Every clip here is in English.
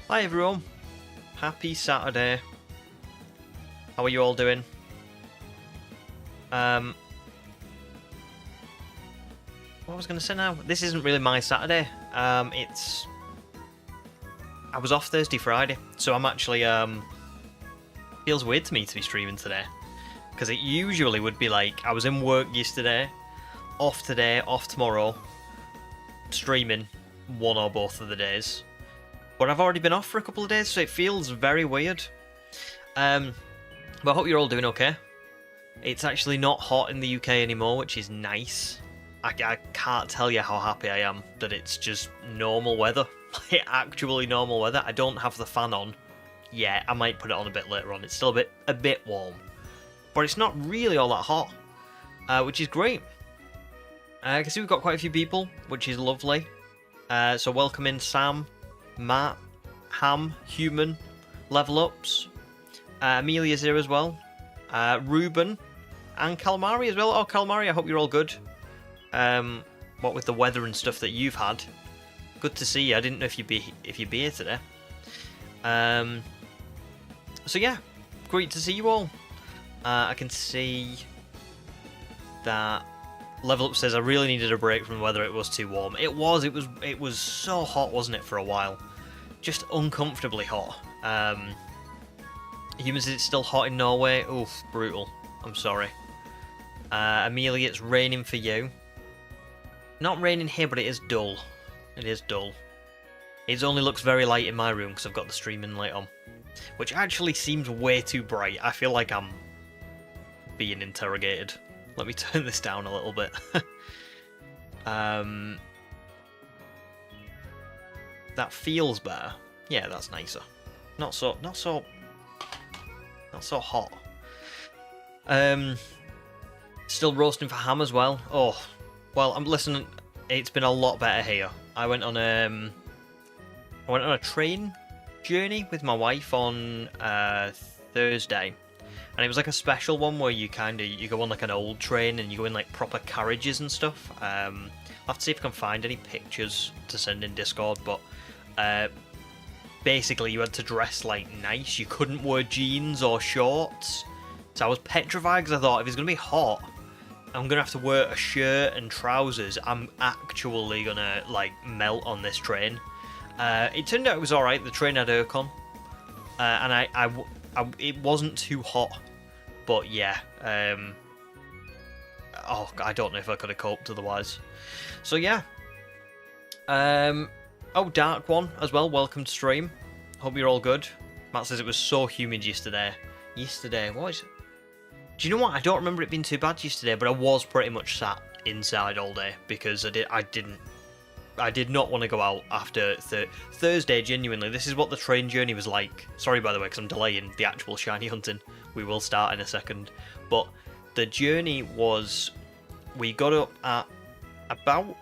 Hi everyone, happy Saturday. How are you all doing? What was I going to say now? This isn't really my Saturday. I was off Thursday, Friday, so I'm actually feels weird to me to be streaming today, because it usually would be like I was in work yesterday, off today, off tomorrow, streaming one or both of the days. But I've already been off for a couple of days, so it feels very weird. But I hope you're all doing okay. It's actually not hot in the UK anymore, which is nice. I can't tell you how happy I am that it's just normal weather. Actually normal weather. I don't have the fan on yet. I might put it on a bit later on. It's still a bit warm. But it's not really all that hot, which is great. I can see we've got quite a few people, which is lovely. So welcome in Sam, Matt, Ham, Human, Level Ups. Amelia's here as well. Ruben and Calamari as well. Oh, Calamari, I hope you're all good. What with the weather and stuff that you've had. Good to see you. I didn't know if you'd be here today. So yeah, great to see you all. I can see that Level Up says I really needed a break from the weather. It was too warm. It was so hot, wasn't it, for a while? Just uncomfortably hot. Humans, is it still hot in Norway? Oof, brutal. I'm sorry. Amelia, it's raining for you. Not raining here, but it is dull. It is dull. It only looks very light in my room because I've got the streaming light on, which actually seems way too bright. I feel like I'm being interrogated. Let me turn this down a little bit. That feels better. Yeah, that's nicer. Not so hot. Still roasting for Ham as well. Oh, well, I'm listening. It's been a lot better here. I went on a train journey with my wife on Thursday, and it was like a special one where you go on like an old train and you go in like proper carriages and stuff. I'll have to see if I can find any pictures to send in Discord, but basically you had to dress like nice. You couldn't wear jeans or shorts. So I was petrified because I thought if it's going to be hot, I'm going to have to wear a shirt and trousers. I'm actually going to like melt on this train. It turned out it was alright. The train had aircon. And it wasn't too hot. But yeah. I don't know if I could have coped otherwise. So yeah. Oh, Dark One as well. Welcome to stream. Hope you're all good. Matt says it was so humid yesterday. What is it? Do you know what? I don't remember it being too bad yesterday, but I was pretty much sat inside all day because I did not want to go out after Thursday. Genuinely, this is what the train journey was like. Sorry, by the way, because I'm delaying the actual shiny hunting. We will start in a second, but the journey was. We got up at about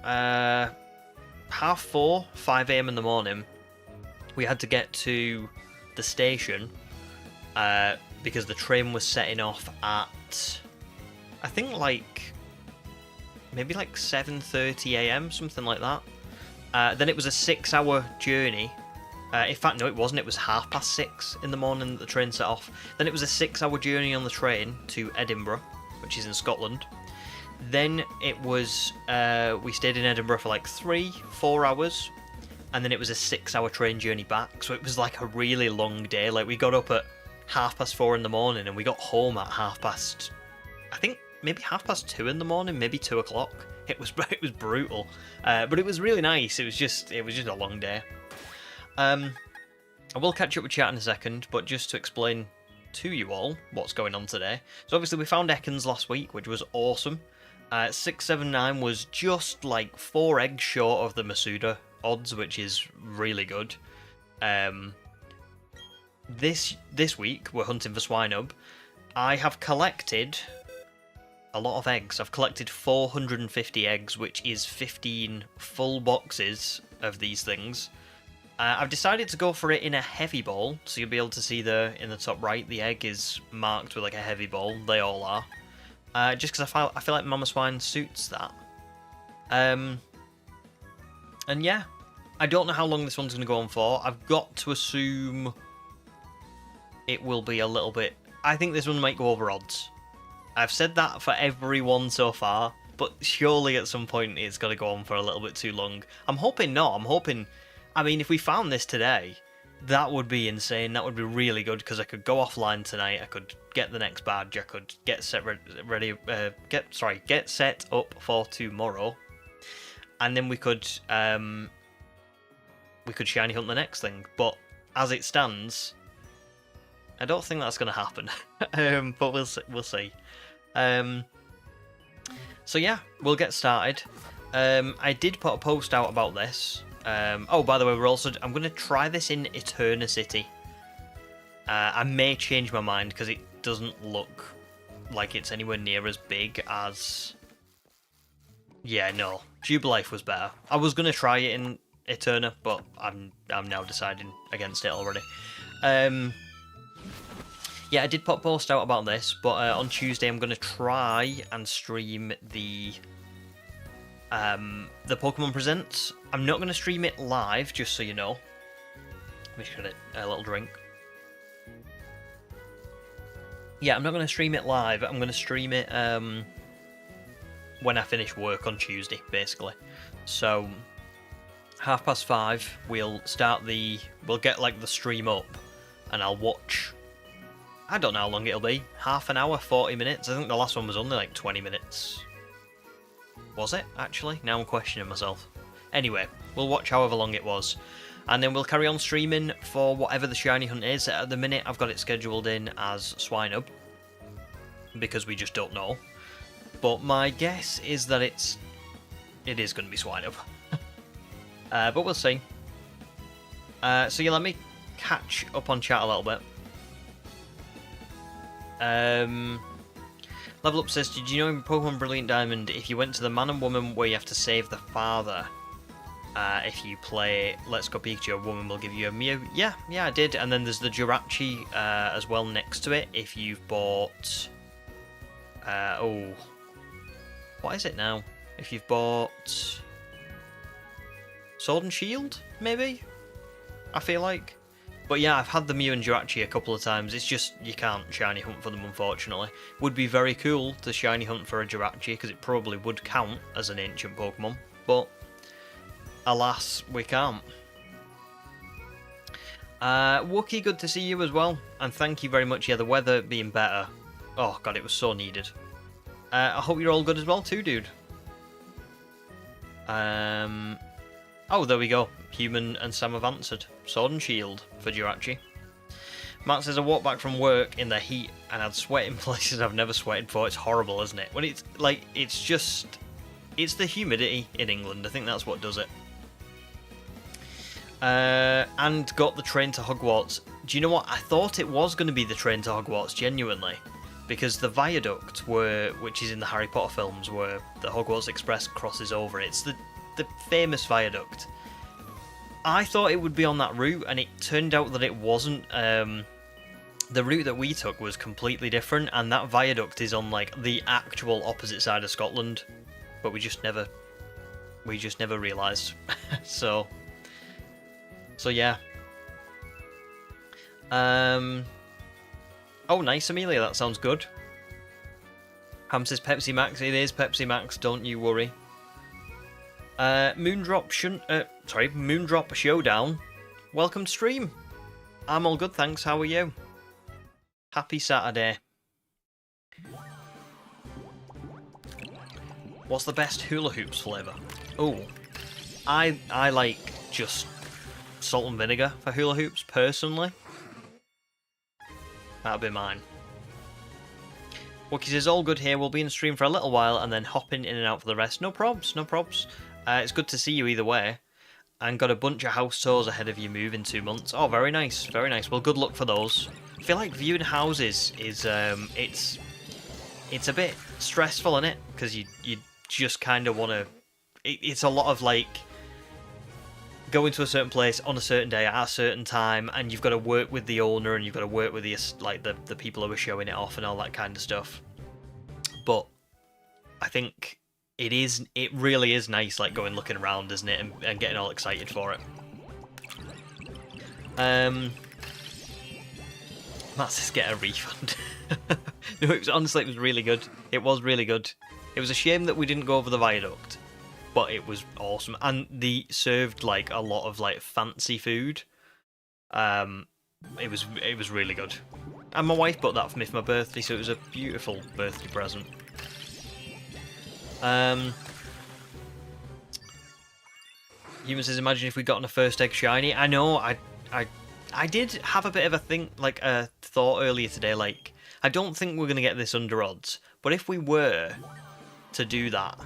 4:30, 5 a.m. in the morning. We had to get to the station because the train was setting off at, I think, maybe 7:30 a.m., something like that. Then it was a 6-hour journey. In fact, no, it wasn't. It was 6:30 in the morning that the train set off. Then it was a 6-hour journey on the train to Edinburgh, which is in Scotland. Then it was, we stayed in Edinburgh for 3-4 hours, and then it was a 6-hour train journey back, so it was like a really long day. We got up at 4:30 in the morning, and we got home at maybe 2:30 in the morning, maybe 2 o'clock. It was brutal, but it was really nice. It was just a long day. I will catch up with chat in a second, but just to explain to you all what's going on today. So obviously we found Ekans last week, which was awesome. 679 was just 4 eggs short of the Masuda odds, which is really good. This week we're hunting for Swinub. I have collected a lot of eggs. I've collected 450 eggs, which is 15 full boxes of these things. I've decided to go for it in a heavy ball, so you'll be able to see there in the top right, the egg is marked with a heavy ball. They all are. Just because I feel like Mamoswine suits that. And yeah, I don't know how long this one's going to go on for. I've got to assume it will be a little bit... I think this one might go over odds. I've said that for everyone so far, but surely at some point it's got to go on for a little bit too long. I'm hoping not. I'm hoping... I mean, if we found this today, that would be insane. That would be really good, because I could go offline tonight. I could get the next badge. I could get set get set up for tomorrow, and then we could shiny hunt the next thing. But as it stands, I don't think that's going to happen. But we'll see. So yeah, we'll get started. I did put a post out about this. Oh, by the way, I'm going to try this in Eternity. I may change my mind because it doesn't look like it's anywhere near as big as... Yeah, no. Jubilife was better. I was going to try it in Eterna, but I'm now deciding against it already. Yeah, I did put a post out about this, but on Tuesday I'm going to try and stream the Pokemon Presents. I'm not going to stream it live, just so you know. Let me just get a little drink. Yeah, I'm not going to stream it live. I'm going to stream it when I finish work on Tuesday, basically. So, 5:30, we'll get like the stream up, and I'll watch. I don't know how long it'll be. Half an hour, 40 minutes. I think the last one was only like 20 minutes. Was it, actually? Now I'm questioning myself. Anyway, we'll watch however long it was. And then we'll carry on streaming for whatever the shiny hunt is. At the minute, I've got it scheduled in as Swinub, because we just don't know. But my guess is that it is going to be Swinub. But we'll see. So yeah, let me catch up on chat a little bit. Level Up says, did you know in Pokemon Brilliant Diamond, if you went to the man and woman where you have to save the father, if you play Let's Go Pikachu, a woman will give you a Mew? Yeah, I did. And then there's the Jirachi as well next to it, if you've bought... what is it now? If you've bought... Sword and Shield, maybe? I feel like. But yeah, I've had the Mew and Jirachi a couple of times. It's just, you can't shiny hunt for them, unfortunately. Would be very cool to shiny hunt for a Jirachi, because it probably would count as an ancient Pokemon. But, alas, we can't. Wookie, good to see you as well. And thank you very much. Yeah, the weather being better. Oh, God, it was so needed. I hope you're all good as well too, dude. Oh, there we go. Human and Sam have answered. Sword and Shield for Jirachi. Matt says, I walked back from work in the heat and I'd sweat in places I've never sweated before. It's horrible, isn't it? When it's like, it's the humidity in England. I think that's what does it. And got the train to Hogwarts. Do you know what? I thought it was going to be the train to Hogwarts, genuinely. Because the viaduct, which is in the Harry Potter films, where the Hogwarts Express crosses over, it's the famous viaduct. I thought it would be on that route, and it turned out that it wasn't. The route that we took was completely different, and that viaduct is on like the actual opposite side of Scotland, but we just never realised. so yeah. Oh, nice, Amelia. That sounds good. Ham says Pepsi Max. It is Pepsi Max. Don't you worry. Moondrop Showdown. Welcome to stream. I'm all good, thanks. How are you? Happy Saturday. What's the best hula hoops flavour? Oh, I like just salt and vinegar for hula hoops, personally. That'll be mine. Wookie says, all good here. We'll be in stream for a little while and then hopping in and out for the rest. No probs, no probs. It's good to see you either way. And got a bunch of house tours ahead of you move in 2 months. Oh, very nice, very nice. Well, good luck for those. I feel like viewing houses is, it's a bit stressful, isn't it? Because you just kind of want to... It's a lot of, like, going to a certain place on a certain day at a certain time, and you've got to work with the owner, and you've got to work with the people who are showing it off and all that kind of stuff. But I think It really is nice, like going looking around, isn't it, and getting all excited for it. Let's just get a refund. No, honestly, it was really good. It was really good. It was a shame that we didn't go over the viaduct, but it was awesome, and they served like a lot of like fancy food. It was really good, and my wife bought that for me for my birthday, so it was a beautiful birthday present. Human says, imagine if we got on a first egg shiny. I know, I did have a bit of a thought earlier today, like, I don't think we're going to get this under odds, but if we were to do that,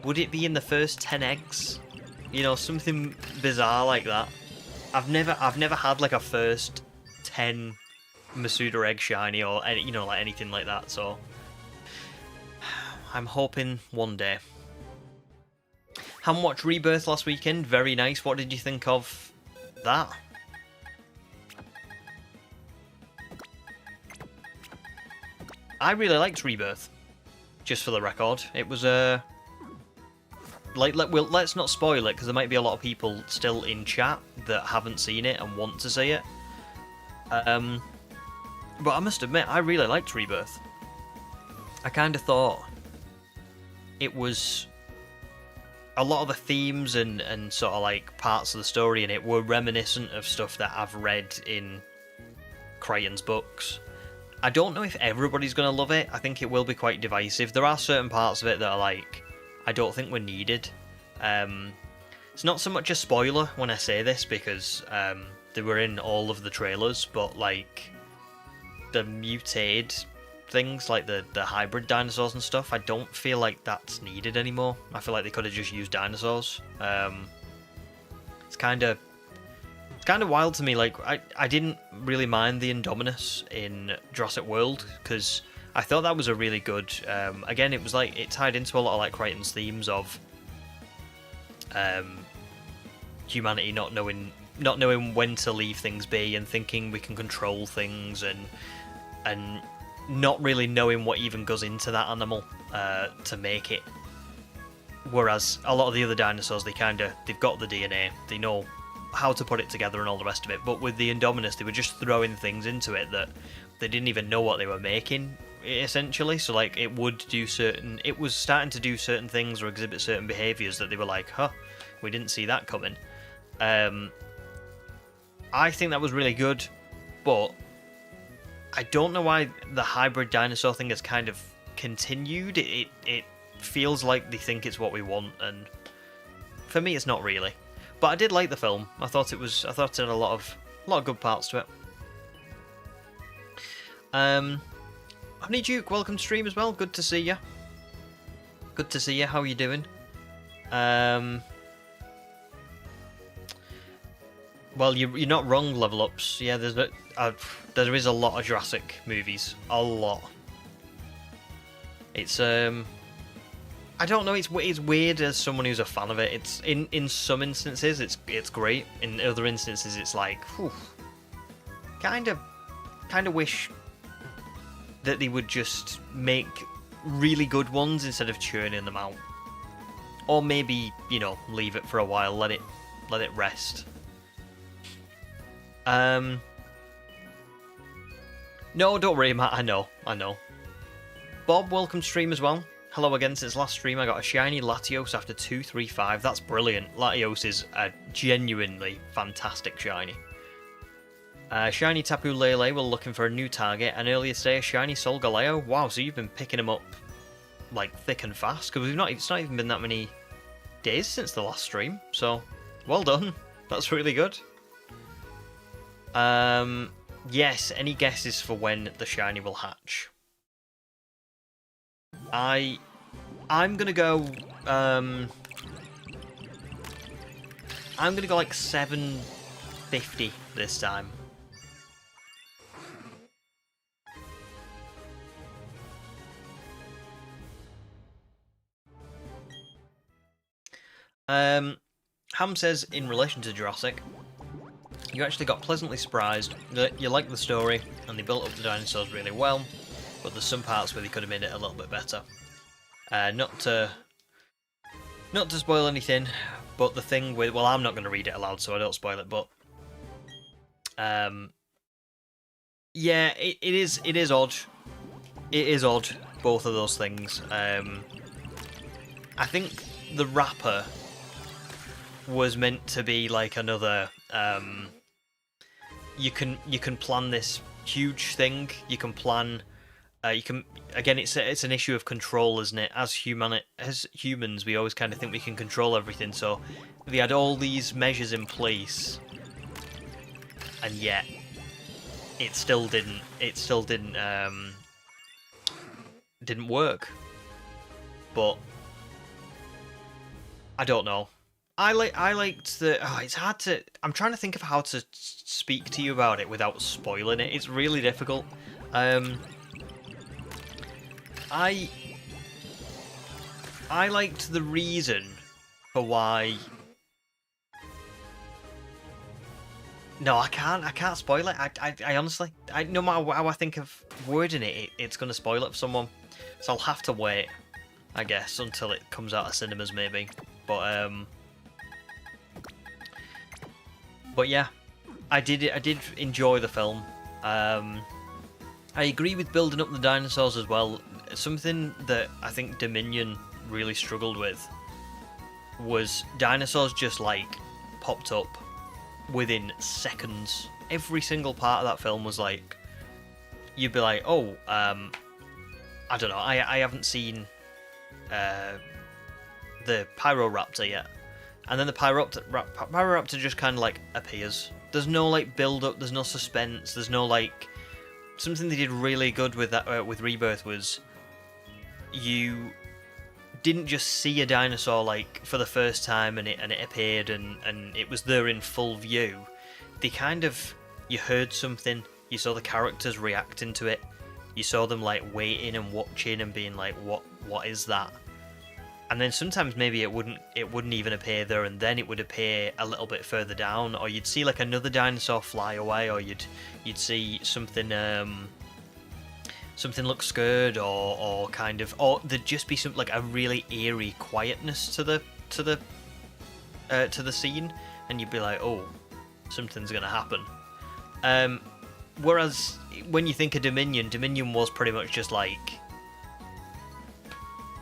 would it be in the first 10 eggs? You know, something bizarre like that. I've never had like a first 10 Masuda egg shiny or any, you know, like anything like that, so I'm hoping one day. Ham watched Rebirth last weekend, very nice. What did you think of that? I really liked Rebirth, just for the record. It was let's not spoil it, because there might be a lot of people still in chat that haven't seen it and want to see it. But I must admit, I really liked Rebirth. I kind of thought it was a lot of the themes and sort of like parts of the story in it were reminiscent of stuff that I've read in Crichton's books. I don't know if everybody's going to love it. I think it will be quite divisive. There are certain parts of it that are like, I don't think were needed. It's not so much a spoiler when I say this, because they were in all of the trailers, but like the mutated things, like the hybrid dinosaurs and stuff, I don't feel like that's needed anymore. I feel like they could have just used dinosaurs. It's kind of wild to me. Like, I didn't really mind the Indominus in Jurassic World, because I thought that was a really good, again, it was like, it tied into a lot of like Crichton's themes of humanity not knowing when to leave things be, and thinking we can control things, and not really knowing what even goes into that animal to make it. Whereas a lot of the other dinosaurs, they've got the DNA, they know how to put it together and all the rest of it. But with the Indominus, they were just throwing things into it that they didn't even know what they were making, essentially. So like, it was starting to do certain things or exhibit certain behaviours that they were like, huh, we didn't see that coming. I think that was really good, but I don't know why the hybrid dinosaur thing has kind of continued. It feels like they think it's what we want, and for me, it's not really. But I did like the film. I thought it had a lot of good parts to it. Honey Duke, welcome to stream as well. Good to see you. Good to see you. How are you doing? Well, you're not wrong, level ups. Yeah, there is a lot of Jurassic movies. A lot. It's I don't know. It's weird as someone who's a fan of it. It's in some instances it's great. In other instances, it's like, whew, kind of wish that they would just make really good ones instead of churning them out, or maybe, you know, leave it for a while, let it rest. No, don't worry, Matt. I know. Bob, welcome to stream as well. Hello again. Since last stream, I got a shiny Latios after 235. That's brilliant. Latios is a genuinely fantastic shiny. Shiny Tapu Lele, we're looking for a new target, and earlier today, a shiny Solgaleo. Wow, so you've been picking them up like thick and fast, because it's not even been that many days since the last stream, so well done. That's really good. Yes, any guesses for when the shiny will hatch? I'm gonna go like 750 this time. Ham says, in relation to Jurassic, you actually got pleasantly surprised that you liked the story and they built up the dinosaurs really well, but there's some parts where they could have made it a little bit better. Not to Not to spoil anything, but the thing with... Well, I'm not going to read it aloud, so I don't spoil it, but... Yeah, it is odd. It is odd, both of those things. I think the wrapper was meant to be like another... you can plan this huge thing. You can plan... you can again. It's an issue of control, isn't it? As humans, we always kind of think we can control everything. So they had all these measures in place, and yet it still didn't. It still didn't work. But I don't know. I liked the. Oh, it's hard to. I'm trying to think of how to speak to you about it without spoiling it. It's really difficult. I liked the reason for why. No, I can't spoil it. I honestly, no matter how I think of wording it, it's gonna spoil it for someone. So I'll have to wait, I guess, until it comes out of cinemas maybe. But yeah, I did enjoy the film. I agree with building up the dinosaurs as well. Something that I think Dominion really struggled with was dinosaurs just like popped up within seconds. Every single part of that film was like, you'd be like, oh, I don't know, I haven't seen the Pyroraptor yet. And then the Pyroraptor just kind of like appears. There's no like build up, there's no suspense, there's no like... Something they did really good with that with Rebirth was you didn't just see a dinosaur like for the first time and it appeared and it was there in full view. They kind of, you heard something, you saw the characters reacting to it, you saw them like waiting and watching and being like, what is that? And then sometimes maybe it wouldn't even appear there, and then it would appear a little bit further down, or you'd see like another dinosaur fly away, or you'd see something something look scared, or kind of, or there'd just be some like a really eerie quietness to the scene, and you'd be like, oh, something's gonna happen. Whereas when you think of Dominion was pretty much just like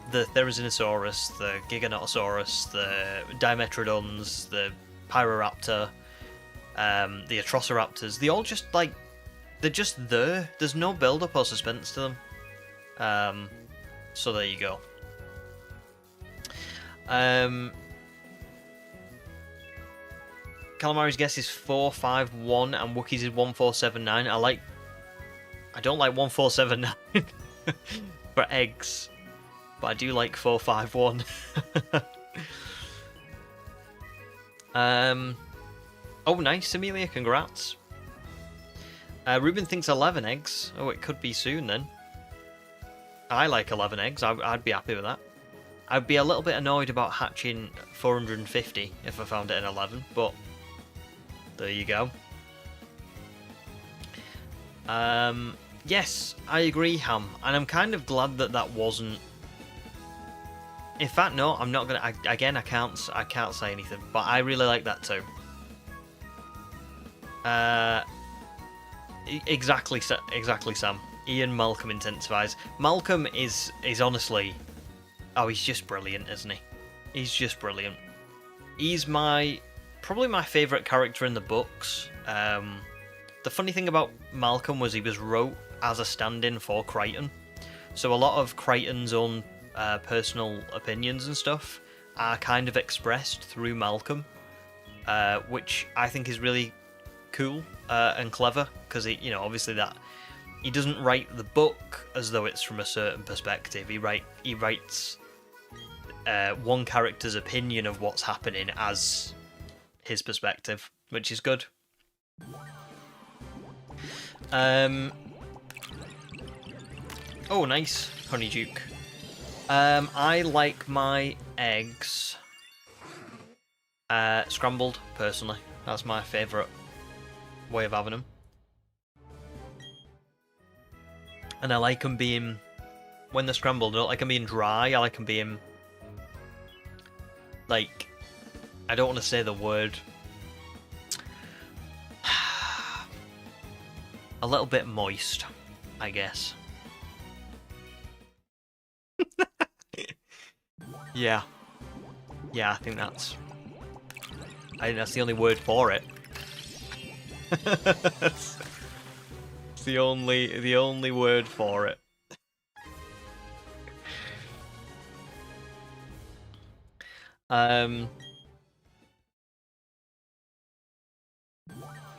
the Therizinosaurus, the Giganotosaurus, the Dimetrodons, the Pyroraptor, the Atrociraptors. They all just like, they're just there. There's no build-up or suspense to them. So there you go. Calamari's guess is 451 and Wookiees is 1479. I don't like 1479 for eggs, but I do like 451. Oh, nice, Amelia, congrats. Ruben thinks 11 eggs. Oh, it could be soon then. I like 11 eggs. I'd be happy with that. I'd be a little bit annoyed about hatching 450 if I found it in 11, but there you go. Yes, I agree, Ham, and I'm kind of glad that that wasn't... In fact, no, I'm not gonna. Again, I can't say anything, but I really like that too. Exactly, Sam. Ian Malcolm intensifies. Malcolm is honestly, oh, he's just brilliant, isn't he? He's just brilliant. He's probably my favourite character in the books. The funny thing about Malcolm was he was wrote as a stand-in for Crichton, so a lot of Crichton's own personal opinions and stuff are kind of expressed through Malcolm, which I think is really cool and clever, because obviously that he doesn't write the book as though it's from a certain perspective. He writes one character's opinion of what's happening as his perspective, which is good. Oh, nice, Honeyduke. I like my eggs scrambled, personally. That's my favourite way of having them. And I like them being, when they're scrambled, I don't like them being dry, I like them being like, I don't want to say the word. A little bit moist, I guess. Yeah. Yeah, I think that's the only word for it. It's the only word for it.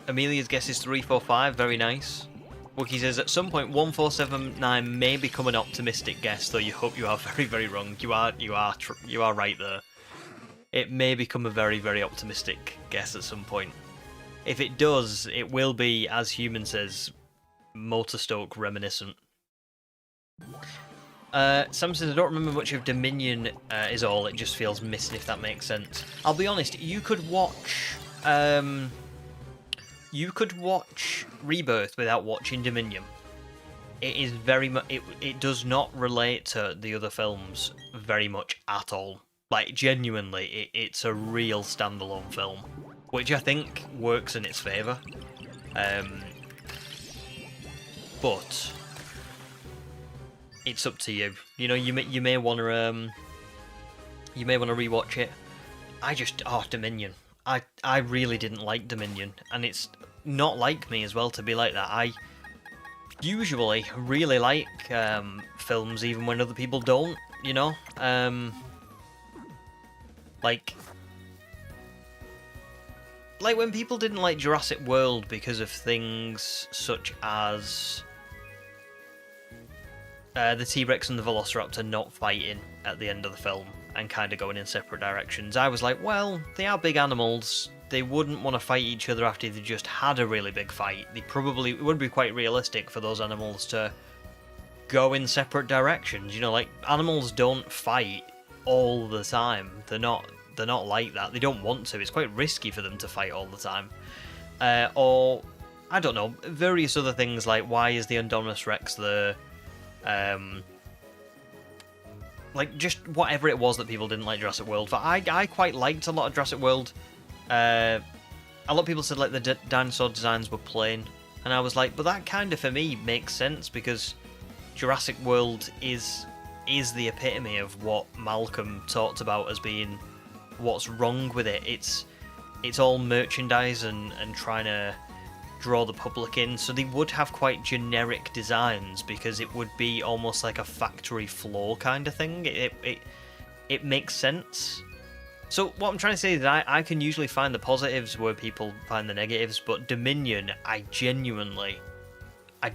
Amelia's guess is 345, very nice. Wookie says, at some point 1479 may become an optimistic guess, though you hope you are very, very wrong. You are right there. It may become a very, very optimistic guess at some point. If it does, it will be, as Human says, Motorstoke reminiscent. Sam says, I don't remember much of Dominion is all, it just feels missing, if that makes sense. I'll be honest, you could watch Rebirth without watching Dominion. It is very much, it does not relate to the other films very much at all. Like, genuinely, it's a real standalone film, which I think works in its favour. But it's up to you. You know, you may want to rewatch it. Dominion. I really didn't like Dominion, and it's not like me as well to be like that. I usually really like films even when other people don't. You know, like when people didn't like Jurassic World because of things such as the T-Rex and the Velociraptor not fighting at the end of the film and kind of going in separate directions. I was like, well, they are big animals. They wouldn't want to fight each other after they just had a really big fight. It would be quite realistic for those animals to go in separate directions. You know, like, animals don't fight all the time. They're not like that. They don't want to. It's quite risky for them to fight all the time. Or, I don't know, various other things like, why is the Indominus Rex there? Like, just whatever it was that people didn't like Jurassic World. But I quite liked a lot of Jurassic World. A lot of people said, like, the dinosaur designs were plain. And I was like, but that kind of, for me, makes sense, because Jurassic World is the epitome of what Malcolm talked about as being what's wrong with it. It's all merchandise and trying to draw the public in, so they would have quite generic designs because it would be almost like a factory floor kind of thing. It makes sense. So what I'm trying to say is that I can usually find the positives where people find the negatives, but Dominion, I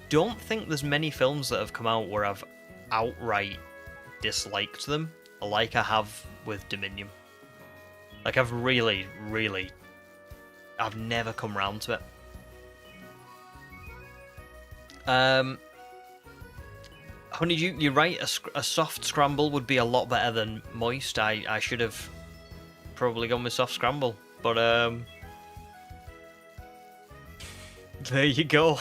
don't think there's many films that have come out where I've outright disliked them, like I have with Dominion. Like, I've really, I've never come round to it. Honey, you're right, a soft scramble would be a lot better than moist. I should have probably gone with soft scramble, but there you go.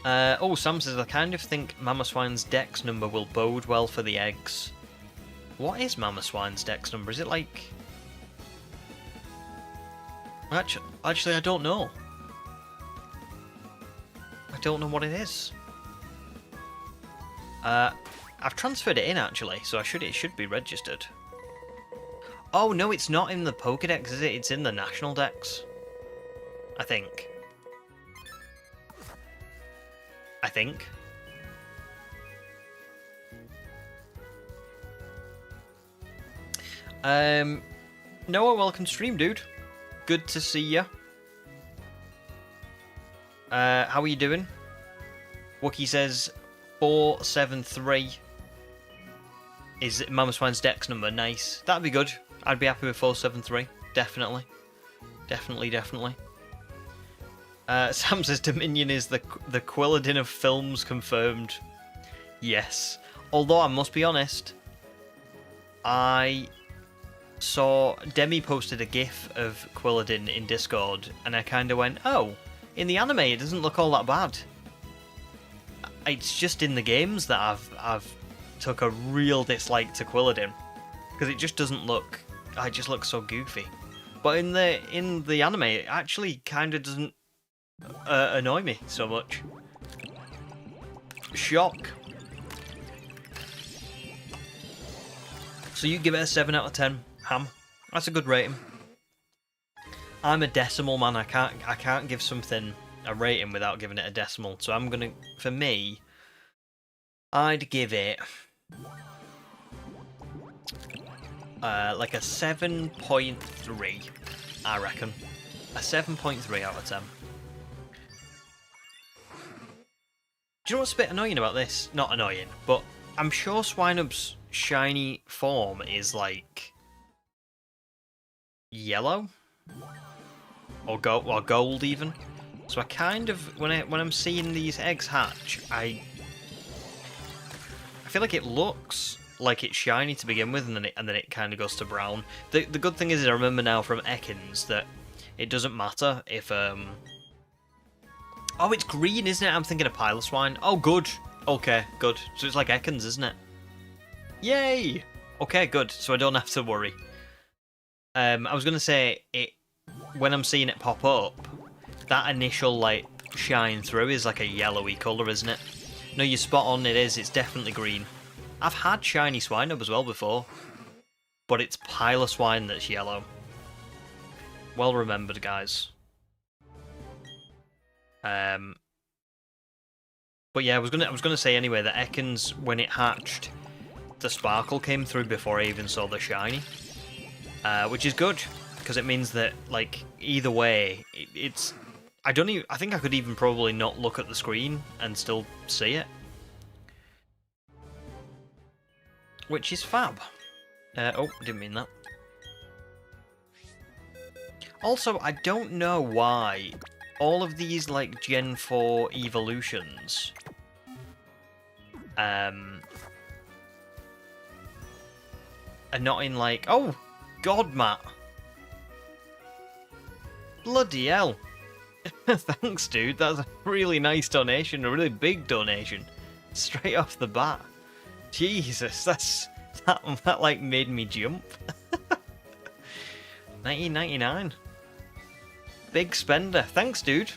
Oh, Sam says, I kind of think Mamoswine's dex number will bode well for the eggs. What is Mamoswine's dex number? Is it like... Actually, I don't know. I don't know what it is. I've transferred it in, actually, so it should be registered. Oh, no, it's not in the Pokédex, is it? It's in the National Dex. I think. Noah, welcome to stream, dude. Good to see ya. How are you doing? Wookie says 473 is Mamoswine's dex number. Nice. That'd be good. I'd be happy with 473. Definitely. Definitely. Sam says Dominion is the Quilladin of films, confirmed. Yes. Although I must be honest, I saw Demi posted a gif of Quilladin in Discord, and I kind of went, oh, in the anime it doesn't look all that bad. It's just in the games that I've took a real dislike to Quilladin because it just doesn't look. It just looks so goofy. But in the anime, it actually kind of doesn't annoy me so much. Shock. So you give it a 7 out of 10, Ham. That's a good rating. I'm a decimal man. I can't give something a rating without giving it a decimal. So I'm gonna, for me, I'd give it like a 7.3. I reckon a 7.3 out of 10. Do you know what's a bit annoying about this? Not annoying, but I'm sure Swinub's shiny form is like yellow or gold even. So I kind of when I'm seeing these eggs hatch, I feel like it looks like it's shiny to begin with, and then it kind of goes to brown. The good thing is I remember now from Ekans that it doesn't matter if oh, it's green, isn't it? I'm thinking of Piloswine. Oh, good. Okay, good. So it's like Ekans, isn't it? Yay! Okay, good. So I don't have to worry. I was gonna say it when I'm seeing it pop up. That initial like shine through is like a yellowy colour, isn't it? No, you're spot on. It is. It's definitely green. I've had SHINY Swinub as well before, but it's Piloswine that's yellow. Well remembered, guys. But yeah, I was gonna say anyway that Ekans, when it hatched, the sparkle came through before I even saw the shiny, which is good because it means that like either way, it's. I think I could even probably not look at the screen and still see it, which is fab. Oh, didn't mean that. Also, I don't know why all of these like Gen 4 evolutions are not in like, oh god, Matt, bloody hell. Thanks, dude, that's a really nice donation, a really big donation straight off the bat. Jesus, that like made me jump. 1999. Big spender. Thanks, dude.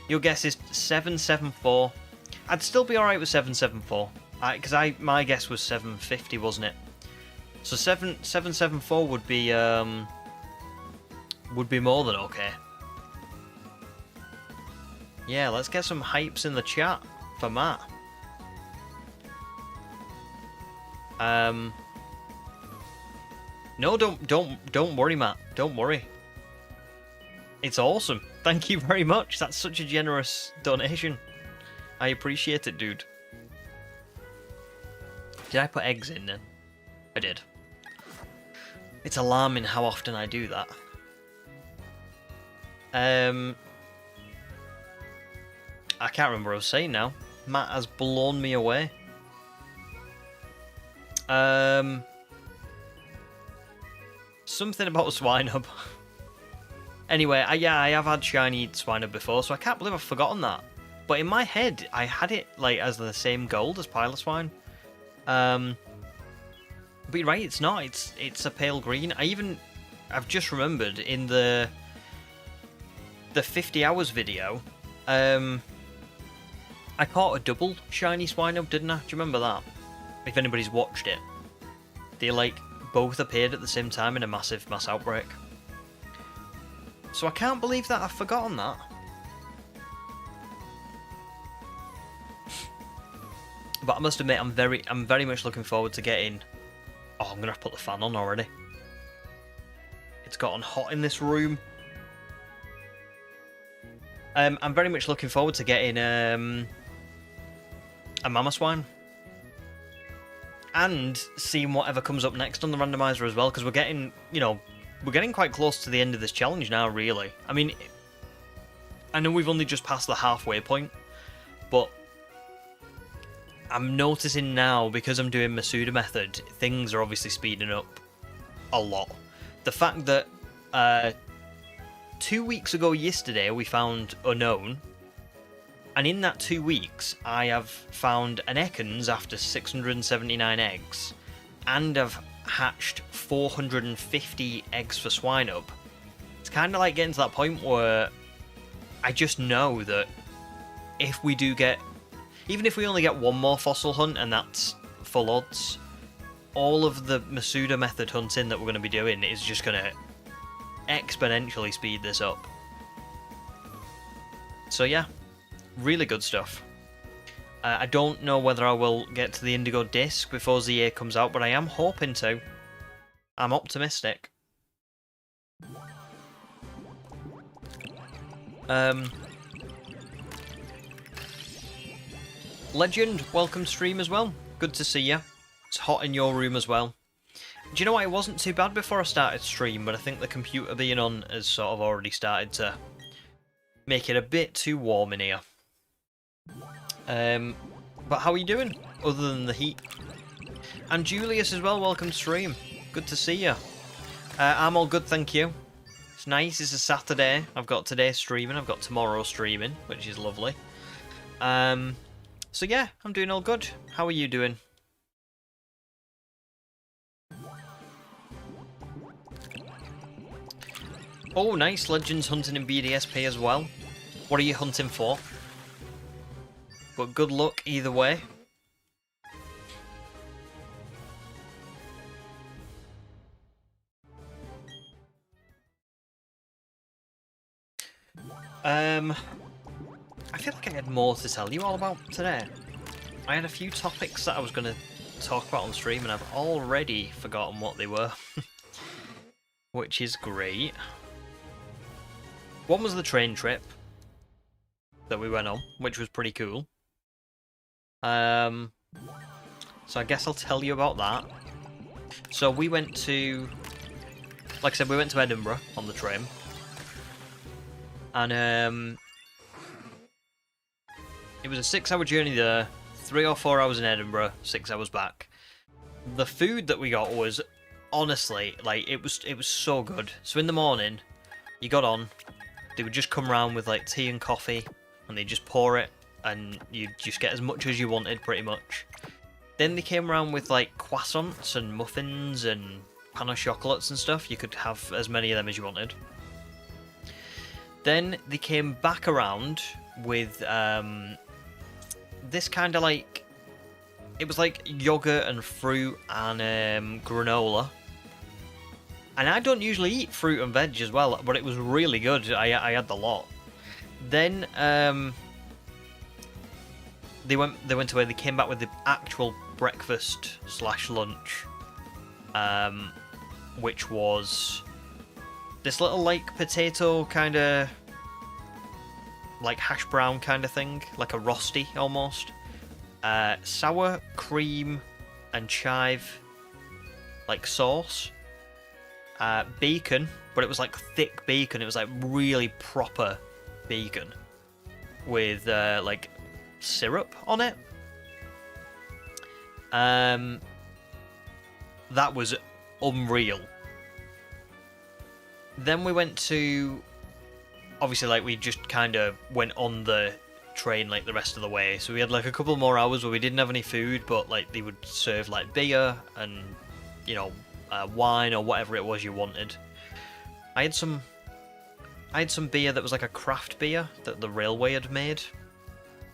Your guess is 774. I'd still be alright with 774. Because my guess was 750, wasn't it? So 774 would be more than okay. Yeah, let's get some hypes in the chat for Matt. No, don't worry, Matt. Don't worry. It's awesome. Thank you very much. That's such a generous donation. I appreciate it, dude. Did I put eggs in then? I did. It's alarming how often I do that. I can't remember what I was saying now. Matt has blown me away. Something about Swinub. Anyway, I have had shiny Swinub before, so I can't believe I've forgotten that. But in my head, I had it like as the same gold as Piloswine. But you're right, it's not. It's a pale green. I've just remembered in the 50 hours video, I caught a double shiny Swinub, didn't I? Do you remember that? If anybody's watched it, they like both appeared at the same time in a mass outbreak. So I can't believe that I've forgotten that. But I must admit, I'm very much looking forward to getting. Oh, I'm gonna have to put the fan on already. It's gotten hot in this room. I'm very much looking forward to getting a Mamoswine. And seeing whatever comes up next on the randomizer as well, because we're getting quite close to the end of this challenge now, really. I mean, I know we've only just passed the halfway point, but I'm noticing now, because I'm doing Masuda method, things are obviously speeding up a lot. The fact that 2 weeks ago yesterday we found Unknown, And in that 2 weeks, I have found an Ekans after 679 eggs, and I've hatched 450 eggs for Swinub. It's kind of like getting to that point where I just know that if we do get, even if we only get one more fossil hunt and that's full odds, all of the Masuda method hunting that we're going to be doing is just going to exponentially speed this up. So yeah, really good stuff. I don't know whether I will get to the Indigo Disc before ZA comes out, but I am hoping to. I'm optimistic. Legend, welcome stream as well. Good to see you. It's hot in your room as well. Do you know what? It wasn't too bad before I started stream, but I think the computer being on has sort of already started to make it a bit too warm in here. But how are you doing, other than the heat? And Julius as well, welcome to stream. Good to see you. I'm all good, thank you. It's nice, it's a Saturday. I've got today streaming, I've got tomorrow streaming, which is lovely. So yeah, I'm doing all good. How are you doing? Oh, nice. Legends hunting in BDSP as well. What are you hunting for? But good luck either way. I feel like I had more to tell you all about today. I had a few topics that I was going to talk about on stream and I've already forgotten what they were. Which is great. One was the train trip that we went on, which was pretty cool. So I guess I'll tell you about that. So we went to, like I said, we went to Edinburgh on the train. And it was a 6-hour journey there, 3 or 4 hours in Edinburgh, 6 hours back. The food that we got was, honestly, like, it was so good. So in the morning, you got on, they would just come around with like tea and coffee, and they'd just pour it, and you'd just get as much as you wanted, pretty much. Then they came around with like croissants and muffins and pan au chocolates and stuff. You could have as many of them as you wanted. Then they came back around with this kind of like, it was like yogurt and fruit and granola. And I don't usually eat fruit and veg as well, but it was really good. I had the lot. Then they went away. They came back with the actual breakfast / lunch, which was this little like potato kind of like hash brown kind of thing, like a rosti almost. Sour cream and chive like sauce. Bacon, but it was like thick bacon. It was like really proper bacon with like syrup on it. That was unreal. Then we went to, obviously, like, we just kind of went on the train like the rest of the way, so we had like a couple more hours where we didn't have any food, but like they would serve like beer and, you know, wine or whatever it was you wanted. I had some beer that was like a craft beer that the railway had made.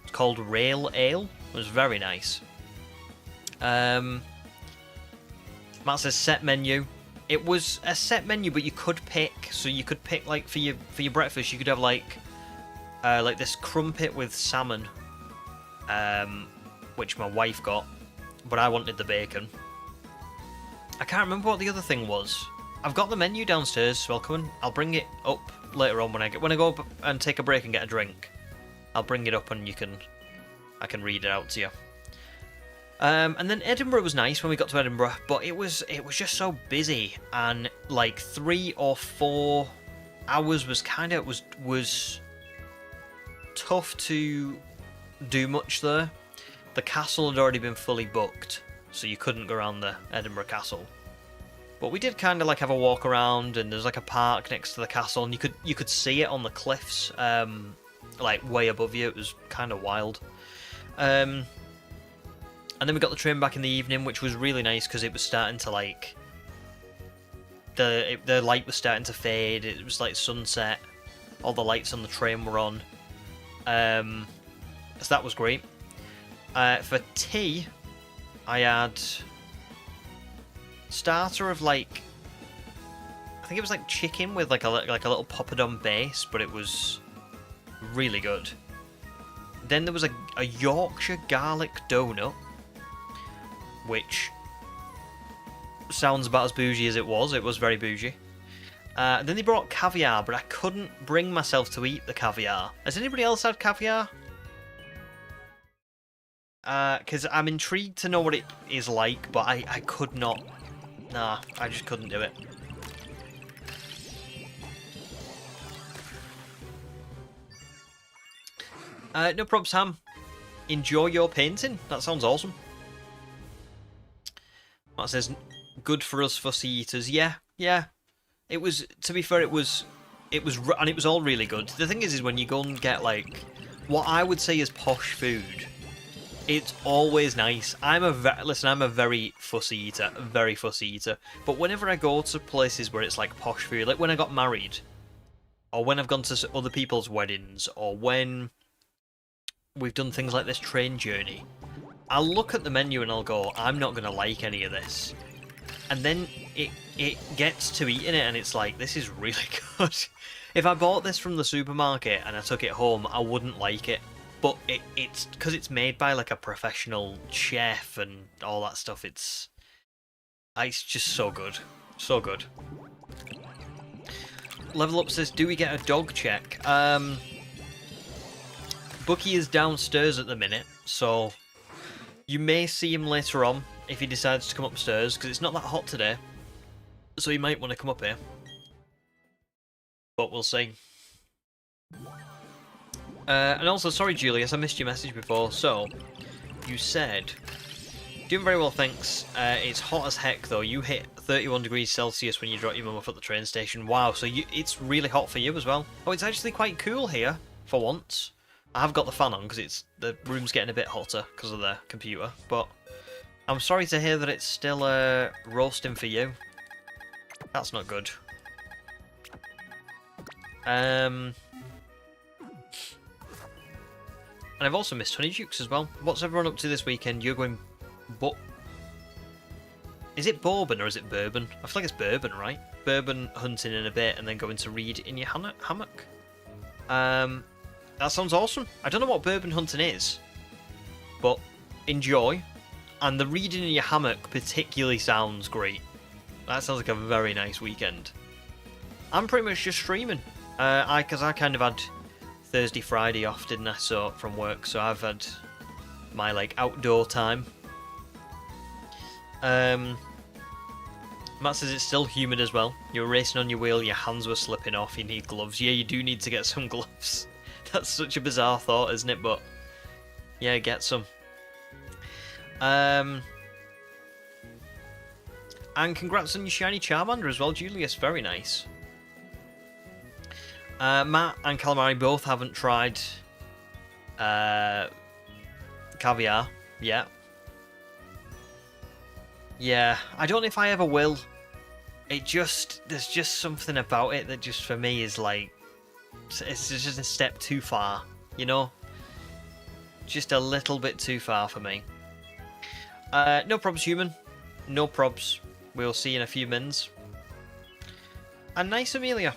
It's called Rail Ale. It was very nice. Matt says set menu. It was a set menu, but you could pick. So you could pick like for your breakfast, you could have like this crumpet with salmon, which my wife got, but I wanted the bacon. I can't remember what the other thing was. I've got the menu downstairs, so I'll bring it up later on when I go up and take a break and get a drink. I'll bring it up and I can read it out to you. And then Edinburgh was nice when we got to Edinburgh, but it was just so busy, and like 3 or 4 hours was tough to do much there. The castle had already been fully booked, so you couldn't go around the Edinburgh Castle. But we did kind of like have a walk around, and there's like a park next to the castle, and you could see it on the cliffs like way above you. It was kind of wild. And then we got the train back in the evening, which was really nice because it was starting to like the light was starting to fade. It was like sunset. All the lights on the train were on. So that was great. For tea, I had starter of like, I think it was like chicken with like a little poppadom base, but it was really good. Then there was a Yorkshire garlic donut, which sounds about as bougie as it was. It was very bougie. Then they brought caviar, but I couldn't bring myself to eat the caviar. Has anybody else had caviar? Because I'm intrigued to know what it is like, but I could not. Nah, I just couldn't do it. No problem, Sam. Enjoy your painting. That sounds awesome. That says, good for us fussy eaters. Yeah, yeah. It was, to be fair, it was all really good. The thing is when you go and get, like, what I would say is posh food, it's always nice. I'm a very fussy eater, But whenever I go to places where it's, like, posh food, like when I got married, or when I've gone to other people's weddings, or when we've done things like this train journey, I'll look at the menu and I'll go, I'm not going to like any of this. And then it gets to eating it and it's like, this is really good. If I bought this from the supermarket and I took it home, I wouldn't like it. But it's because it's made by like a professional chef and all that stuff. It's just so good. So good. Level Up says, do we get a dog check? Bucky is downstairs at the minute, so you may see him later on if he decides to come upstairs, because it's not that hot today, so he might want to come up here. But we'll see. And also, sorry Julius, I missed your message before. So, you said, doing very well, thanks. It's hot as heck though. You hit 31 degrees Celsius when you dropped your mum off at the train station. Wow, so it's really hot for you as well. Oh, it's actually quite cool here, for once. I have got the fan on because the room's getting a bit hotter because of the computer, but I'm sorry to hear that it's still roasting for you. That's not good. And I've also missed Honeydukes as well. What's everyone up to this weekend? You're going... Is it bourbon or is it bourbon? I feel like it's bourbon, right? Bourbon hunting in a bit and then going to read in your hammock. That sounds awesome. I don't know what bourbon hunting is, but enjoy. And the reading in your hammock particularly sounds great. That sounds like a very nice weekend. I'm pretty much just streaming. Because I kind of had Thursday, Friday off, didn't I? So from work, so I've had my like outdoor time. Matt says it's still humid as well. You're racing on your wheel, your hands were slipping off, you need gloves. Yeah, you do need to get some gloves. That's such a bizarre thought, isn't it? But yeah, get some. And congrats on your shiny Charmander as well, Julius. Very nice. Matt and Calamari both haven't tried caviar yet. Yeah, I don't know if I ever will. There's just something about it that just for me is like, it's just a step too far, you know? Just a little bit too far for me. No probs, human. No probs. We'll see in a few mins. And nice Amelia.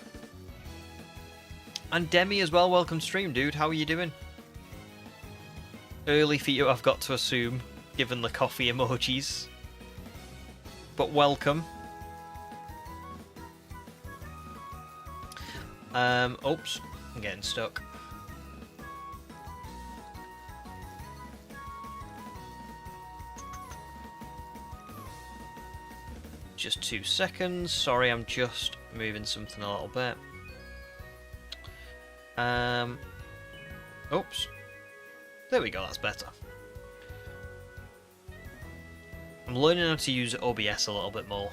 And Demi as well, welcome stream, dude. How are you doing? Early for you, I've got to assume, given the coffee emojis. But welcome. Oops, I'm getting stuck. Just 2 seconds. Sorry, I'm just moving something a little bit. Oops. There we go, that's better. I'm learning how to use OBS a little bit more.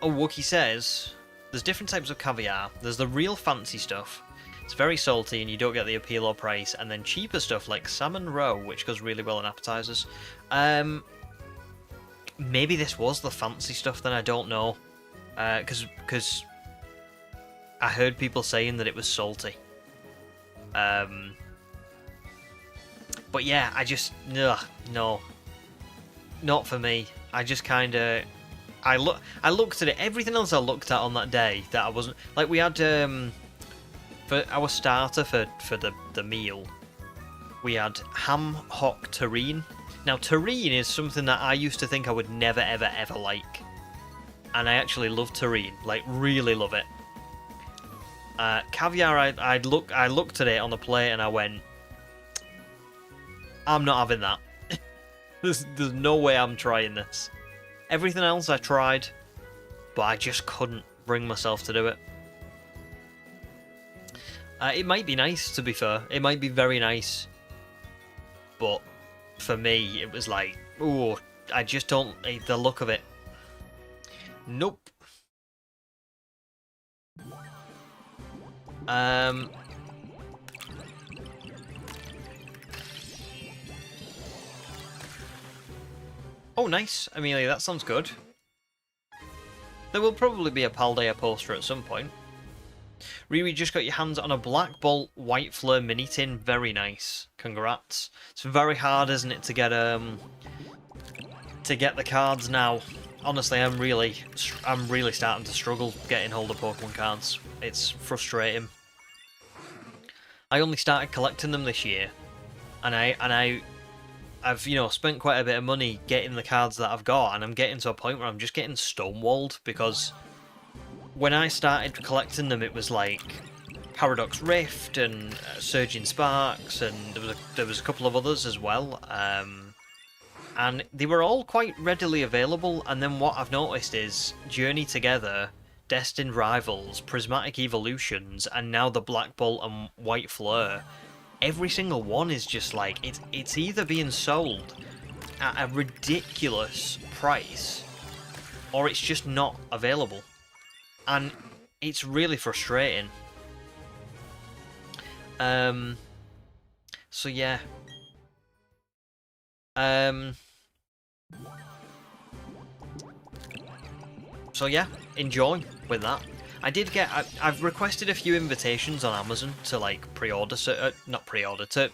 Oh, Wookie says, there's different types of caviar. There's the real fancy stuff. It's very salty and you don't get the appeal or price. And then cheaper stuff like salmon roe, which goes really well in appetizers. Maybe this was the fancy stuff then, I don't know. Because I heard people saying that it was salty. But yeah, I just... Ugh, no. Not for me. I just kind of... I looked at it. Everything else I looked at on that day that I wasn't... Like, we had... for our starter for the meal, we had ham hock terrine. Now, terrine is something that I used to think I would never, ever, ever like. And I actually love terrine. Like, really love it. Caviar, I looked at it on the plate and I went, I'm not having that. There's no way I'm trying this. Everything else I tried, but I just couldn't bring myself to do it. It might be nice, to be fair. It might be very nice. But for me, it was like, ooh, I just don't like the look of it. Nope. Oh, nice, Amelia, that sounds good. There will probably be a Paldea poster at some point. Riri just got your hands on a Black Bolt White Fleur mini tin. Very nice. Congrats. It's very hard, isn't it, to get the cards now. Honestly, I'm really starting to struggle getting hold of Pokemon cards. It's frustrating. I only started collecting them this year, and I've, you know, spent quite a bit of money getting the cards that I've got, and I'm getting to a point where I'm just getting stonewalled, because when I started collecting them, it was like Paradox Rift and Surging Sparks, and there was a couple of others as well, and they were all quite readily available. And then what I've noticed is Journey Together, Destined Rivals, Prismatic Evolutions, and now the Black Bolt and White Fleur. Every single one is just like, it's either being sold at a ridiculous price, or it's just not available. And it's really frustrating. So yeah. So yeah, enjoy with that. I did get... I've requested a few invitations on Amazon to, like, pre-order... not pre-order, to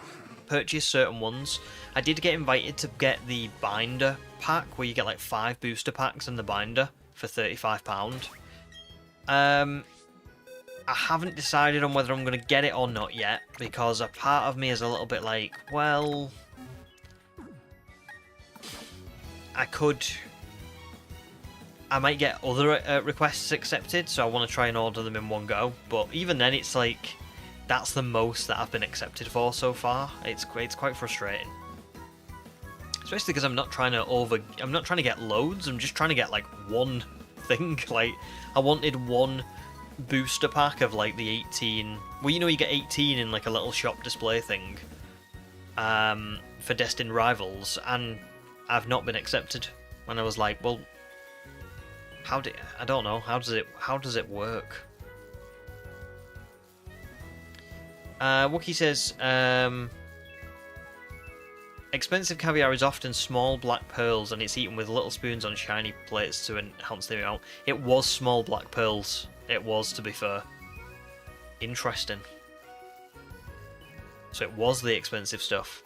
purchase certain ones. I did get invited to get the binder pack, where you get, like, 5 booster packs in the binder for £35. I haven't decided on whether I'm going to get it or not yet, because a part of me is a little bit like, well... I might get other requests accepted, so I want to try and order them in one go. But even then, it's like, that's the most that I've been accepted for so far. It's quite frustrating, especially because I'm not trying to get loads. I'm just trying to get like one thing. Like, I wanted one booster pack of like the 18. Well, you know, you get 18 in like a little shop display thing. For Destined Rivals, and I've not been accepted. And I was like, well. I don't know. How does it work? Wookie says, expensive caviar is often small black pearls, and it's eaten with little spoons on shiny plates to enhance the amount. It was small black pearls. It was, to be fair. Interesting. So it was the expensive stuff.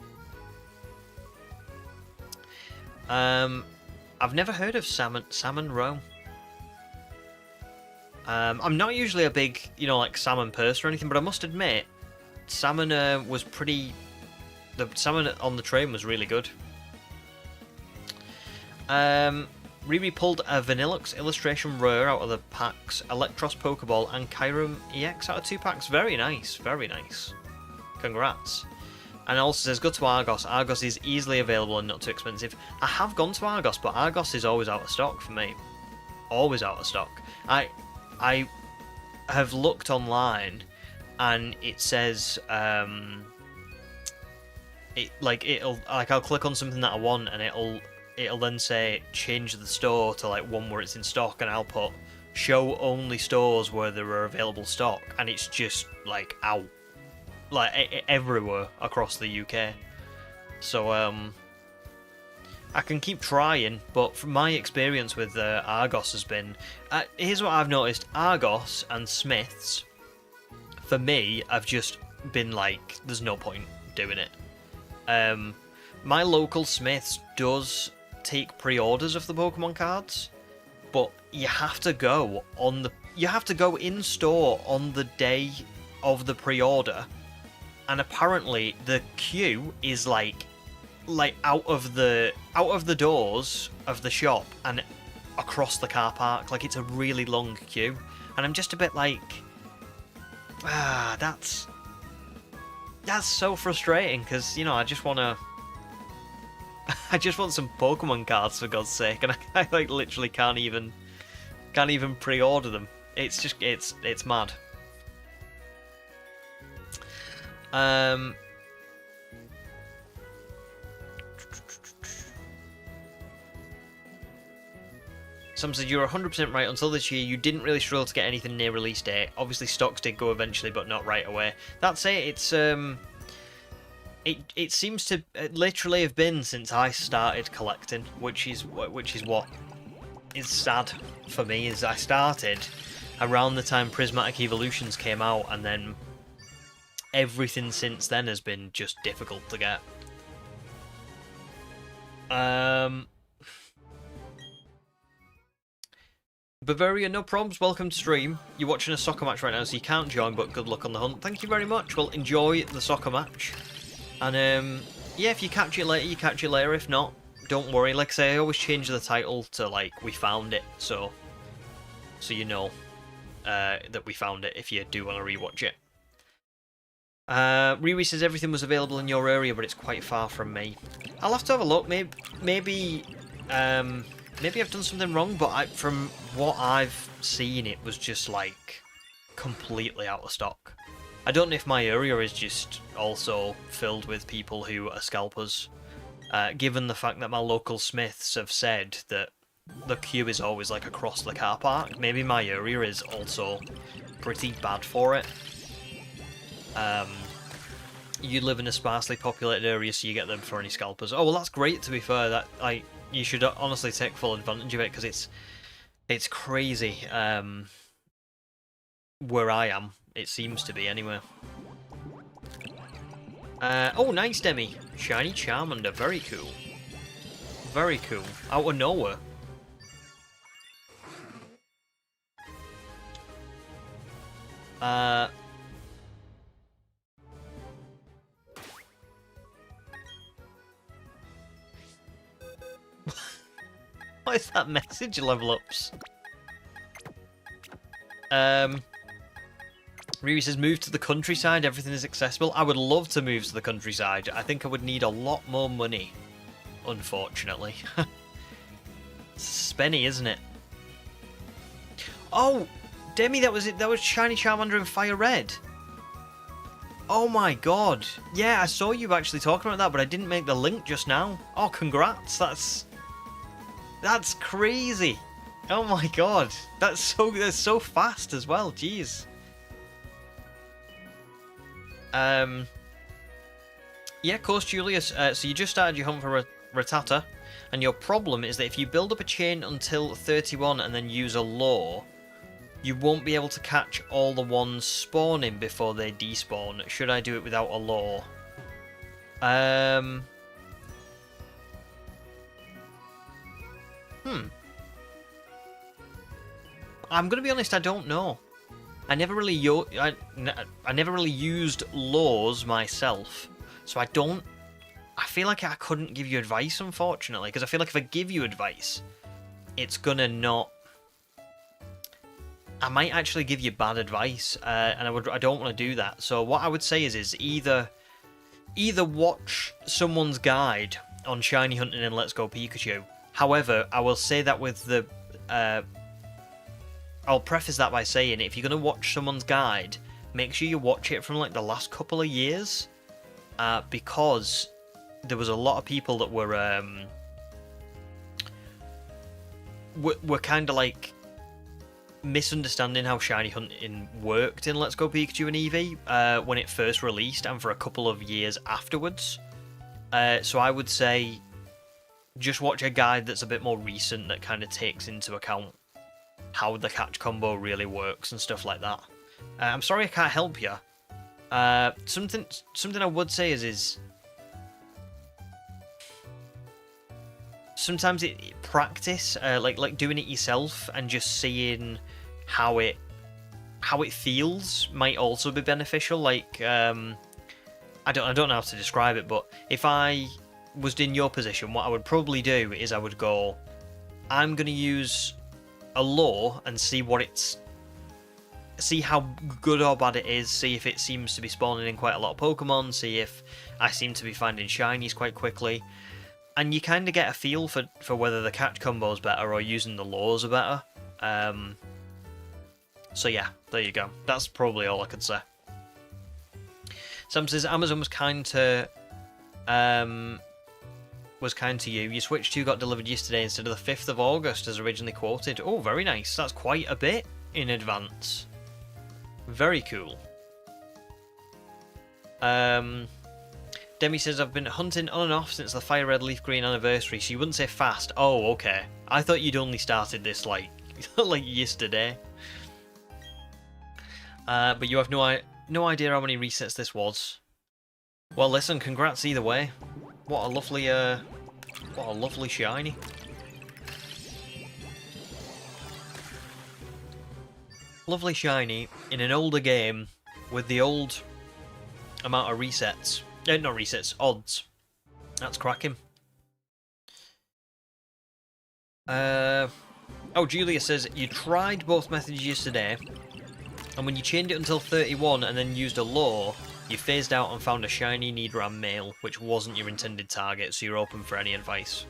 I've never heard of salmon roe. I'm not usually a big, you know, like salmon person or anything, but I must admit, salmon was pretty... The salmon on the train was really good. Riri pulled a Vanillux Illustration Rare out of the packs, Electros Pokeball, and Kyurem EX out of 2 packs. Very nice, very nice. Congrats. And it also says, go to Argos. Argos is easily available and not too expensive. I have gone to Argos, but Argos is always out of stock for me. Always out of stock. I have looked online, and it says, I'll click on something that I want, and it'll then say change the store to like one where it's in stock, and I'll put show only stores where there are available stock, and it's just like out, like everywhere across the UK. So I can keep trying, but from my experience with Argos has been, here's what I've noticed: Argos and Smiths, for me, I've just been like, there's no point doing it. My local Smiths does take pre-orders of the Pokemon cards, but you have to go in store on the day of the pre-order, and apparently the queue is like out of the doors of the shop and across the car park. Like, it's a really long queue, and I'm just a bit like, that's so frustrating, because, you know, I just want some Pokemon cards, for God's sake, and I like literally can't even pre-order them. It's just it's mad. Some said you're 100% right. Until this year, you didn't really struggle to get anything near release date. Obviously, stocks did go eventually, but not right away. That's it. It's it seems to literally have been since I started collecting, which is what is sad for me. Is I started around the time Prismatic Evolutions came out, and then everything since then has been just difficult to get. Bavaria, no problems, welcome to stream. You're watching a soccer match right now, so you can't join, but good luck on the hunt. Thank you very much. Well, enjoy the soccer match. And, yeah, if you catch it later, you catch it later. If not, don't worry. Like I say, I always change the title to, like, we found it, so you know that we found it if you do want to rewatch it. Riri says everything was available in your area, but it's quite far from me. I'll have to have a look. Maybe I've done something wrong, but from what I've seen, it was just, like, completely out of stock. I don't know if my area is just also filled with people who are scalpers, given the fact that my local Smiths have said that the queue is always, like, across the car park. Maybe my area is also pretty bad for it. You live in a sparsely populated area, so you get them for any scalpers. Oh, well, that's great, to be fair. That, like, you should honestly take full advantage of it, because it's crazy where I am. It seems to be, anyway. Oh, nice, Demi. Shiny Charmander. Very cool. Very cool. Out of nowhere. What is that message, level ups? Riri says, move to the countryside, everything is accessible. I would love to move to the countryside. I think I would need a lot more money, unfortunately. It's spenny, isn't it? Oh, Demi, that was it. That was Shiny Charmander and Fire Red. Oh my god. Yeah, I saw you actually talking about that, but I didn't make the link just now. Oh, congrats. That's crazy. Oh my god. That's so fast as well. Jeez. Yeah, of course, Julius. So you just started your hunt for Rattata, and your problem is that if you build up a chain until 31 and then use a lure, you won't be able to catch all the ones spawning before they despawn. Should I do it without a lure? I'm gonna be honest, I don't know. I never really used lures myself, so I feel like I couldn't give you advice, unfortunately, because I feel like if I give you advice, it's gonna not. I might actually give you bad advice, and I don't want to do that. So what I would say is either watch someone's guide on shiny hunting in Let's Go Pikachu. However, I will say that with the I'll preface that by saying, if you're going to watch someone's guide, make sure you watch it from like the last couple of years, because there was a lot of people that were kind of like misunderstanding how shiny hunting worked in Let's Go Pikachu and Eevee when it first released and for a couple of years afterwards. So I would say just watch a guide that's a bit more recent that kind of takes into account how the catch combo really works and stuff like that. I'm sorry I can't help you. Something I would say is sometimes practice, like doing it yourself and just seeing how it feels might also be beneficial. Like I don't know how to describe it, but if I was in your position, what I would probably do is I would go, I'm gonna use a lure and see how good or bad it is, see if it seems to be spawning in quite a lot of Pokemon, see if I seem to be finding shinies quite quickly. And you kind of get a feel for whether the catch combo is better or using the lures are better. So yeah, there you go. That's probably all I could say. Sam says Amazon was kind to you. Your Switch 2 got delivered yesterday instead of the 5th of August as originally quoted. Oh, very nice. That's quite a bit in advance. Very cool. Demi says, I've been hunting on and off since the Fire Red Leaf Green anniversary, so you wouldn't say fast. Oh, okay. I thought you'd only started this, like, like yesterday. But you have no idea how many resets this was. Well, listen, congrats either way. What a lovely shiny. Lovely shiny in an older game with the old amount of resets. Not resets, odds. That's cracking. Oh, Julia says, you tried both methods yesterday, and when you chained it until 31 and then used a lure, you phased out and found a shiny Nidoran male, which wasn't your intended target, so you're open for any advice.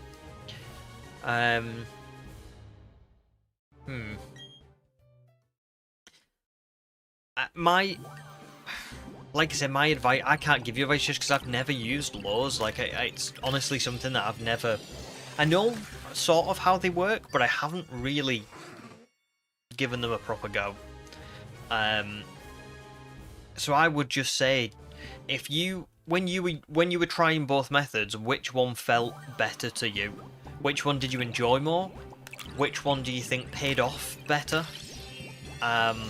Like I said, my advice, I can't give you advice just because I've never used lures. Like, it's honestly something that I've never... I know sort of how they work, but I haven't really given them a proper go. So I would just say, when you were trying both methods, which one felt better to you? Which one did you enjoy more? Which one do you think paid off better? And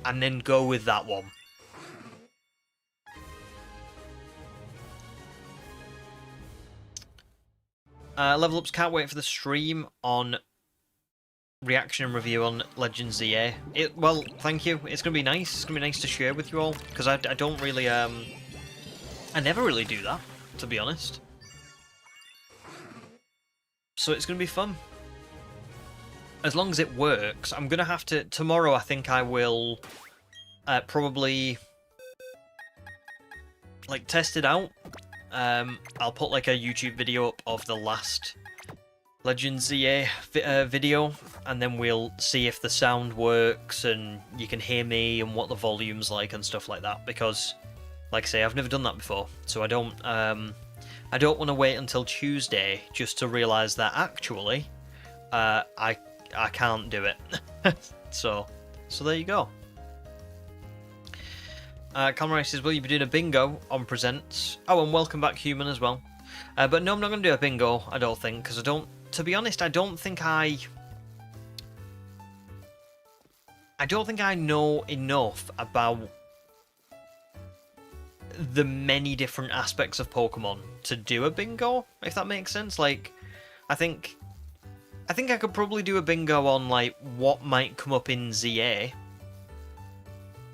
then go with that one. Level Ups, can't wait for the stream on reaction and review on Legends ZA. Well, thank you. It's going to be nice. It's going to be nice to share with you all, because I don't really... I never really do that, to be honest. So it's going to be fun. As long as it works, I'm going to have to... Tomorrow, I think I will probably... like, test it out. I'll put like a YouTube video up of the last Legends ZA video, and then we'll see if the sound works and you can hear me and what the volume's like and stuff like that, because like I say, I've never done that before, so I don't want to wait until Tuesday just to realise that actually I can't do it. so there you go. Cameron says, will you be doing a bingo on Presents? Oh, and welcome back, Human, as well. But no, I'm not going to do a bingo, I don't think, because to be honest, I don't think I know enough about the many different aspects of Pokemon to do a bingo, if that makes sense. Like, I think I could probably do a bingo on, like, what might come up in ZA.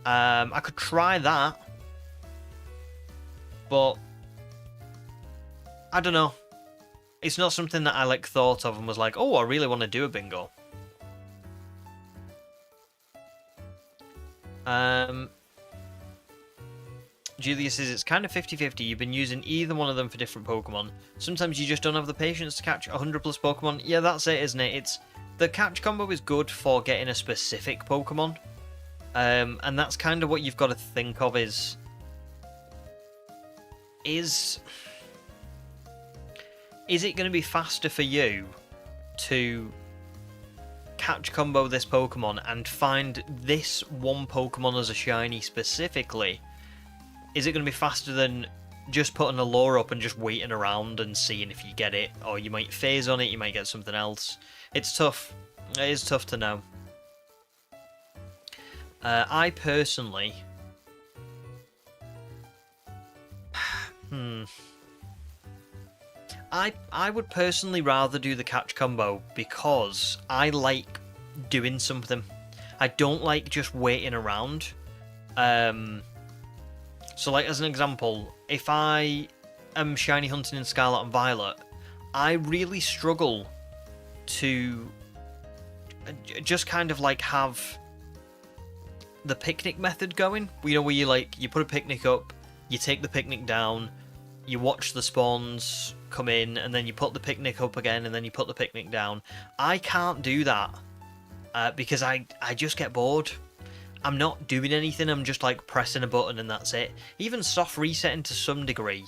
I could try that, but I don't know. It's not something that I like thought of and was like, oh, I really want to do a bingo. Julia says it's kind of 50-50. You've been using either one of them for different Pokemon. Sometimes you just don't have the patience to catch 100 plus Pokemon. Yeah, that's it, isn't it? The catch combo is good for getting a specific Pokemon. And that's kind of what you've got to think of is it going to be faster for you to catch combo this Pokemon and find this one Pokemon as a shiny specifically, is it going to be faster than just putting a lure up and just waiting around and seeing if you get it? Or you might phase on it, you might get something else. It's tough. It is tough to know. I personally... I would personally rather do the catch combo because I like doing something. I don't like just waiting around. So like as an example, if I am shiny hunting in Scarlet and Violet, I really struggle to just kind of like have the picnic method going. You know, where you put a picnic up, you take the picnic down, you watch the spawns come in, and then you put the picnic up again, and then you put the picnic down. I can't do that because I just get bored. I'm not doing anything, I'm just like pressing a button and that's it. Even soft resetting to some degree.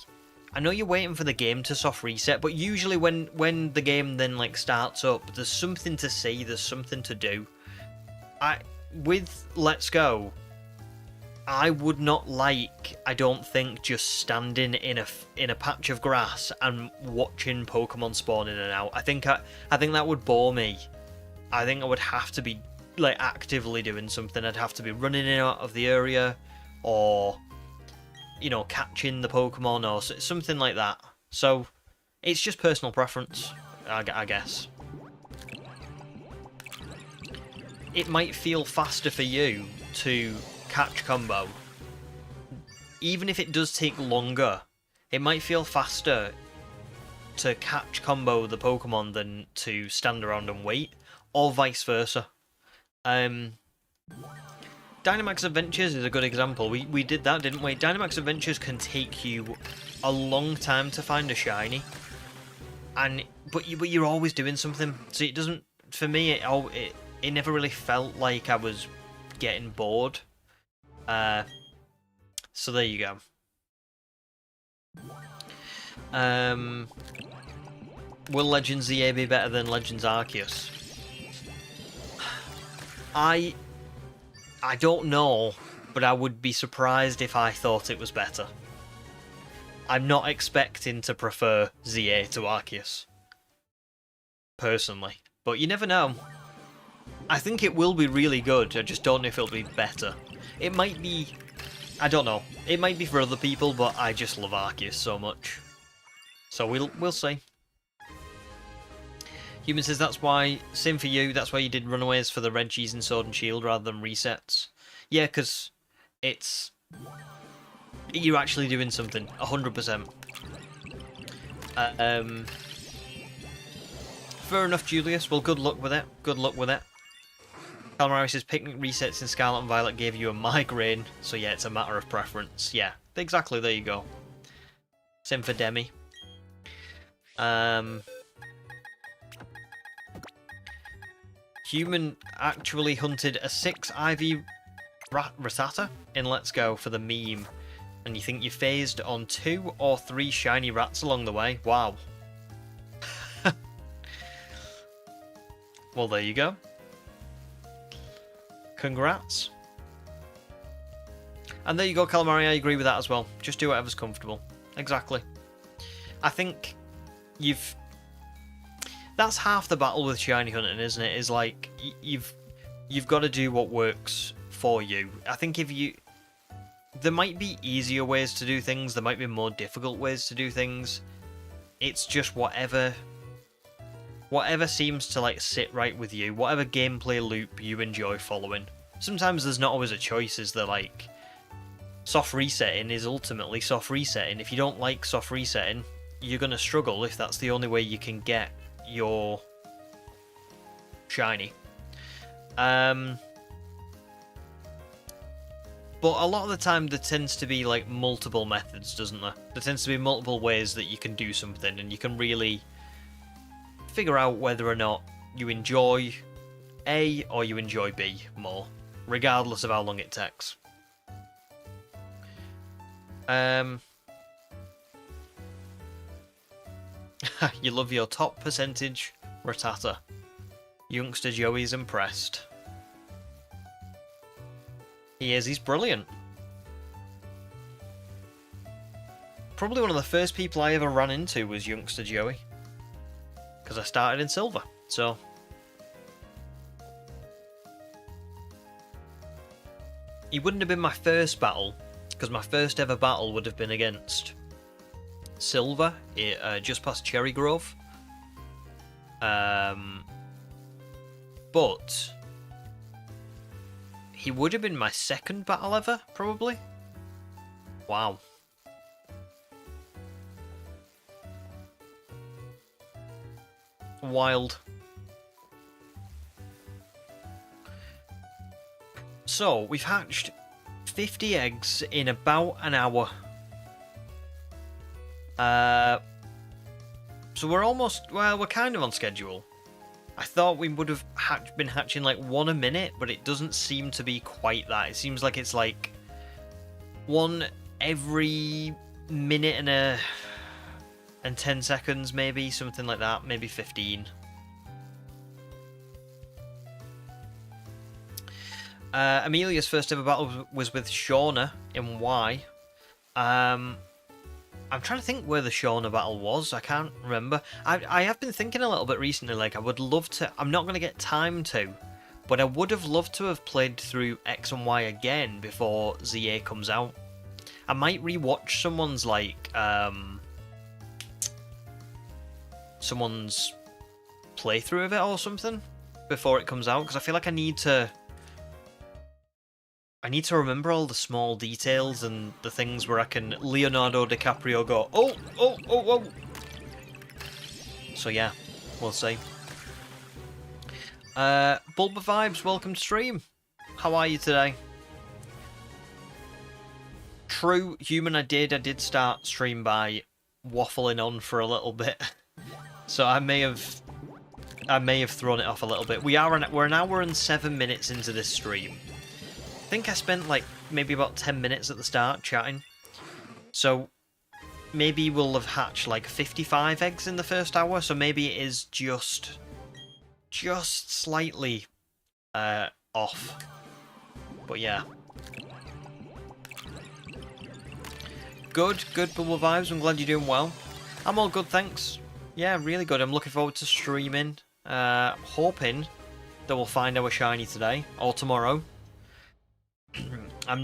I know you're waiting for the game to soft reset, but usually when the game then like starts up, there's something to see, there's something to do. With Let's Go, I would not like, I don't think, just standing in a patch of grass and watching Pokemon spawn in and out. I think that would bore me. I think I would have to be like actively doing something. I'd have to be running in and out of the area, or you know, catching the Pokemon or something like that. So it's just personal preference, I guess. It might feel faster for you to catch combo. Even if it does take longer, it might feel faster to catch combo the Pokemon than to stand around and wait, or vice versa. Dynamax Adventures is a good example. We did that, didn't we? Dynamax Adventures can take you a long time to find a shiny, but you're always doing something. So it doesn't, for me, it never really felt like I was getting bored. So there you go. Will Legends ZA be better than Legends Arceus? I don't know, but I would be surprised if I thought it was better. I'm not expecting to prefer ZA to Arceus, personally, but you never know. I think it will be really good, I just don't know if it'll be better. It might be, I don't know, it might be for other people, but I just love Arceus so much. So we'll see. Human says that's why, same for you, that's why you did Runaways for the Reggies in Sword and Shield rather than resets. Yeah, because it's... you're actually doing something, 100%. Fair enough, Julius. Well, good luck with it. Good luck with it. Calamari says picnic resets in Scarlet and Violet gave you a migraine, so yeah, it's a matter of preference. Yeah, exactly, there you go. Same for Demi. Human actually hunted a 6 IV Rattata in Let's Go for the meme, and you think you phased on 2 or 3 shiny rats along the way? Wow. Well, there you go. Congrats. And there you go, Calamari, I agree with that as well. Just do whatever's comfortable. Exactly. I think that's half the battle with shiny hunting, isn't it? Is like you've got to do what works for you. I think there might be easier ways to do things, there might be more difficult ways to do things. It's just whatever seems to like sit right with you, whatever gameplay loop you enjoy following. Sometimes there's not always a choice, is there? Like, soft resetting is ultimately soft resetting. If you don't like soft resetting, you're going to struggle if that's the only way you can get your shiny. But a lot of the time there tends to be like multiple methods, doesn't there? There tends to be multiple ways that you can do something, and you can really figure out whether or not you enjoy A or you enjoy B more, regardless of how long it takes. You love your top percentage Rattata. Youngster Joey's impressed. He is, he's brilliant. Probably one of the first people I ever ran into was Youngster Joey. Because I started in Silver, so... He wouldn't have been my first battle, because my first ever battle would have been against Silver, just past Cherry Grove. But he would have been my second battle ever, probably. Wow. Wild. So, we've hatched 50 eggs in about an hour. So we're almost, well, we're kind of on schedule. I thought we would have been hatching like one a minute, but it doesn't seem to be quite that. It seems like it's like one every minute and 10 seconds, maybe, something like that, maybe 15. Amelia's first ever battle was with Shauna in Y. I'm trying to think where the Shauna battle was. I can't remember. I have been thinking a little bit recently, like I would love to... I'm not going to get time to, but I would have loved to have played through X and Y again before ZA comes out. I might rewatch someone's, like, someone's playthrough of it or something before it comes out, because I feel like I need to remember all the small details and the things where I can Leonardo DiCaprio go, oh, oh, oh, oh. So yeah, we'll see. Bulba Vibes, welcome to stream. How are you today? True, human, I did start stream by waffling on for a little bit. So I may have thrown it off a little bit. We're an hour and 7 minutes into this stream. I think I spent like maybe about 10 minutes at the start chatting. So maybe we'll have hatched like 55 eggs in the first hour, so maybe it is just slightly off. But yeah. Good Bubble Vibes, I'm glad you're doing well. I'm all good, thanks. Yeah, really good. I'm looking forward to streaming. Hoping that we'll find our shiny today or tomorrow. I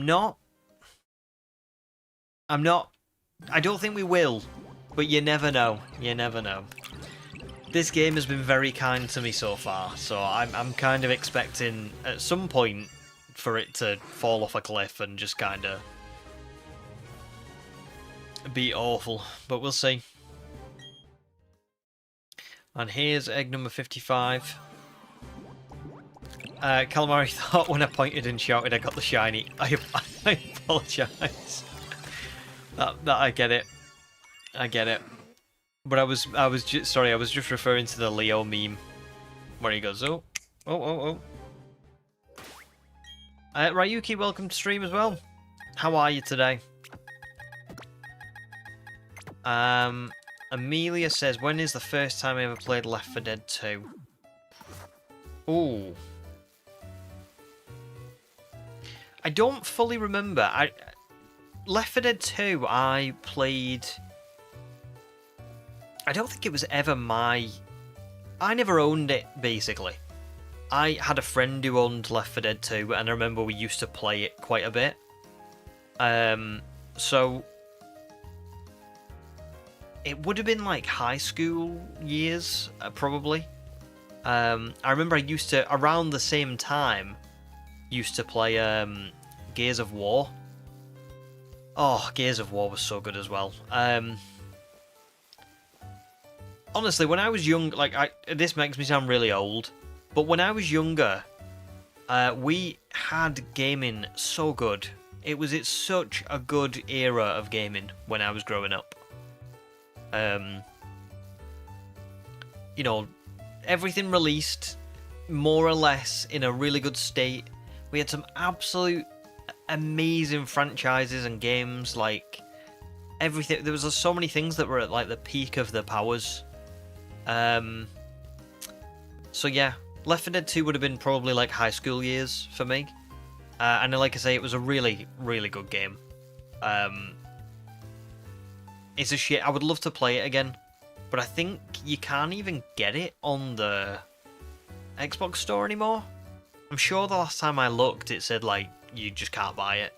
don't think we will, but you never know. You never know. This game has been very kind to me so far, so I'm kind of expecting at some point for it to fall off a cliff and just kind of be awful, but we'll see. And here's egg number 55. Calamari thought when I pointed and shouted I got the shiny. I apologise. that I get it. I get it. But I was just sorry, I was just referring to the Leo meme where he goes, oh. Ryuki, welcome to stream as well. How are you today? Amelia says, when is the first time I ever played Left 4 Dead 2? Ooh. I don't fully remember. Left 4 Dead 2, I played... I don't think it was ever my... I never owned it, basically. I had a friend who owned Left 4 Dead 2, and I remember we used to play it quite a bit. So... It would have been like high school years, probably. I remember I used to, around the same time, used to play Gears of War. Oh, Gears of War was so good as well. Honestly, when I was young, like, this makes me sound really old, but when I was younger, we had gaming so good. It's such a good era of gaming when I was growing up. You know, everything released more or less in a really good state. We had some absolute amazing franchises and games, like everything. There was so many things that were at like the peak of their powers. So yeah, Left 4 Dead 2 would have been probably like high school years for me. And like I say, it was a really, really good game. It's a shit. I would love to play it again, but I think you can't even get it on the Xbox store anymore. I'm sure the last time I looked, it said like you just can't buy it.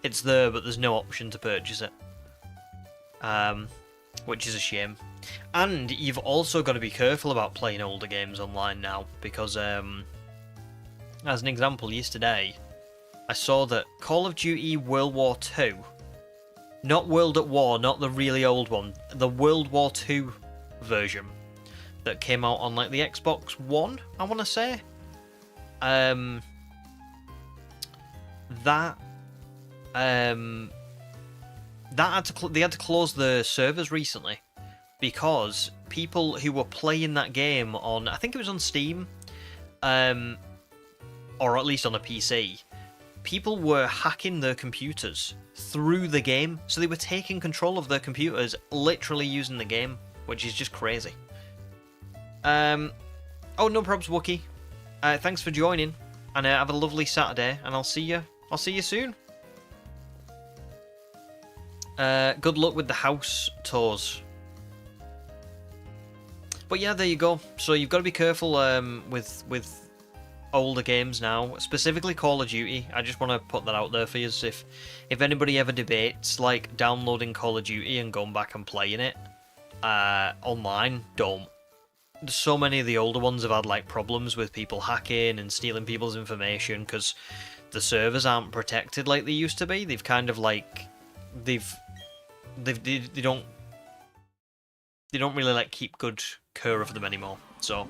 It's there, but there's no option to purchase it. Which is a shame. And you've also got to be careful about playing older games online now, because as an example, yesterday I saw that Call of Duty World War II, not World at War, not the really old one, the World War II version that came out on like the Xbox One, I want to say. They had to close the servers recently because people who were playing that game on, I think it was on Steam, or at least on a PC, people were hacking their computers through the game, so they were taking control of their computers, literally using the game, which is just crazy. Oh, no probs, Wookie. Thanks for joining, and have a lovely Saturday, and I'll see you soon. Good luck with the house tours. But yeah, there you go. So you've got to be careful with older games now, specifically Call of Duty. I just want to put that out there for you. If anybody ever debates like downloading Call of Duty and going back and playing it online, don't. So many of the older ones have had like problems with people hacking and stealing people's information because the servers aren't protected like they used to be. They've kind of like they don't really like keep good care of them anymore. So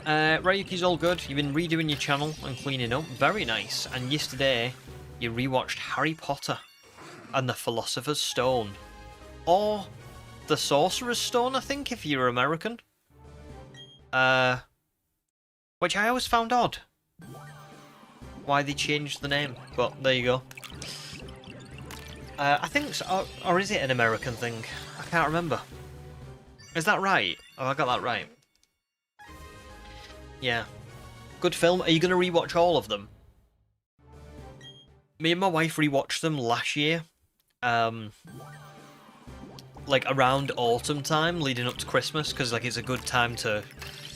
Ryuki's all good. You've been redoing your channel and cleaning up. Very nice. And yesterday you rewatched Harry Potter and the Philosopher's Stone, or the Sorcerer's Stone, I think, if you're American. Which I always found odd why they changed the name, but there you go. I think so, or is it an American thing? I can't remember. Is that right? Oh, I got that right. Yeah. Good film. Are you going to rewatch all of them? Me and my wife rewatched them last year. Like around autumn time, leading up to Christmas, because like it's a good time to...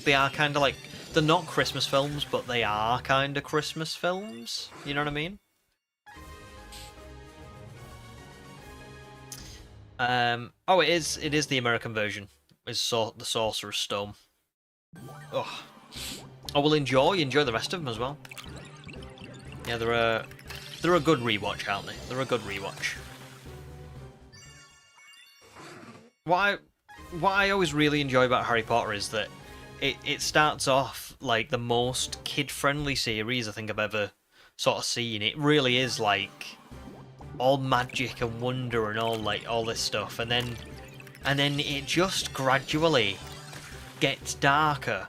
They are kind of like... They're not Christmas films, but they are kind of Christmas films. You know what I mean? Oh, it is the American version. It's the Sorcerer's Stone. Oh, I will enjoy the rest of them as well. Yeah, they're a good rewatch, aren't they? They're a good rewatch. What I always really enjoy about Harry Potter is that it starts off like the most kid-friendly series I think I've ever sort of seen. It really is like all magic and wonder and all this stuff, and then it just gradually gets darker,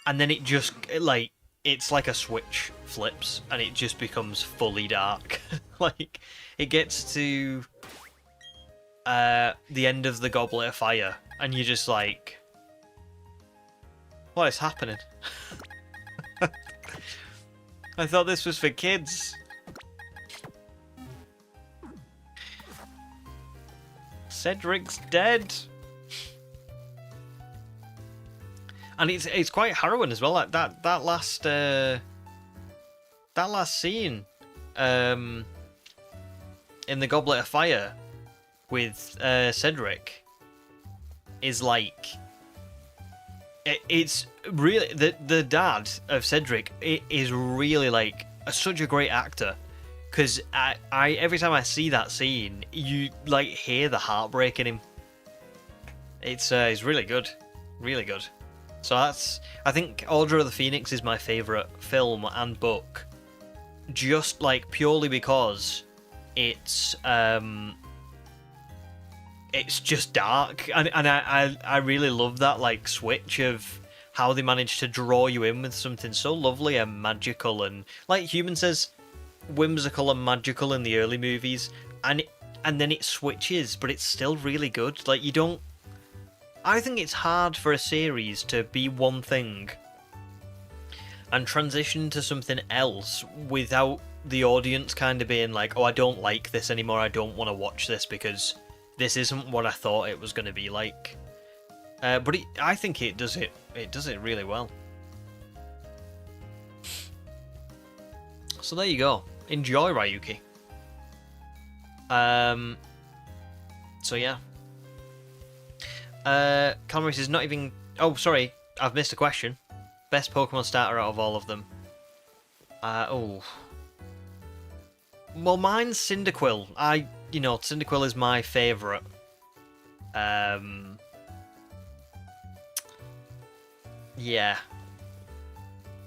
and then it's like a switch flips and it just becomes fully dark. Like it gets to the end of the Goblet of Fire and you're just like, what is happening? I thought this was for kids. Cedric's dead. And it's quite harrowing as well. Like that last scene in the Goblet of Fire with Cedric is like, it's really the dad of Cedric is really like such a great actor, because I every time I see that scene you like hear the heartbreak in him. It's really good, really good. So I think Order of the Phoenix is my favourite film and book, just like purely because it's just dark, and I really love that like switch of how they managed to draw you in with something so lovely and magical, and like Human says, whimsical and magical in the early movies, and then it switches, but it's still really good. Like you don't, I think it's hard for a series to be one thing and transition to something else without the audience kind of being like, oh, I don't like this anymore, I don't want to watch this because this isn't what I thought it was going to be like. But I think it does it really well. So there you go. Enjoy, Ryuki. So yeah. Calmaris is not even... Oh, sorry. I've missed a question. Best Pokemon starter out of all of them. Oh. Well, mine's Cyndaquil. Cyndaquil is my favourite. Yeah.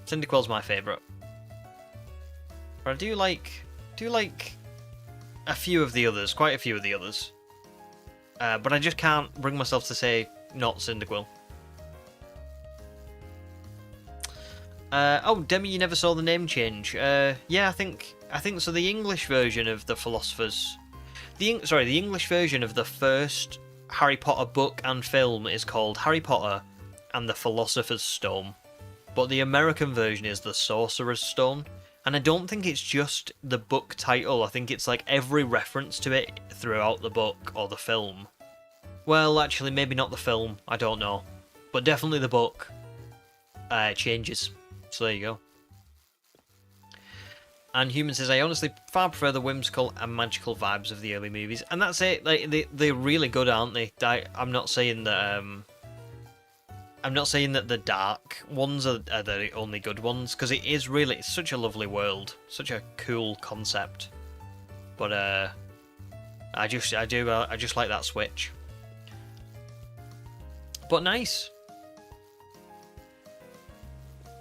Cyndaquil's my favourite. But I do like a few of the others, quite a few of the others. But I just can't bring myself to say not Cyndaquil. Oh, Demi, you never saw the name change. Yeah, I think so. The English version of the Philosopher's, the English version of the first Harry Potter book and film is called Harry Potter and the Philosopher's Stone, but the American version is the Sorcerer's Stone. And I don't think it's just the book title, I think it's like every reference to it throughout the book or the film. Well, actually, maybe not the film, I don't know. But definitely the book changes. So there you go. And Human says, I honestly far prefer the whimsical and magical vibes of the early movies. And that's it, like, they're really good, aren't they? I'm not saying that... I'm not saying that the dark ones are the only good ones, because it's such a lovely world, such a cool concept. But I just like that switch. But nice.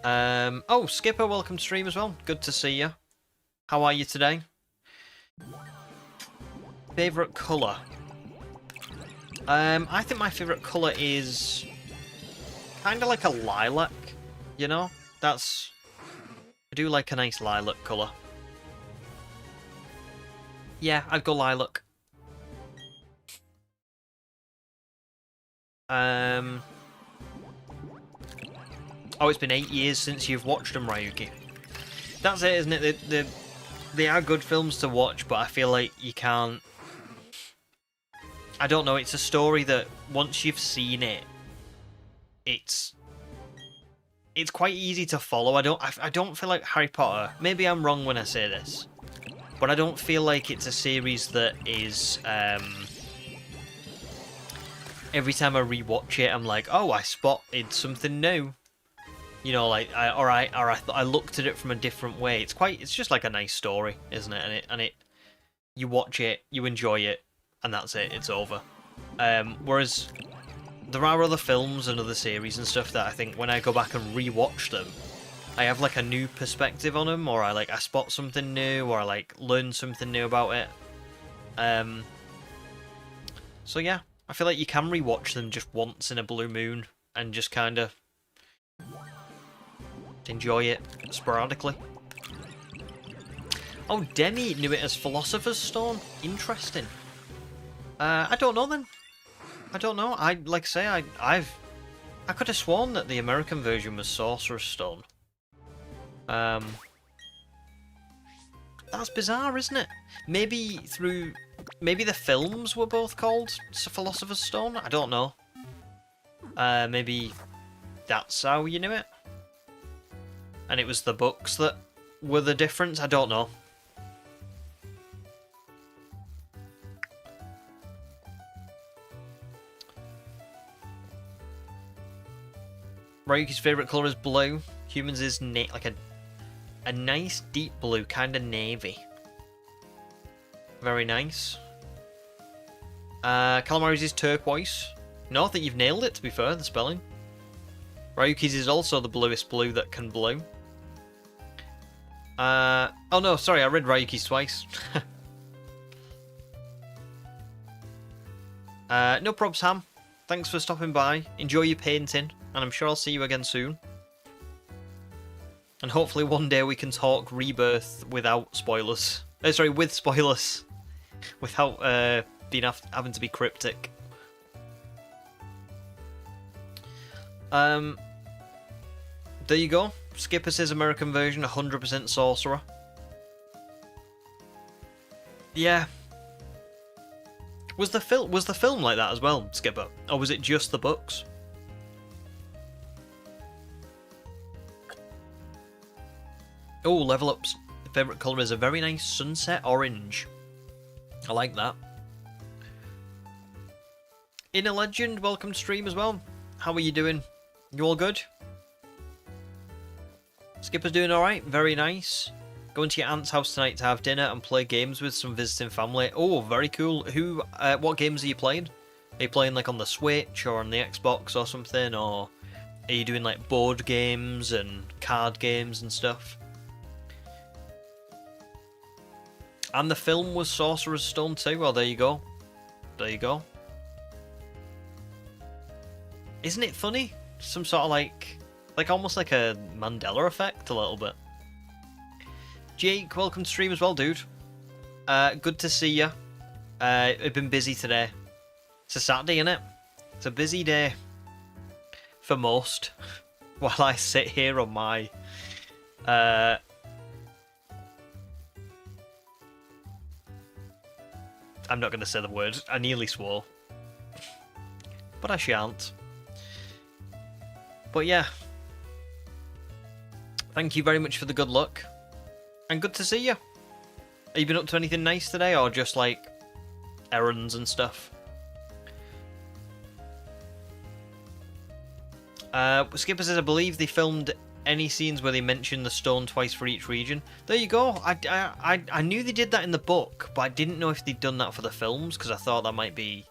Oh, Skipper, welcome to stream as well. Good to see you. How are you today? Favorite colour? I think my favourite colour is kind of like a lilac, you know? I do like a nice lilac colour. Yeah, I'd go lilac. Oh, it's been 8 years since you've watched them, Ryuki. That's it, isn't it? They are good films to watch, but I feel like you can't... I don't know, it's a story that once you've seen it, it's quite easy to follow. I don't feel like Harry Potter. Maybe I'm wrong when I say this, but I don't feel like it's a series that is every time I rewatch it, I'm like, oh, I spotted something new. You know, like I looked at it from a different way. It's just like a nice story, isn't it? And it you watch it, you enjoy it, and that's it. It's over. Whereas there are other films and other series and stuff that I think when I go back and rewatch them, I have like a new perspective on them, or I spot something new, or I like learn something new about it. So yeah, I feel like you can rewatch them just once in a blue moon and just kind of enjoy it sporadically. Oh, Demi knew it as Philosopher's Stone. Interesting. I don't know then. I don't know. I could have sworn that the American version was Sorcerer's Stone. That's bizarre, isn't it? Maybe the films were both called Philosopher's Stone? I don't know. Maybe that's how you knew it? And it was the books that were the difference? I don't know. Ryuki's favourite colour is blue. Humans is like a nice deep blue, kind of navy. Very nice. Calamari's is turquoise. No, I think you've nailed it, to be fair, the spelling. Ryuki's is also the bluest blue that can blue. Oh no, sorry, I read Ryuki's twice. No probs, Ham. Thanks for stopping by. Enjoy your painting, and I'm sure I'll see you again soon. And hopefully one day we can talk Rebirth without spoilers. Sorry, with spoilers. Without having to be cryptic. There you go. Skipper says American version, 100% sorcerer. Yeah. Was the film like that as well, Skipper? Or was it just the books? Oh, level up's favourite colour is a very nice sunset orange. I like that. Inner Legend, welcome to stream as well. How are you doing? You all good? Skipper's doing alright, very nice. Going to your aunt's house tonight to have dinner and play games with some visiting family. Oh, very cool. What games are you playing? Are you playing like on the Switch or on the Xbox or something? Or are you doing like board games and card games and stuff? And the film was Sorcerer's Stone too. Well, there you go. There you go. Isn't it funny? Some sort of like almost like a Mandela effect a little bit. Jake, welcome to stream as well, dude. Good to see you. I've been busy today. It's a Saturday, innit? It's a busy day. For most. While I sit here on my... I'm not going to say the word. I nearly swore. But I shan't. But yeah. Thank you very much for the good luck. And good to see you. Have you been up to anything nice today, or just like errands and stuff? Skipper says, I believe they filmed any scenes where they mention the stone twice for each region. There you go. I knew they did that in the book, but I didn't know if they'd done that for the films, because I thought that might be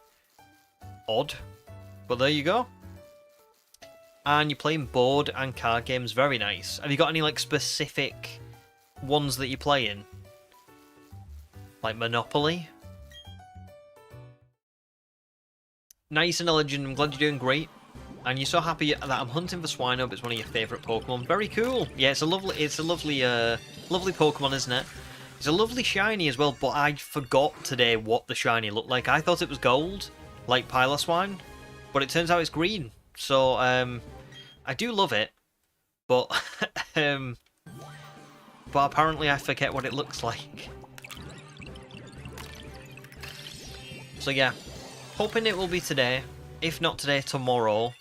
odd. But there you go. And you're playing board and card games. Very nice. Have you got any like specific ones that you're playing? Like Monopoly? Nice and Legend. I'm glad you're doing great. And you're so happy that I'm hunting for Swinub. It's one of your favourite Pokemon. Very cool. Yeah, it's a lovely Pokemon, isn't it? It's a lovely shiny as well, but I forgot today what the shiny looked like. I thought it was gold, like Piloswine, but it turns out it's green. So, I do love it, but, but apparently I forget what it looks like. So yeah, hoping it will be today. If not today, tomorrow.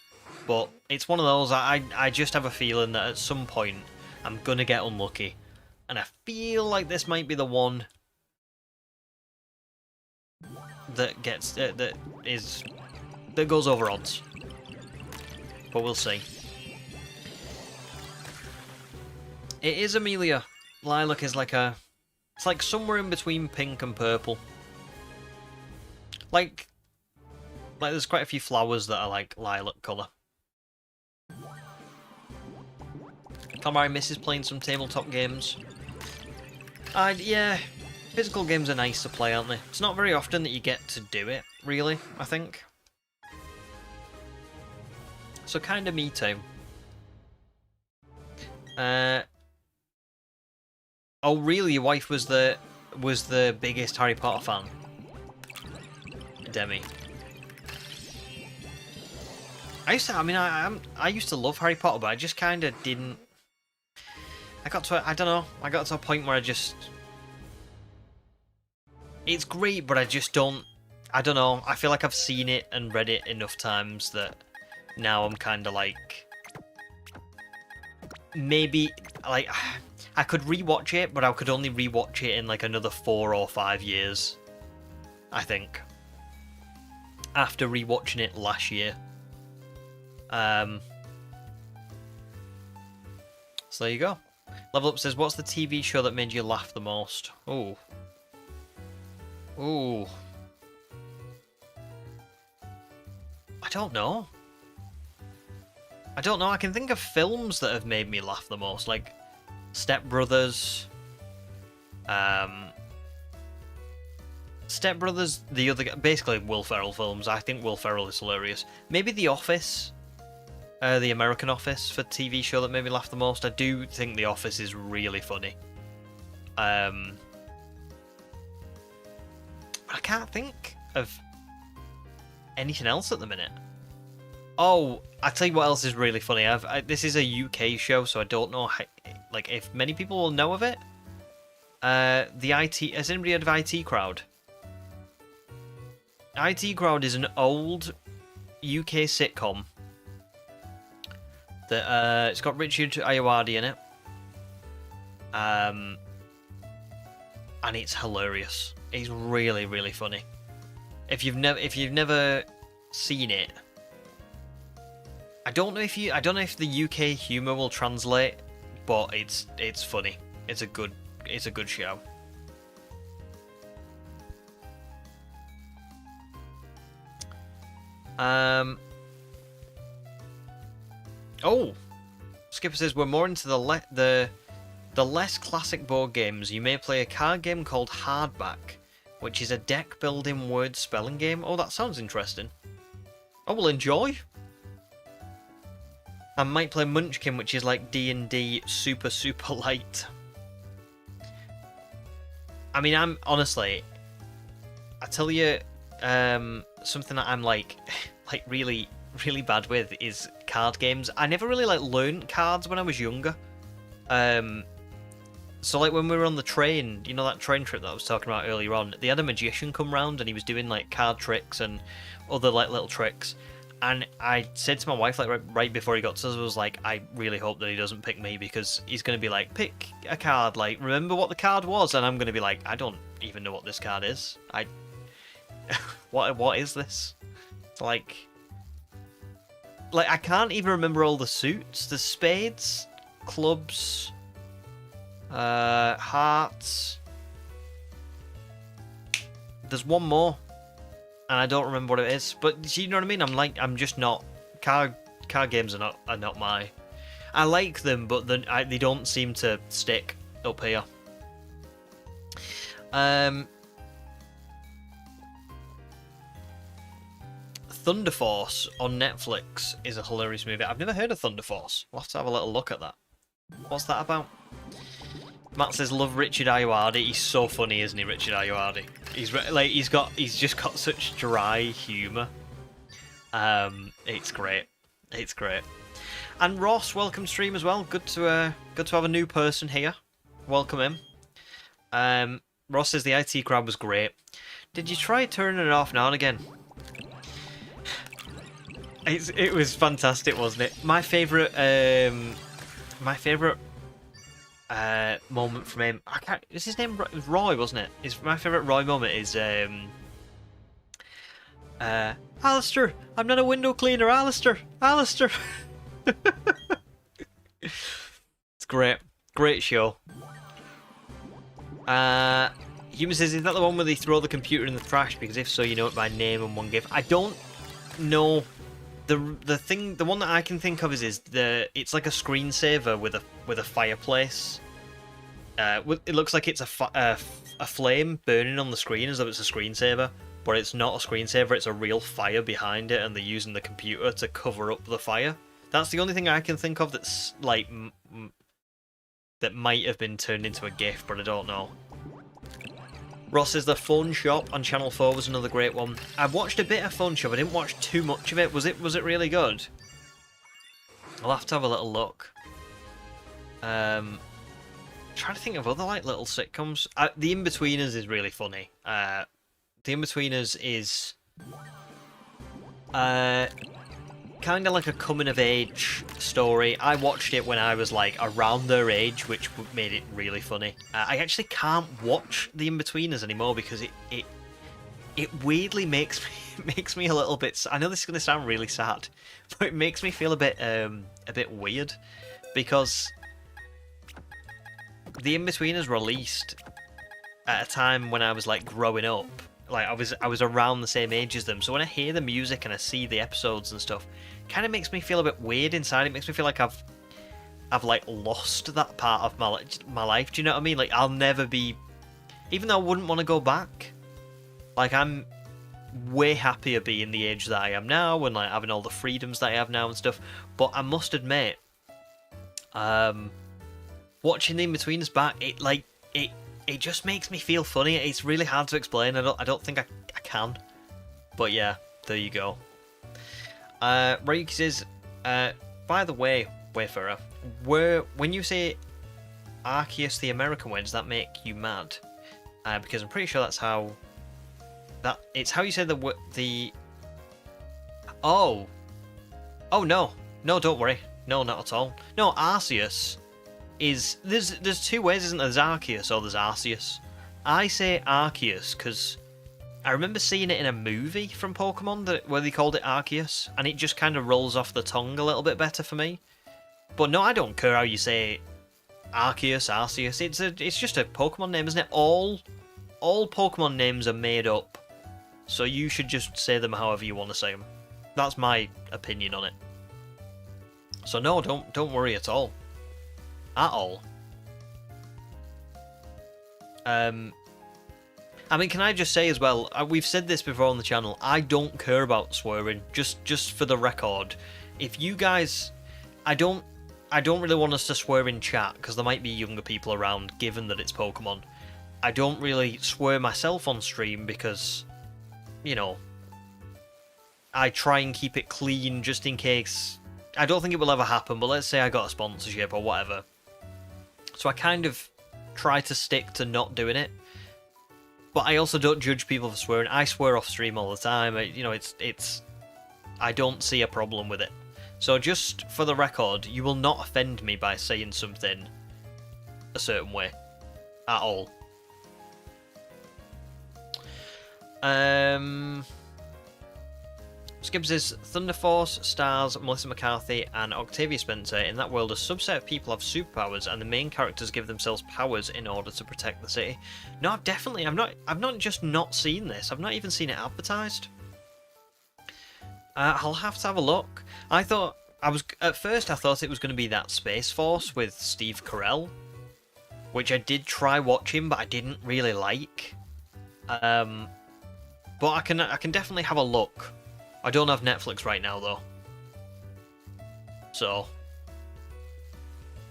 But it's one of those, I just have a feeling that at some point I'm gonna get unlucky. And I feel like this might be the one that gets, that goes over odds. But we'll see. It is Amelia. Lilac is like a... It's like somewhere in between pink and purple. Like there's quite a few flowers that are like lilac colour. Calamari misses playing some tabletop games. Yeah, physical games are nice to play, aren't they? It's not very often that you get to do it, really, I think. So kinda me too. Oh really, your wife was the biggest Harry Potter fan? Demi. I used to love Harry Potter, but I just kinda didn't. I got to a point where I just... It's great, but I just don't... I don't know, I feel like I've seen it and read it enough times that now I'm kinda like... Maybe, like... I could rewatch it, but I could only rewatch it in like another 4 or 5 years. I think. After rewatching it last year. So there you go. Level Up says, what's the TV show that made you laugh the most? Ooh. Ooh. I don't know. I can think of films that have made me laugh the most, like Step Brothers. Step Brothers, the other... Basically Will Ferrell films. I think Will Ferrell is hilarious. Maybe The Office. The American Office for TV show that made me laugh the most. I do think The Office is really funny. But I can't think of anything else at the minute. Oh, I tell you what else is really funny. This is a UK show, so I don't know how, like if many people will know of it. The IT. Has anybody heard of IT Crowd? IT Crowd is an old UK sitcom that it's got Richard Ayoade in it. And it's hilarious. It's really, really funny. If you've never seen it, I don't know if the UK humor will translate, but it's funny. It's a good show. Oh, Skipper says we're more into the less classic board games. You may play a card game called Hardback, which is a deck building word spelling game. Oh, that sounds interesting. I will enjoy. I might play Munchkin, which is like D&D super light. I mean, I tell you, something that I'm like really bad with is card games. I never really learned cards when I was younger. So like when we were on the train, you know that train trip that I was talking about earlier on, they had a magician come round and he was doing like card tricks and other like little tricks. And I said to my wife like right before he got to us, I was like, I really hope that he doesn't pick me because he's going to be like, pick a card, like remember what the card was, and I'm going to be like, I don't even know what this card is. What is this? Like I can't even remember all the suits. The spades, clubs, hearts. There's one more, and I don't remember what it is. But you know what I mean? I'm just not card games are not my. I like them, but they don't seem to stick up here. Thunder Force on Netflix is a hilarious movie. I've never heard of Thunder Force. We'll have to have a little look at that. What's that about? Matt says, "Love Richard Ayoade. He's so funny, isn't he, Richard Ayoade? He's just got such dry humour. It's great. It's great. And Ross, welcome stream as well. Good to have a new person here. Welcome him. Ross says the IT crowd was great. Did you try turning it off now and again? It was fantastic, wasn't it? My favourite moment from him. Is his name Roy? Wasn't it? My favourite Roy moment is Alistair. I'm not a window cleaner, Alistair. Alistair. It's great. Great show. Human says, is that the one where they throw the computer in the trash? Because if so, you know it by name and one gift. I don't know. The one that I can think of is it's like a screensaver with a fireplace. It looks like it's a flame burning on the screen as though it's a screensaver, but it's not a screensaver. It's a real fire behind it, and they're using the computer to cover up the fire. That's the only thing I can think of that's like that might have been turned into a GIF, but I don't know. Ross says the Phone Shop on Channel 4 was another great one. I've watched a bit of Phone Shop. I didn't watch too much of it. Was it really good? I'll have to have a little look. Trying to think of other like little sitcoms. The In-Betweeners is really funny. The In-Betweeners is kind of like a coming-of-age story. I watched it when I was like around their age, which made it really funny. I actually can't watch The In-Betweeners anymore because it weirdly makes me a little bit. I know this is going to sound really sad, but it makes me feel a bit weird because The In-Betweeners released at a time when I was like growing up. Like I was around the same age as them, so when I hear the music and I see the episodes and stuff, it kind of makes me feel a bit weird inside. It makes me feel like I've like lost that part of my life. Do you know what I mean? Like I'll never be, even though I wouldn't want to go back. Like I'm way happier being the age that I am now and like having all the freedoms that I have now and stuff. But I must admit, watching The In-Betweeners back, it just makes me feel funny. It's really hard to explain. I don't think I can. But yeah, there you go. Ryuki says, by the way, Wayfarer, when you say Arceus the American way, does that make you mad? Because I'm pretty sure that's how... It's how you say the... Oh! Oh, no. No, don't worry. No, not at all. No, Arceus is... There's two ways, isn't there? There's Arceus or there's Arceus. I say Arceus because I remember seeing it in a movie from Pokemon where they called it Arceus, and it just kind of rolls off the tongue a little bit better for me. But no, I don't care how you say Arceus, Arceus. It's just a Pokemon name, isn't it? All Pokemon names are made up, so you should just say them however you want to say them. That's my opinion on it. So no, don't worry at all. At all. I mean, can I just say as well, we've said this before on the channel, I don't care about swearing, just for the record. If you guys... I don't really want us to swear in chat, because there might be younger people around, given that it's Pokemon. I don't really swear myself on stream because, you know, I try and keep it clean just in case... I don't think it will ever happen, but let's say I got a sponsorship or whatever. So I kind of try to stick to not doing it. But I also don't judge people for swearing. I swear off stream all the time. You know, it's... I don't see a problem with it. So just for the record, you will not offend me by saying something a certain way. At all. Skip says, Thunder Force, Stars, Melissa McCarthy, and Octavia Spencer. In that world, a subset of people have superpowers, and the main characters give themselves powers in order to protect the city. No, I've not just not seen this. I've not even seen it advertised. I'll have to have a look. At first I thought it was going to be that Space Force with Steve Carell, which I did try watching, but I didn't really like. But I can definitely have a look. I don't have Netflix right now though, so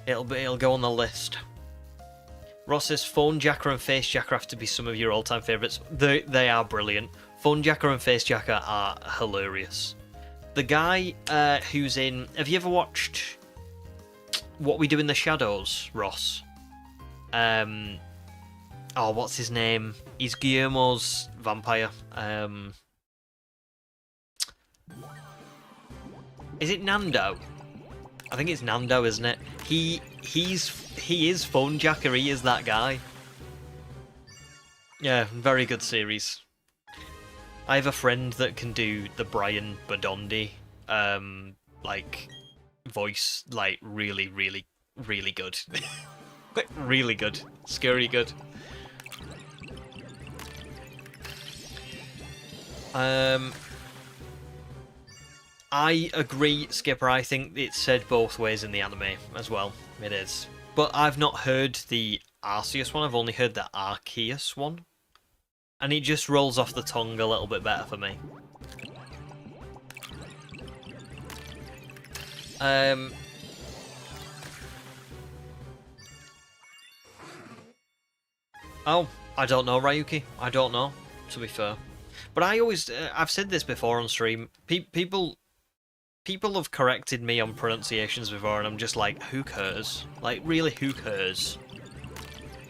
it'll go on the list. Ross says Phone Jacker and Face Jacker have to be some of your all-time favourites. They are brilliant. Phone Jacker and Face Jacker are hilarious. The guy who's in... Have you ever watched What We Do in the Shadows, Ross? Oh, what's his name? He's Guillermo's vampire. Is it Nando? I think it's Nando, isn't it? He is Phone Jacker. He is that guy. Yeah, very good series. I have a friend that can do the Brian Badondi, like, voice, like, really, really, really good. Like, really good. Scary good. I agree, Skipper. I think it's said both ways in the anime as well. It is. But I've not heard the Arceus one. I've only heard the Arceus one. And it just rolls off the tongue a little bit better for me. Oh, I don't know, Ryuki. I don't know, to be fair. But I always... I've said this before on stream. People have corrected me on pronunciations before, and I'm just like, who cares? Like, really, who cares?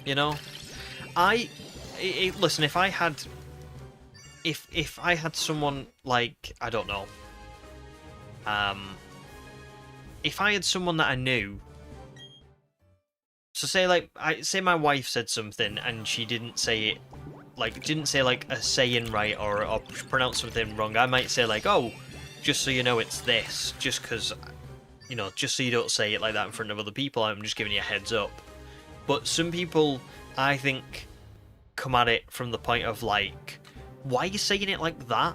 You know? Listen, if I had... If I had someone, like, I don't know... if I had someone that I knew... So say, like, say my wife said something, and she didn't say it... Like, didn't say, like, a saying right, or pronounce something wrong. I might say, like, oh... Just so you know it's this, just because, you know, just so you don't say it like that in front of other people, I'm just giving you a heads up. But some people, I think, come at it from the point of like, why are you saying it like that?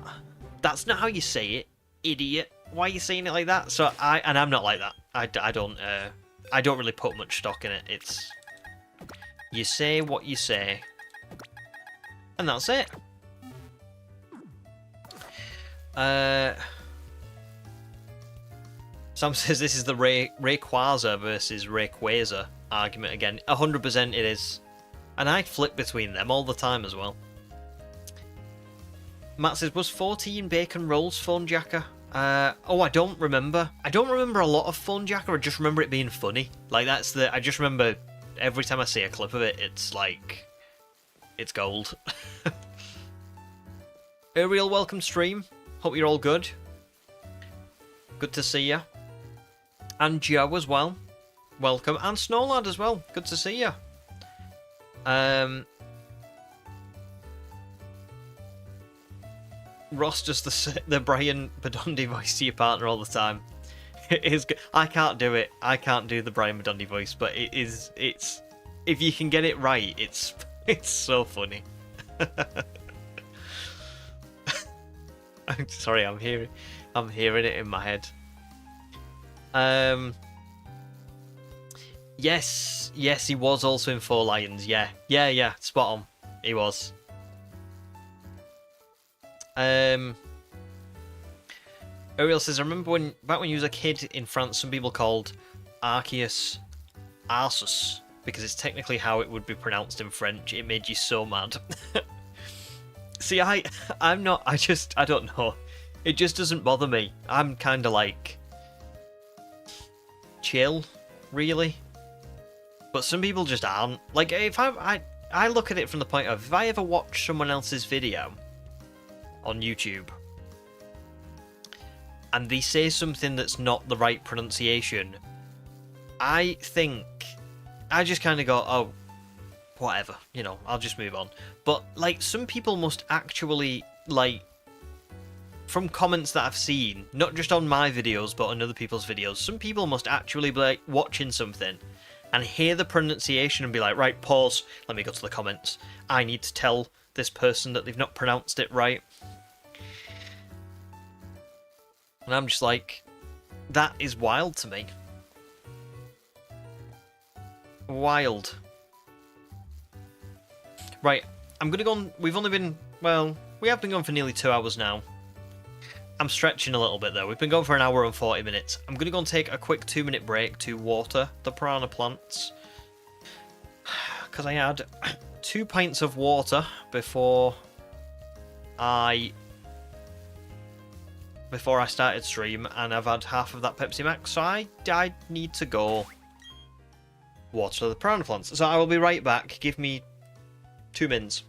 That's not how you say it, idiot. Why are you saying it like that? So I'm not like that. I don't really put much stock in it. It's, you say what you say, and that's it. Sam says this is the Rayquaza versus Rayquaza argument again. 100% it is. And I flip between them all the time as well. Matt says, was 14 bacon rolls Phone Jacker? Oh, I don't remember. I don't remember a lot of Phone Jacker. I just remember it being funny. Like, that's the... I just remember every time I see a clip of it, it's like... It's gold. Ariel, welcome stream. Hope you're all good. Good to see you. And Joe as well. Welcome. And Snowlad as well. Good to see you. Ross does the Brian Badondi voice to your partner all the time. It is. I can't do it. I can't do the Brian Badondi voice, but it is. It's. If you can get it right, it's so funny. I'm sorry. I'm hearing it in my head. Yes, he was also in Four Lions. Yeah, spot on. He was. Ariel says, I remember back when you was a kid in France, some people called Arceus Arceus because it's technically how it would be pronounced in French. It made you so mad. See, I'm not. I don't know. It just doesn't bother me. I'm kind of like chill, really. But some people just aren't. Like, if I look at it from the point of, if I ever watch someone else's video on YouTube and they say something that's not the right pronunciation, I just kind of go, oh, whatever, you know, I'll just move on. But, like, some people must actually, like, from comments that I've seen, not just on my videos but on other people's videos, some people must actually be, like, watching something and hear the pronunciation and be like, right, pause, let me go to the comments. I need to tell this person that they've not pronounced it right. And I'm just like, that is wild to me. Wild. Right, I'm gonna go on. We've only been, well, we have been going for nearly 2 hours now. I'm stretching a little bit though. We've been going for 1 hour and 40 minutes. I'm gonna go and take a quick 2-minute break to water the piranha plants. Because I had 2 pints of water before I started stream, and I've had half of that Pepsi Max, so I need to go water the piranha plants. So I will be right back. Give me 2 minutes.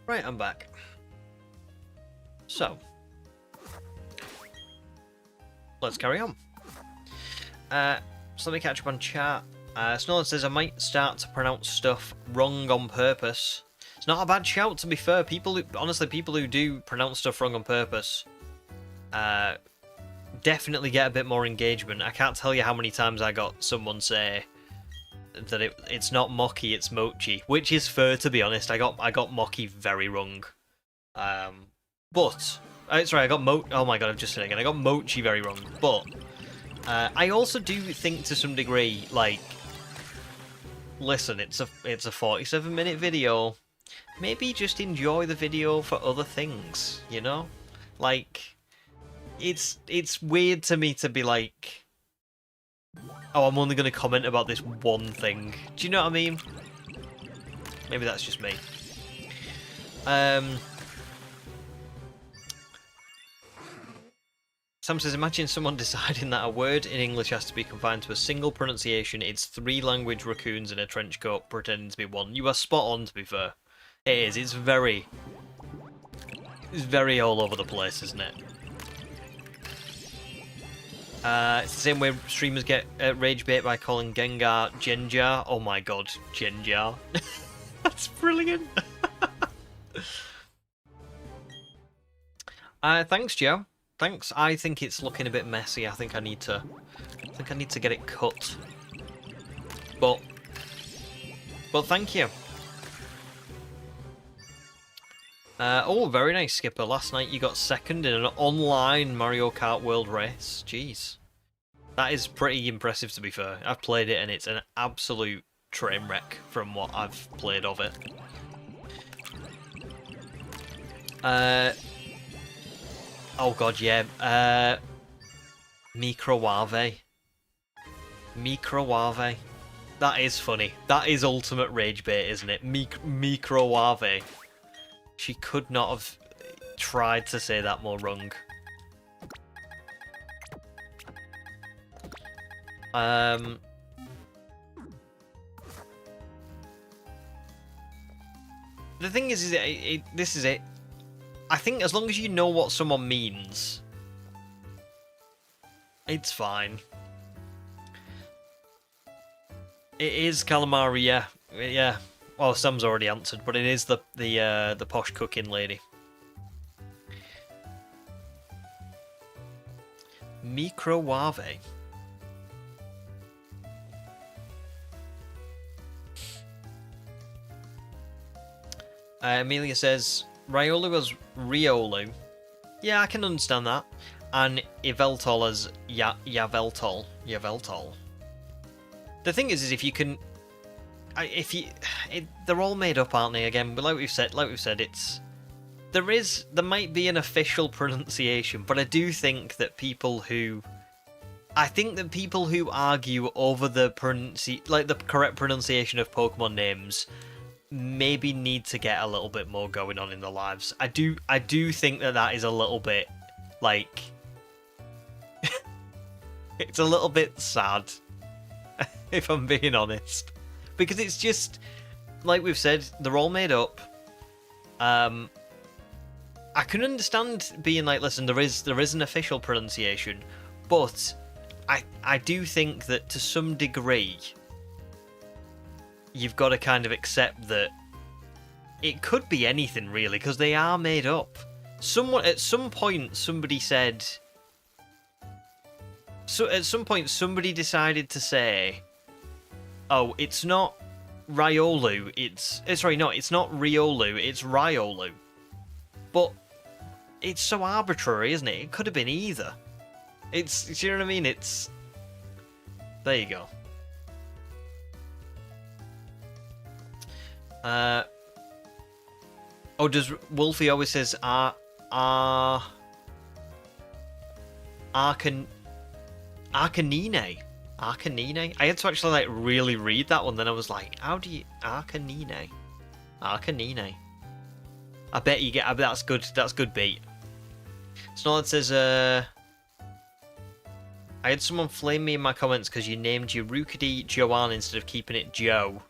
Right, I'm back. So, let's carry on. So let me catch up on chat. Snowland says, I might start to pronounce stuff wrong on purpose. It's not a bad shout, to be fair. Honestly, people who do pronounce stuff wrong on purpose definitely get a bit more engagement. I can't tell you how many times I got someone say that it's not Mocky, it's Mochi, which is fair, to be honest. I got Mocky very wrong. But sorry, I got oh my god, I've just said it again. I got Mochi very wrong. But I also do think to some degree, like, listen, it's a 47-minute video. Maybe just enjoy the video for other things, you know? Like, it's weird to me to be like, oh, I'm only going to comment about this one thing. Do you know what I mean? Maybe that's just me. Sam says, imagine someone deciding that a word in English has to be confined to a single pronunciation. It's 3 language raccoons in a trench coat pretending to be one. You are spot on, to be fair. It is. It's very all over the place, isn't it? It's the same way streamers get rage bait by calling Gengar Genjar. Oh my god, Genjar. That's brilliant. Thanks, Joe. Thanks. I think it's looking a bit messy. I think I need to get it cut. But thank you. Oh, very nice, Skipper. Last night you got second in an online Mario Kart World Race. Jeez. That is pretty impressive, to be fair. I've played it and it's an absolute train wreck from what I've played of it. Oh god, yeah. Microwave. Microwave. That is funny. That is ultimate rage bait, isn't it? Microwave. She could not have tried to say that more wrong. The thing is this is it. I think as long as you know what someone means, it's fine. It is calamari, yeah. Yeah. Well, Sam's already answered, but it is the posh cooking lady. Microwave. Amelia says, Riolu was Riolu. Yeah, I can understand that. And Yveltal as Yaveltal. Yaveltal. The thing is if you can... they're all made up, aren't they? Again, but like we've said, it's... There might be an official pronunciation, but I do think that people who... I think that people who argue over the correct pronunciation of Pokemon names maybe need to get a little bit more going on in their lives. I do think that is a little bit, like... it's a little bit sad, if I'm being honest. Because it's just, like we've said, they're all made up. I can understand being like, listen, there is an official pronunciation, but I do think that to some degree, you've got to kind of accept that it could be anything really, because they are made up. At some point, somebody said. So at some point, somebody decided to say, "Oh, it's not Riolu. It's not Riolu. It's Riolu." But it's so arbitrary, isn't it? It could have been either. Do you know what I mean? There you go. Oh, does Wolfie always says Arcanine? Arcanine? I had to actually like really read that one, then I was like, how do you Arcanine? Arcanine. I bet that's good beat. Snowlad says, I had someone flame me in my comments because you named your Rukidi Joanne instead of keeping it Joe,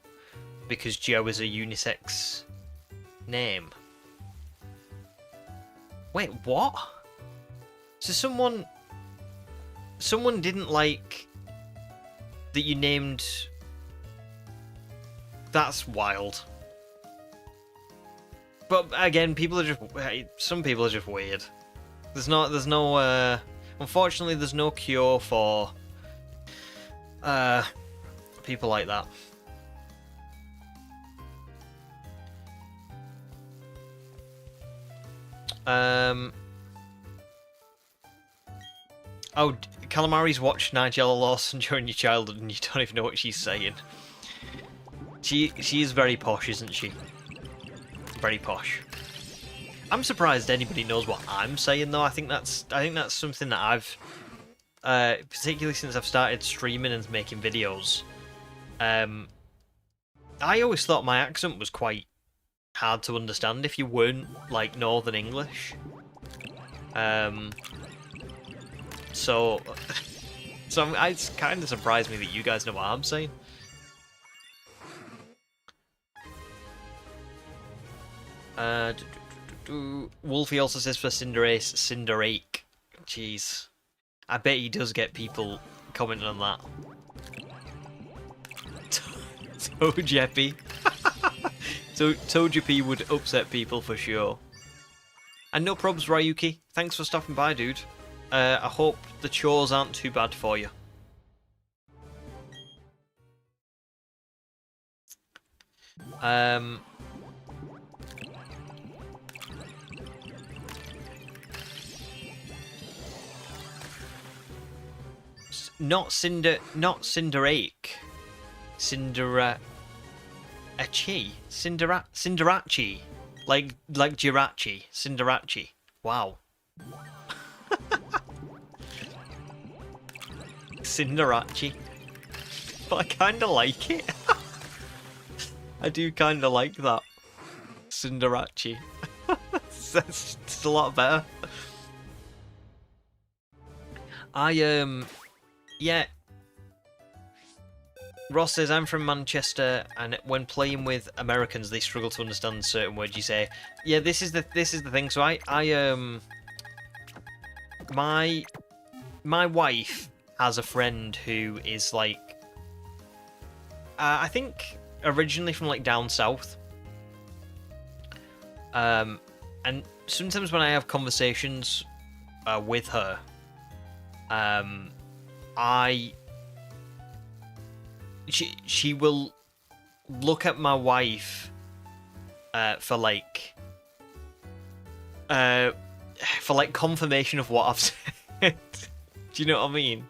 because Joe is a unisex name. Wait, what? So someone didn't like that you named... That's wild. But again, some people are just weird. Unfortunately, there's no cure for people like that. Oh, Calamari's watched Nigella Lawson during your childhood and you don't even know what she's saying. She is very posh, isn't she? Very posh. I'm surprised anybody knows what I'm saying though. I think that's something that I've particularly since I've started streaming and making videos. I always thought my accent was quite hard to understand if you weren't like Northern English. So it's kind of surprised me that you guys know what I'm saying. Wolfie also says for Cinderace, Cinderake. Jeez. I bet he does get people commenting on that. Togepi. Togepi would upset people for sure. And no probs, Ryuki. Thanks for stopping by, dude. I hope the chores aren't too bad for you. Not Cinderake. Cinderace. Like Jirachi. Cinderace. Wow. Cinderace. But I kinda like it. I do kinda like that. Cinderace. It's a lot better. Yeah. Ross says, I'm from Manchester, and when playing with Americans, they struggle to understand certain words you say. Yeah, this is the thing. So my wife has a friend who is like, I think originally from like down south. And sometimes when I have conversations with her, she will look at my wife for like confirmation of what I've said. Do you know what I mean?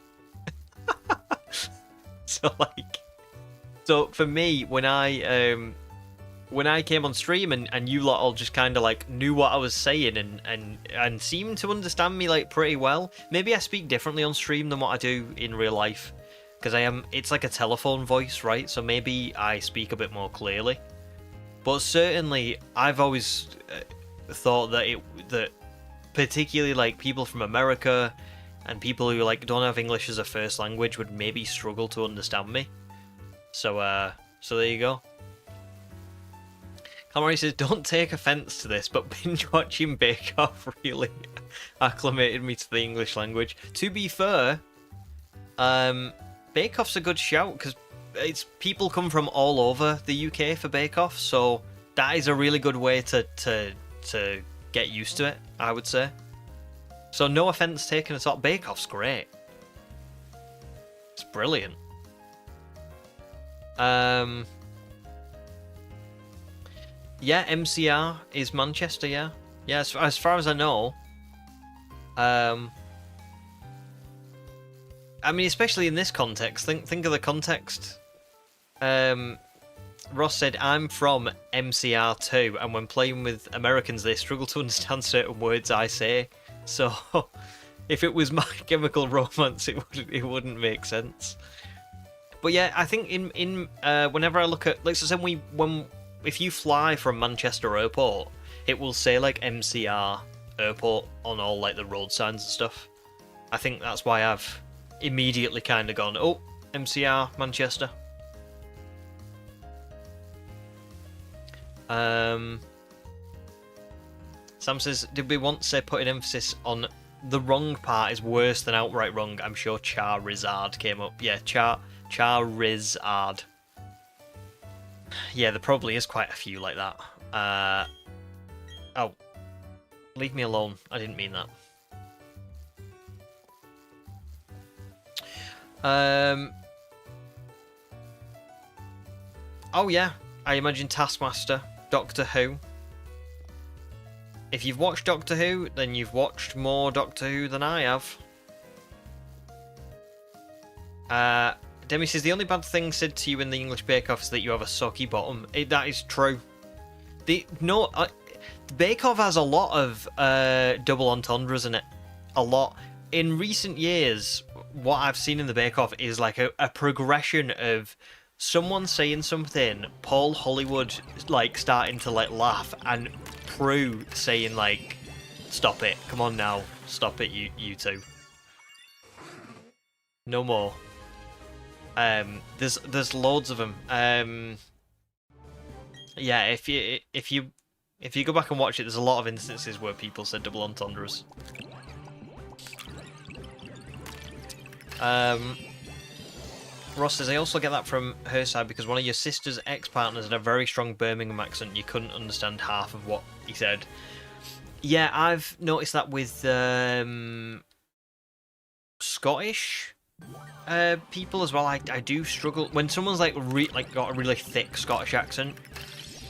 So for me, when I came on stream and you lot all just kind of like knew what I was saying and seemed to understand me like pretty well. Maybe I speak differently on stream than what I do in real life, because it's like a telephone voice, right? So maybe I speak a bit more clearly. But certainly, I've always thought that particularly like people from America and people who like don't have English as a first language would maybe struggle to understand me. So there you go. Calamari says, don't take offence to this, but binge watching Bake Off really acclimated me to the English language. To be fair, Bake Off's a good shout, because people come from all over the UK for Bake Off, so that is a really good way to get used to it, I would say. So no offence taken at all. Bake Off's great. It's brilliant. Yeah, MCR is Manchester, yeah. Yeah, as far as I know. I mean, especially in this context, think of the context. Ross said, I'm from MCR too, and when playing with Americans, they struggle to understand certain words I say. So, if it was My Chemical Romance, it wouldn't make sense. But yeah, I think in whenever I look at, like, so if you fly from Manchester Airport, it will say like MCR Airport on all like the road signs and stuff. I think that's why I've immediately kind of gone, oh, MCR Manchester. Sam says, did we once say putting emphasis on the wrong part is worse than outright wrong? I'm sure Charizard came up. Yeah, Charizard. Yeah, there probably is quite a few like that. Oh, leave me alone. I didn't mean that. Oh yeah, I imagine Taskmaster, Doctor Who. If you've watched Doctor Who, then you've watched more Doctor Who than I have. Demi says, the only bad thing said to you in the English Bake Off is that you have a soggy bottom. That is true. Bake Off has a lot of double entendres in it. A lot. In recent years, what I've seen in the Bake Off is like a progression of someone saying something, Paul Hollywood like starting to like laugh, and Prue saying like, stop it, come on now, stop it, you two. No more. There's loads of them. Yeah, if you go back and watch it, there's a lot of instances where people said double entendres. Ross says, I also get that from her side because one of your sister's ex-partners had a very strong Birmingham accent. You couldn't understand half of what he said. Yeah, I've noticed that with Scottish people as well. I do struggle when someone's like got a really thick Scottish accent.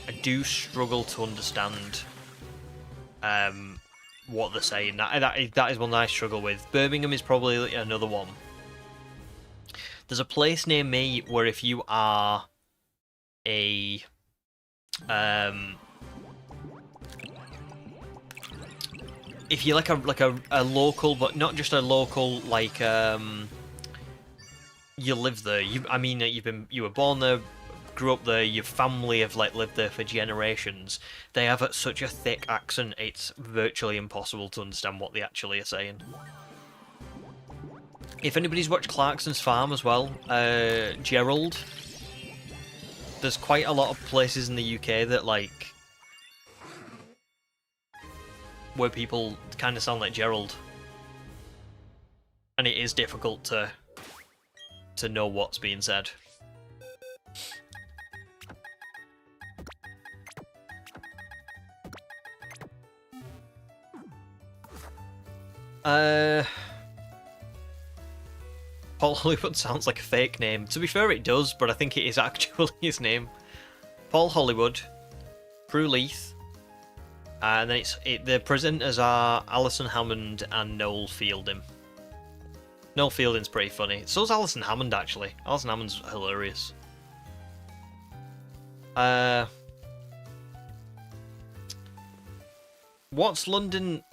I do struggle to understand what they're saying. That is one that I struggle with. Birmingham is probably another one. There's a place near me where if you are a if you're like a local, but not just a local, like you live there. You were born there, grew up there. Your family have like lived there for generations. They have such a thick accent; it's virtually impossible to understand what they actually are saying. If anybody's watched Clarkson's Farm as well, Gerald, there's quite a lot of places in the UK that like where people kind of sound like Gerald, and it is difficult to know what's being said. Paul Hollywood sounds like a fake name. To be fair, it does, but I think it is actually his name. Paul Hollywood, Prue Leith, and then the presenters are Alison Hammond and Noel Fielding. Noel Fielding's pretty funny. So's Alison Hammond, actually. Alison Hammond's hilarious. What's London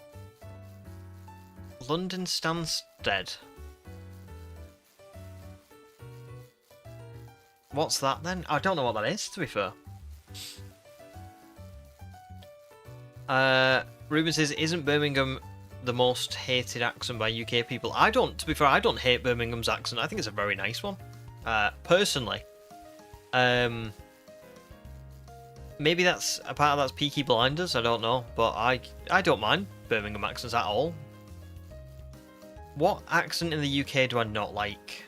Stansted? What's that then? I don't know what that is, to be fair. Ruben says, isn't Birmingham the most hated accent by UK people? To be fair, I don't hate Birmingham's accent. I think it's a very nice one. Personally. Maybe that's a part of that's Peaky Blinders, I don't know. But I don't mind Birmingham accents at all. What accent in the UK do I not like?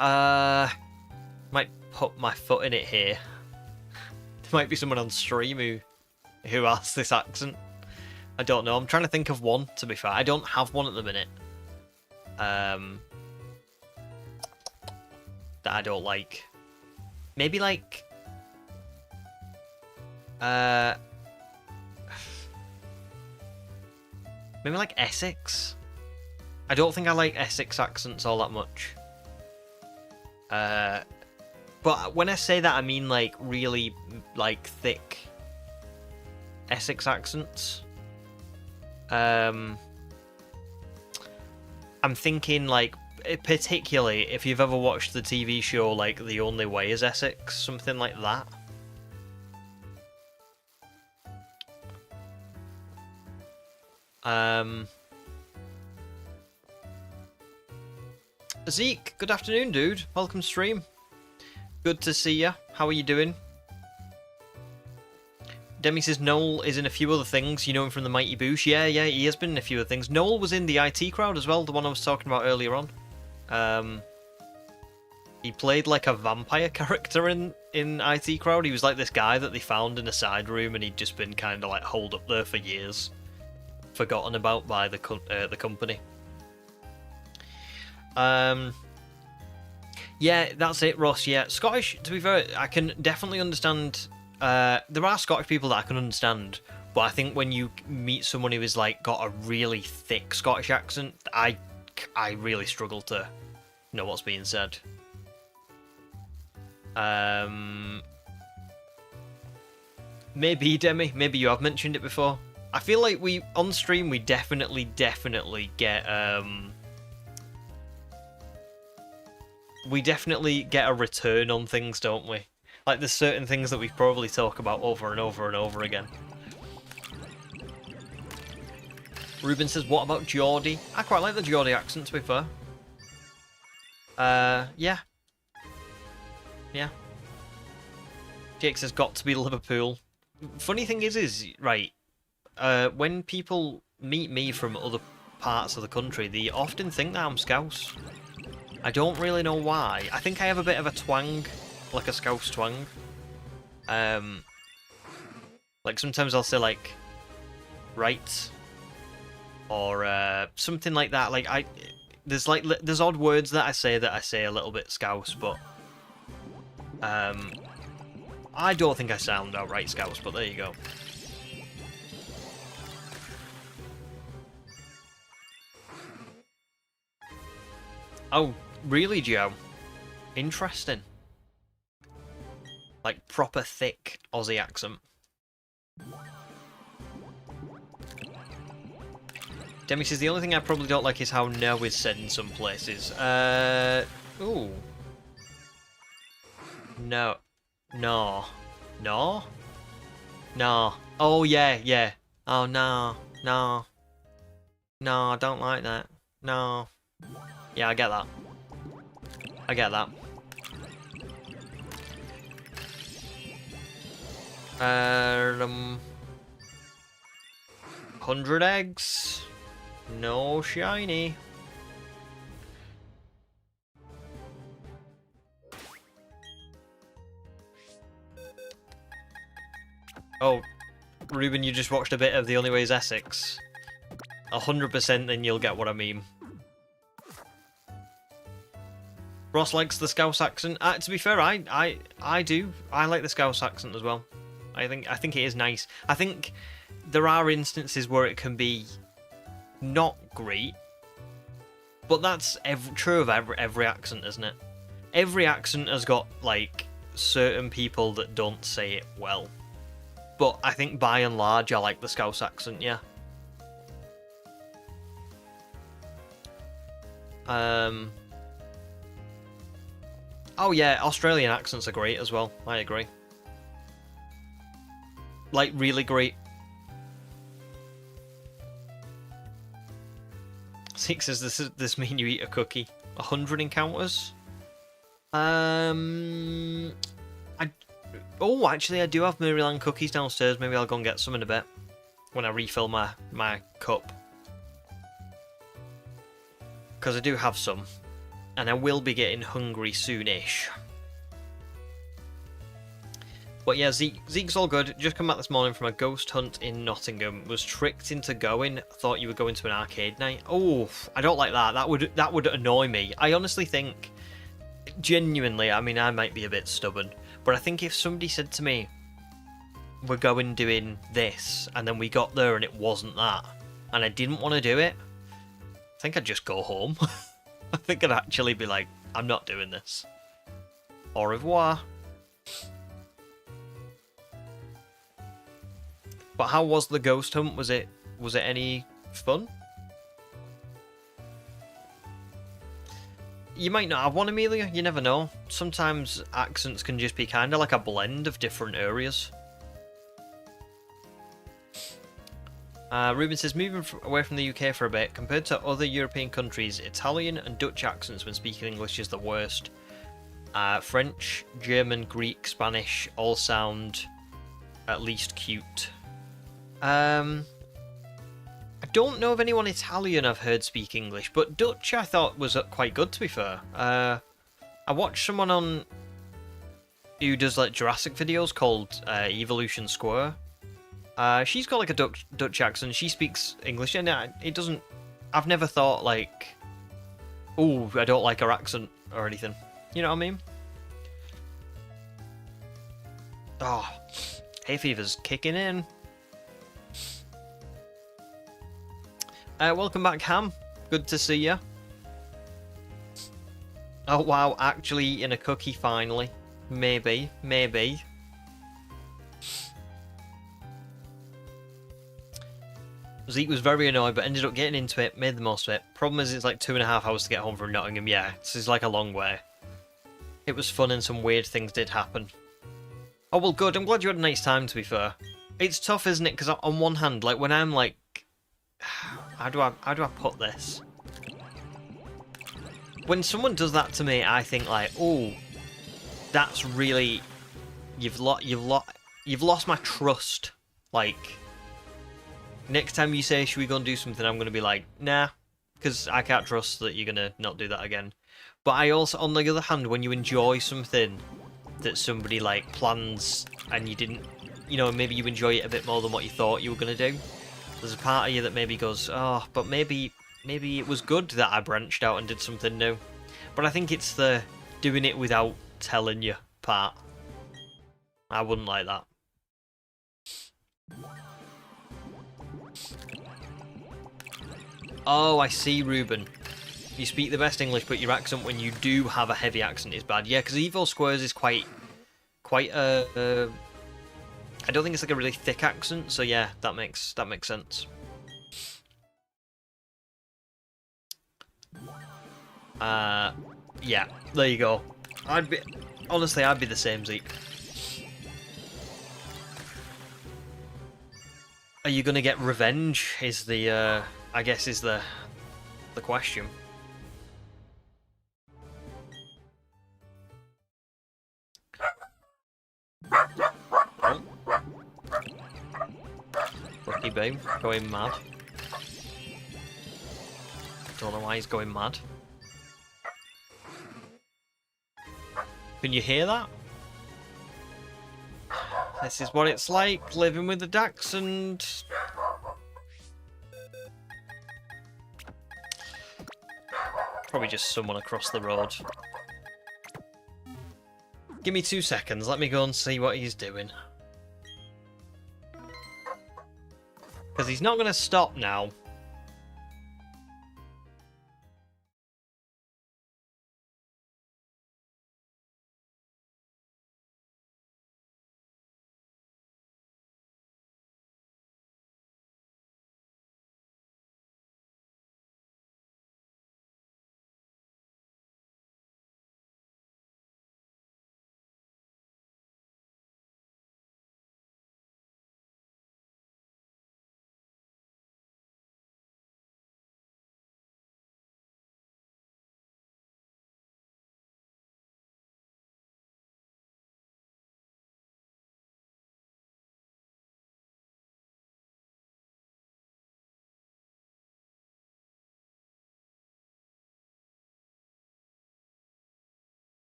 Might put my foot in it here. There might be someone on stream who has this accent. I don't know. I'm trying to think of one, to be fair. I don't have one at the minute. That I don't like. Maybe like maybe like Essex. I don't think I like Essex accents all that much. But when I say that, I mean like really like thick Essex accents. I'm thinking like particularly if you've ever watched the TV show like The Only Way is Essex, something like that. Zeke, good afternoon, dude. Welcome to stream. Good to see ya. How are you doing? Demi says Noel is in a few other things. You know him from the Mighty Boosh. Yeah, he has been in a few other things. Noel was in the IT Crowd as well, the one I was talking about earlier on. He played like a vampire character in IT Crowd. He was like this guy that they found in a side room, and he'd just been kind of like holed up there for years, forgotten about by the company. Yeah, that's it, Ross. Yeah, Scottish, to be fair, I can definitely understand. There are Scottish people that I can understand, but I think when you meet someone who is like got a really thick Scottish accent, I really struggle to know what's being said. Maybe, Demi, maybe you have mentioned it before. I feel like on stream we definitely get a return on things, don't we? Like there's certain things that we probably talk about over and over and over again. Ruben says, what about Geordie? I quite like the Geordie accent, to be fair. Yeah. Yeah. Jake says, got to be Liverpool. Funny thing is, right, when people meet me from other parts of the country, they often think that I'm Scouse. I don't really know why. I think I have a bit of a twang, like a Scouse twang. Like sometimes I'll say like, right, or something like that. Like there's odd words that I say a little bit Scouse, but I don't think I sound outright Scouse. But there you go. Oh, really, Joe? Interesting. Like proper thick Aussie accent. Demi says the only thing I probably don't like is how no is said in some places. Ooh. No. No. No? No. Oh, yeah. Oh, no. No. No, I don't like that. No. Yeah, I get that. I get that. 100 eggs. No shiny. Oh, Ruben, you just watched a bit of The Only Way is Essex. 100% then you'll get what I mean. Ross likes the Scouse accent. To be fair, I do. I like the Scouse accent as well. I think it is nice. I think there are instances where it can be not great, but that's true of every accent, isn't it? Every accent has got like certain people that don't say it well, but I think by and large I like the Scouse accent. Yeah. Oh yeah, Australian accents are great as well. I agree. Like really great. Six says this mean you eat a cookie. 100 encounters. Oh, actually, I do have Maryland cookies downstairs. Maybe I'll go and get some in a bit when I refill my cup, because I do have some, and I will be getting hungry soonish. But yeah, Zeke's all good. Just come back this morning from a ghost hunt in Nottingham. Was tricked into going. Thought you were going to an arcade night. Oh, I don't like that. That would annoy me. I honestly think, genuinely, I mean, I might be a bit stubborn, but I think if somebody said to me, we're going doing this, and then we got there and it wasn't that, and I didn't want to do it, I think I'd just go home. I think I'd actually be like, I'm not doing this. Au revoir. But how was the ghost hunt? Was it any fun? You might not have one, Amelia. You never know. Sometimes accents can just be kind of like a blend of different areas. Ruben says, moving away from the UK for a bit, compared to other European countries, Italian and Dutch accents when speaking English is the worst. French, German, Greek, Spanish all sound at least cute. I don't know of anyone Italian I've heard speak English, but Dutch I thought was quite good, to be fair. I watched someone on who does like Jurassic videos called Evolution Square. She's got like a Dutch accent. She speaks English, and it doesn't. I've never thought like Ooh, I don't like her accent or anything. You know what I mean? Oh, hay fever's kicking in. Welcome back, Ham. Good to see you. Oh wow, actually eating a cookie finally. Maybe, maybe. Zeke was very annoyed, but ended up getting into it, made the most of it. Problem is, it's like 2.5 hours to get home from Nottingham. Yeah, this is like a long way. It was fun and some weird things did happen. Oh, well, good. I'm glad you had a nice time, to be fair. It's tough, isn't it? Because on one hand, like, when I'm like... How do I put this? When someone does that to me, I think, like, oh, that's really... You've lost my trust. Like... Next time you say, should we go and do something, I'm going to be like, nah, because I can't trust that you're going to not do that again. But I also, on the other hand, when you enjoy something that somebody, like, plans and you didn't, you know, maybe you enjoy it a bit more than what you thought you were going to do, there's a part of you that maybe goes, oh, but maybe it was good that I branched out and did something new. But I think it's the doing it without telling you part. I wouldn't like that. Oh, I see, Ruben. You speak the best English, but your accent when you do have a heavy accent is bad. Yeah, because Evo Squares is quite I don't think it's like a really thick accent, so yeah, that makes sense. Yeah, there you go. Honestly, I'd be the same, Zeke. Are you gonna get revenge? Is the I guess is the question. Oh. Lucky Babe going mad. Don't know why he's going mad. Can you hear that? This is what it's like living with the Dachshund. Probably just someone across the road. Give me 2 seconds, let me go and see what he's doing. Because he's not going to stop now.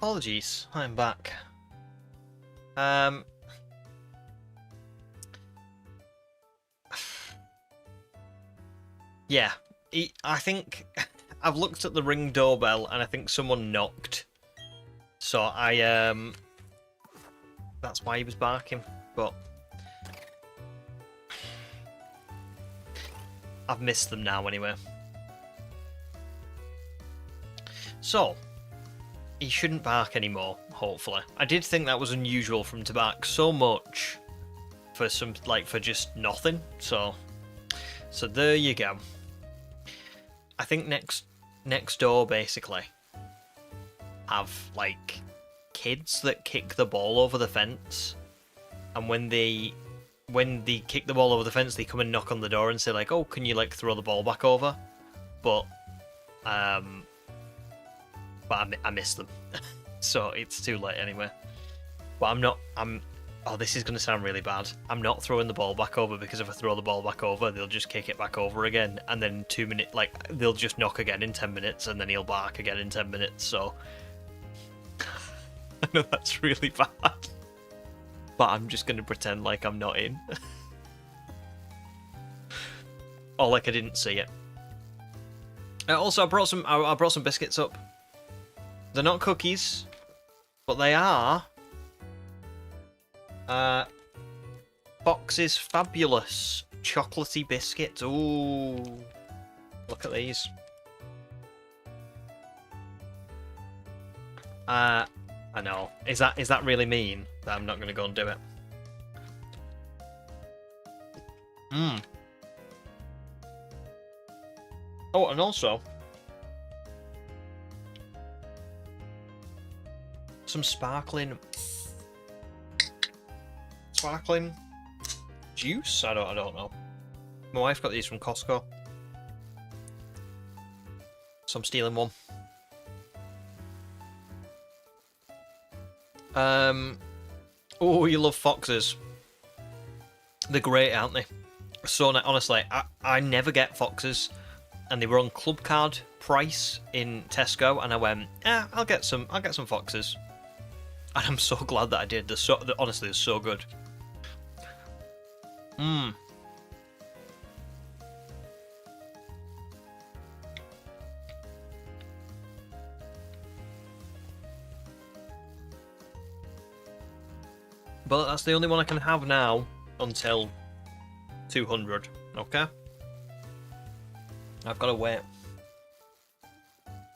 Apologies, I'm back. Yeah, I think I've looked at the Ring doorbell and I think someone knocked. So that's why he was barking, but I've missed them now anyway. So, he shouldn't bark anymore, hopefully. I did think that was unusual for him to bark so much for for just nothing, so there you go. I think next door basically have like kids that kick the ball over the fence, and when they kick the ball over the fence, they come and knock on the door and say like, "Oh, can you like throw the ball back over?" But I missed them, so it's too late anyway. But oh, this is going to sound really bad. I'm not throwing the ball back over, because if I throw the ball back over, they'll just kick it back over again, and then 2 minutes, like, they'll just knock again in 10 minutes, and then he'll bark again in 10 minutes, so... I know that's really bad. But I'm just going to pretend like I'm not in. Or like I didn't see it. Also, I brought some biscuits up. They're not cookies, but they are... Fox's Fabulous chocolatey biscuits. Ooh, look at these. I know. Is that really mean that I'm not going to go and do it? Oh, and also some sparkling juice? I don't know. My wife got these from Costco, so I'm stealing one. Oh, you love foxes. They're great, aren't they? So honestly, I never get foxes, and they were on club card price in Tesco, and I went, I'll get some foxes, and I'm so glad that I did. Honestly, they're so good. But that's the only one I can have now until 200, okay? I've got to wait.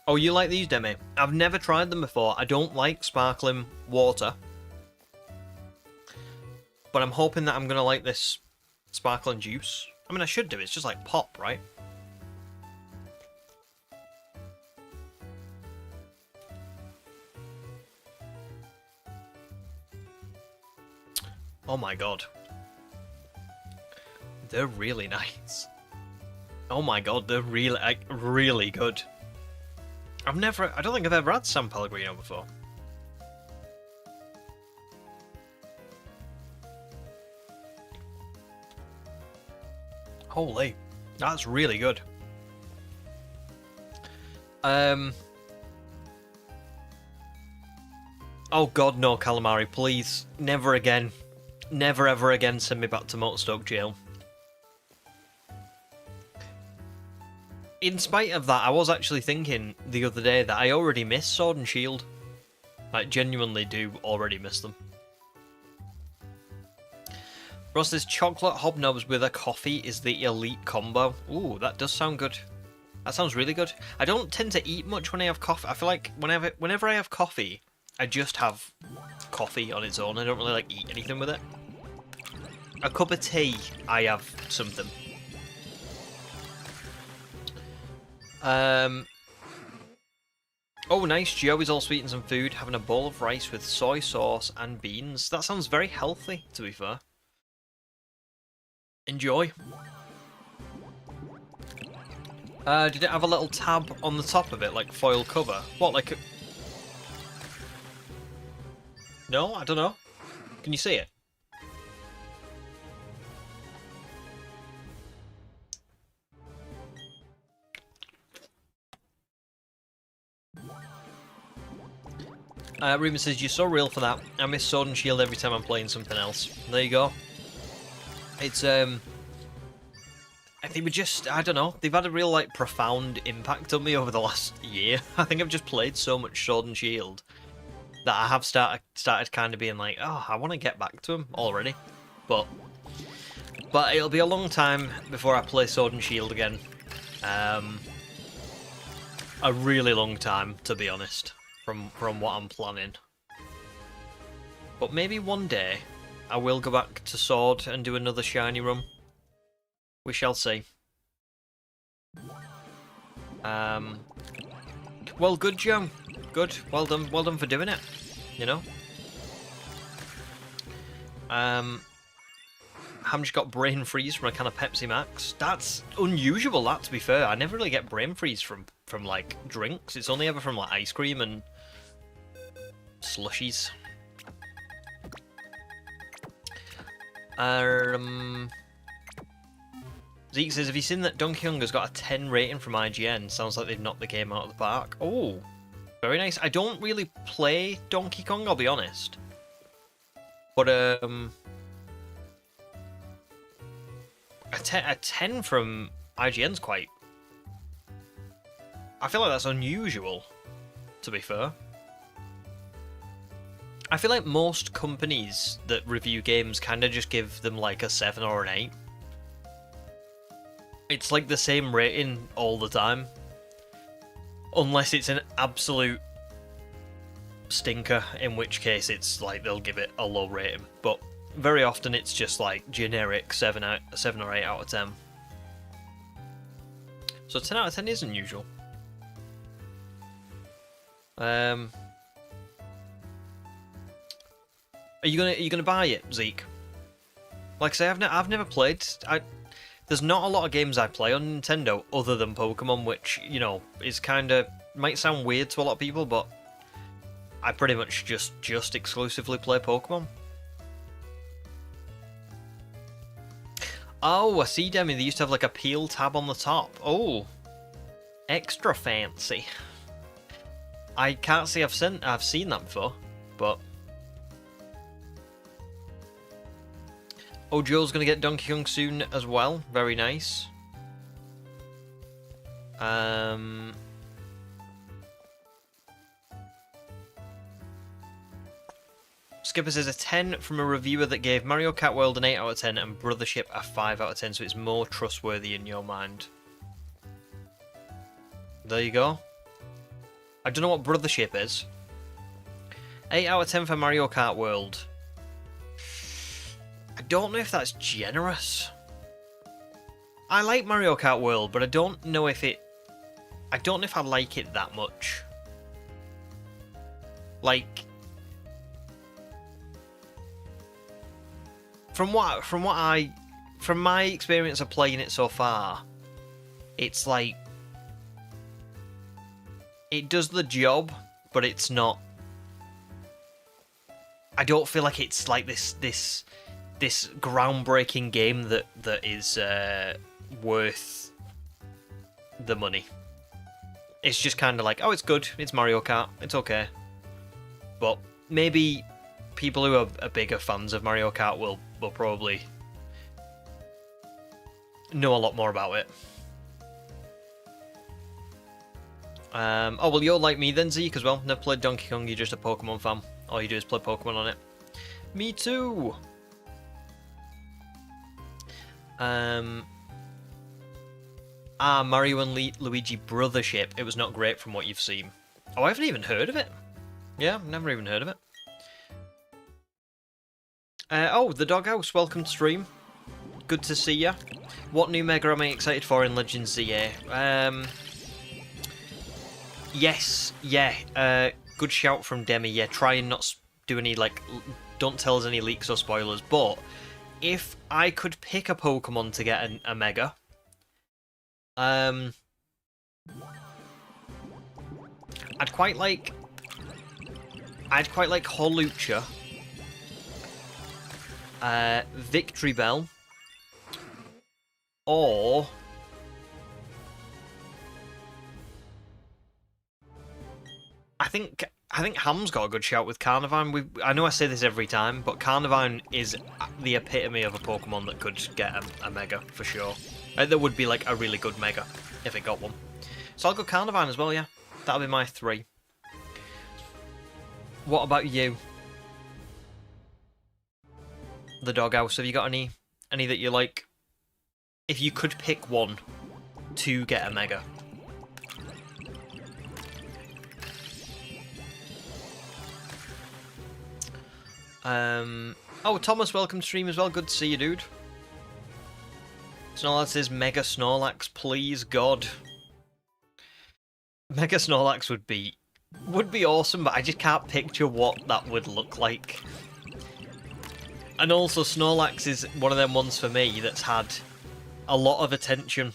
Oh, you like these, Demi? I've never tried them before. I don't like sparkling water. But I'm hoping that I'm going to like this sparkling juice. I mean, I should do. It's just like pop, right? Oh my god. They're really nice. Oh my god, they're really, like, really good. I don't think I've ever had San Pellegrino before. Holy, that's really good. Oh god, no, calamari, please. Never again. Never ever again send me back to Motorstoke Jail. In spite of that, I was actually thinking the other day that I already miss Sword and Shield. I genuinely do already miss them. Ross says chocolate hobnobs with a coffee is the elite combo. Ooh, that does sound good. That sounds really good. I don't tend to eat much when I have coffee. I feel like whenever I have coffee, I just have coffee on its own. I don't really like eat anything with it. A cup of tea, I have something. Oh, nice. Joey's all sweet and some food, having a bowl of rice with soy sauce and beans. That sounds very healthy, to be fair. Enjoy. Did it have a little tab on the top of it, like foil cover? What, like a... No, I don't know. Can you see it? Ruben says, you're so real for that. I miss Sword and Shield every time I'm playing something else. There you go. It's, I think we just, I don't know, they've had a real, like, profound impact on me over the last year. I think I've just played so much Sword and Shield that I have started kind of being like, oh, I want to get back to them already. But it'll be a long time before I play Sword and Shield again. A really long time, to be honest, from what I'm planning. But maybe one day I will go back to Sword and do another shiny run. We shall see. Well, good, Joe. Good. Well done for doing it. You know. Ham's got brain freeze from a can of Pepsi Max. That's unusual, that, to be fair. I never really get brain freeze from like drinks. It's only ever from like ice cream and slushies. Zeke says, have you seen that Donkey Kong has got a 10 rating from IGN? Sounds like they've knocked the game out of the park. Oh, very nice. I don't really play Donkey Kong, I'll be honest. But a 10 from IGN's quite... I feel like that's unusual, to be fair. I feel like most companies that review games kind of just give them like a 7 or an 8. It's like the same rating all the time. Unless it's an absolute stinker, in which case it's like they'll give it a low rating. But very often it's just like generic 7 or 8 out of 10. So 10 out of 10 is unusual. Are you gonna buy it, Zeke? Like I say, I've never played. There's not a lot of games I play on Nintendo other than Pokemon, which, you know, is kind of might sound weird to a lot of people, but I pretty much just exclusively play Pokemon. Oh, I see, Demi. They used to have like a peel tab on the top. Oh, extra fancy. I can't say I've seen that before, but oh, Joel's gonna get Donkey Kong soon as well. Very nice. Skipper says a 10 from a reviewer that gave Mario Kart World an 8 out of 10 and Brothership a 5 out of 10, so it's more trustworthy in your mind. There you go. I don't know what Brothership is. 8 out of 10 for Mario Kart World. I don't know if that's generous. I like Mario Kart World, but I don't know if I like it that much. Like, from my experience of playing it so far, it's like it does the job, but it's not. I don't feel like it's like this groundbreaking game that is worth the money. It's just kind of like, oh, it's good, it's Mario Kart, it's okay. But maybe people who are bigger fans of Mario Kart will probably know a lot more about it. Oh, well, you're like me then, Zeke, as well. Never played Donkey Kong, you're just a Pokemon fan. All you do is play Pokemon on it. Me too! Mario and Luigi Brothership. It was not great from what you've seen. Oh, I haven't even heard of it. Yeah, I've never even heard of it. Oh, the Doghouse, welcome to stream. Good to see ya. What new Mega am I excited for in Legends ZA? Yes, yeah. Good shout from Demi. Yeah, try and not do any, like, don't tell us any leaks or spoilers. But if I could pick a Pokemon to get a Mega, I'd quite like Hawlucha, Victory Bell, or I think I think Ham's got a good shout with Carnivine. I know I say this every time, but Carnivine is the epitome of a Pokemon that could get a Mega, for sure. That would be like a really good Mega, if it got one. So I'll go Carnivine as well, yeah. That'll be my 3. What about you? The Doghouse, have you got any that you like? If you could pick one to get a Mega. Oh, Thomas, welcome to stream as well. Good to see you, dude. Snorlax says Mega Snorlax, please, God. Mega Snorlax would be awesome, but I just can't picture what that would look like. And also, Snorlax is one of them ones for me that's had a lot of attention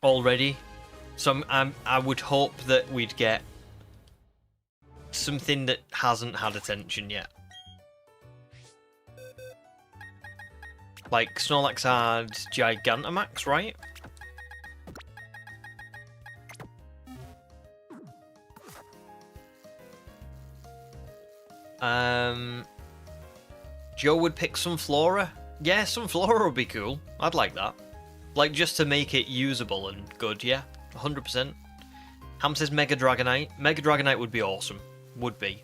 already. So I would hope that we'd get something that hasn't had attention yet. Like, Snorlax had Gigantamax, right? Joe would pick Sunflora. Yeah, Sunflora would be cool. I'd like that. Like, just to make it usable and good, yeah. 100%. Ham says Mega Dragonite. Mega Dragonite would be awesome. Would be.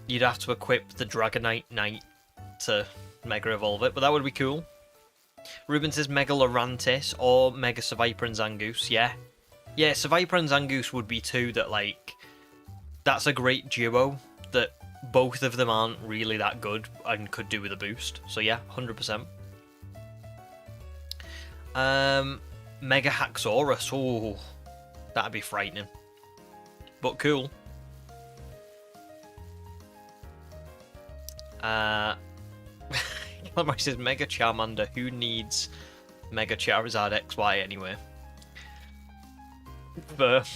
You'd have to equip the Dragonite Knight to Mega Evolve it, but that would be cool. Ruben says Mega Lurantis or Mega Seviper and Zangoose. Yeah. Yeah, Seviper and Zangoose would be 2 that, like... That's a great duo that both of them aren't really that good and could do with a boost. So yeah, 100%. Mega Haxorus. Oh, that'd be frightening. But cool. Calamari says Mega Charmander. Who needs Mega Charizard XY anyway? But...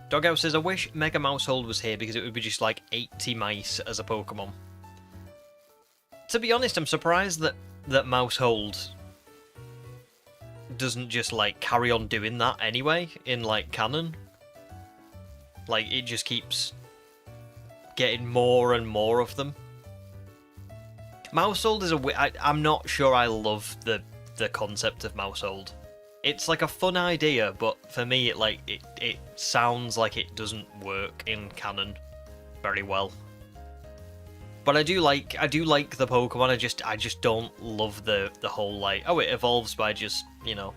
Doghouse says, I wish Mega Mousehold was here because it would be just like 80 mice as a Pokemon. To be honest, I'm surprised that Mousehold doesn't just like carry on doing that anyway in like canon. Like, it just keeps getting more and more of them. Mousehold is I'm not sure I love the concept of Mousehold. It's like a fun idea, but for me, it sounds like it doesn't work in canon very well. But I do like the Pokemon. I just don't love the whole like, oh, it evolves by just, you know.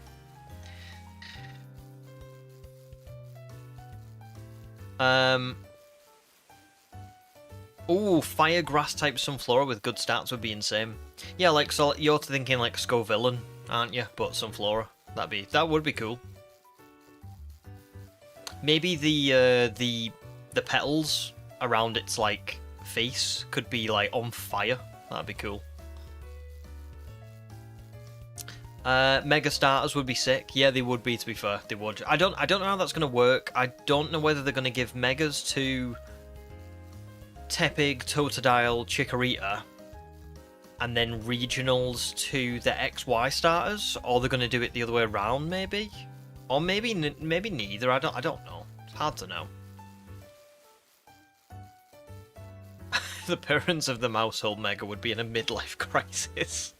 Ooh, fire grass type Sunflora with good stats would be insane. Yeah, like, so you're thinking like Scovillain, aren't you? But Sunflora. That would be cool. Maybe the petals around its like face could be like on fire. That'd be cool. Mega starters would be sick. Yeah, they would be, to be fair. They would. I don't know how that's gonna work. I don't know whether they're gonna give megas to Tepig, Totodile, Chikorita, and then regionals to the XY starters, or they're going to do it the other way around, maybe, or maybe neither. I don't know. It's hard to know. The parents of the Mousehold Mega would be in a midlife crisis.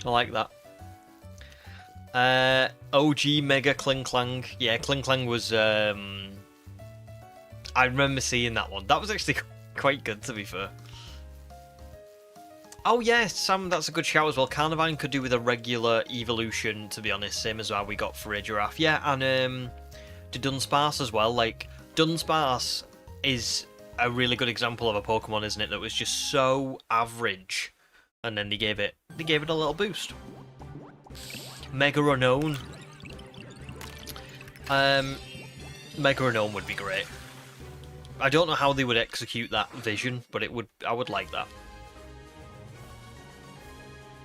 I like that. OG Mega Klinklang. Yeah, Klinklang was I remember seeing that one. That was actually quite good, to be fair. Oh yeah, Sam, that's a good shout as well. Carnivine could do with a regular evolution, to be honest, same as how we got for a giraffe. Yeah, and to Dunsparce as well. Like, Dunsparce is a really good example of a Pokemon, isn't it? That was just so average, and then they gave it a little boost. Mega Unknown. Mega Unknown would be great. I don't know how they would execute that vision, but I would like that.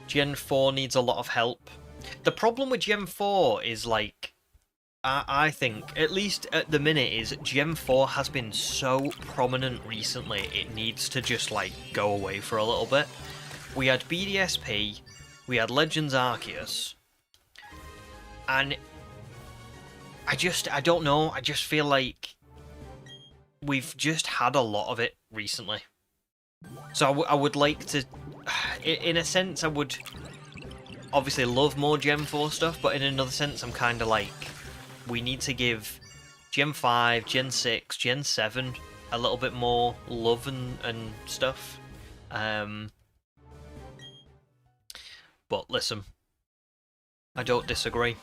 Gen 4 needs a lot of help. The problem with Gen 4 is, like, I think, at least at the minute, is Gen 4 has been so prominent recently, it needs to just, like, go away for a little bit. We had BDSP, we had Legends Arceus, and I don't know, I just feel like we've just had a lot of it recently. So I would like to, in a sense, I would obviously love more Gen 4 stuff, but in another sense, I'm kind of like, we need to give Gen 5, Gen 6, Gen 7 a little bit more love and stuff. But listen, I don't disagree.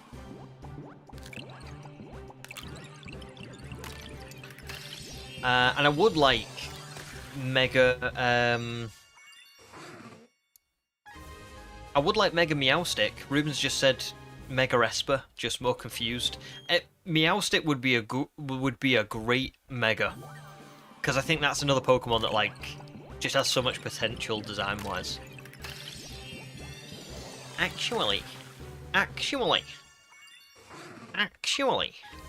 And I would like Mega, I would like Mega Meowstick. Ruben's just said Mega Esper, just more confused. Meowstick would be a great Mega, because I think that's another Pokemon that like just has so much potential design-wise. Actually,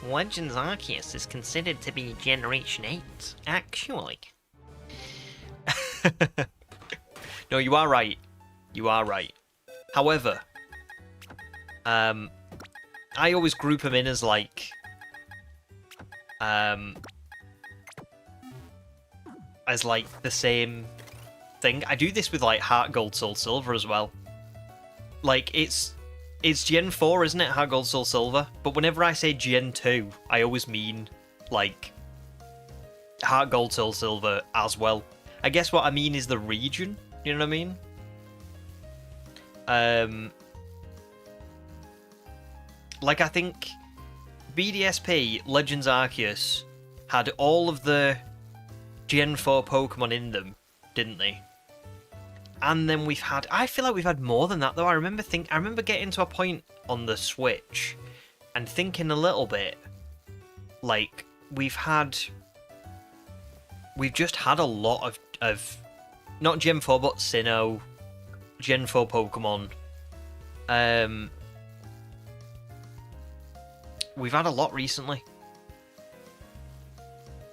Legends Arceus is considered to be Generation 8. Actually. No, you are right. You are right. However, I always group them in as like, the same thing. I do this with like Heart Gold, Soul Silver as well. Like it's Gen 4, isn't it? Heart Gold, Soul Silver. But whenever I say Gen 2, I always mean like Heart Gold, Soul Silver as well. I guess what I mean is the region. You know what I mean? Like I think BDSP Legends Arceus had all of the Gen 4 Pokemon in them, didn't they? And then we've had, I feel like we've had more than that though. I remember getting to a point on the Switch and thinking a little bit like we've just had a lot of not Gen 4 but Sinnoh, Gen 4 Pokemon. We've had a lot recently.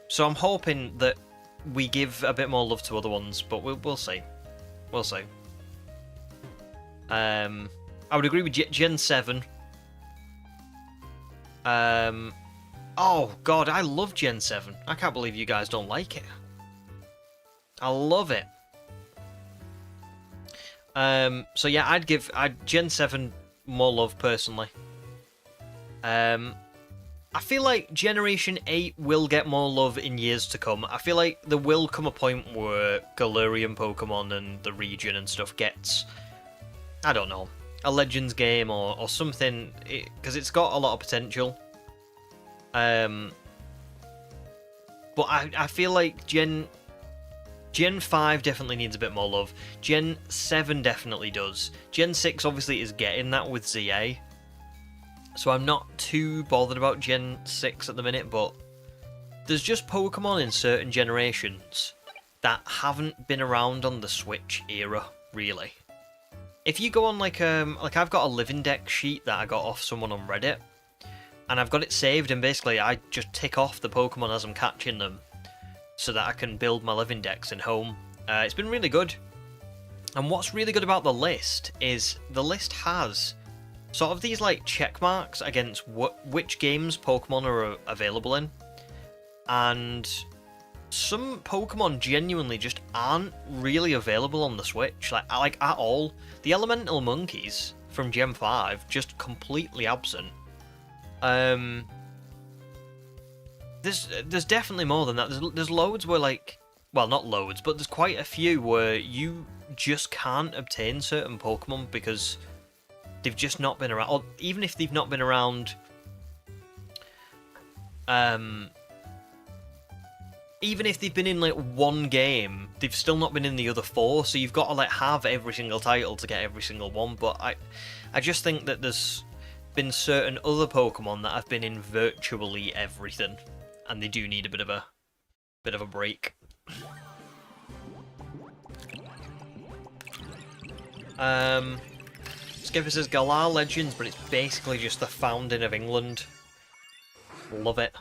So I'm hoping that we give a bit more love to other ones, but we'll see. We'll see. I would agree with Gen 7. Oh god, I love Gen 7. I can't believe you guys don't like it. I love it. So yeah, I'd Gen 7 more love personally. I feel like Generation 8 will get more love in years to come. I feel like there will come a point where Galarian Pokemon and the region and stuff gets, I don't know, a Legends game or something, because it's got a lot of potential. But I feel like Gen 5 definitely needs a bit more love. Gen 7 definitely does. Gen 6 obviously is getting that with ZA. So I'm not too bothered about Gen 6 at the minute, but there's just Pokemon in certain generations that haven't been around on the Switch era, really. If you go on like I've got a living deck sheet that I got off someone on Reddit, and I've got it saved, and basically I just tick off the Pokemon as I'm catching them, so that I can build my living decks in home. It's been really good. And what's really good about the list is the list has sort of these like check marks against which games Pokemon are available in, and some Pokemon genuinely just aren't really available on the Switch, like at all. The Elemental Monkeys from Gen 5 just completely absent. There's definitely more than that. There's loads where like, well, not loads, but there's quite a few where you just can't obtain certain Pokemon because they've just not been around, or even if they've not been around, even if they've been in like one game, they've still not been in the other 4, so you've got to like have every single title to get every single one. But I just think that there's been certain other Pokemon that have been in virtually everything, and they do need a bit of a break. Skipper says Galar Legends, but it's basically just the founding of England. Love it.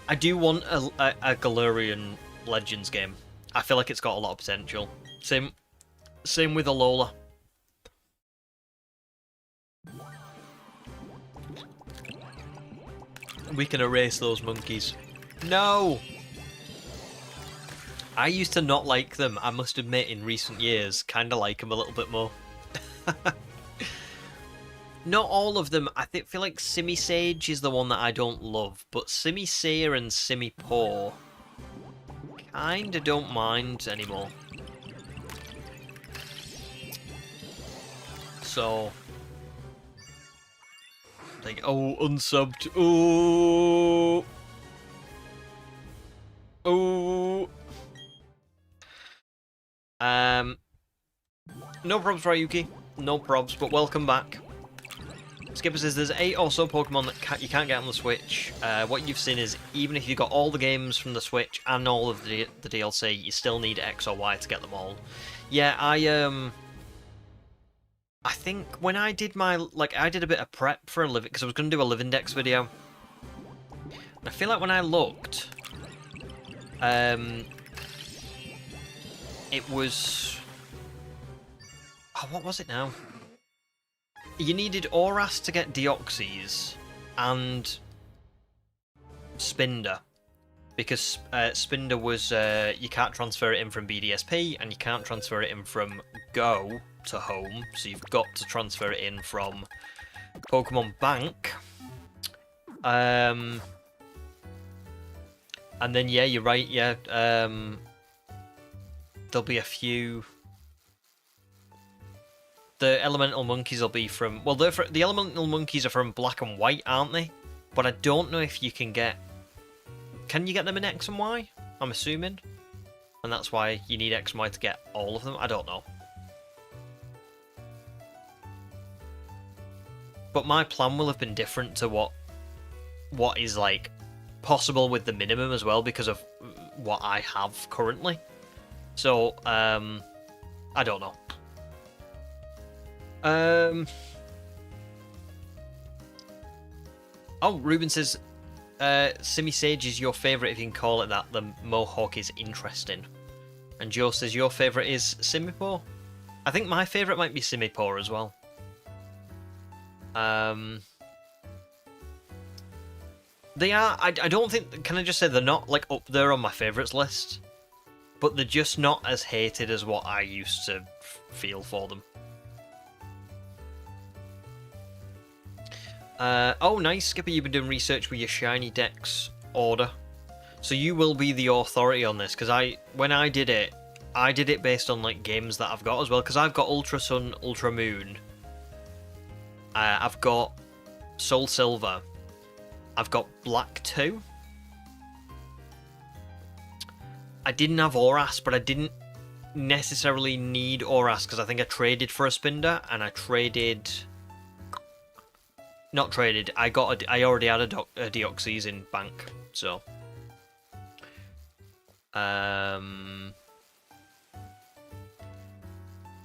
I do want a Galarian Legends game. I feel like it's got a lot of potential. Same with Alola. We can erase those monkeys. No! I used to not like them. I must admit, in recent years, kind of like them a little bit more. Not all of them. I feel like Simisage is the one that I don't love, but Simisea and Simipour kinda don't mind anymore. So, like, oh, unsubbed. Oh, oh. No probs, Ryuki. No probs, but welcome back. Skipper says there's 8 or so Pokemon that you can't get on the Switch. What you've seen is even if you got all the games from the Switch and all of the DLC, you still need X or Y to get them all. Yeah, I think when I did my I did a bit of prep for a living because I was going to do a Live Index video. And I feel like when I looked, it was. Oh, what was it now? You needed Oras to get Deoxys and Spinder. Because Spinder was, you can't transfer it in from BDSP and you can't transfer it in from Go to Home. So you've got to transfer it in from Pokemon Bank. And then, yeah, you're right, yeah. There'll be a few. The elemental monkeys will be from... Well, the elemental monkeys are from Black and White, aren't they? But I don't know if you can get... Can you get them in X and Y? I'm assuming. And that's why you need X and Y to get all of them? I don't know. But my plan will have been different to what is, like, possible with the minimum as well, because of what I have currently. So, I don't know. Oh, Ruben says, Simisage is your favourite if you can call it that. The Mohawk is interesting. And Joe says your favourite is Simipour. I think my favourite might be Simipour as well. They are, I don't think, can I just say they're not like up there on my favourites list, but they're just not as hated as what I used to feel for them. Oh, nice, Skipper, you've been doing research with your Shiny Dex order. So you will be the authority on this, because when I did it based on like games that I've got as well, because I've got Ultra Sun, Ultra Moon, I've got Soul Silver, I've got Black 2. I didn't have Oras, but I didn't necessarily need Oras, because I think I traded for a Spinder, and I traded... Not traded. I already had a Deoxys in bank, so.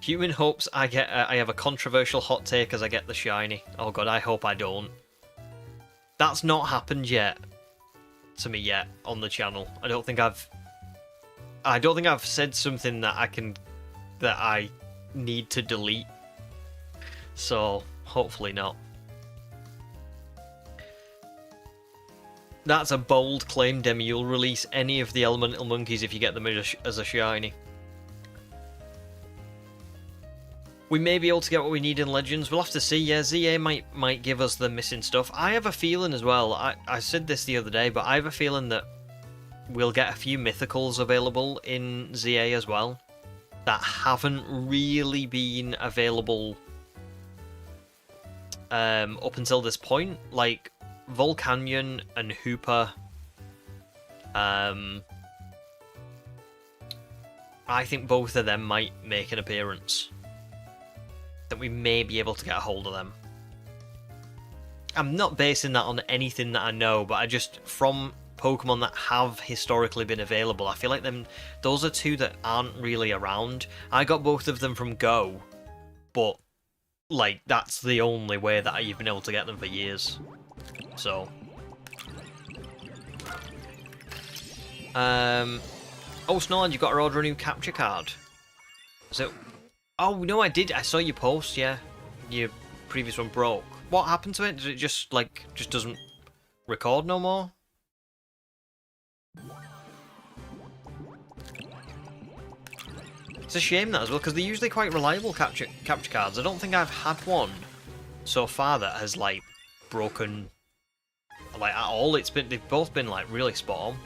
Human hopes I have a controversial hot take as I get the shiny. Oh god, I hope I don't. That's not happened yet to me yet on the channel. I don't think I've said something that I need to delete. So hopefully not. That's a bold claim, Demi. You'll release any of the elemental monkeys if you get them as a shiny. We may be able to get what we need in Legends. We'll have to see. Yeah, ZA might give us the missing stuff. I have a feeling as well. I said this the other day, but I have a feeling that we'll get a few mythicals available in ZA as well that haven't really been available up until this point. Like Volcanion and Hooper. I think both of them might make an appearance. That we may be able to get a hold of them. I'm not basing that on anything that I know, but I just, from Pokemon that have historically been available, I feel like those are two that aren't really around. I got both of them from Go, but like that's the only way that I've been able to get them for years. So, oh, Snowland, you got to order a new capture card. So, oh no, I did. I saw your post. Yeah, your previous one broke. What happened to it? Did it just, like, just doesn't record no more? It's a shame that as well, because they're usually quite reliable capture cards. I don't think I've had one so far that has, like, broken, like, at all. They've both been, like, really spot on.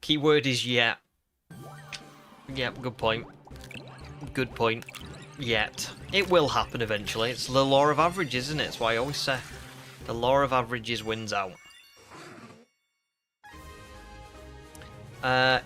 Keyword is yet. Yep, good point. Good point. Yet. It will happen eventually. It's the law of averages, isn't it? It's what I always say. The law of averages wins out.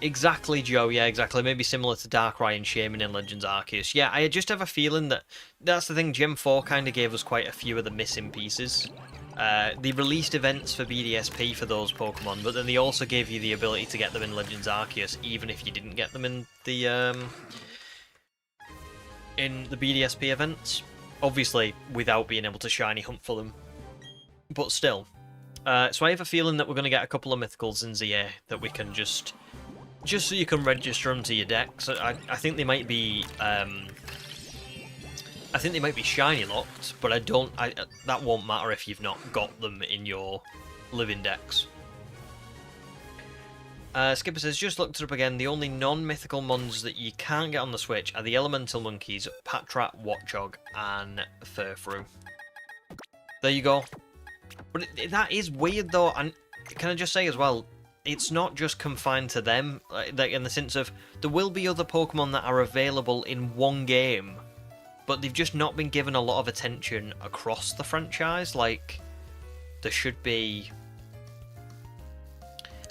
Exactly, Joe. Yeah, exactly. Maybe similar to Darkrai and Shaman in Legends Arceus. Yeah, I just have a feeling that that's the thing. Gen 4 kind of gave us quite a few of the missing pieces. They released events for BDSP for those Pokemon, but then they also gave you the ability to get them in Legends Arceus, even if you didn't get them in the BDSP events. Obviously, without being able to shiny hunt for them. But still. So I have a feeling that we're going to get a couple of Mythicals in ZA that we can just so you can register them to your deck. So I think they might be shiny locked, but that won't matter if you've not got them in your living decks. Skipper says, just looked it up again. The only non-mythical mons that you can't get on the Switch are the Elemental Monkeys, Patrat, Watchog, and Furfrou. There you go. But that is weird though, and can I just say as well, it's not just confined to them, like in the sense of there will be other Pokemon that are available in one game, but they've just not been given a lot of attention across the franchise. Like, there should be...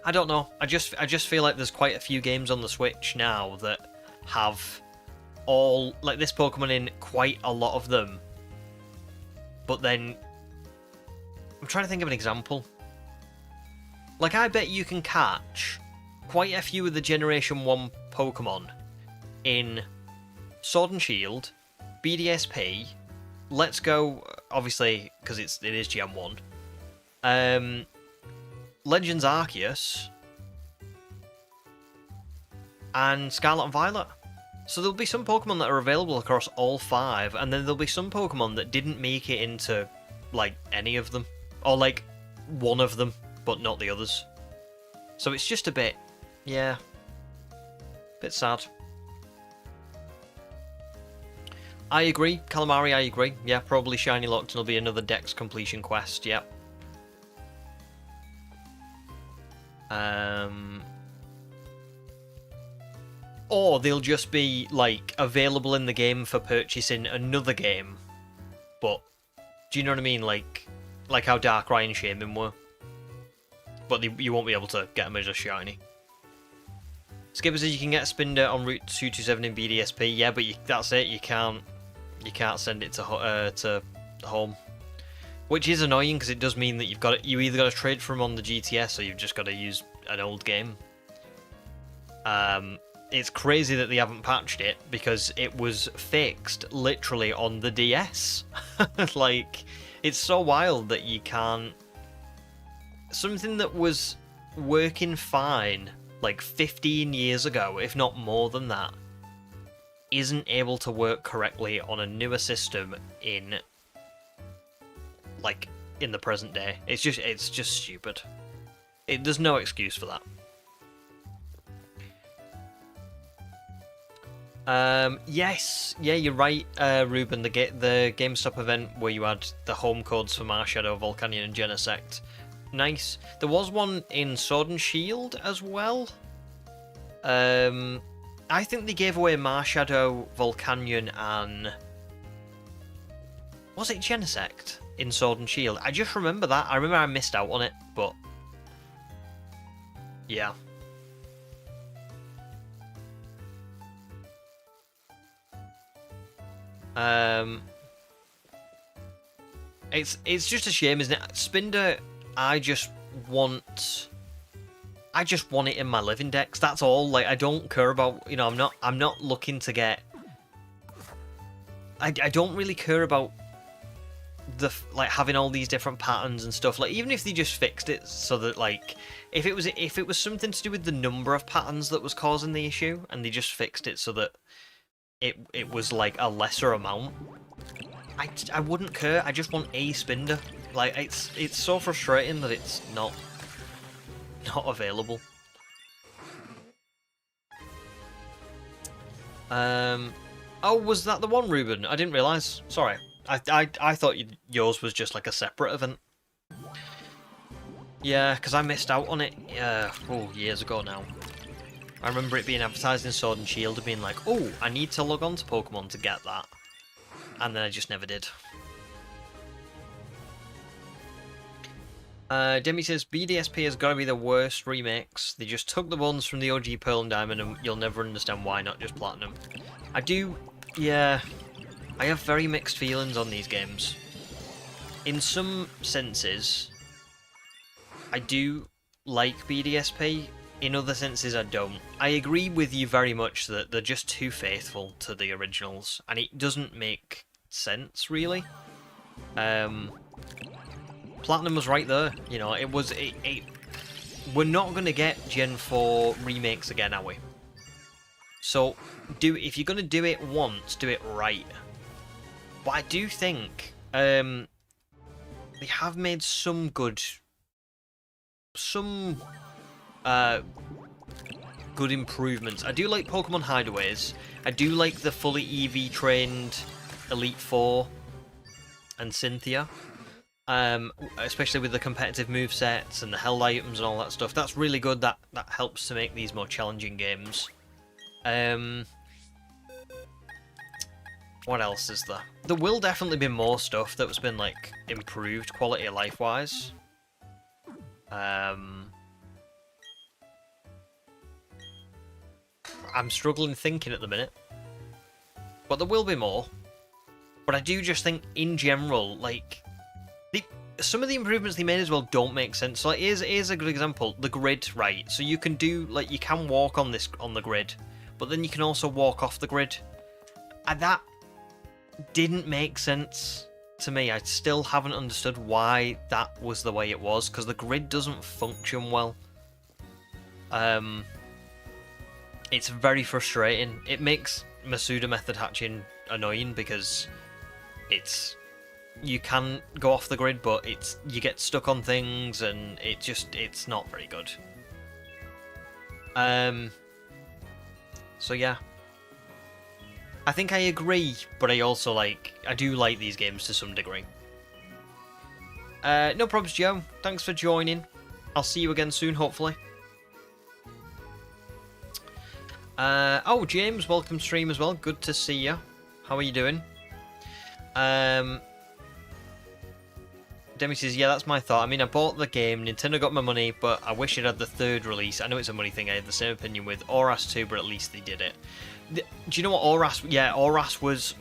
I don't know, I just feel like there's quite a few games on the Switch now that have all, like, this Pokemon in quite a lot of them, but then... I'm trying to think of an example. Like, I bet you can catch quite a few of the Generation 1 Pokemon in Sword and Shield, BDSP, Let's Go, obviously, because it is Gen 1, Legends Arceus, and Scarlet and Violet. So there'll be some Pokemon that are available across all 5, and then there'll be some Pokemon that didn't make it into, like, any of them. Or, like, one of them, but not the others. So it's just a bit, yeah, bit sad. I agree, Calamari, I agree. Yeah, probably Shiny Locked and it'll be another Dex completion quest, yep. Or they'll just be, like, available in the game for purchasing another game. But, do you know what I mean? Like how Darkrai and Shaman were. But you won't be able to get them as a shiny. Skipper says you can get a Spinder en route 227 in BDSP. Yeah, but that's it. You can't send it to home. Which is annoying because it does mean that you either got to trade for them on the GTS or you've just got to use an old game. It's crazy that they haven't patched it because it was fixed literally on the DS. Like, it's so wild that you can't... Something that was working fine like 15 years ago, if not more than that, isn't able to work correctly on a newer system in the present day. It's just stupid. There's no excuse for that. Yes, yeah, you're right, Ruben. The GameStop event where you had the home codes for Marshadow, Volcanion, and Genesect. Nice. There was one in Sword and Shield as well. I think they gave away Marshadow, Volcanion, and... Was it Genesect in Sword and Shield? I just remember that. I remember I missed out on it, but... Yeah. It's just a shame, isn't it? Spinder, I just want it in my living decks. That's all. Like, I don't care about, I'm not looking to get... I don't really care about having all these different patterns and stuff. Like, even if they just fixed it so that, like, if it was something to do with the number of patterns that was causing the issue, and they just fixed it so that it was like a lesser amount, I wouldn't care. I just want a Spinder. Like, it's so frustrating that it's not available. Oh, was that the one, Ruben? I didn't realise. Sorry. I thought yours was just like a separate event. Yeah, because I missed out on it years ago now. I remember it being advertised in Sword and Shield and being like, oh, I need to log on to Pokemon to get that. And then I just never did. Demi says, BDSP has got to be the worst remakes. They just took the ones from the OG Pearl and Diamond and you'll never understand why not just Platinum. Yeah, I have very mixed feelings on these games. In some senses, I do like BDSP. In other senses, I don't. I agree with you very much that they're just too faithful to the originals, and it doesn't make sense, really. Platinum was right there, you know, it was... We're not going to get Gen 4 remakes again, are we? So, if you're going to do it once, do it right. But I do think they have made some good... good improvements. I do like Pokemon Hideaways. I do like the fully EV trained Elite Four and Cynthia, especially with the competitive movesets and the held items and all that stuff. That's really good. That helps to make these more challenging games. What else is there? There will definitely be more stuff that's been like improved quality of life wise. I'm struggling thinking at the minute. But there will be more. But I do just think, in general, like... some of the improvements they made as well don't make sense. So, like, here's a good example. The grid, right? So you can do... like, you can walk on the grid. But then you can also walk off the grid. And that didn't make sense to me. I still haven't understood why that was the way it was. Because the grid doesn't function well. It's very frustrating. It makes Masuda method hatching annoying because you can go off the grid, but you get stuck on things and it's not very good. So yeah. I think I agree, but I also I do like these games to some degree. No problems, Joe. Thanks for joining. I'll see you again soon, hopefully. Oh, James, welcome stream as well. Good to see you. How are you doing? Demi says, yeah, that's my thought. I mean, I bought the game, Nintendo got my money, but I wish it had the third release. I know it's a money thing, I had the same opinion with Oras 2, but at least they did it. Do you know what Oras... yeah, Oras was...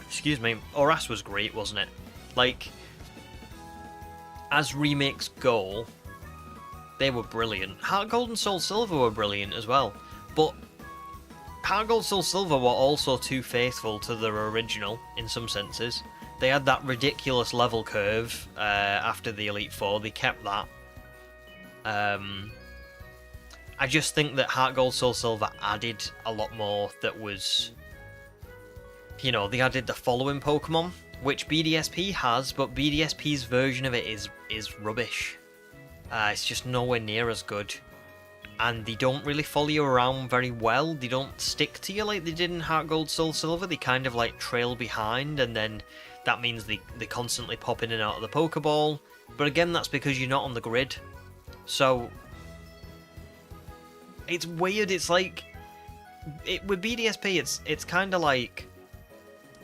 excuse me. Oras was great, wasn't it? Like, as remakes go, they were brilliant. Heart Gold and Soul Silver were brilliant as well, but... Heart Gold Soul Silver were also too faithful to their original, in some senses. They had that ridiculous level curve after the Elite Four, they kept that. I just think that Heart Gold Soul Silver added a lot more that was... you know, they added the following Pokemon, which BDSP has, but BDSP's version of it is rubbish. It's just nowhere near as good. And they don't really follow you around very well. They don't stick to you like they did in Heart Gold Soul Silver. They kind of like trail behind, and then that means they constantly pop in and out of the Pokeball. But again, that's because you're not on the grid. So it's weird. It's like with BDSP, it's kind of like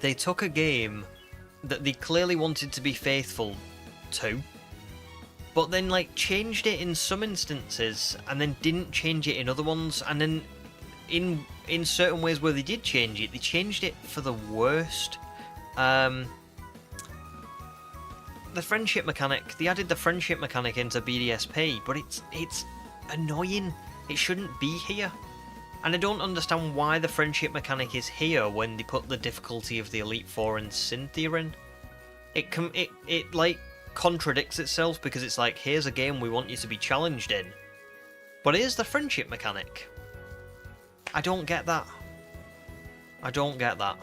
they took a game that they clearly wanted to be faithful to, but then like changed it in some instances and then didn't change it in other ones, and then in certain ways where they did change it, they changed it for the worst. The friendship mechanic, they added the friendship mechanic into BDSP, but it's annoying. It shouldn't be here. And I don't understand why the friendship mechanic is here when they put the difficulty of the Elite Four and Cynthia in. It like contradicts itself, because it's like, here's a game we want you to be challenged in, but here's the friendship mechanic. I don't get that. I don't get that.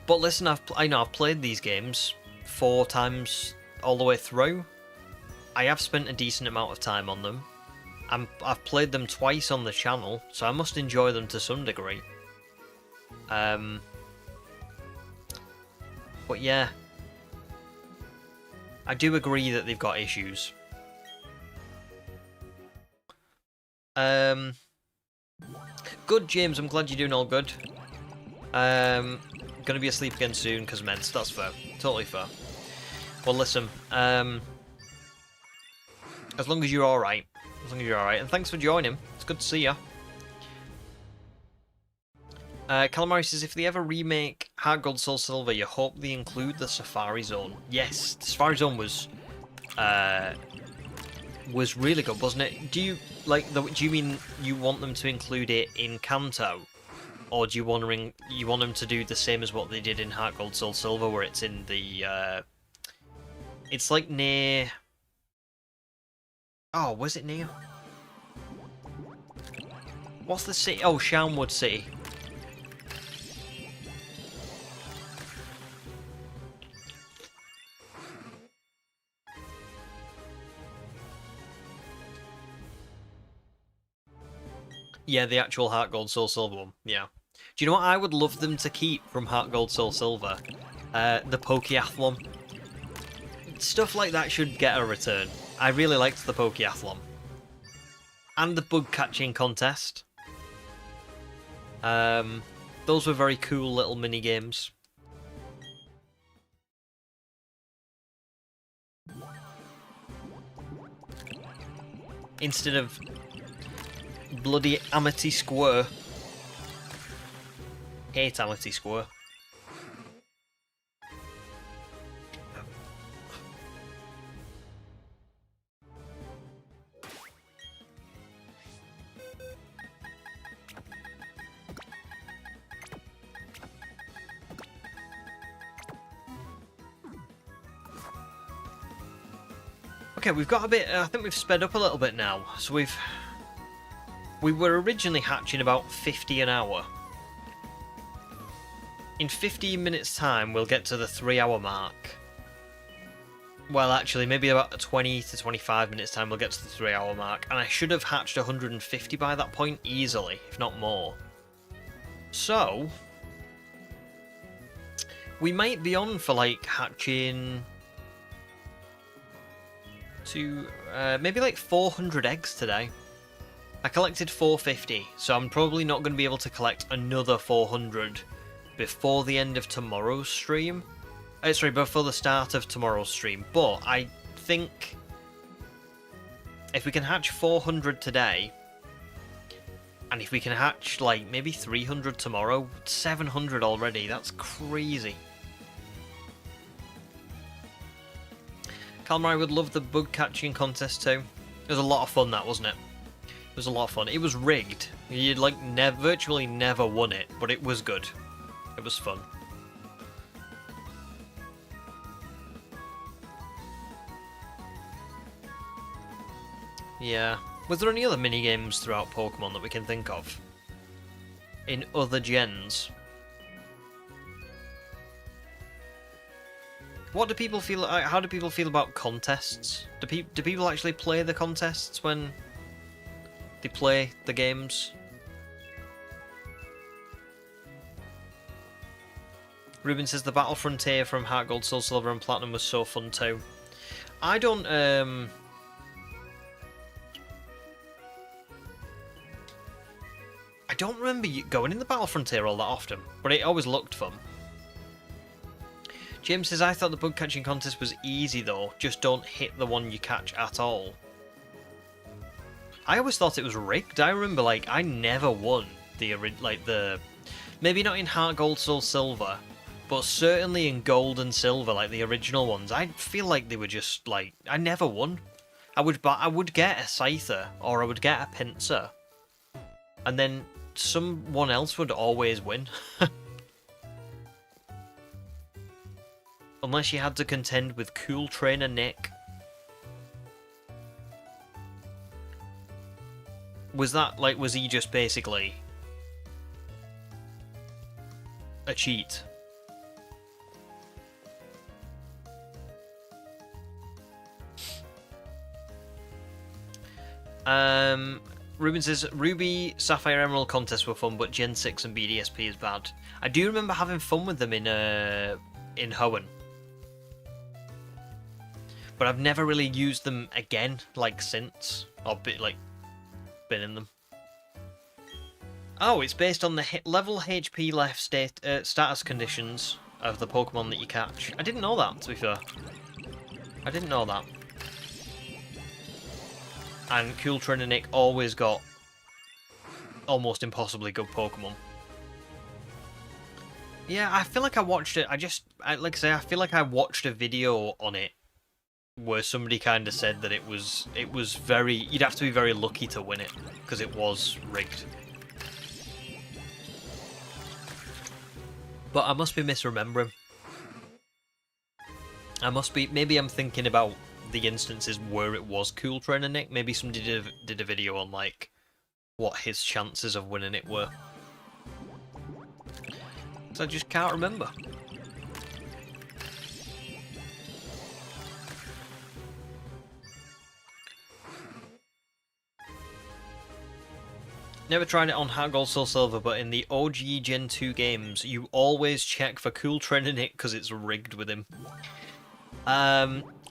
But listen, I know I've played these games 4 times all the way through. I have spent a decent amount of time on them. I've played them twice on the channel, so I must enjoy them to some degree. But yeah, I do agree that they've got issues. Good, James. I'm glad you're doing all good. Gonna be asleep again soon because meds. That's fair. Totally fair. Well, listen. As long as you're all right. As long as you're all right. And thanks for joining. It's good to see you. Calamari says, if they ever remake Heart Gold Soul Silver, you hope they include the Safari Zone. Yes, the Safari Zone was really good, wasn't it? Do you mean you want them to include it in Kanto, or do you want them to do the same as what they did in Heart Gold Soul Silver, where it's in the it's like near. Oh, was it near? What's the city? Oh, Shamwood City. Yeah, the actual Heart Gold Soul Silver one. Yeah. Do you know what I would love them to keep from Heart Gold Soul Silver? The Pokeathlon. Stuff like that should get a return. I really liked the Pokeathlon. And the bug catching contest. Those were very cool little mini games. Instead of bloody Amity Square. Hate Amity Square. Okay, we've got a bit. I think we've sped up a little bit now. So we were originally hatching about 50 an hour. In 15 minutes time, we'll get to the 3-hour mark. Well, actually, maybe about 20 to 25 minutes time, we'll get to the 3-hour mark. And I should have hatched 150 by that point, easily, if not more. So, we might be on for, like, hatching to maybe like 400 eggs today. I collected 450, so I'm probably not going to be able to collect another 400 before the end of tomorrow's stream. Sorry, before the start of tomorrow's stream. But I think if we can hatch 400 today, and if we can hatch like maybe 300 tomorrow, 700 already. That's crazy. Calamari would love the bug catching contest too. It was a lot of fun, that, wasn't it? It was a lot of fun. It was rigged. You'd like virtually never won it, but it was good. It was fun. Yeah. Was there any other mini games throughout Pokemon that we can think of? In other gens? What do people feel? How do people feel about contests? Do people actually play the contests when they play the games? Ruben says the Battle Frontier from Heart Gold, Soul Silver, and Platinum was so fun too. I don't remember going in the Battle Frontier all that often, but it always looked fun. James says, I thought the bug catching contest was easy though, just don't hit the one you catch at all. I always thought it was rigged. I remember, like, I never won maybe not in Heart Gold, Soul Silver, but certainly in Gold and Silver, like the original ones. I feel like they were just, like, I never won. I would get a Scyther, or I would get a Pinsir, and then someone else would always win. Unless you had to contend with Cool Trainer Nick. Was that, like, was he just basically a cheat. Ruben says, Ruby, Sapphire, Emerald contests were fun, but Gen 6 and BDSP is bad. I do remember having fun with them in Hoenn. But I've never really used them again, like, since. Or, been in them. Oh, it's based on the level HP life status conditions of the Pokemon that you catch. I didn't know that, to be fair. I didn't know that. And Cooltrain and Nick always got almost impossibly good Pokemon. Yeah, I feel like I watched it. Like I say, I feel like I watched a video on it where somebody kind of said that it was very. You'd have to be very lucky to win it because it was rigged. But I must be misremembering. Maybe I'm thinking about the instances where it was Cooltrain and Nick. Maybe somebody did a video on like what his chances of winning it were. So I just can't remember. Never tried it on Heart Gold Soul Silver, but in the OG Gen 2 games, you always check for Cooltrain and Nick because it's rigged with him.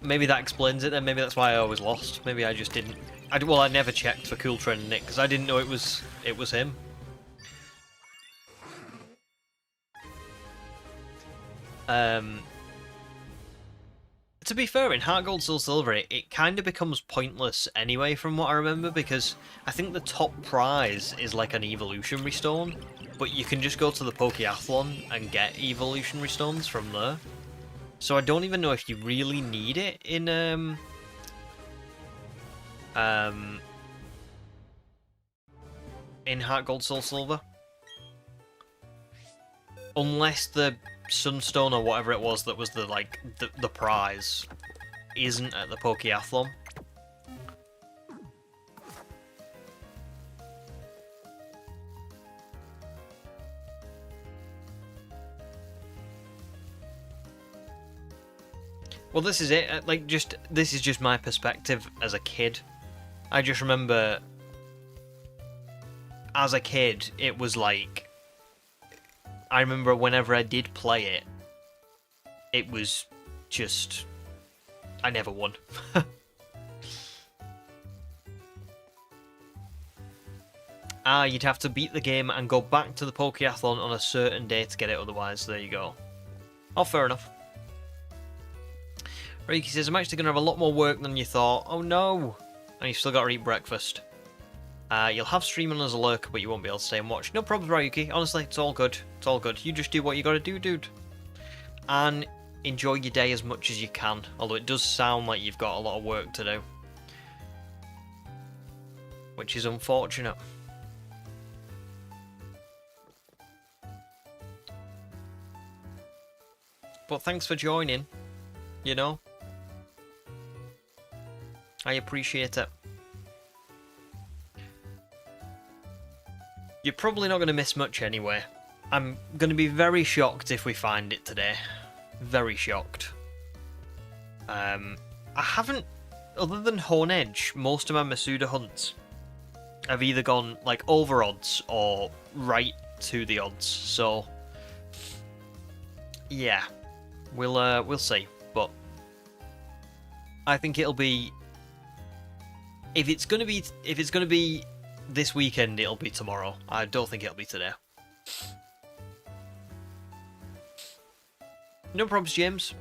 Maybe that explains it then. Maybe that's why I always lost. Maybe I just didn't. I never checked for Cooltrain and Nick because I didn't know it was him. To be fair, in Heart Gold Soul Silver, it kind of becomes pointless anyway, from what I remember, because I think the top prize is like an evolutionary stone, but you can just go to the Pokeathlon and get evolutionary stones from there. So I don't even know if you really need it in Heart Gold Soul Silver, unless the Sunstone or whatever it was that was the prize isn't at the Pokeathlon. Well, this is it. This is just my perspective as a kid. I just remember, as a kid, it was like, I remember whenever I did play it, it was just, I never won. You'd have to beat the game and go back to the Pokeathlon on a certain day to get it otherwise. There you go. Oh, fair enough. Riki says, I'm actually going to have a lot more work than you thought. Oh no! And you've still got to eat breakfast. You'll have streaming as a lurker, but you won't be able to stay and watch. No problems, Ryuki. Honestly, it's all good. It's all good. You just do what you gotta do, dude. And enjoy your day as much as you can. Although it does sound like you've got a lot of work to do. Which is unfortunate. But thanks for joining. You know? I appreciate it. You're probably not going to miss much anyway. I'm going to be very shocked if we find it today. Very shocked. I haven't, other than Horn Edge, most of my Masuda hunts have either gone like over odds or right to the odds. So yeah, we'll see. But I think it'll be, if it's gonna be this weekend, it'll be tomorrow. I don't think it'll be today. No problems, James.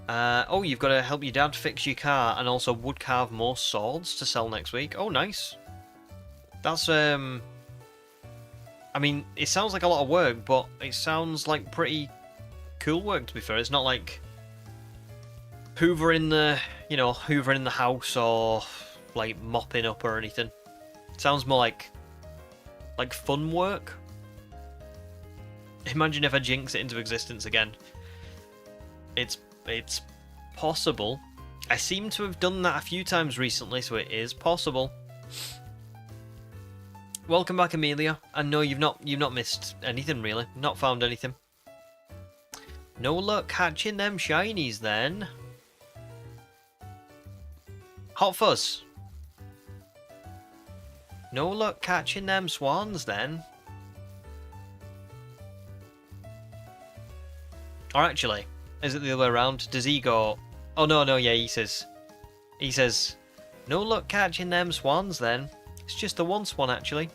Oh, you've got to help your dad fix your car and also wood carve more swords to sell next week. Oh, nice. That's, I mean, it sounds like a lot of work, but it sounds like pretty cool work, to be fair. It's not like hoovering the house or like mopping up or anything. Sounds more like fun work. Imagine if I jinx it into existence again. It's possible. I seem to have done that a few times recently, so it is possible. Welcome back, Amelia. And no, you've not missed anything really. Not found anything. No luck catching them shinies then. Hot Fuzz. No luck catching them swans then. Or actually, is it the other way around? Does he go... Oh no, yeah, he says, no luck catching them swans then. It's just the one swan actually.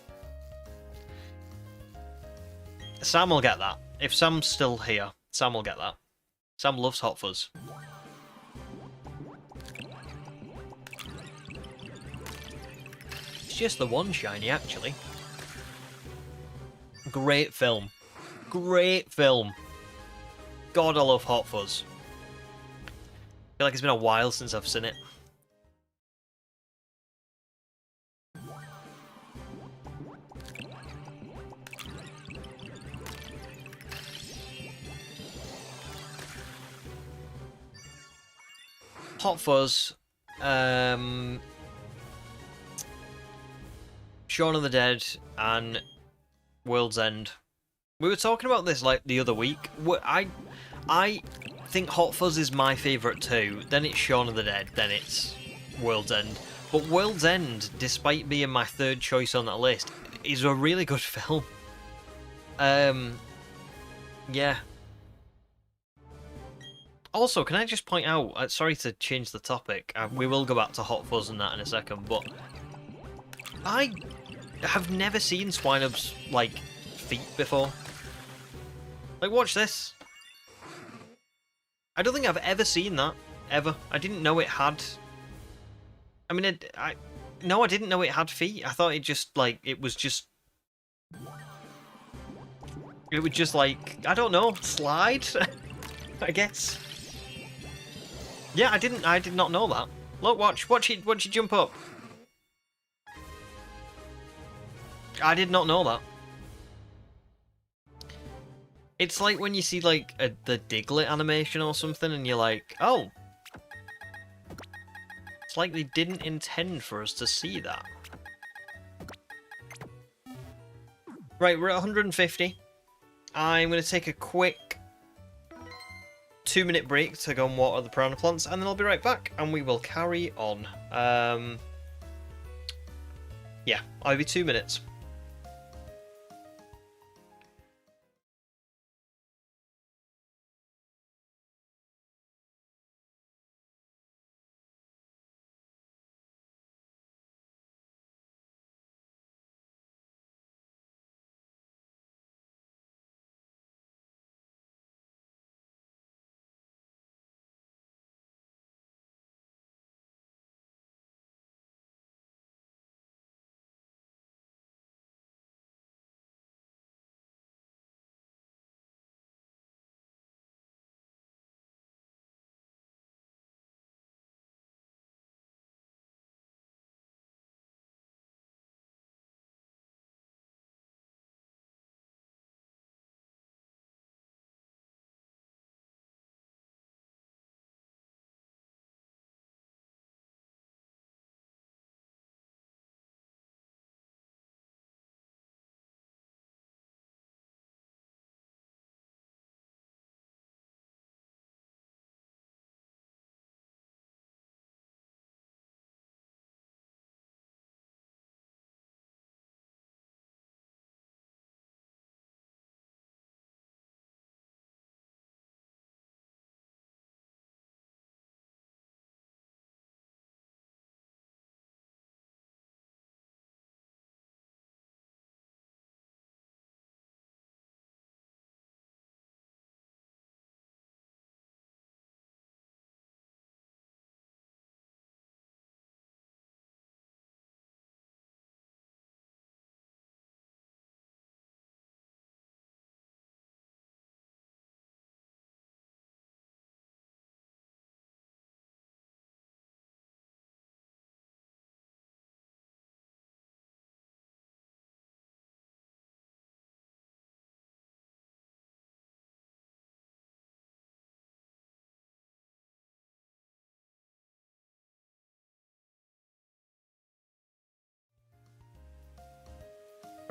Sam will get that. If Sam's still here, Sam will get that. Sam loves Hot Fuzz. It's just the one shiny actually. Great film. Great film. God, I love Hot Fuzz. I feel like it's been a while since I've seen it. Hot Fuzz, Shaun of the Dead, and World's End. We were talking about this like the other week. I think Hot Fuzz is my favourite too. Then it's Shaun of the Dead. Then it's World's End. But World's End, despite being my third choice on that list, is a really good film. Yeah. Also, can I just point out, sorry to change the topic, we will go back to Hot Fuzz and that in a second, but I have never seen Swinub's, like, feet before. Like, watch this. I don't think I've ever seen that, ever. I didn't know it had... I mean, no, I didn't know it had feet. I thought it just, like, it was just... It would just, like, I don't know, slide, I guess. Yeah, I did not know that. Look, watch it jump up. I did not know that. It's like when you see like the Diglett animation or something and you're like, oh. It's like they didn't intend for us to see that. Right, we're at 150. I'm going to take a quick 2-minute break to go and water the piranha plants, and then I'll be right back, and we will carry on. Yeah, I'll be 2 minutes.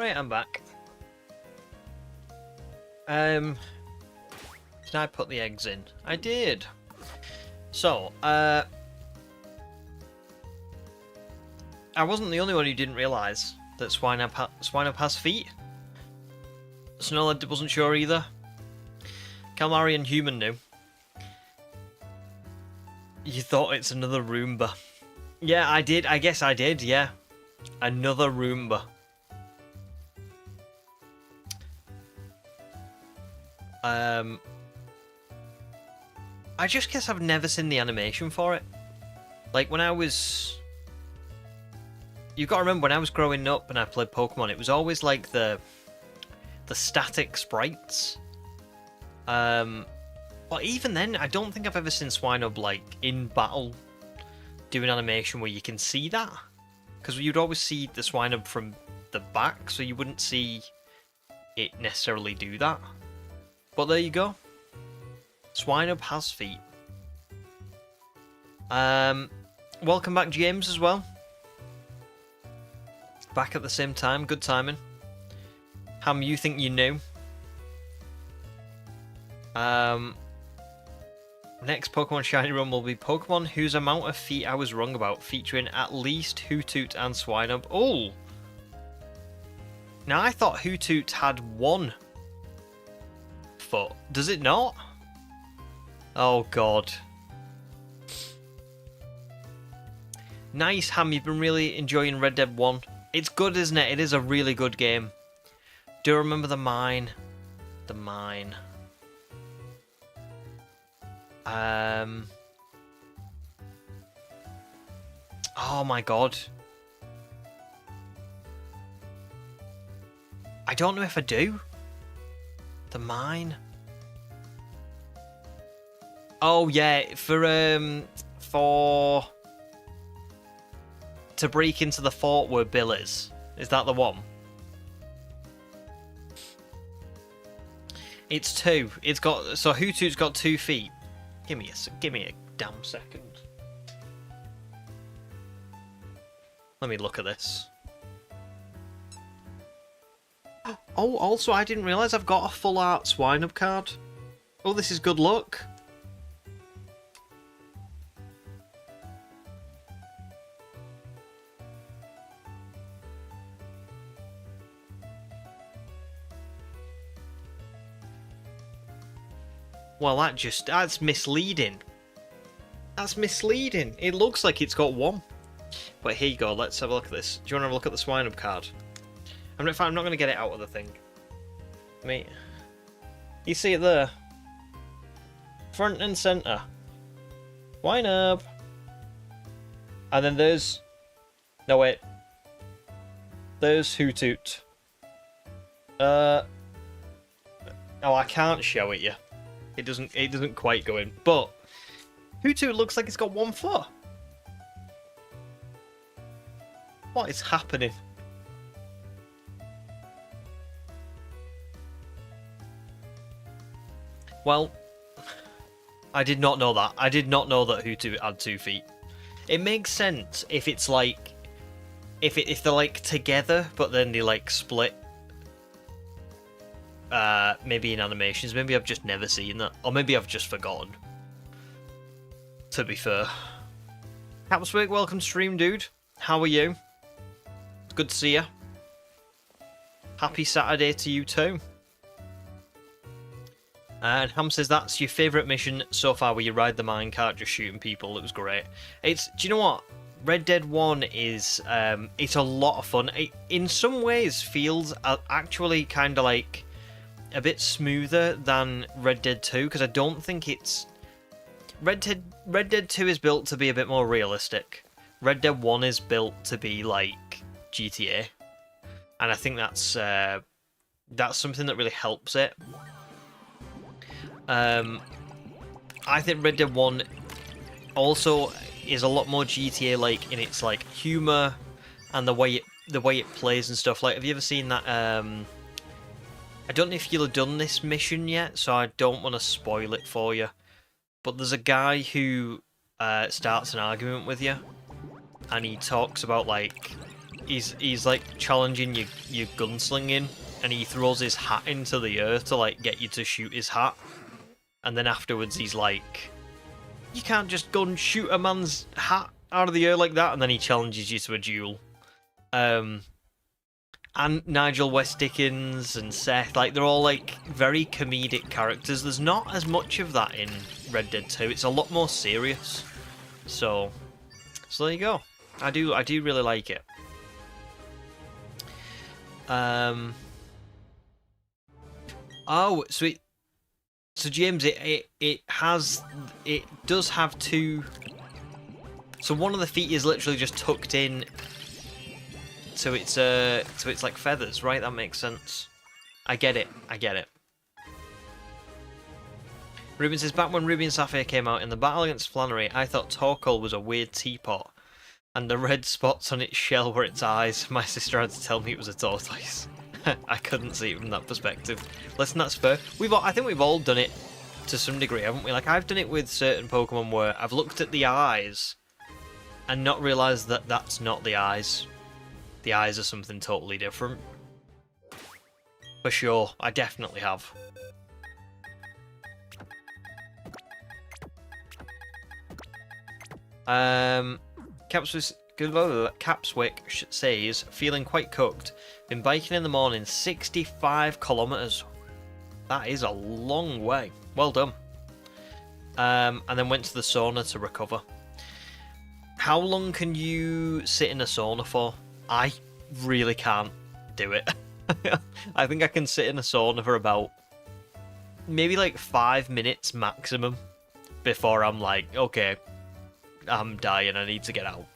Right, I'm back. Did I put the eggs in? I did. So, I wasn't the only one who didn't realise that Swinub has feet. Snowled wasn't sure either. Calamari and Human knew. You thought it's another Roomba. Yeah, I did. I guess I did, yeah. Another Roomba. I just guess I've never seen the animation for it. Like, when I was... You've got to remember, when I was growing up and I played Pokemon, it was always like the static sprites. But even then, I don't think I've ever seen Swinub, like, in battle do an animation where you can see that. Because you'd always see the Swinub from the back, so you wouldn't see it necessarily do that. But there you go. Swinub has feet. Welcome back, James, as well. Back at the same time. Good timing. Ham, you think you knew? Next Pokemon Shiny Run will be Pokemon whose amount of feet I was wrong about, featuring at least Hoothoot and Swinub. Oh! Now, I thought Hoothoot had 1 foot. Does it not? Oh, God. Nice, Ham. You've been really enjoying Red Dead 1. It's good, isn't it? It is a really good game. Do you remember the mine? The mine. Oh my god. I don't know if I do. The mine. Oh yeah, for to break into the fort where Bill is. Is that the one? It's 2. It's got, so Hoothoot's got 2 feet. Give me a damn second. Let me look at this. Oh, also I didn't realise I've got a full art Swinub card. Oh, this is good luck. Well, that's misleading. That's misleading. It looks like it's got 1. But here you go, let's have a look at this. Do you want to have a look at the Swinub card? I'm not going to get it out of the thing. Mate. You see it there? Front and centre. Swinub. And then there's... No, wait. There's Hoothoot. Oh, I can't show it you. It doesn't quite go in. But Hoothoot looks like it's got 1 foot. What is happening? Well, I did not know that. I did not know that Hoothoot had 2 feet. It makes sense if it's like if they're like together, but then they like split. Maybe in animations. Maybe I've just never seen that, or maybe I've just forgotten. To be fair. Capswick, welcome to stream, dude. How are you? It's good to see you. Happy Saturday to you too. And Ham says that's your favourite mission so far, where you ride the minecart just shooting people. It was great. Do you know what? Red Dead 1 is it's a lot of fun. It, in some ways, feels actually kind of like a bit smoother than Red Dead 2, because I don't think it's... Red Dead 2 is built to be a bit more realistic. Red Dead 1 is built to be like GTA. And I think that's something that really helps it. I think Red Dead 1 also is a lot more GTA-like in its like humour and the way it plays and stuff. Like, have you ever seen that? I don't know if you'll have done this mission yet, so I don't want to spoil it for you. But there's a guy who starts an argument with you, and he talks about like he's like challenging your gunslinging, and he throws his hat into the air to like get you to shoot his hat, and then afterwards he's like, you can't just go and shoot a man's hat out of the air like that, and then he challenges you to a duel. And Nigel West Dickens and Seth, like, they're all like very comedic characters. There's not as much of that in Red Dead 2. It's a lot more serious. So there you go. I do really like it. Oh, sweet. So James, it does have two. So one of the feet is literally just tucked in. So it's like feathers, right? That makes sense. I get it. Ruben says, back when Ruby and Sapphire came out in the battle against Flannery, I thought Torkoal was a weird teapot, and the red spots on its shell were its eyes. My sister had to tell me it was a tortoise. I couldn't see it from that perspective. Listen, that's fair. I think we've all done it to some degree, haven't we? Like, I've done it with certain Pokemon where I've looked at the eyes and not realised that that's not the eyes. The eyes are something totally different. For sure, I definitely have. Capswick says, feeling quite cooked. Been biking in the morning, 65 kilometers. That is a long way. Well done. And then went to the sauna to recover. How long can you sit in a sauna for? I really can't do it. I think I can sit in a sauna for about maybe like 5 minutes maximum before I'm like, okay, I'm dying, I need to get out.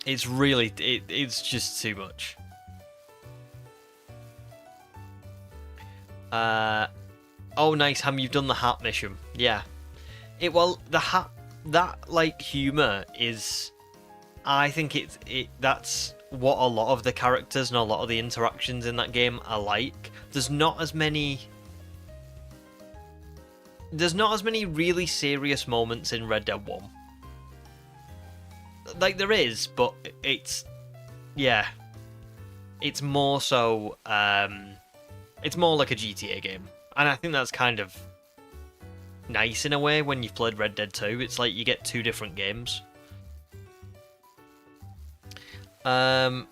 It's really, it's just too much. Oh nice, Ham, you've done the hat mission. Yeah. Well, the hat, that like humour is, I think that's what a lot of the characters and a lot of the interactions in that game are like. There's not as many really serious moments in Red Dead 1. Like, there is, but it's more so, it's more like a GTA game. And I think that's kind of nice in a way when you've played Red Dead 2. It's like you get two different games. Ooh,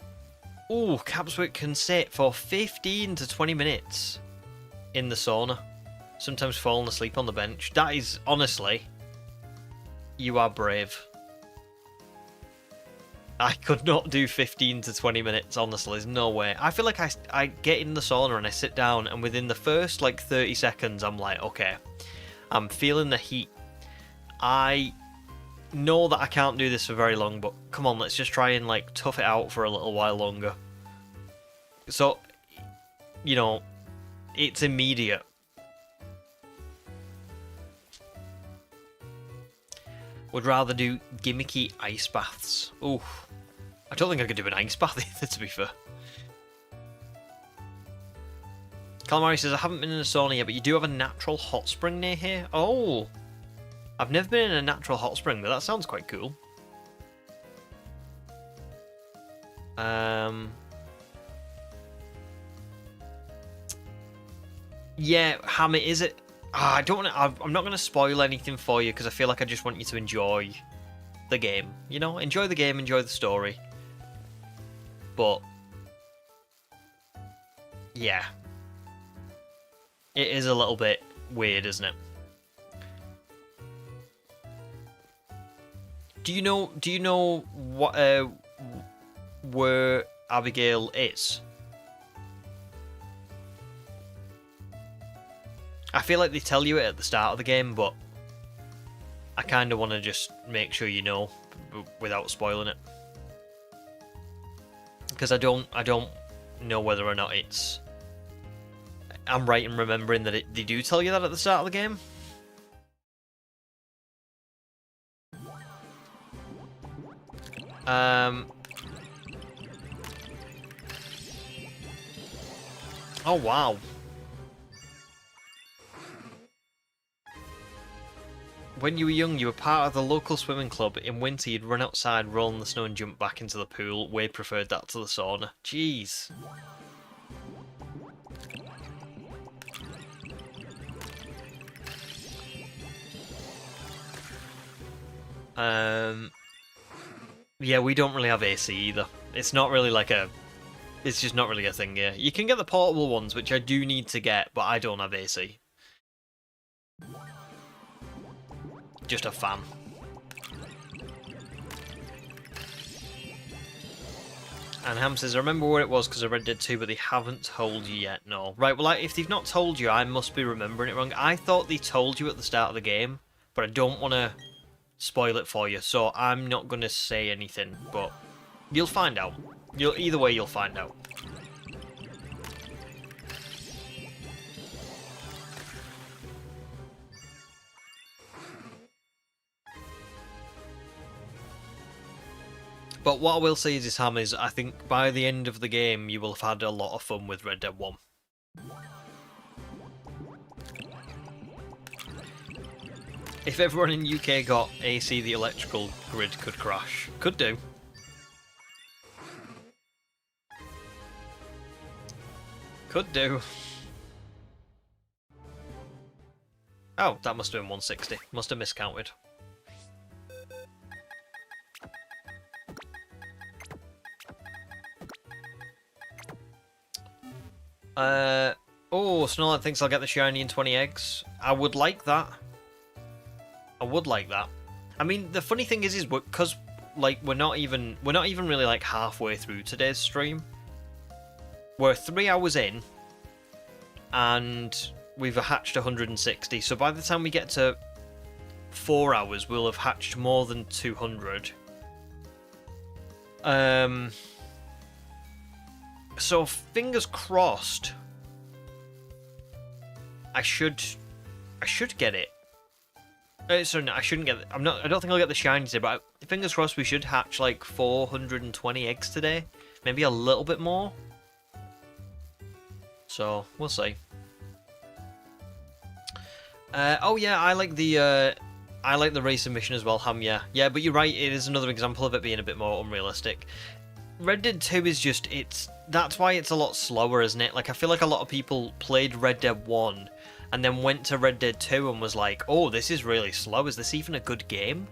Capswick can sit for 15 to 20 minutes in the sauna. Sometimes falling asleep on the bench. That is, honestly, you are brave. I could not do 15 to 20 minutes, honestly, there's no way. I feel like I get in the sauna and I sit down, and within the first, like, 30 seconds, I'm like, okay, I'm feeling the heat. I know that I can't do this for very long, but come on, let's just try and, like, tough it out for a little while longer. So, you know, it's immediate. Would rather do gimmicky ice baths. Ooh. I don't think I could do an ice bath either, to be fair. Calamari says, I haven't been in a sauna yet, but you do have a natural hot spring near here? Oh! I've never been in a natural hot spring, but that sounds quite cool. Yeah, Hammer, is it? I don't want to. I'm not going to spoil anything for you because I feel like I just want you to enjoy the game. You know, enjoy the game, enjoy the story. But yeah, it is a little bit weird, isn't it? Do you know what where Abigail is? I feel like they tell you it at the start of the game, but I kind of want to just make sure you know without spoiling it, because I don't know whether or not it's. I'm right in remembering that they do tell you that at the start of the game. Oh wow. When you were young, you were part of the local swimming club. In winter, you'd run outside, roll in the snow, and jump back into the pool. Way preferred that to the sauna. Jeez. Yeah, we don't really have AC either. It's not really like a... It's just not really a thing, yeah. You can get the portable ones, which I do need to get, but I don't have AC. Just a fan. And Ham says, I remember where it was because I Red Dead 2, but they haven't told you yet. No. Right, well, if they've not told you, I must be remembering it wrong. I thought they told you at the start of the game, but I don't want to spoil it for you, so I'm not going to say anything, but you'll find out. Either way, you'll find out. But what I will say is this, Ham, is I think by the end of the game you will have had a lot of fun with Red Dead 1. If everyone in UK got AC, the electrical grid could crash. Could do. Could do. Oh, that must have been 160. Must have miscounted. Oh, Snorlax thinks I'll get the shiny in 20 eggs. I would like that. I would like that. I mean, the funny thing is because like we're not even really like halfway through today's stream. We're 3 hours in, and we've hatched 160. So by the time we get to 4 hours, we'll have hatched more than 200. So fingers crossed. I should get it. Sorry, no, I shouldn't get it. I don't think I'll get the shiny today, but fingers crossed we should hatch like 420 eggs today. Maybe a little bit more. So, we'll see. Oh yeah, I like the racing mission as well, Ham, yeah. Yeah, but you're right, it is another example of it being a bit more unrealistic. Red Dead 2 is just, that's why it's a lot slower, isn't it? Like, I feel like a lot of people played Red Dead 1 and then went to Red Dead 2 and was like, oh, this is really slow, is this even a good game?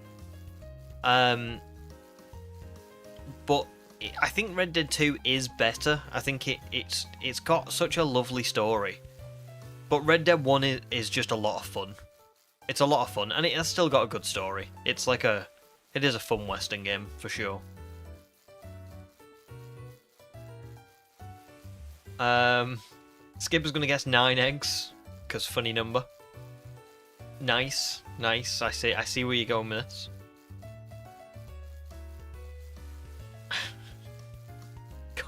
But I think Red Dead 2 is better. I think it's got such a lovely story. But Red Dead 1 is just a lot of fun. It's a lot of fun, and it has still got a good story. It is a fun Western game, for sure. Skipper's gonna guess 9 eggs, because funny number. Nice, nice. I see where you're going with this.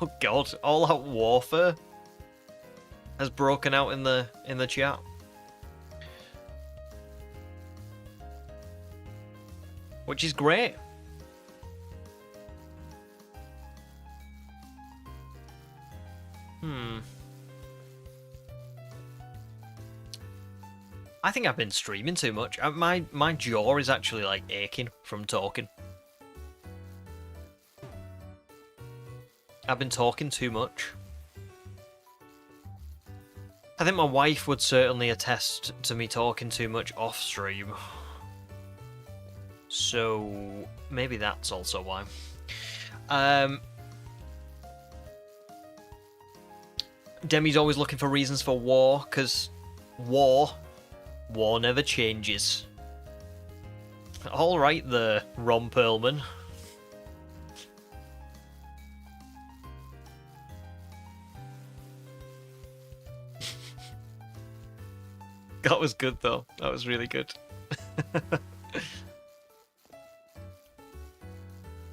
Oh god, all out warfare has broken out in the chat. Which is great. I think I've been streaming too much. My jaw is actually like aching from talking. I've been talking too much. I think my wife would certainly attest to me talking too much off stream. So maybe that's also why. Demi's always looking for reasons for war, because war never changes. Alright there, Ron Perlman. That was good though. That was really good.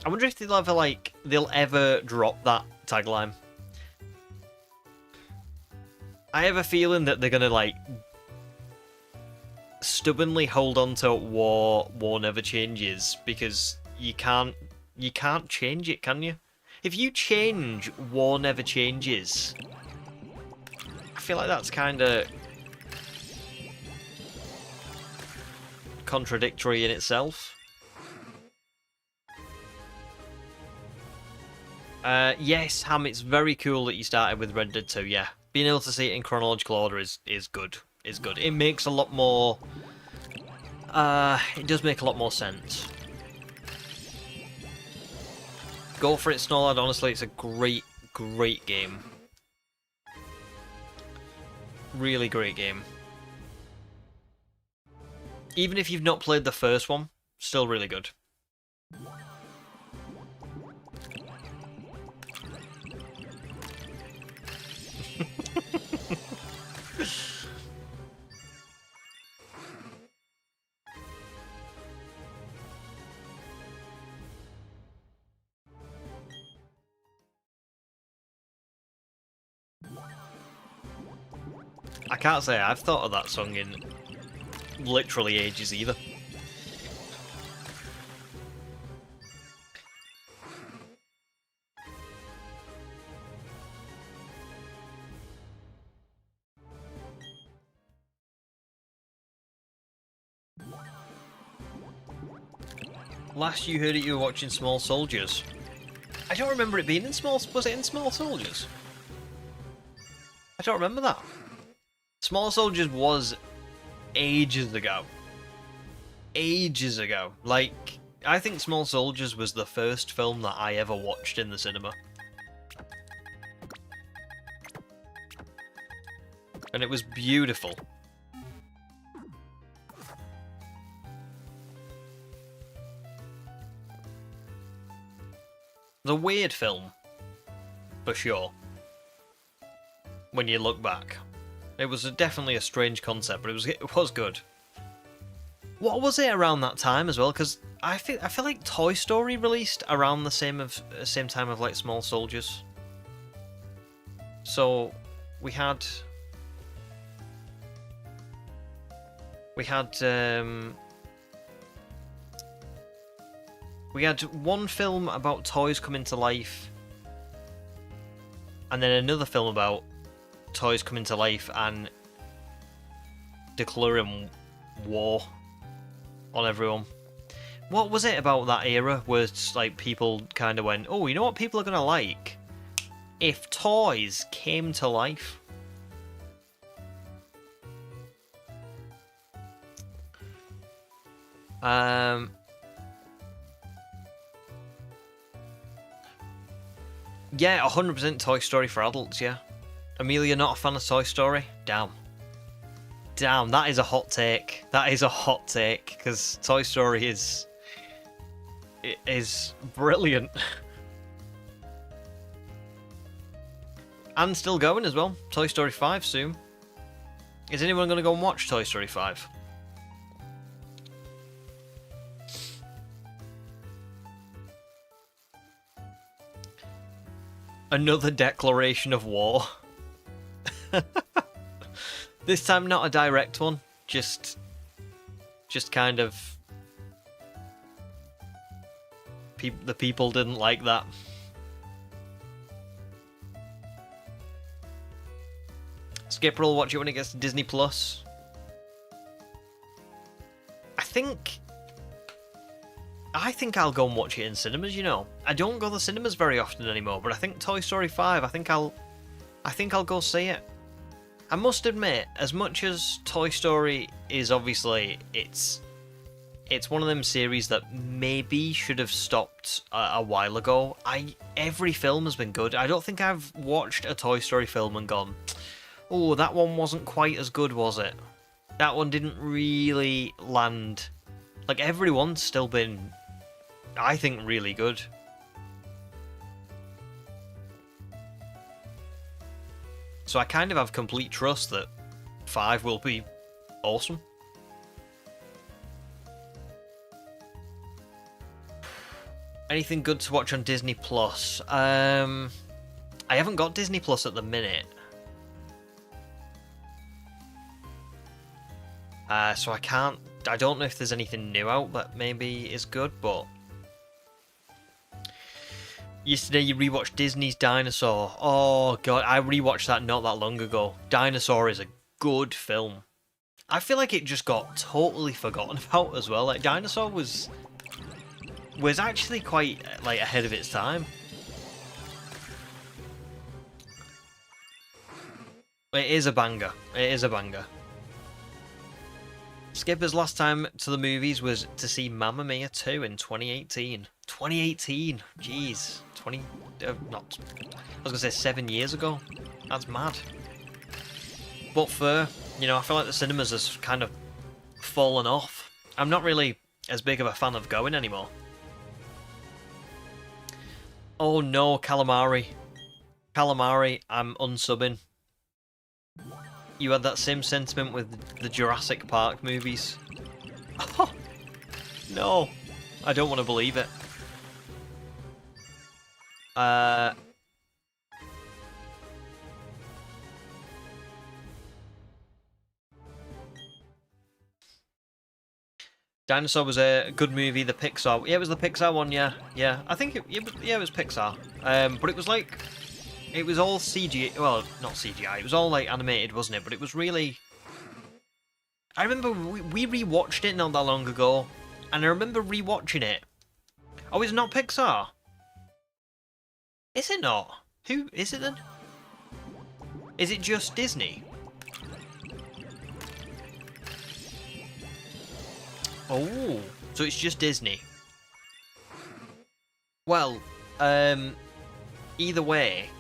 I wonder if they'll ever drop that tagline. I have a feeling that they're gonna stubbornly hold on to war never changes, because you can't change it, can you? If you change war never changes, I feel like that's kind of contradictory in itself. Yes, Ham, it's very cool that you started with Red Dead 2, yeah. Being able to see it in chronological order is good. Is good. It makes a lot more... it does make a lot more sense. Go for it, Snorlad. Honestly, it's a great, great game. Really great game. Even if you've not played the first one, still really good. I can't say I've thought of that song in literally ages either. Last you heard it, you were watching Small Soldiers. I don't remember it being in Small... Was it in Small Soldiers? I don't remember that. Small Soldiers was ages ago. Ages ago. Like, I think Small Soldiers was the first film that I ever watched in the cinema. And it was beautiful. It was a weird film, for sure, when you look back. It was definitely a strange concept, but it was good. What was it around that time as well? Because I feel like Toy Story released around the same time of like Small Soldiers. So we had one film about toys coming to life, and then another film about toys coming to life and declaring war on everyone. What was it about that era where it's like people kind of went, oh, you know what people are going to like? If toys came to life. Yeah, 100% Toy Story for adults, yeah. Amelia, not a fan of Toy Story? Damn. Damn, that is a hot take. That is a hot take, because Toy Story is brilliant. And still going as well. Toy Story 5 soon. Is anyone going to go and watch Toy Story 5? Another declaration of war. This time not a direct one, just kind of the people didn't like that. Skipper will watch it when it gets to Disney Plus. I think I'll go and watch it in cinemas, you know. I don't go to the cinemas very often anymore, but I think Toy Story 5, I think I'll go see it. I must admit, as much as Toy Story is obviously, it's one of them series that maybe should have stopped a while ago. Every film has been good. I don't think I've watched a Toy Story film and gone, oh, that one wasn't quite as good, was it? That one didn't really land. Like, everyone's still been, I think, really good. So I kind of have complete trust that 5 will be awesome. Anything good to watch on Disney Plus? I haven't got Disney Plus at the minute. So I don't know if there's anything new out that maybe is good, but yesterday you rewatched Disney's Dinosaur. Oh god, I rewatched that not that long ago. Dinosaur is a good film. I feel like it just got totally forgotten about as well. Like, Dinosaur was actually quite, like, ahead of its time. It is a banger. It is a banger. Skipper's last time to the movies was to see Mamma Mia 2 in 2018. 2018! Jeez. I was gonna say 7 years ago. That's mad. But for, you know, I feel like the cinemas has kind of fallen off. I'm not really as big of a fan of going anymore. Oh no, Calamari. Calamari, I'm unsubbing. You had that same sentiment with the Jurassic Park movies. Oh, no. I don't want to believe it. Dinosaur was a good movie, the Pixar. Yeah, it was the Pixar one, yeah. Yeah, I think it was Pixar. But it was like... It was all CGI, well, not CGI, it was all like animated, wasn't it? But it was really... I remember we rewatched it not that long ago, and I remember rewatching it. Oh, it's not Pixar? Is it not? Who is it then? Is it just Disney? Oh, so it's just Disney. Well, either way...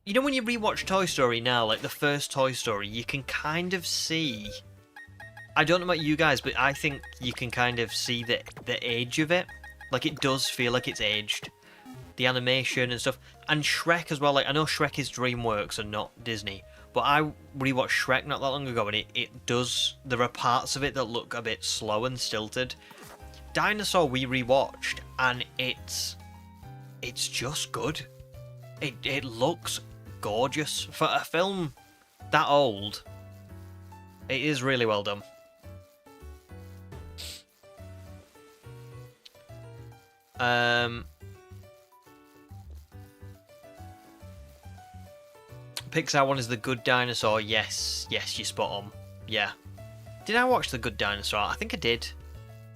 You know when you rewatch Toy Story now, like the first Toy Story, you can kind of see... I don't know about you guys, but I think you can kind of see the age of it. Like, it does feel like it's aged. The animation and stuff. And Shrek as well. Like, I know Shrek is DreamWorks and not Disney, but I rewatched Shrek not that long ago, and it does... There are parts of it that look a bit slow and stilted. Dinosaur we rewatched, and it's just good. It looks gorgeous. For a film that old, it is really well done. Pixar one is The Good Dinosaur. Yes, you're spot on. Yeah. Did I watch The Good Dinosaur? I think I did.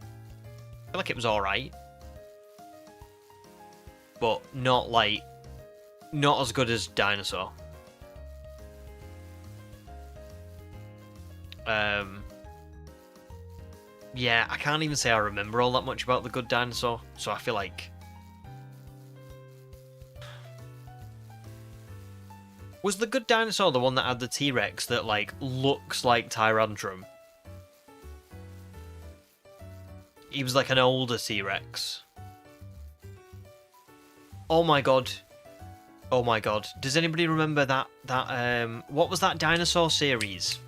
I feel like it was alright. But not as good as Dinosaur. Yeah, I can't even say I remember all that much about The Good Dinosaur, so I feel like... Was The Good Dinosaur the one that had the T-Rex that, like, looks like Tyrantrum? He was like an older T-Rex. Oh my god. Oh my god. Does anybody remember that what was that dinosaur series?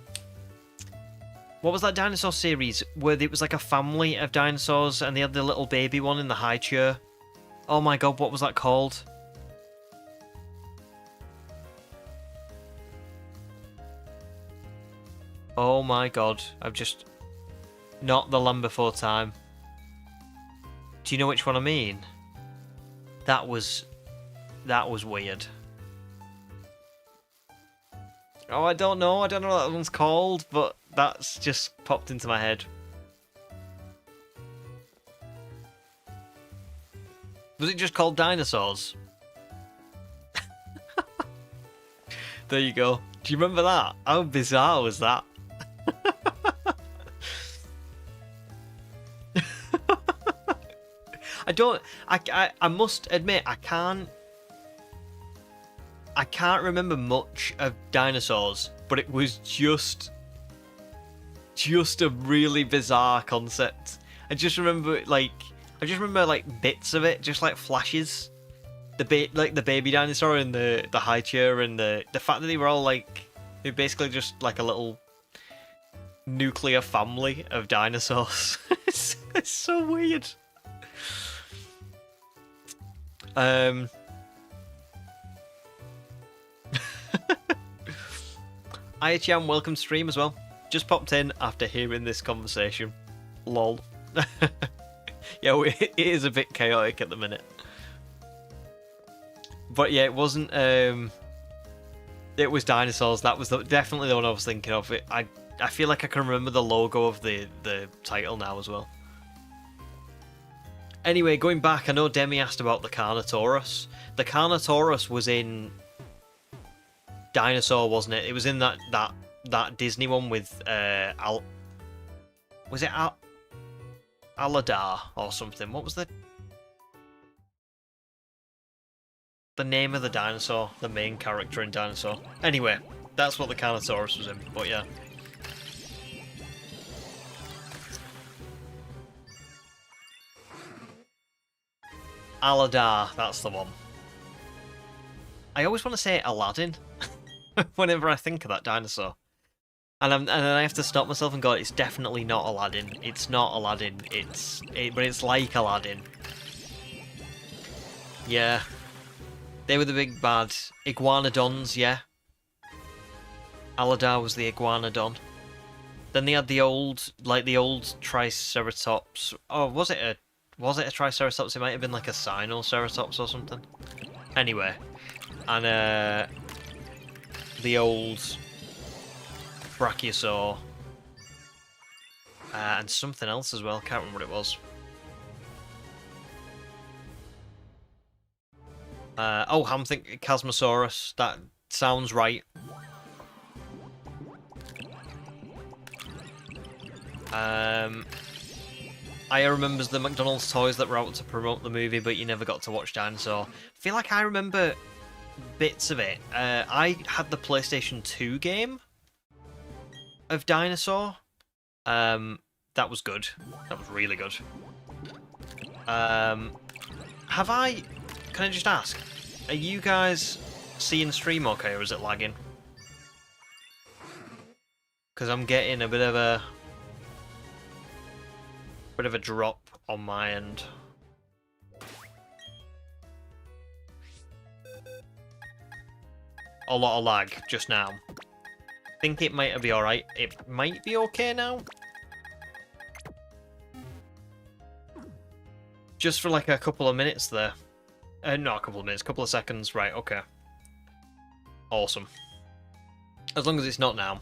What was that dinosaur series where it was like a family of dinosaurs and they had the little baby one in the high chair? Oh my god, what was that called? Oh my god, I've just... Not The Land Before Time. Do you know which one I mean? That was weird. Oh, I don't know what that one's called, but that's just popped into my head. Was it just called Dinosaurs? There you go. Do you remember that? How bizarre was that? I must admit, I can't remember much of dinosaurs, but it was just a really bizarre concept. I just remember bits of it, just like flashes. The baby dinosaur and the high chair and the fact that they were all like, they're basically just like a little nuclear family of dinosaurs. It's so weird. IHM, welcome to stream as well. Just popped in after hearing this conversation. Lol. Yeah, it is a bit chaotic at the minute. But yeah, it wasn't... It was dinosaurs. That was definitely the one I was thinking of. I feel like I can remember the logo of the title now as well. Anyway, going back, I know Demi asked about the Carnotaurus. The Carnotaurus was in Dinosaur, wasn't it? It was in that Disney one with was it Aladar or something? What was the name of the dinosaur? The main character in Dinosaur. Anyway, that's what the Carnotaurus was in. But yeah. Aladar, that's the one. I always want to say Aladdin whenever I think of that dinosaur. And then I have to stop myself and go, it's definitely not Aladdin. It's not Aladdin. But it's like Aladdin. Yeah. They were the big bad iguanodons, yeah. Aladar was the iguanodon. Then they had the old Triceratops. Oh, was it a Triceratops? It might have been like a Sinoceratops or something. Anyway, and the old Brachiosaur, and something else as well. Can't remember what it was. I'm thinking Chasmosaurus. That sounds right. I remembers the McDonald's toys that were out to promote the movie, but you never got to watch Dinosaur. I feel like I remember bits of it. I had the PlayStation 2 game of Dinosaur. That was good. That was really good. Can I just ask, are you guys seeing stream okay, or is it lagging? Because I'm getting a bit of a drop on my end. A lot of lag just now. I think it might be alright. It might be okay now. Just for like a couple of minutes there. Not a couple of minutes, a couple of seconds. Right, okay. Awesome. As long as it's not now.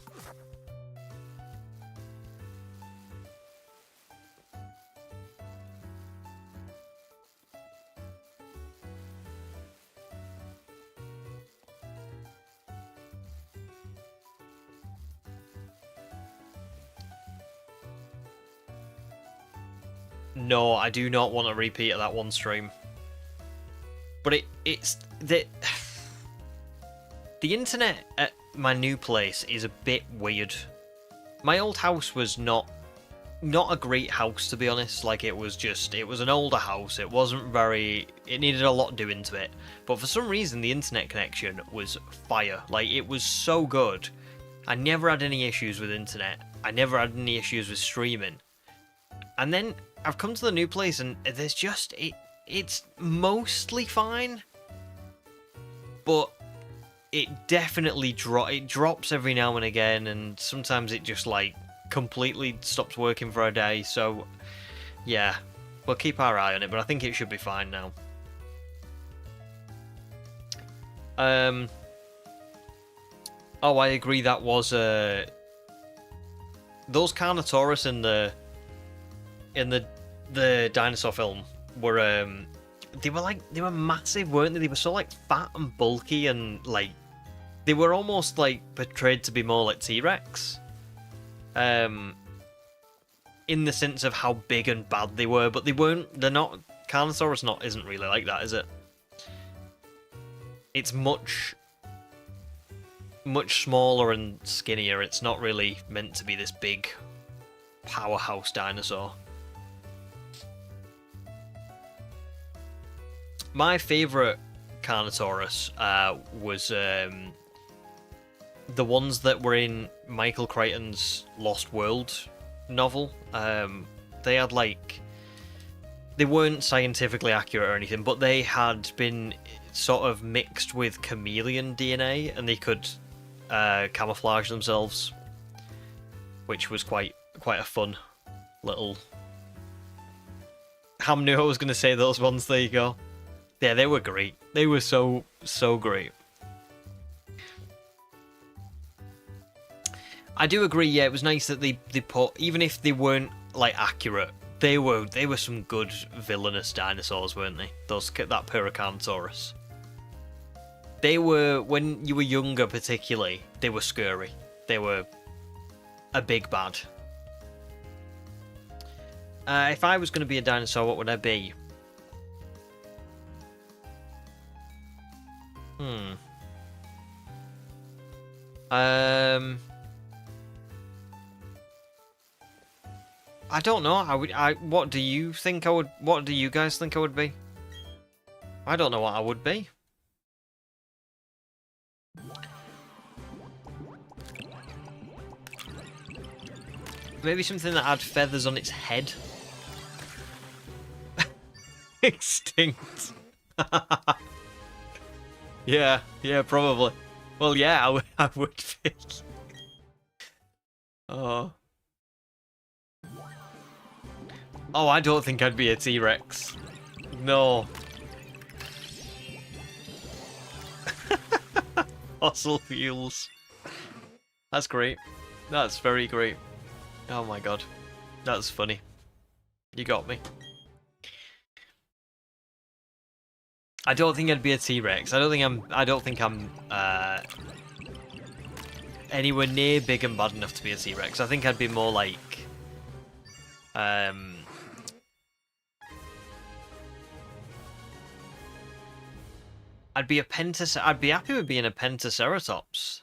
No, I do not want a repeat of that one stream. But it's the internet at my new place is a bit weird. My old house was not a great house, to be honest. Like, it was an older house. It needed a lot doing to it. But for some reason, the internet connection was fire. Like, it was so good. I never had any issues with internet. I never had any issues with streaming. And then I've come to the new place and there's just it's mostly fine, but it definitely drops every now and again, and sometimes it just like completely stops working for a day. So yeah, we'll keep our eye on it, but I think it should be fine now. Oh, I agree. That was those Carnotaurus in the dinosaur film were they were massive, weren't they? They were so like fat and bulky, and like they were almost like portrayed to be more like T-Rex. In the sense of how big and bad they were, but they're not. Carnotaurus isn't really like that, is it? It's much smaller and skinnier. It's not really meant to be this big powerhouse dinosaur. My favourite Carnotaurus was the ones that were in Michael Crichton's Lost World novel. They had like... They weren't scientifically accurate or anything, but they had been sort of mixed with chameleon DNA, and they could camouflage themselves, which was quite a fun little... Ham knew I was going to say those ones, there you go. Yeah, they were great. They were so great. I do agree. Yeah, it was nice that they put, even if they weren't like accurate, they were some good villainous dinosaurs, weren't they? That Pyrrhocanosaurus. They were, when you were younger particularly, they were scary. They were a big bad. If I was going to be a dinosaur, what would I be? I don't know. What do you think I would? What do you guys think I would be? I don't know what I would be. Maybe something that had feathers on its head. Extinct. Yeah, probably. Well, yeah, I would be. Oh. Oh, I don't think I'd be a T-Rex. No. Fossil fuels. That's great. That's very great. Oh my god. That's funny. You got me. I don't think I'd be a T-Rex. I don't think I'm anywhere near big and bad enough to be a T-Rex. I think I'd be more like I'd be happy with being a Pentaceratops.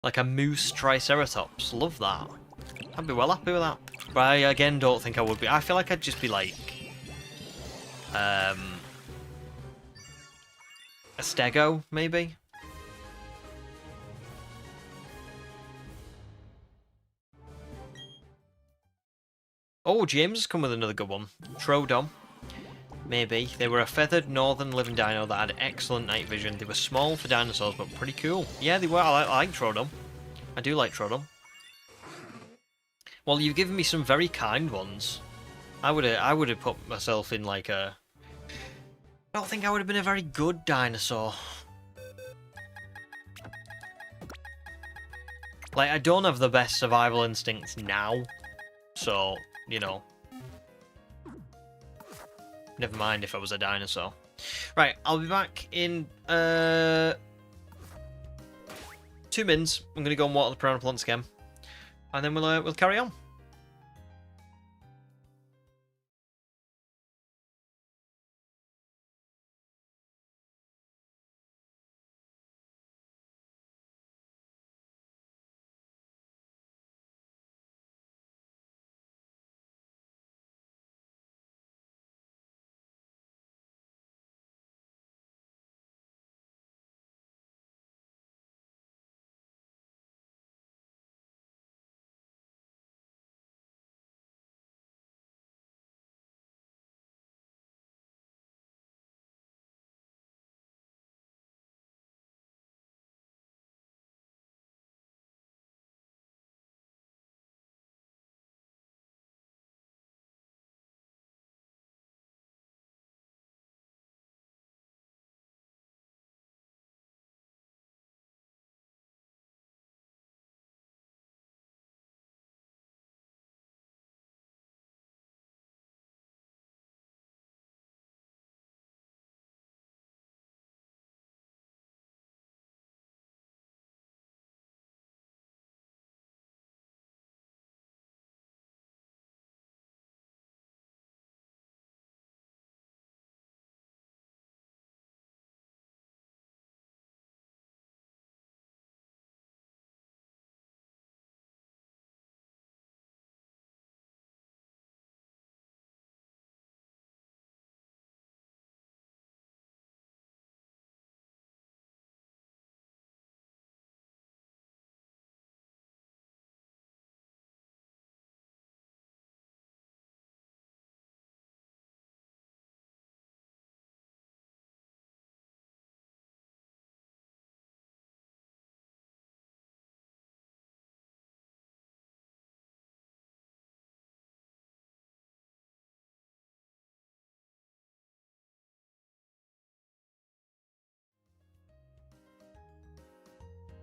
Like a moose triceratops. Love that. I'd be well happy with that. But I again don't think I would be. I feel like I'd just be like a stego, maybe. Oh, James has come with another good one. Troodon. Maybe. They were a feathered northern living dino that had excellent night vision. They were small for dinosaurs, but pretty cool. Yeah, they were. I like Troodon. I do like Troodon. Well, you've given me some very kind ones. I would have put myself in like a... I don't think I would have been a very good dinosaur. Like, I don't have the best survival instincts now. So, you know. Never mind if I was a dinosaur. Right, I'll be back in 2 minutes. I'm going to go and water the piranha plants again. And then we'll carry on.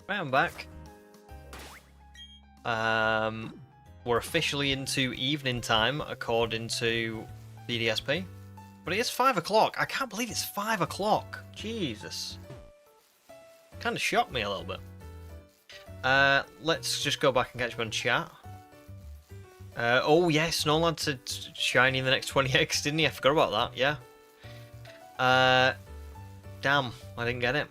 Right, I'm back. We're officially into evening time according to BDSP. But it is 5 o'clock. I can't believe it's 5 o'clock. Jesus. Kind of shocked me a little bit. Let's just go back and catch up on chat. Oh yes, Snowlad said shiny in the next 20 eggs, didn't he? I forgot about that, yeah. Damn, I didn't get it.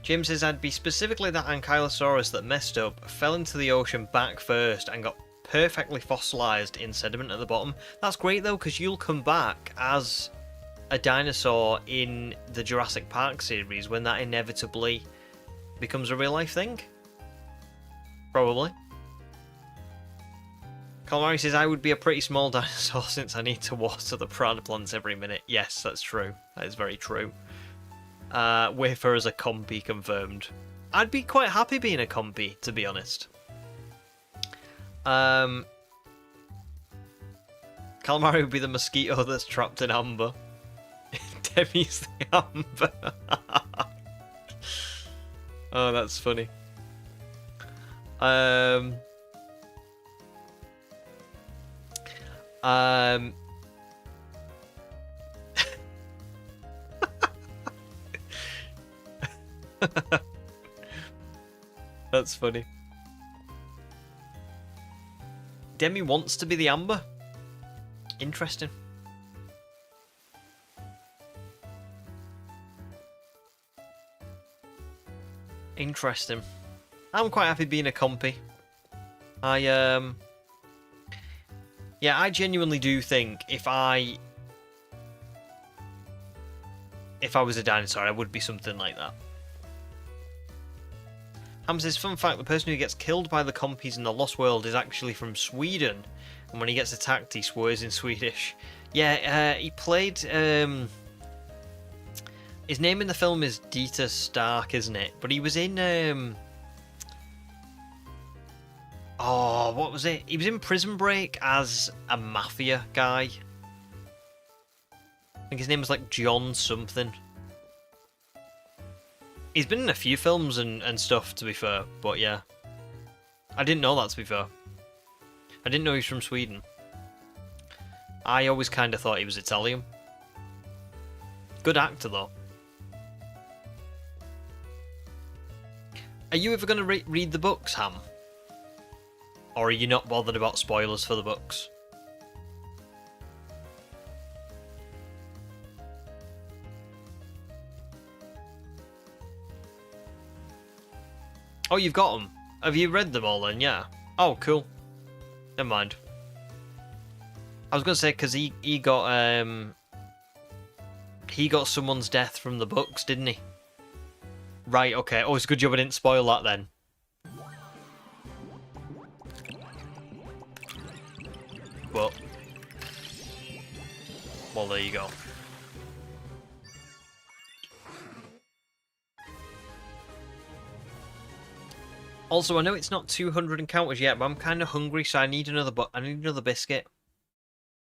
James says I'd be specifically that Ankylosaurus that messed up, fell into the ocean back first, and got perfectly fossilised in sediment at the bottom. That's great though, because you'll come back as a dinosaur in the Jurassic Park series when that inevitably becomes a real life thing. Probably. Calamari says, I would be a pretty small dinosaur since I need to water the piranha plants every minute. Yes, that's true. That is very true. Wafer as a compy confirmed. I'd be quite happy being a compy, to be honest. Calamari would be the mosquito that's trapped in amber. Demi's the amber. Oh, that's funny. That's funny. Demi wants to be the amber. Interesting. Interesting. I'm quite happy being a compy. Yeah, I genuinely do think if I was a dinosaur, I would be something like that. Ham says, fun fact, the person who gets killed by the compies in the Lost World is actually from Sweden, and when he gets attacked, he swears in Swedish. Yeah, he played, his name in the film is Dieter Stark, isn't it? But he was in, oh, what was it? He was in Prison Break as a mafia guy. I think his name was like John something. He's been in a few films and stuff, to be fair, but yeah. I didn't know that, to be fair. I didn't know he was from Sweden. I always kind of thought he was Italian. Good actor, though. Are you ever going to read the books, Ham? Or are you not bothered about spoilers for the books? Oh, you've got them. Have you read them all then? Yeah. Oh, cool. Never mind. I was going to say, because he got someone's death from the books, didn't he? Right, okay. Oh, it's a good job I didn't spoil that then. But, well, there you go. Also, I know it's not 200 encounters yet, but I'm kind of hungry, so I need another biscuit.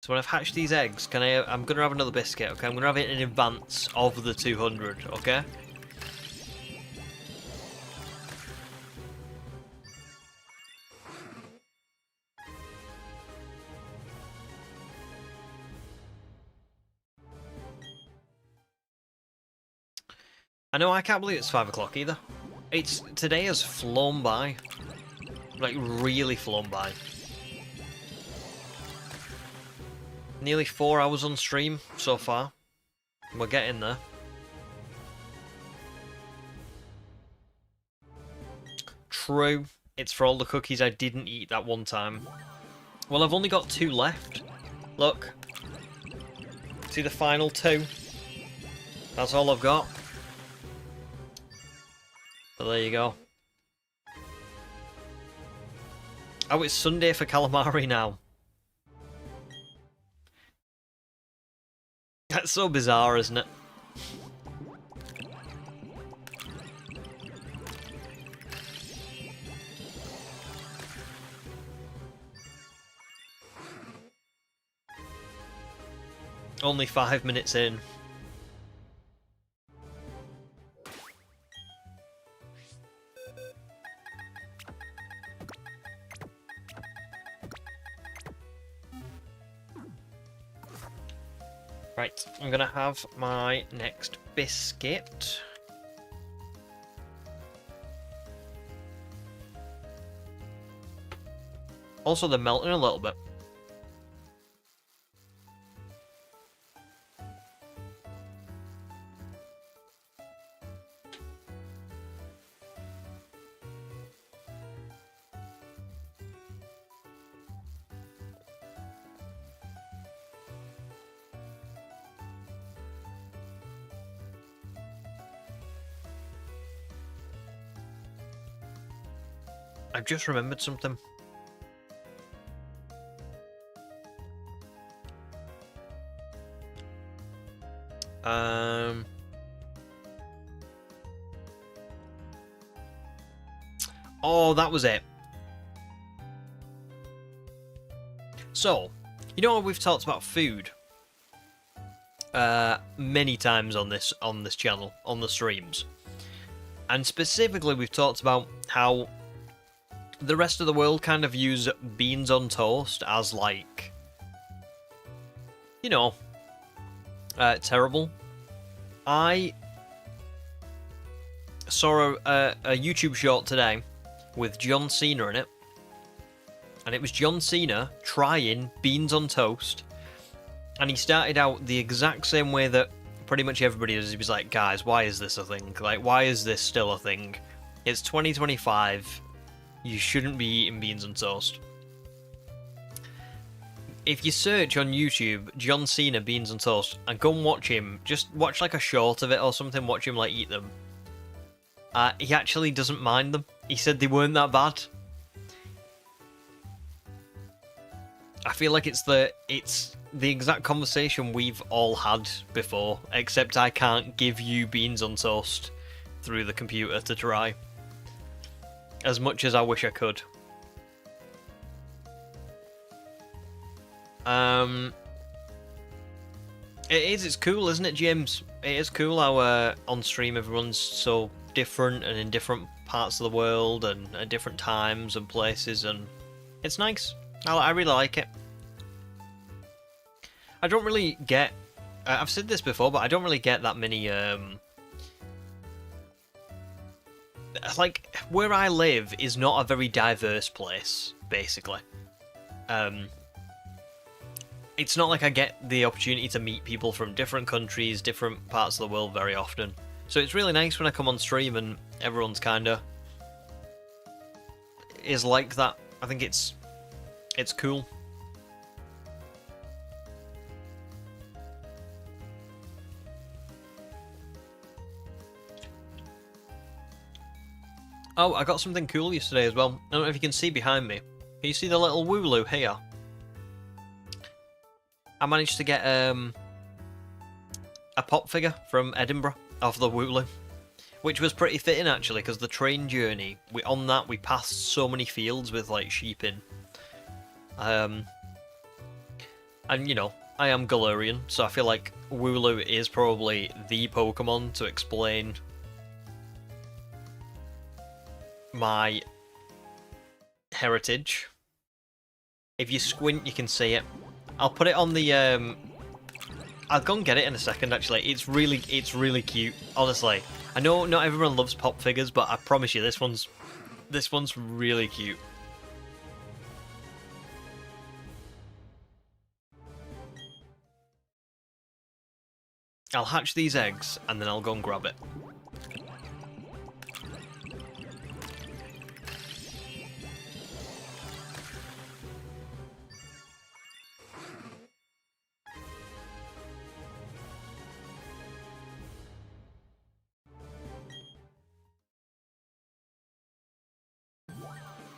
So when I've hatched these eggs, I'm gonna have another biscuit. Okay, I'm gonna have it in advance of the 200. Okay. I know, I can't believe it's 5 o'clock either. Today has flown by. Like, really flown by. Nearly 4 hours on stream so far. We're getting there. True. It's for all the cookies I didn't eat that one time. Well, I've only got 2 left. Look. See the final 2? That's all I've got. So there you go. Oh, it's Sunday for calamari now. That's so bizarre, isn't it? Only 5 minutes in. Right, I'm gonna have my next biscuit. Also, they're melting a little bit. I've just remembered something. Oh, that was it. So, you know, we've talked about food many times on this channel, on the streams, and specifically we've talked about how the rest of the world kind of use beans on toast as, like, you know, terrible. I saw a YouTube short today with John Cena in it, and it was John Cena trying beans on toast, and he started out the exact same way that pretty much everybody does. He was like, guys, why is this a thing? Like, why is this still a thing? It's 2025, you shouldn't be eating beans on toast. If you search on YouTube John Cena beans on toast and go and watch him, just watch like a short of it or something, watch him like eat them. He actually doesn't mind them. He said they weren't that bad. I feel like it's the exact conversation we've all had before, except I can't give you beans on toast through the computer to try. As much as I wish I could. It's cool, isn't it, James? It is cool how on stream everyone's so different and in different parts of the world and at different times and places, and it's nice. I really like it. I don't really get... I've said this before, but I don't really get that many... like, where I live is not a very diverse place, basically. It's not like I get the opportunity to meet people from different countries, different parts of the world very often. So it's really nice when I come on stream and everyone's kinda... is like that. I think it's cool. Oh, I got something cool yesterday as well. I don't know if you can see behind me. Can you see the little Wooloo here? I managed to get a pop figure from Edinburgh of the Wooloo, which was pretty fitting actually, because the train journey, we passed so many fields with like sheep in. And you know, I am Galarian, so I feel like Wooloo is probably the Pokemon to explain my heritage. If you squint, you can see it. I'll put it on the I'll go and get it in a second actually. It's really cute, honestly. I know not everyone loves pop figures, but I promise you this one's really cute. I'll hatch these eggs and then I'll go and grab it.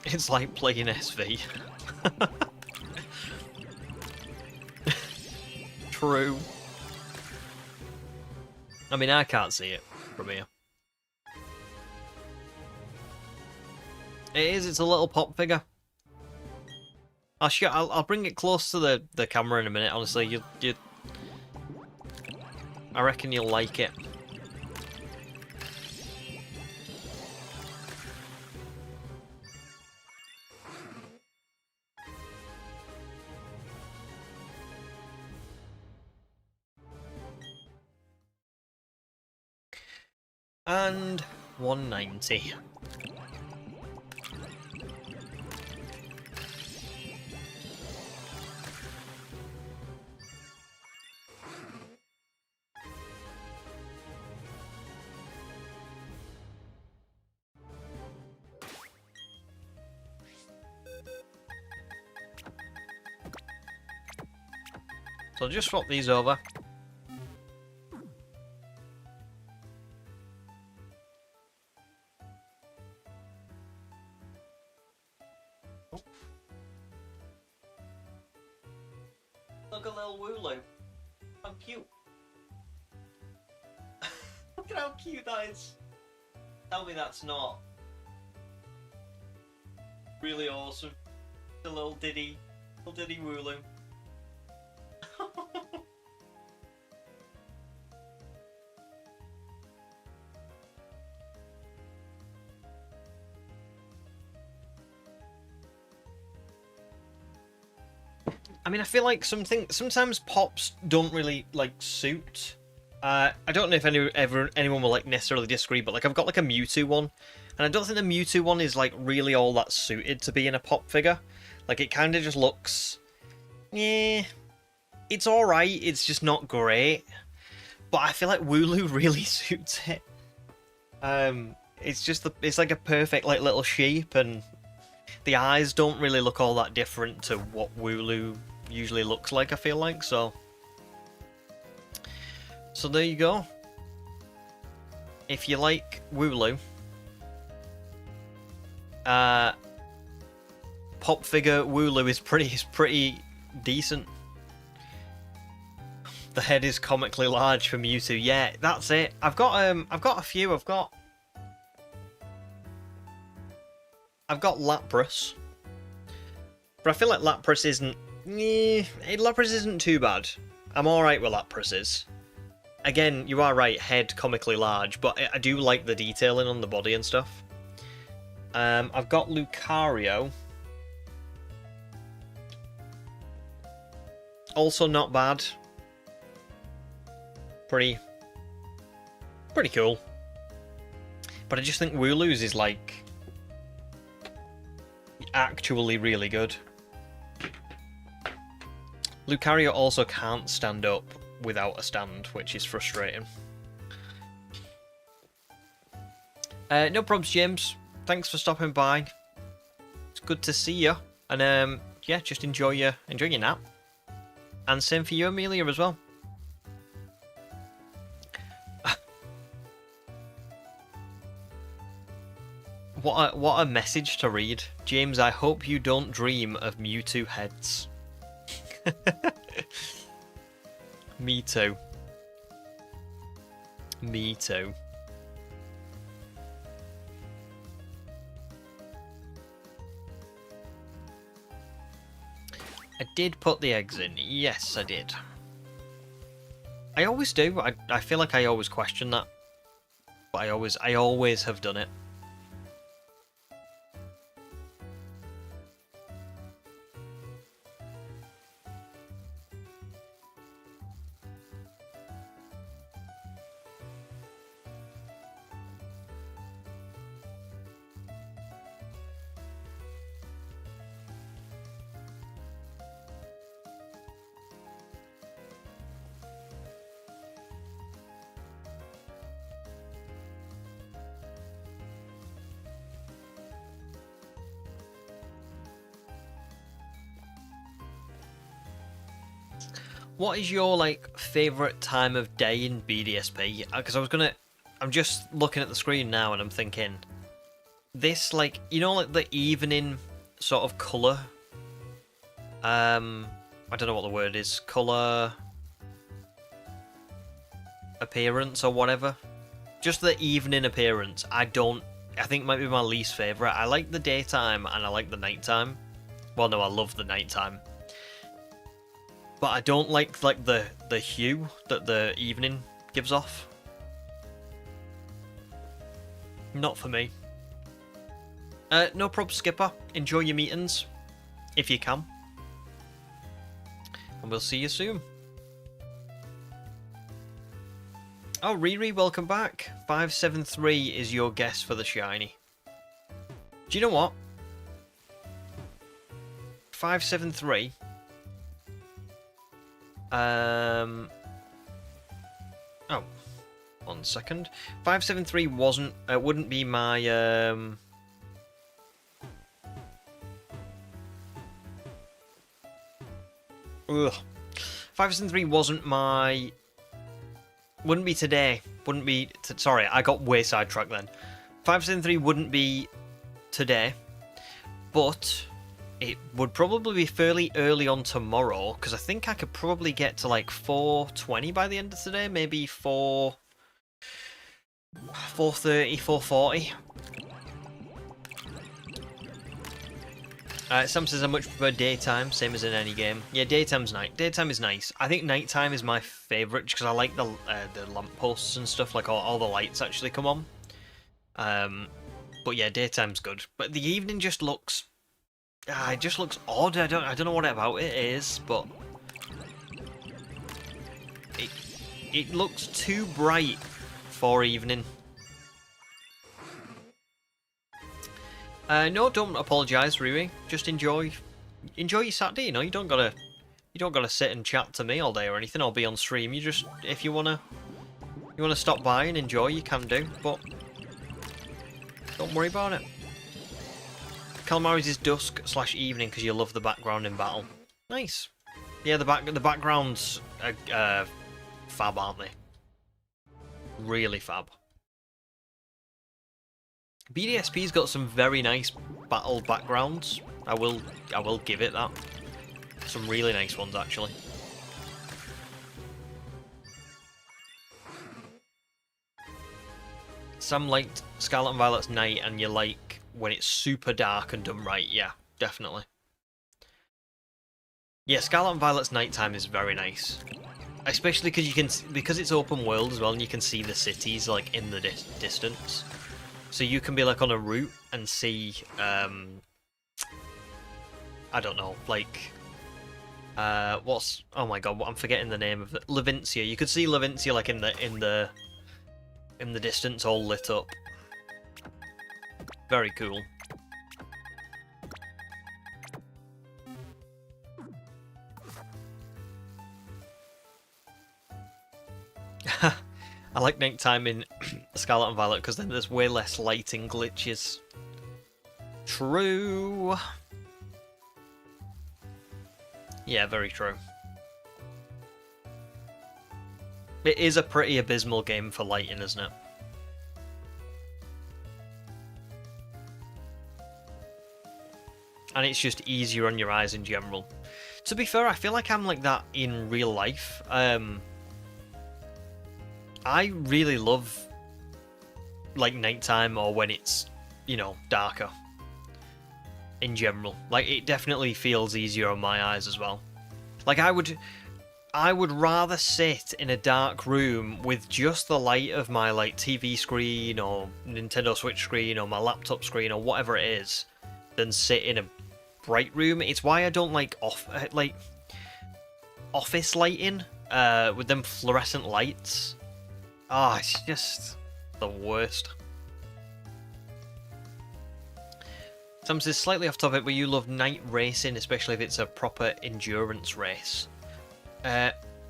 It's like playing SV. True. I mean, I can't see it from here. It's a little pop figure. I'll bring it close to the camera in a minute, honestly. I reckon you'll like it. And 190. So I'll just swap these over. Look at little Wooloo. How cute. Look at how cute that is. Tell me that's not really awesome. The little Diddy Wooloo. I mean, I feel like sometimes pops don't really like suit. I don't know if anyone will like necessarily disagree, but like I've got like a Mewtwo one, and I don't think the Mewtwo one is like really all that suited to be in a pop figure. Like it kind of just looks, yeah, it's all right. It's just not great. But I feel like Wooloo really suits it. It's like a perfect like little shape, and the eyes don't really look all that different to what Wooloo usually looks like, I feel like. So there you go. If you like Wooloo, pop figure Wooloo is pretty decent. The head is comically large for Mewtwo. Yeah, that's it. I've got a few. I've got Lapras, but I feel like Lapras isn't. Lapras isn't too bad. I'm all right with Lapras's. Again, you are right. Head comically large, but I do like the detailing on the body and stuff. I've got Lucario. Also not bad. Pretty cool. But I just think Wooloo's is like actually really good. Lucario also can't stand up without a stand, which is frustrating. No problems, James. Thanks for stopping by. It's good to see you. And yeah, just enjoy your nap. And same for you, Amelia, as well. What a message to read. James, I hope you don't dream of Mewtwo heads. Me too. Me too. I did put the eggs in. Yes, I did. I always do. I feel like I always question that. But I always have done it. What is your like favorite time of day in BDSP? Because I'm just looking at the screen now and I'm thinking, this like, you know, like the evening sort of color. I don't know what the word is. Color appearance or whatever. Just the evening appearance. I think might be my least favorite. I like the daytime and I like the nighttime. Well, no, I love the nighttime. But I don't like the hue that the evening gives off. Not for me. No prob, Skipper. Enjoy your meetings, if you can. And we'll see you soon. Oh, Riri, welcome back. 573 is your guess for the shiny. Do you know what? 573. Oh, 1 second. 573 wouldn't be my Ugh. 573 wouldn't be today. Wouldn't be sorry, I got way sidetracked then. 573 wouldn't be today, but it would probably be fairly early on tomorrow, because I think I could probably get to like 420 by the end of today, maybe 430, 440. Sam says I much prefer daytime, same as in any game. Yeah, daytime is nice. I think nighttime is my favourite because I like the lampposts and stuff, like all the lights actually come on. But yeah, daytime's good. But the evening just looks, it just looks odd. I don't know what about it is, but it looks too bright for evening. No, don't apologise, Riri. Just enjoy your Saturday. You know, you don't gotta sit and chat to me all day or anything, or be on stream. You just, if you wanna stop by and enjoy, you can do. But don't worry about it. Calamari's is dusk/evening because you love the background in battle. Nice. Yeah, the backgrounds are fab, aren't they? Really fab. BDSP's got some very nice battle backgrounds. I will give it that. Some really nice ones, actually. Sam liked Scarlet and Violet's night, and you like when it's super dark and done right. Yeah, definitely. Yeah, Scarlet and Violet's nighttime is very nice, especially because it's open world as well, and you can see the cities like in the distance. So you can be like on a route and see, I don't know, like, oh my god, I'm forgetting the name of it. Levincia. You could see Levincia like in the distance, all lit up. Very cool. I like nighttime in Scarlet and Violet because then there's way less lighting glitches. True. Yeah, very true. It is a pretty abysmal game for lighting, isn't it? And it's just easier on your eyes in general. To be fair, I feel like I'm like that in real life. I really love like nighttime, or when it's, you know, darker in general. Like, it definitely feels easier on my eyes as well. Like, I would rather sit in a dark room with just the light of my like TV screen or Nintendo Switch screen or my laptop screen or whatever it is than sit in a bright room. It's why I don't like office lighting with them fluorescent lights. Oh, it's just the worst. Sam says, slightly off topic, but you love night racing, especially if it's a proper endurance race.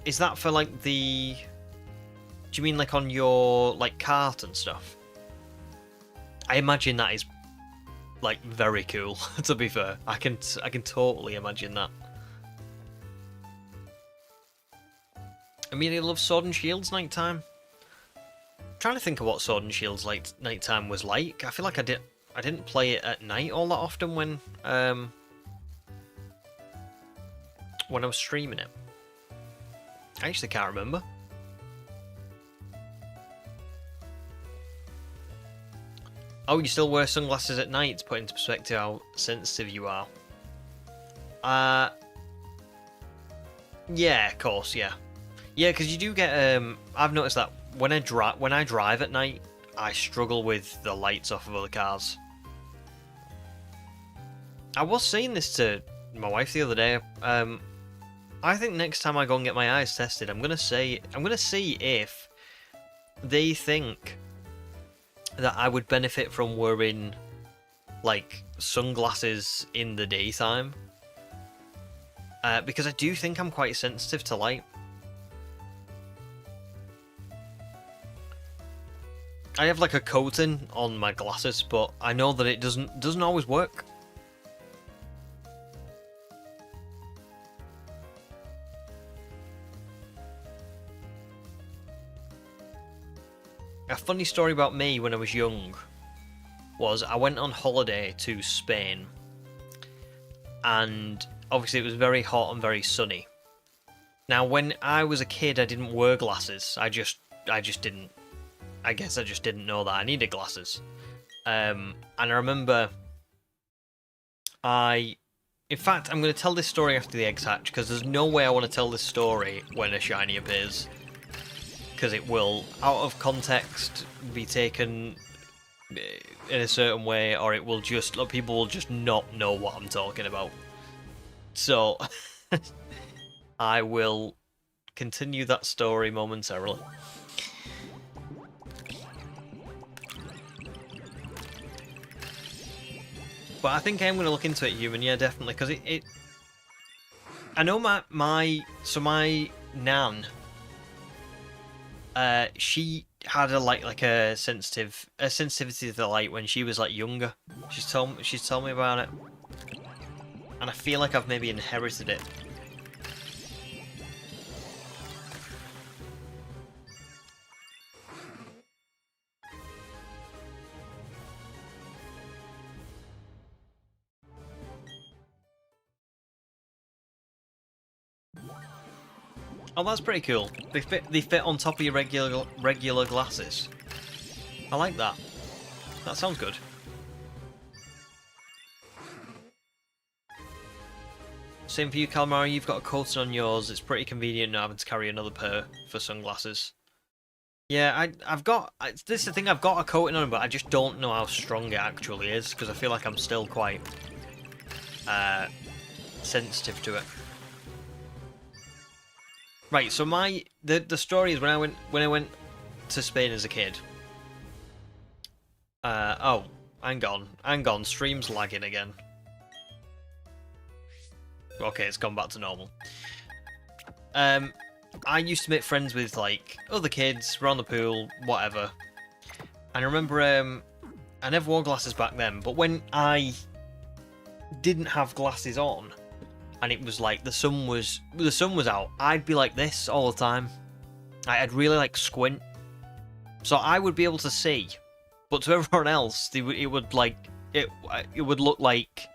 Is that for like the... Do you mean like on your like kart and stuff? I imagine that is like very cool, to be fair. I can totally imagine that. Amelia loves Sword and Shield's nighttime. I'm trying to think of what Sword and Shield's like nighttime was like. I feel like I didn't play it at night all that often when I was streaming it. I actually can't remember. Oh, you still wear sunglasses at night to put into perspective how sensitive you are. Yeah, of course, yeah. Yeah, because you do get, I've noticed that when I drive at night, I struggle with the lights off of other cars. I was saying this to my wife the other day. I think next time I go and get my eyes tested, I'm gonna see if they think that I would benefit from wearing like sunglasses in the daytime, because I do think I'm quite sensitive to light. I have like a coating on my glasses, but I know that it doesn't always work. A funny story about me when I was young was I went on holiday to Spain, and obviously it was very hot and very sunny. Now, when I was a kid, I didn't wear glasses. I just didn't. I guess I just didn't know that I needed glasses. And I remember in fact, I'm going to tell this story after the eggs hatch, because there's no way I want to tell this story when a shiny appears, because it will, out of context, be taken in a certain way, or it will just, people will just not know what I'm talking about. So, I will continue that story momentarily. But I think I'm going to look into it, human, yeah, definitely, because it I know my nan, she had a sensitivity to the light when she was like younger. She's told me about it, and I feel like I've maybe inherited it. Oh, that's pretty cool. They fit on top of your regular glasses. I like that. That sounds good. Same for you, Calamari. You've got a coating on yours. It's pretty convenient not having to carry another pair for sunglasses. Yeah, I've got. This is the thing. I've got a coating on, but I just don't know how strong it actually is, because I feel like I'm still quite sensitive to it. Right, so the story is when I went to Spain as a kid. Oh, hang on, stream's lagging again. Okay, it's gone back to normal. I used to make friends with like other kids around the pool, whatever. And I remember I never wore glasses back then, but when I didn't have glasses on, and it was like the sun was out, I'd be like this all the time. I'd really like squint, so I would be able to see, but to everyone else, it would look like,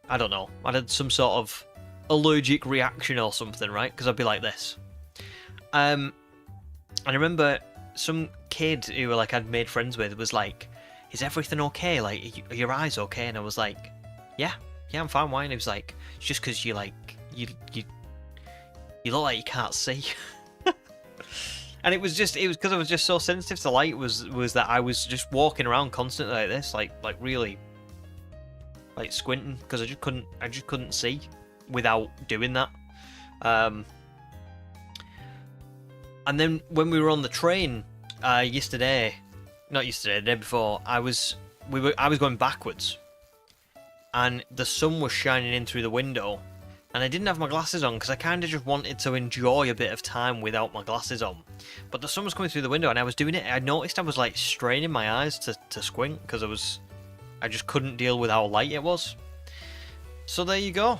I don't know, I had some sort of allergic reaction or something, right? Because I'd be like this. And I remember some kid who I'd made friends with was like, "Is everything okay? Like, are your eyes okay?" And I was like, "Yeah, I'm fine." Why? And he was like, "It's just because you look like you can't see." And it was because I was just so sensitive to light, was that I was just walking around constantly like this, like really like squinting, because I just couldn't see without doing that. And then when we were on the train the day before, I was going backwards, and the sun was shining in through the window, and I didn't have my glasses on because I kind of just wanted to enjoy a bit of time without my glasses on. But the sun was coming through the window, and I was doing it. I noticed I was like straining my eyes to squint, because I just couldn't deal with how light it was. So there you go.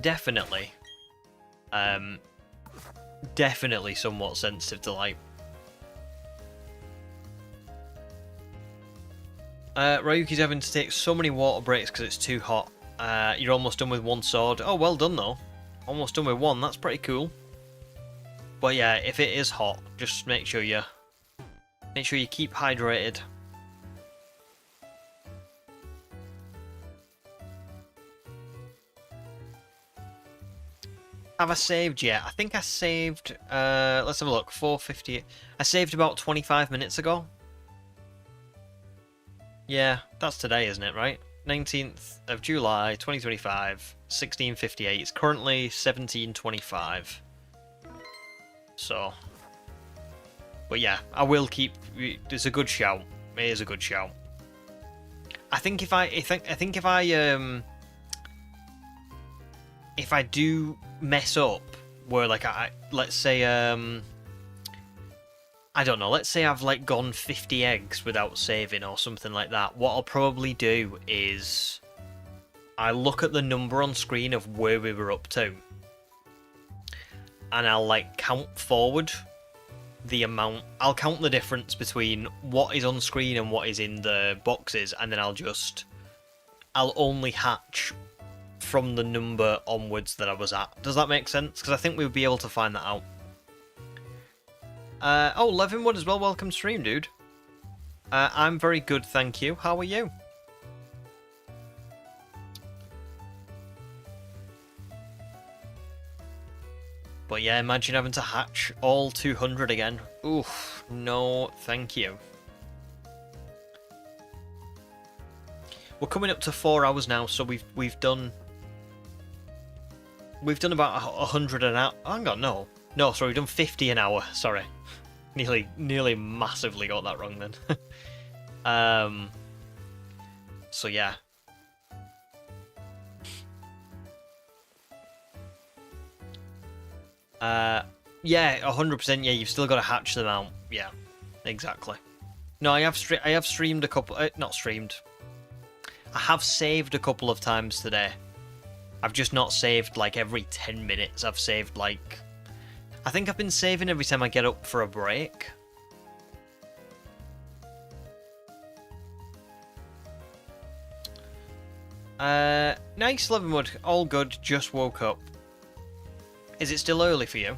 Definitely. Definitely somewhat sensitive to light. Ryuki's having to take so many water breaks because it's too hot. You're almost done with one sword. Oh, well done though. Almost done with one. That's pretty cool. But yeah, if it is hot, just make sure you keep hydrated. Have I saved yet? I think I saved, let's have a look, 4:50. I saved about 25 minutes ago. Yeah, that's today, isn't it, right? 19th of July, 2025, 16:58. It's currently 17:25. So, But yeah, I will keep. It's a good shout. It is a good shout. I think if I do mess up, where like let's say I don't know, let's say I've like gone 50 eggs without saving or something like that, what I'll probably do is I look at the number on screen of where we were up to, and I'll like count forward the amount. I'll count the difference between what is on screen and what is in the boxes, and then I'll only hatch from the number onwards that I was at. Does that make sense? Because I think we would be able to find that out. Oh, Levinwood as well, welcome stream, dude. I'm very good, thank you. How are you? But yeah, imagine having to hatch all 200 again. Oof, no thank you. We're coming up to 4 hours now, so we've done about 100 an hour. Hang on, no, sorry, we've done 50 an hour. Sorry, nearly massively got that wrong then. So yeah. Yeah, 100%. Yeah, you've still got to hatch them out. Yeah, exactly. No, I have streamed a couple. Not streamed. I have saved a couple of times today. I've just not saved like every 10 minutes. I've saved like, I think I've been saving every time I get up for a break. Nice, Levinwood. All good. Just woke up. Is it still early for you?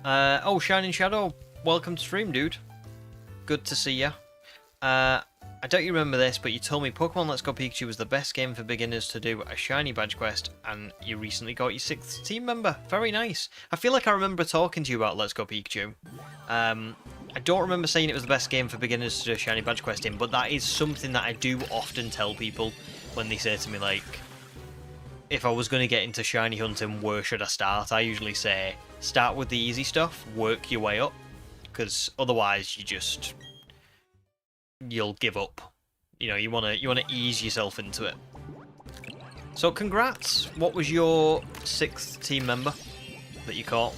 Oh, Shining Shadow, welcome to stream, dude. Good to see you. I don't remember this, but you told me Pokemon Let's Go Pikachu was the best game for beginners to do a shiny badge quest, and you recently got your 6th team member. Very nice. I feel like I remember talking to you about Let's Go Pikachu. I don't remember saying it was the best game for beginners to do a shiny badge quest in, but that is something that I do often tell people when they say to me, like, if I was going to get into shiny hunting, where should I start? I usually say, start with the easy stuff, work your way up, because otherwise you'll give up. You know, you want to ease yourself into it. So congrats. What was your 6th team member that you caught?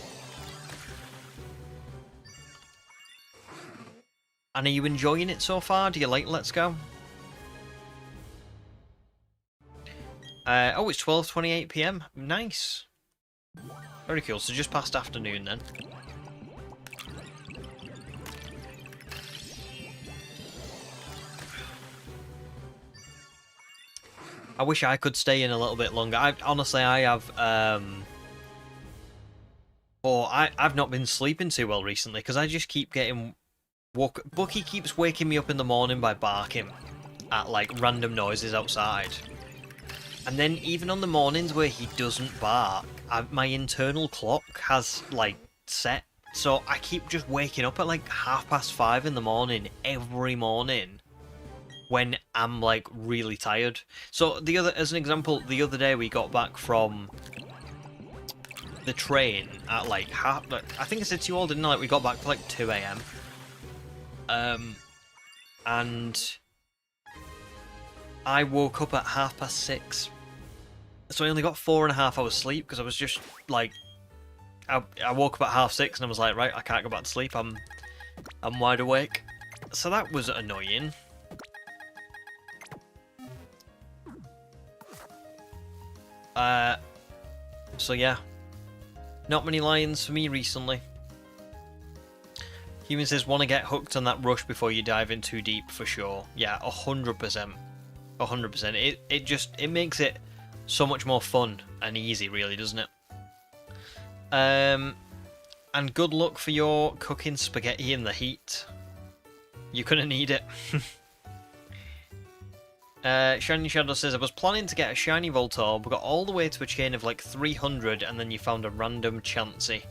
And are you enjoying it so far? Do you like Let's Go? Oh, it's 12:28 PM. Nice. Very cool. So just past afternoon then. I wish I could stay in a little bit longer. Honestly, I have. I've not been sleeping too well recently because I just keep getting woke. Bucky keeps waking me up in the morning by barking at like random noises outside. And then even on the mornings where he doesn't bark, my internal clock has like set, so I keep just waking up at like 5:30 in the morning every morning when I'm like really tired. So as an example, the other day we got back from the train at like I think I said to you all, didn't I? Like we got back for like 2 AM. And I woke up at 6:30, so I only got 4.5 hours sleep because I was just like, I woke up at 6:30 and I was like, right, I can't go back to sleep. I'm wide awake, so that was annoying. So yeah, not many lions for me recently. Human says, want to get hooked on that rush before you dive in too deep for sure. Yeah, 100%. 100%. It makes it so much more fun and easy, really, doesn't it? And good luck for your cooking spaghetti in the heat. You're gonna need it. Shiny Shadow says, I was planning to get a shiny Voltorb, got all the way to a chain of like 300, and then you found a random Chansey.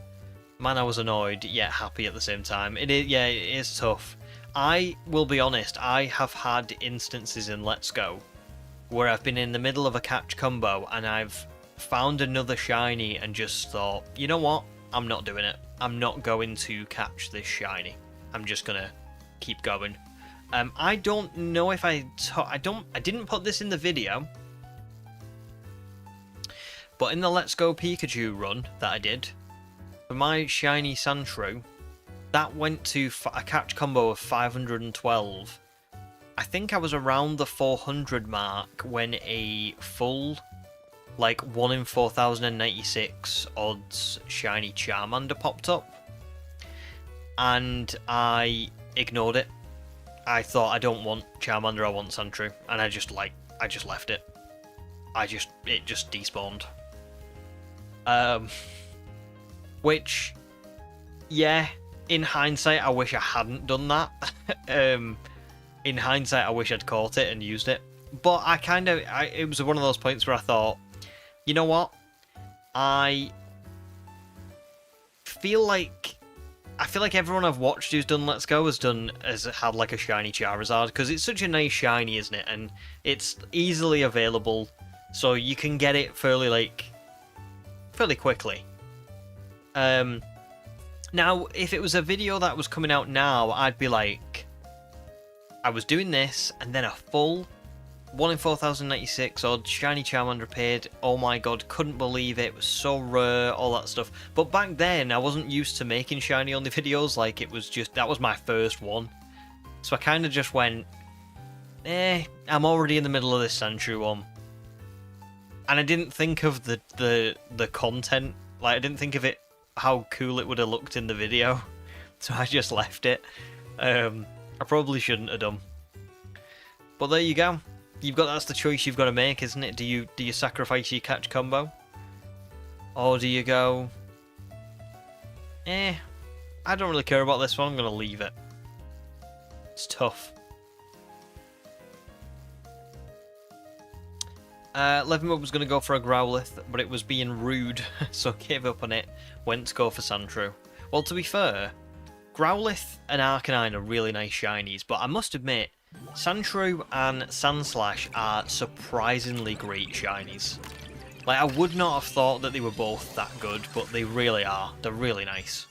Man, I was annoyed, yet happy at the same time. It is tough. I will be honest, I have had instances in Let's Go where I've been in the middle of a catch combo and I've found another shiny and just thought, you know what? I'm not doing it. I'm not going to catch this shiny. I'm just gonna keep going. I don't know if I didn't put this in the video, but in the Let's Go Pikachu run that I did for my shiny Sandshrew, that went to a catch combo of 512. I think I was around the 400 mark when a full, like 1 in 4096 odds shiny Charmander popped up, and I ignored it. I thought, I don't want Charmander, I want Sandshrew, and I just left it. It just despawned. Which, yeah, in hindsight, I wish I hadn't done that. In hindsight, I wish I'd caught it and used it. But it was one of those points where I thought, you know what? I feel like everyone I've watched who's done Let's Go has had like a shiny Charizard, because it's such a nice shiny, isn't it? And it's easily available, so you can get it fairly quickly. Now, if it was a video that was coming out now, I'd be like, I was doing this, and then a full 1 in 4096 odd shiny Charmander appeared. Oh my god, couldn't believe it. It was so rare, all that stuff. But back then, I wasn't used to making shiny only videos. Like, that was my first one. So I kind of just went, I'm already in the middle of this Sandshrew one. And I didn't think of the content. Like, I didn't think of it, how cool it would have looked in the video. So I just left it. I probably shouldn't have done. But there you go. That's the choice you've got to make, isn't it? Do you sacrifice your catch combo? Or do you go, I don't really care about this one, I'm going to leave it. It's tough. Leavenworth was going to go for a Growlithe, but it was being rude, so gave up on it. Went to go for Sandshrew. Well, to be fair, Growlithe and Arcanine are really nice shinies, but I must admit, Sandshrew and Sandslash are surprisingly great shinies. Like, I would not have thought that they were both that good, but they really are. They're really nice.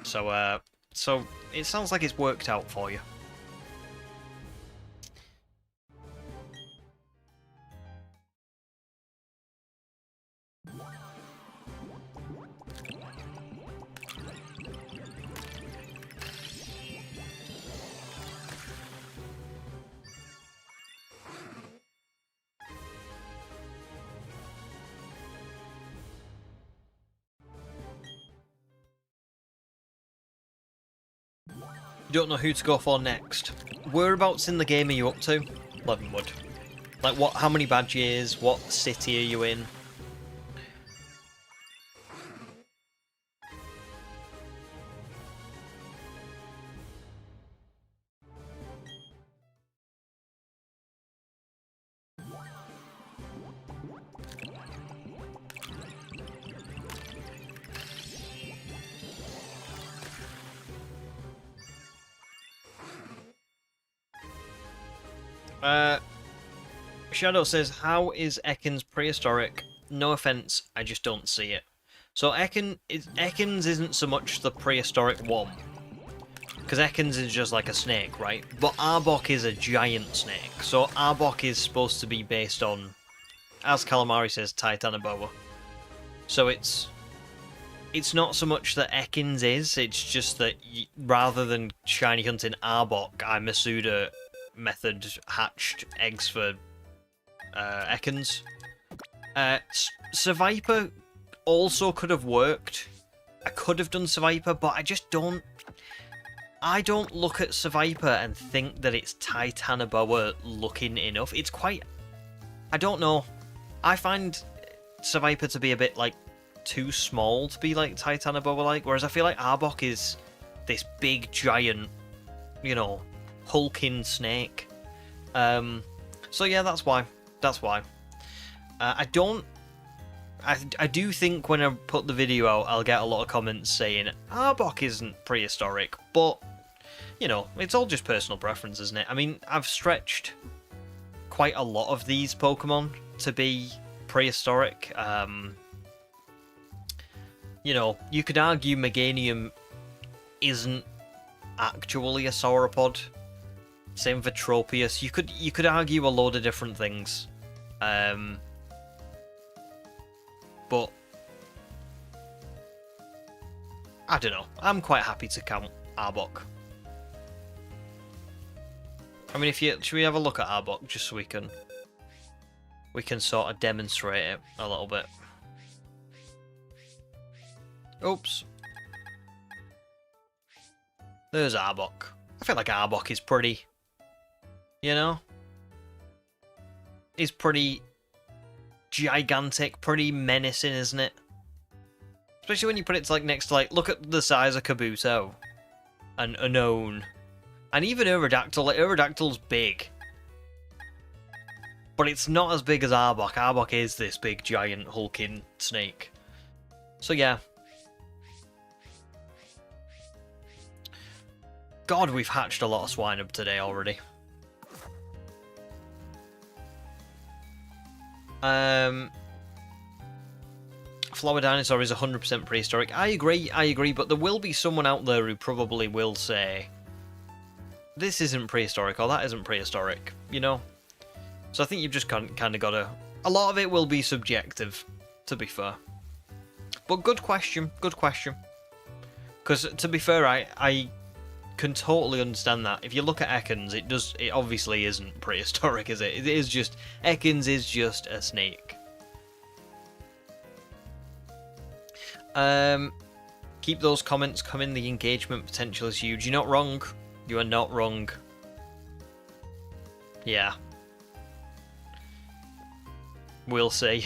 So it sounds like it's worked out for you. You don't know who to go for next. Whereabouts in the game are you up to, Leavenwood? Like, how many badges, what city are you in? Shadow says, how is Ekans prehistoric? No offense, I just don't see it. So Ekans isn't so much the prehistoric one, because Ekans is just like a snake, right? But Arbok is a giant snake, so Arbok is supposed to be based on, as Calamari says, Titanoboa. So it's not so much that Ekans is, it's just that rather than shiny hunting Arbok, I Masuda method hatched eggs for Ekans. Seviper also could have worked. I could have done Seviper, but I don't look at Seviper and think that it's Titanoboa looking enough. It's quite, I don't know. I find Seviper to be a bit like too small to be like Titanoboa like, whereas I feel like Arbok is this big giant, you know, hulking snake. So yeah, that's why. I do think when I put the video out, I'll get a lot of comments saying Arbok isn't prehistoric, but you know, it's all just personal preference, isn't it? I mean, I've stretched quite a lot of these Pokemon to be prehistoric. you know, you could argue Meganium isn't actually a sauropod. Same for Tropius. You could argue a load of different things. But I don't know. I'm quite happy to count Arbok. I mean, should we have a look at Arbok just so we can sort of demonstrate it a little bit. Oops. There's Arbok. I feel like Arbok is pretty, you know? He's pretty gigantic, pretty menacing, isn't it? Especially when you put it to, like, next to, like, look at the size of Kabuto and Unknown. And even Aerodactyl. Like, Aerodactyl's big. But it's not as big as Arbok. Arbok is this big, giant, hulking snake. So, yeah. God, we've hatched a lot of Swinub today already. Flower Dinosaur is 100% prehistoric. I agree, but there will be someone out there who probably will say, this isn't prehistoric, or that isn't prehistoric, you know? So I think you've just kind of got to... A lot of it will be subjective, to be fair. But good question, good question. Because, to be fair, I can totally understand that. If you look at Ekans, it obviously isn't prehistoric, is it? It is just... Ekans is just a snake. Keep those comments coming, the engagement potential is huge. You're not wrong. You are not wrong. Yeah. We'll see.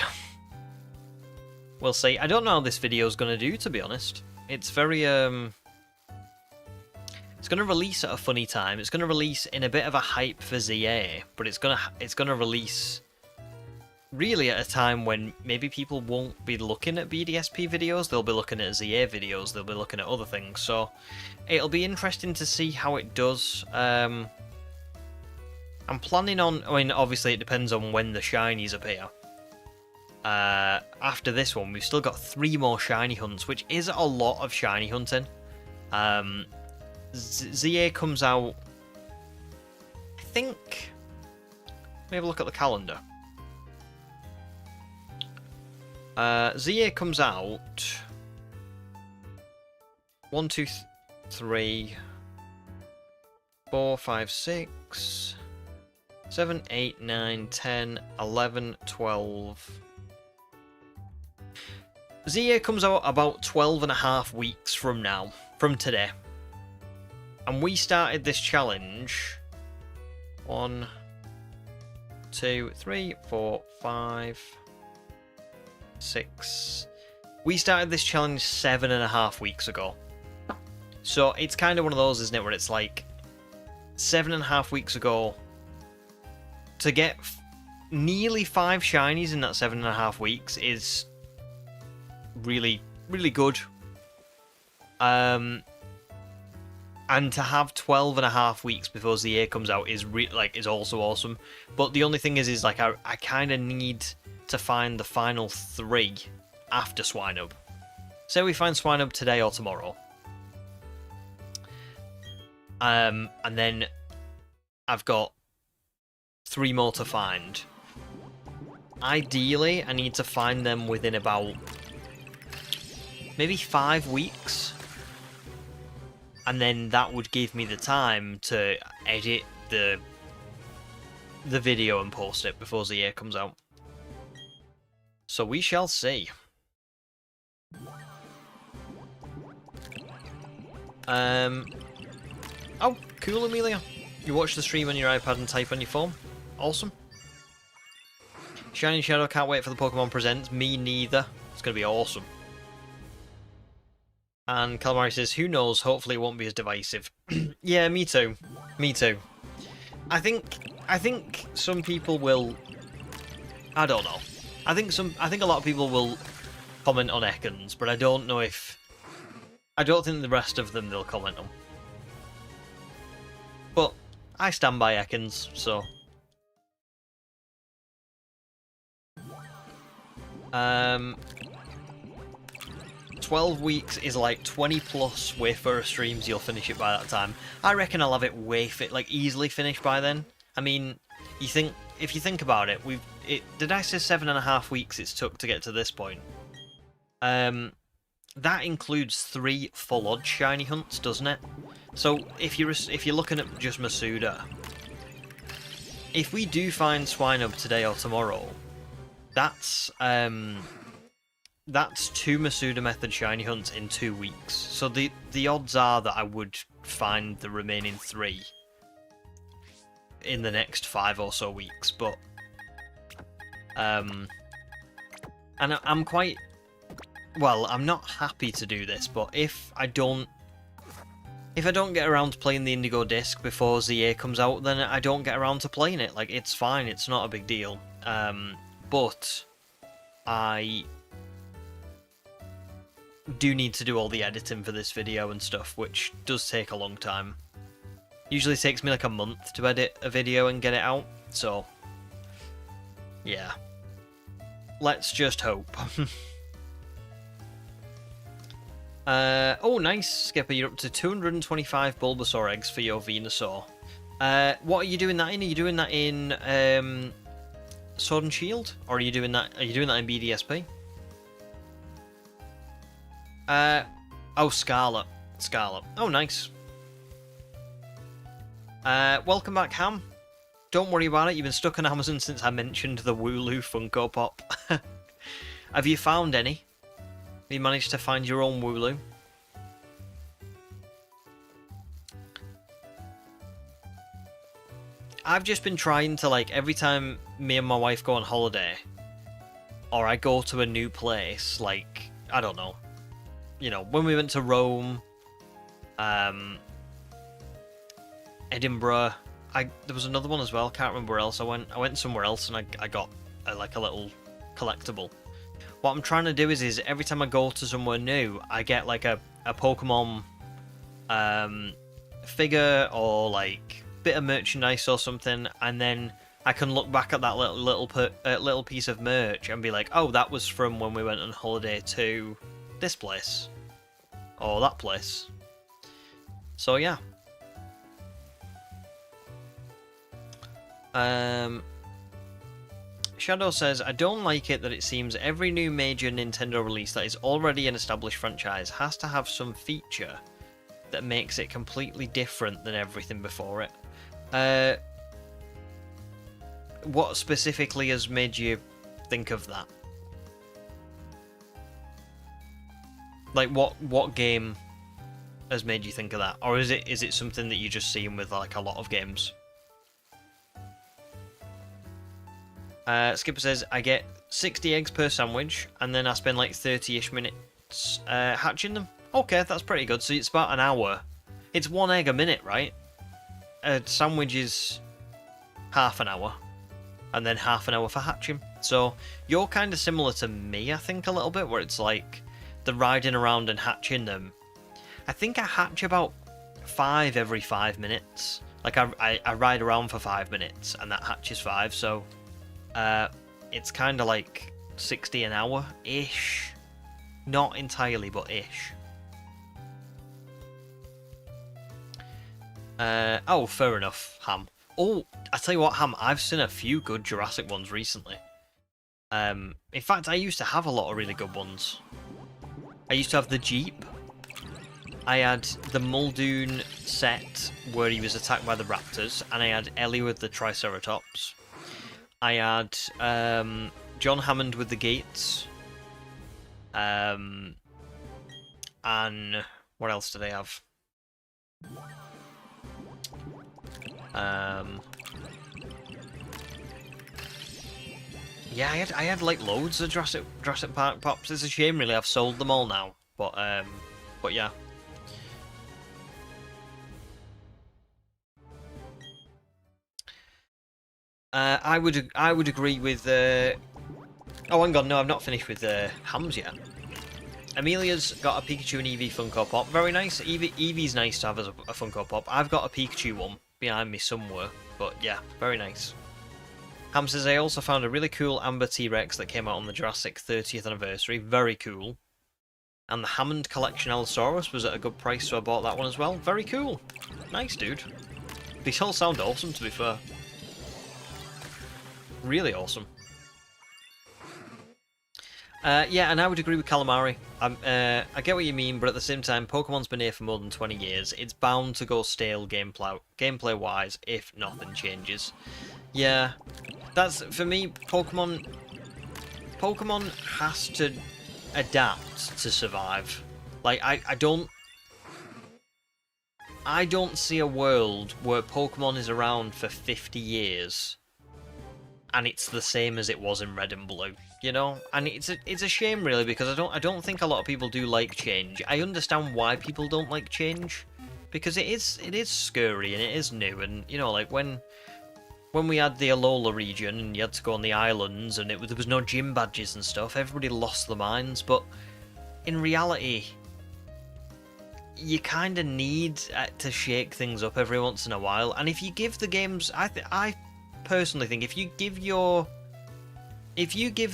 We'll see. I don't know how this video is going to do, to be honest. It's very, It's going to release at a funny time. It's going to release in a bit of a hype for ZA, but it's going to release really at a time when maybe people won't be looking at BDSP videos. They'll be looking at ZA videos. They'll be looking at other things. So it'll be interesting to see how it does. I'm planning on... I mean, obviously it depends on when the shinies appear. After this one, we've still got 3 more shiny hunts, which is a lot of shiny hunting. ZA comes out... I think... Let me have a look at the calendar. ZA comes out 1, 2, 3, 4, 5, 6, 7, 8, 9, 10, 11, 12. ZA comes out about 12.5 weeks from now, from today. And we started this challenge 1, 2, 3, 4, 5, 6. We started this challenge 7.5 weeks ago. So it's kind of one of those, isn't it, where it's like 7.5 weeks ago to get nearly 5 shinies in that 7.5 weeks is really, really good. And to have 12.5 weeks before ZA comes out is is also awesome. But the only thing is like I kind of need to find the final 3 after Swinub. Say we find Swinub today or tomorrow. And then I've got 3 more to find. Ideally, I need to find them within about maybe 5 weeks. And then that would give me the time to edit the video and post it before the year comes out. So we shall see. Oh, cool, Amelia. You watch the stream on your iPad and type on your phone. Awesome. Shining Shadow, can't wait for the Pokemon Presents. Me neither. It's going to be awesome. And Calamari says, who knows, hopefully it won't be as divisive. Yeah, me too. Me too. I think some people will... I don't know. I think a lot of people will comment on Ekans, but I don't know if... I don't think the rest of them they'll comment on. But I stand by Ekans, so... 12 weeks is like 20 plus Wayfarer streams, you'll finish it by that time. I reckon I'll have it easily finished by then. I mean, if you think about it, did I say 7.5 weeks it's took to get to this point? That includes 3 full odd shiny hunts, doesn't it? So if you're looking at just Masuda, if we do find Swinub today or tomorrow, that's 2 Masuda method shiny hunts in 2 weeks. So the odds are that I would find the remaining 3 in the next 5 or so weeks. But and I'm quite well. I'm not happy to do this, but if I don't get around to playing the Indigo Disc before ZA comes out, then I don't get around to playing it. Like, it's fine. It's not a big deal. But I do need to do all the editing for this video and stuff, which does take a long time. Usually takes me like a month to edit a video and get it out, so yeah. Let's just hope. Oh, nice, Skipper. You're up to 225 Bulbasaur eggs for your Venusaur. What are you doing that in? Are you doing that in Sword and Shield, or are you doing that in BDSP? Oh, Scarlet. Oh, nice. Welcome back, Ham. Don't worry about it. You've been stuck on Amazon since I mentioned the Wooloo Funko Pop. Have you found any? Have you managed to find your own Wooloo? I've just been trying to, like, every time me and my wife go on holiday, or I go to a new place, like, I don't know, you know, when we went to Rome, Edinburgh, there was another one as well, can't remember where else I went. I went somewhere else and I got like a little collectible. What I'm trying to do is every time I go to somewhere new, I get like a Pokemon figure or like bit of merchandise or something, and then I can look back at that little piece of merch and be like, oh, that was from when we went on holiday to this place or that place. So yeah. Shadow says, I don't like it that it seems every new major Nintendo release that is already an established franchise has to have some feature that makes it completely different than everything before it. What specifically has made you think of that? Like, what game has made you think of that? Or is it something that you're just seeing with like a lot of games? Skipper says, I get 60 eggs per sandwich, and then I spend like 30-ish minutes hatching them. Okay, that's pretty good. So it's about an hour. It's 1 egg a minute, right? A sandwich is half an hour, and then half an hour for hatching. So you're kind of similar to me, I think, a little bit, where it's like the riding around and hatching them. I think I hatch about 5 every 5 minutes. Like I ride around for 5 minutes, and that hatches 5, so... it's kind of like 60 an hour-ish. Not entirely, but ish. Oh, fair enough, Ham. Oh, I tell you what, Ham, I've seen a few good Jurassic ones recently. In fact, I used to have a lot of really good ones. I used to have the Jeep. I had the Muldoon set where he was attacked by the raptors, and I had Ellie with the Triceratops. I had John Hammond with the Gates, and what else did I have? Yeah, I had like loads of Jurassic Park pops. It's a shame, really. I've sold them all now, but yeah. I would agree with. Oh, hang on, no, I've not finished with Hams yet. Amelia's got a Pikachu and Eevee Funko Pop. Very nice. Eevee's nice to have as a Funko Pop. I've got a Pikachu one behind me somewhere, but yeah, very nice. Ham says, I also found a really cool Amber T-Rex that came out on the Jurassic 30th anniversary. Very cool. And the Hammond Collection Allosaurus was at a good price, so I bought that one as well. Very cool. Nice, dude. These all sound awesome, to be fair. Really awesome. Yeah, and I would agree with Calamari. I get what you mean, but at the same time, Pokemon's been here for more than 20 years. It's bound to go stale gameplay-wise if nothing changes. Yeah, that's, for me, Pokemon has to adapt to survive. Like, I don't see a world where Pokemon is around for 50 years and it's the same as it was in Red and Blue, you know? And it's a shame, really, because I don't think a lot of people do like change. I understand why people don't like change, because it is scary and it is new, and, you know, like when we had the Alola region and you had to go on the islands and there was no gym badges and stuff, everybody lost their minds, but in reality, you kind of need to shake things up every once in a while. And if you give the games, I personally think if you give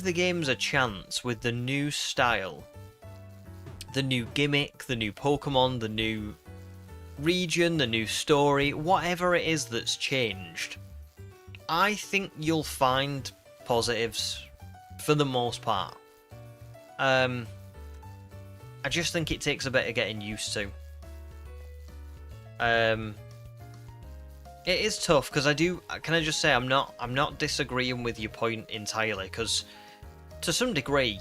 the games a chance with the new style, the new gimmick, the new Pokemon, the new region, the new story, whatever it is that's changed, I think you'll find positives for the most part. I just think it takes a bit of getting used to. It is tough, because can I just say, I'm not disagreeing with your point entirely, because to some degree,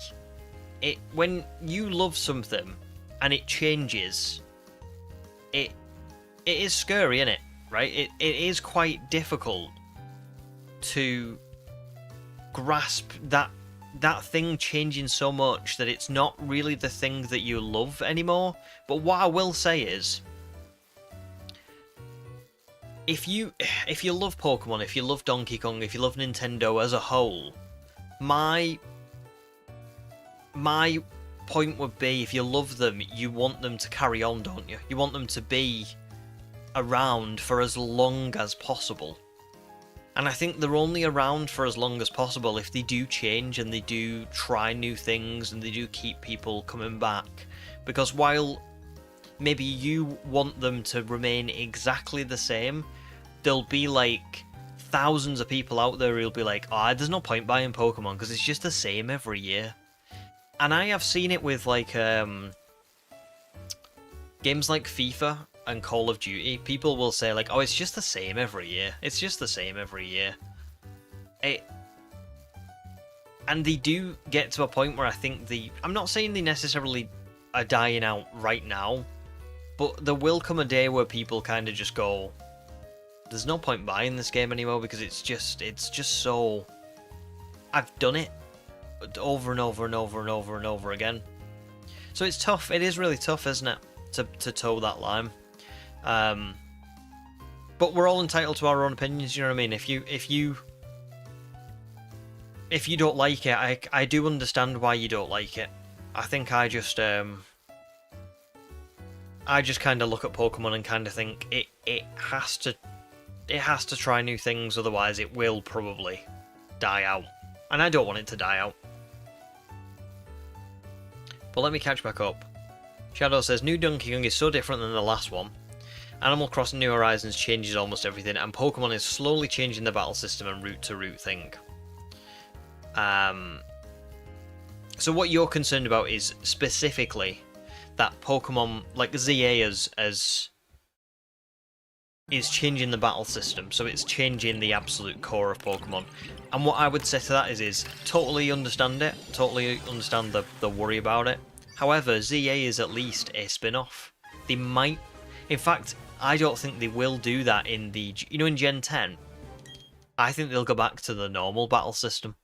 when you love something and it changes, it is scary, isn't it? Right? It is quite difficult to grasp that thing changing so much that it's not really the thing that you love anymore. But what I will say is, if you love Pokemon, if you love Donkey Kong, if you love Nintendo as a whole, my point would be, if you love them, you want them to carry on, don't you? You want them to be around for as long as possible. And I think they're only around for as long as possible if they do change and they do try new things and they do keep people coming back. Because while maybe you want them to remain exactly the same, there'll be like thousands of people out there who'll be like, oh, there's no point buying Pokemon because it's just the same every year. And I have seen it with like games like FIFA and Call of Duty. People will say like, oh, it's just the same every year. It's just the same every year. And they do get to a point where I think I'm not saying they necessarily are dying out right now, but there will come a day where people kind of just go, there's no point buying this game anymore because it's just so... I've done it over and over and over and over and over again. So it's tough. It is really tough, isn't it, to toe that line. But we're all entitled to our own opinions, you know what I mean? If you don't like it, I do understand why you don't like it. I think I just kind of look at Pokemon and kind of think it has to try new things, otherwise it will probably die out. And I don't want it to die out. But let me catch back up. Shadow says, new Donkey Kong is so different than the last one. Animal Crossing New Horizons changes almost everything, and Pokemon is slowly changing the battle system and route-to-route thing. So what you're concerned about is specifically that Pokemon, like ZA is changing the battle system, so it's changing the absolute core of Pokemon. And what I would say to that is totally understand it, totally understand the worry about it. However, ZA is at least a spin-off. They might, in fact, I don't think they will do that in the, you know, in Gen 10. I think they'll go back to the normal battle system.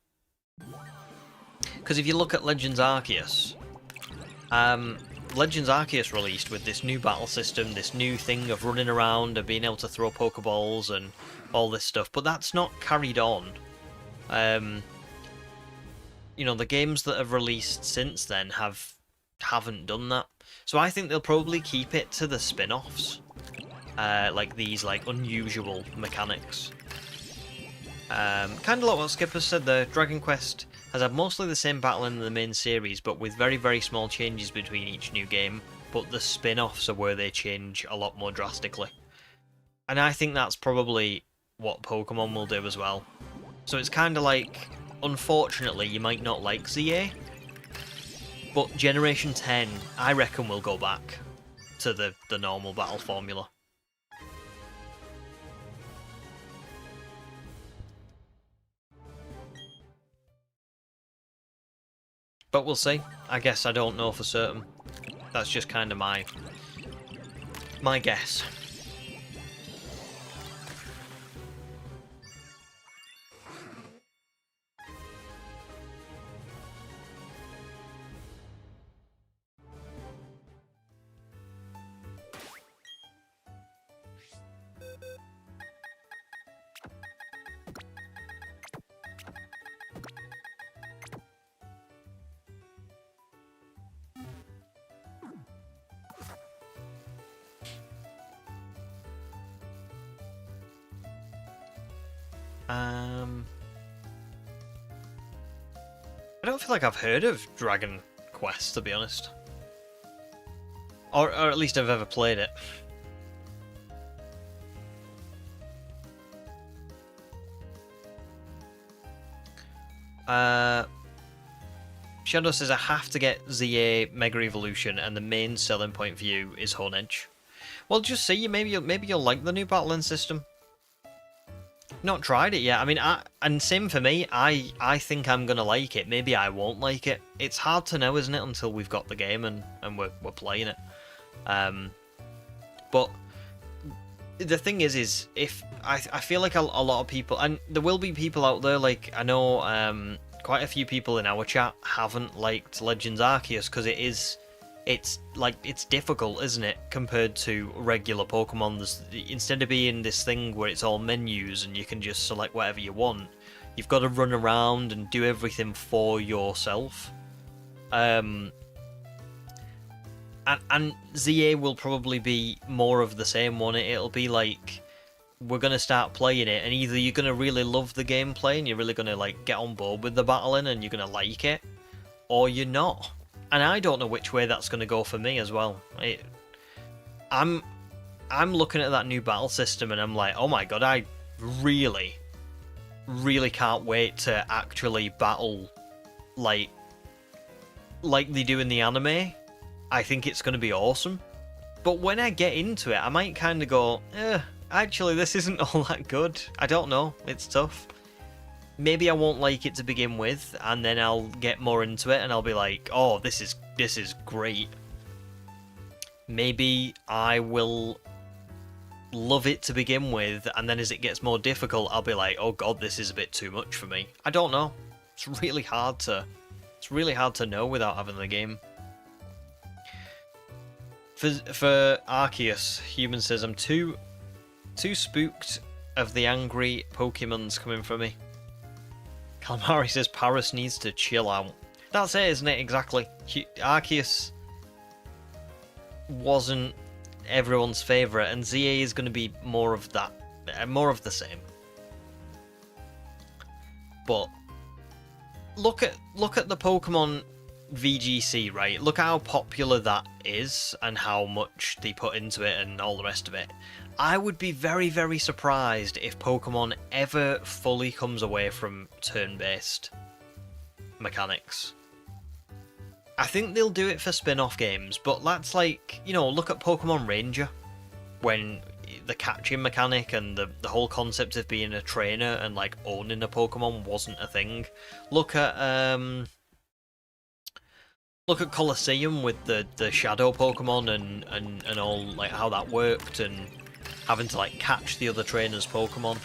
Because if you look at Legends Arceus, Legends Arceus released with this new battle system, this new thing of running around and being able to throw Pokeballs and all this stuff, but that's not carried on. You know, the games that have released since then haven't done that. So I think they'll probably keep it to the spin-offs, like these like unusual mechanics. Kind of like what Skipper said, the Dragon Quest has had mostly the same battle in the main series, but with very, very small changes between each new game, but the spin-offs are where they change a lot more drastically. And I think that's probably what Pokemon will do as well. So it's kind of like, unfortunately, you might not like ZA, but Generation 10, I reckon, will go back to the normal battle formula. But we'll see. I guess I don't know for certain. That's just kind of my guess. I don't feel like I've heard of Dragon Quest, to be honest. Or at least I've ever played it. Shadow says I have to get ZA Mega Evolution, and the main selling point for you is Hone Edge. Well, just see, maybe you'll like the new battling system. Not tried it yet. I mean, and same for me. I think I'm gonna like it. Maybe I won't like it. It's hard to know, isn't it, until we've got the game and we're playing it. But the thing is if I feel like a lot of people, and there will be people out there, like I know quite a few people in our chat haven't liked Legends Arceus because it's difficult, isn't it, compared to regular Pokemon. Instead of being this thing where it's all menus and you can just select whatever you want, you've got to run around and do everything for yourself. And ZA will probably be more of the same one. It'll be like, we're going to start playing it, and either you're going to really love the gameplay and you're really going to like get on board with the battling and you're going to like it, or you're not. And I don't know which way that's going to go for me as well. I'm looking at that new battle system and I'm like, oh my god, I really, really can't wait to actually battle like they do in the anime. I think it's going to be awesome. But when I get into it, I might kind of go, actually this isn't all that good. I don't know, it's tough. Maybe I won't like it to begin with, and then I'll get more into it and I'll be like, oh, this is great. Maybe I will love it to begin with, and then as it gets more difficult, I'll be like, oh god, this is a bit too much for me. I don't know. It's really hard to know without having the game. For Arceus, Human says, I'm too spooked of the angry Pokemons coming for me. Calamari says Paris needs to chill out. That's it, isn't it? Exactly. Arceus wasn't everyone's favourite, and ZA is going to be more of that, more of the same. But look at the Pokemon VGC, right? Look how popular that is and how much they put into it and all the rest of it. I would be very, very surprised if Pokemon ever fully comes away from turn-based mechanics. I think they'll do it for spin-off games, but that's like, you know, look at Pokemon Ranger, when the catching mechanic and the whole concept of being a trainer and like owning a Pokemon wasn't a thing. Look at Colosseum with the shadow Pokemon and all, like how that worked, and having to like catch the other trainers' Pokemon.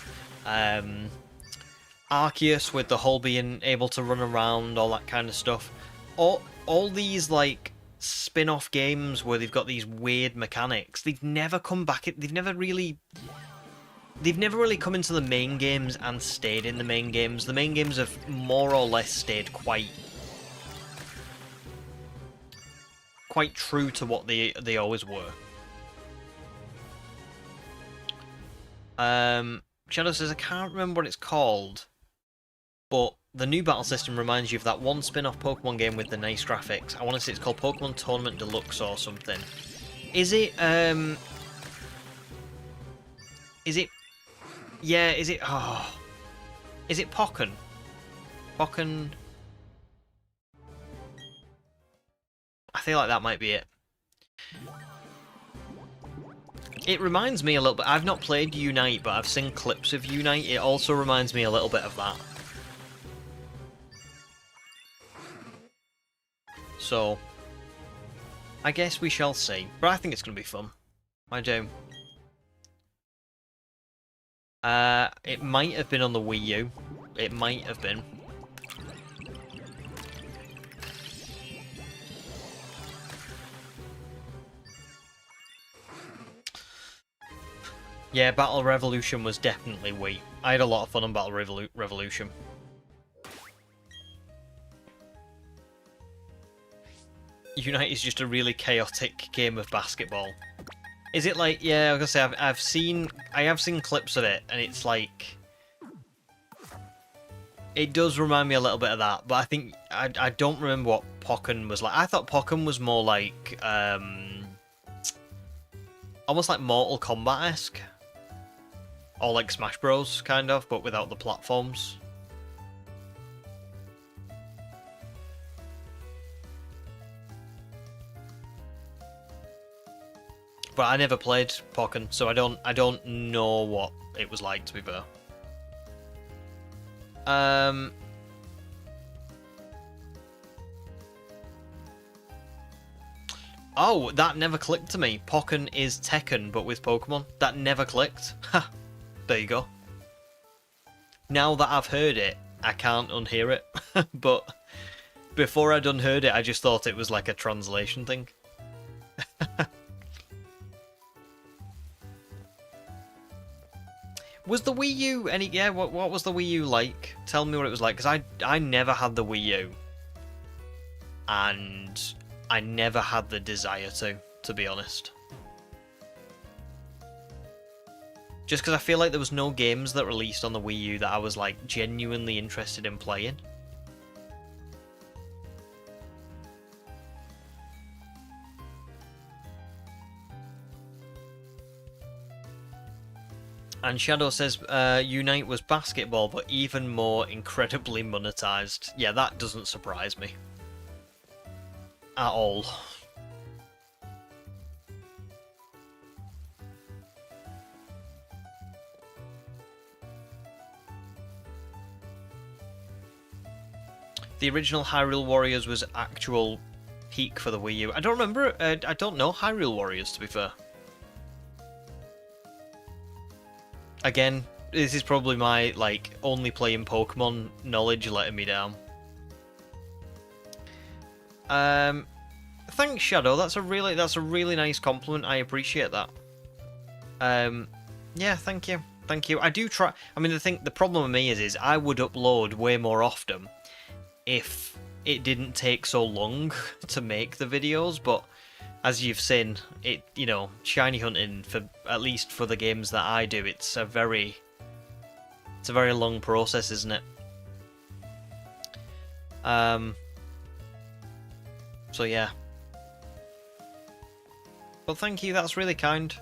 Arceus with the whole being able to run around, all that kind of stuff. All these like spin-off games where they've got these weird mechanics, they've never come back. They've never really come into the main games and stayed in the main games. The main games have more or less stayed quite true to what they always were. Shadow says, I can't remember what it's called, but the new battle system reminds you of that one spin-off Pokemon game with the nice graphics. I want to say it's called Pokemon Tournament Deluxe or something. Is it, Is it... Yeah, is it... Oh... Is it Pokken? Pokken... I feel like that might be it. It reminds me a little bit... I've not played Unite, but I've seen clips of Unite. It also reminds me a little bit of that. So... I guess we shall see. But I think it's going to be fun. I do. It might have been on the Wii U. It might have been. Yeah, Battle Revolution was definitely Wii. I had a lot of fun on Battle Revolution. Unite is just a really chaotic game of basketball. Is it like, yeah, I was gonna say, I have seen clips of it, and it's like, it does remind me a little bit of that, but I think, I don't remember what Pokken was like. I thought Pokken was more like, almost like Mortal Kombat-esque. Or like Smash Bros, kind of, but without the platforms. But I never played Pokken, so I don't know what it was like, to be fair. Oh, that never clicked to me. Pokken is Tekken, but with Pokemon. That never clicked. Ha! There you go. Now that I've heard it, I can't unhear it. But before I'd unheard it, I just thought it was like a translation thing. Was the Wii U any... Yeah, what was the Wii U like? Tell me what it was like, because I never had the Wii U. And I never had the desire to be honest. Just because I feel like there was no games that released on the Wii U that I was like genuinely interested in playing. And Shadow says, Unite was basketball, but even more incredibly monetized. Yeah, that doesn't surprise me. At all. The original Hyrule Warriors was actual peak for the Wii U. I don't remember, I don't know Hyrule Warriors, to be fair. Again, this is probably my, like, only playing Pokemon knowledge letting me down. Thanks, Shadow. That's a really nice compliment. I appreciate that. Yeah, thank you. Thank you. I do try. I mean, the problem with me is I would upload way more often if it didn't take so long to make the videos, but as you've seen, you know, shiny hunting, for at least for the games that I do, it's a very long process, isn't it? So yeah. Well, thank you, that's really kind.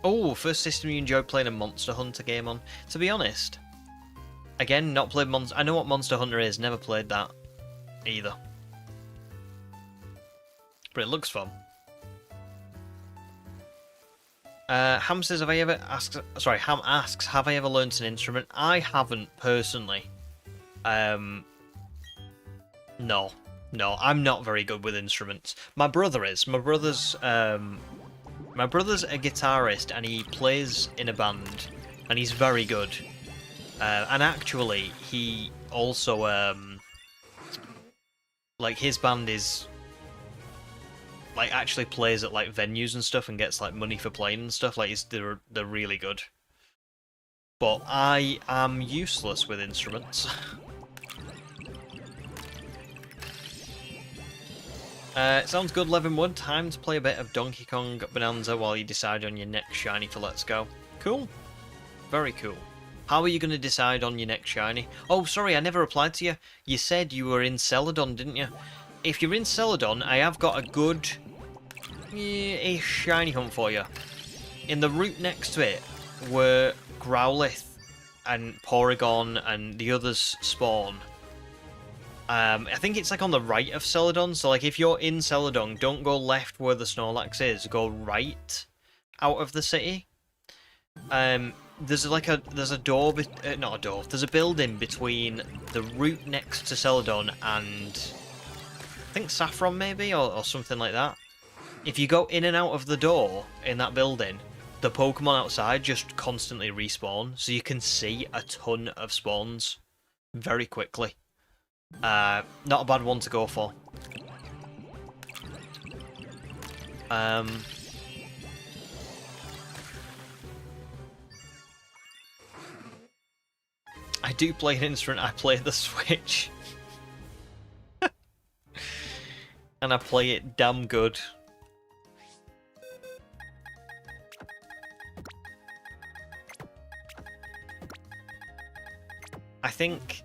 Oh, first system you enjoyed playing a Monster Hunter game on. To be honest, again, not played Monster... I know what Monster Hunter is, never played that either. But it looks fun. Ham says, have I ever asked... Sorry, Ham asks, have I ever learnt an instrument? I haven't, personally. No. No, I'm not very good with instruments. My brother is. My brother's a guitarist, and he plays in a band, and he's very good. And actually, he also, like, his band is, like, actually plays at, like, venues and stuff and gets, like, money for playing and stuff. Like, they're really good. But I am useless with instruments. Sounds good, Levinwood. Time to play a bit of Donkey Kong Bonanza while you decide on your next shiny for Let's Go. Cool. Very cool. How are you going to decide on your next shiny? Oh, sorry, I never replied to you. You said you were in Celadon, didn't you? If you're in Celadon, I have got a good ish shiny hunt for you. In the route next to it where Growlithe and Porygon and the others spawn. I think it's like on the right of Celadon, so like if you're in Celadon, don't go left where the Snorlax is, go right out of the city. There's a door, not a door, there's a building between the route next to Celadon and I think Saffron maybe, or something like that. If you go in and out of the door in that building, the Pokemon outside just constantly respawn, so you can see a ton of spawns very quickly. Not a bad one to go for. I do play an instrument, I play the Switch. And I play it damn good. I think...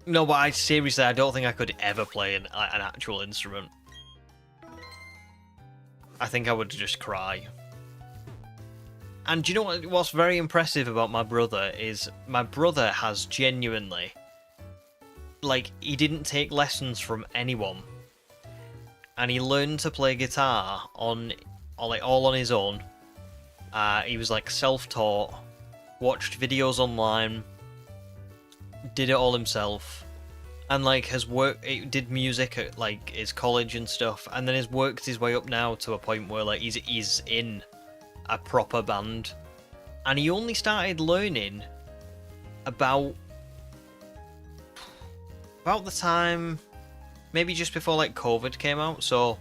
No, but seriously, I don't think I could ever play an actual instrument. I think I would just cry. And do you know what's very impressive about my brother is my brother has genuinely, like, he didn't take lessons from anyone, and he learned to play guitar all on his own. He was like self-taught, watched videos online, did it all himself, and like did music at like his college and stuff, and then has worked his way up now to a point where like he's in a proper band, and he only started learning about the time maybe just before like COVID came out, so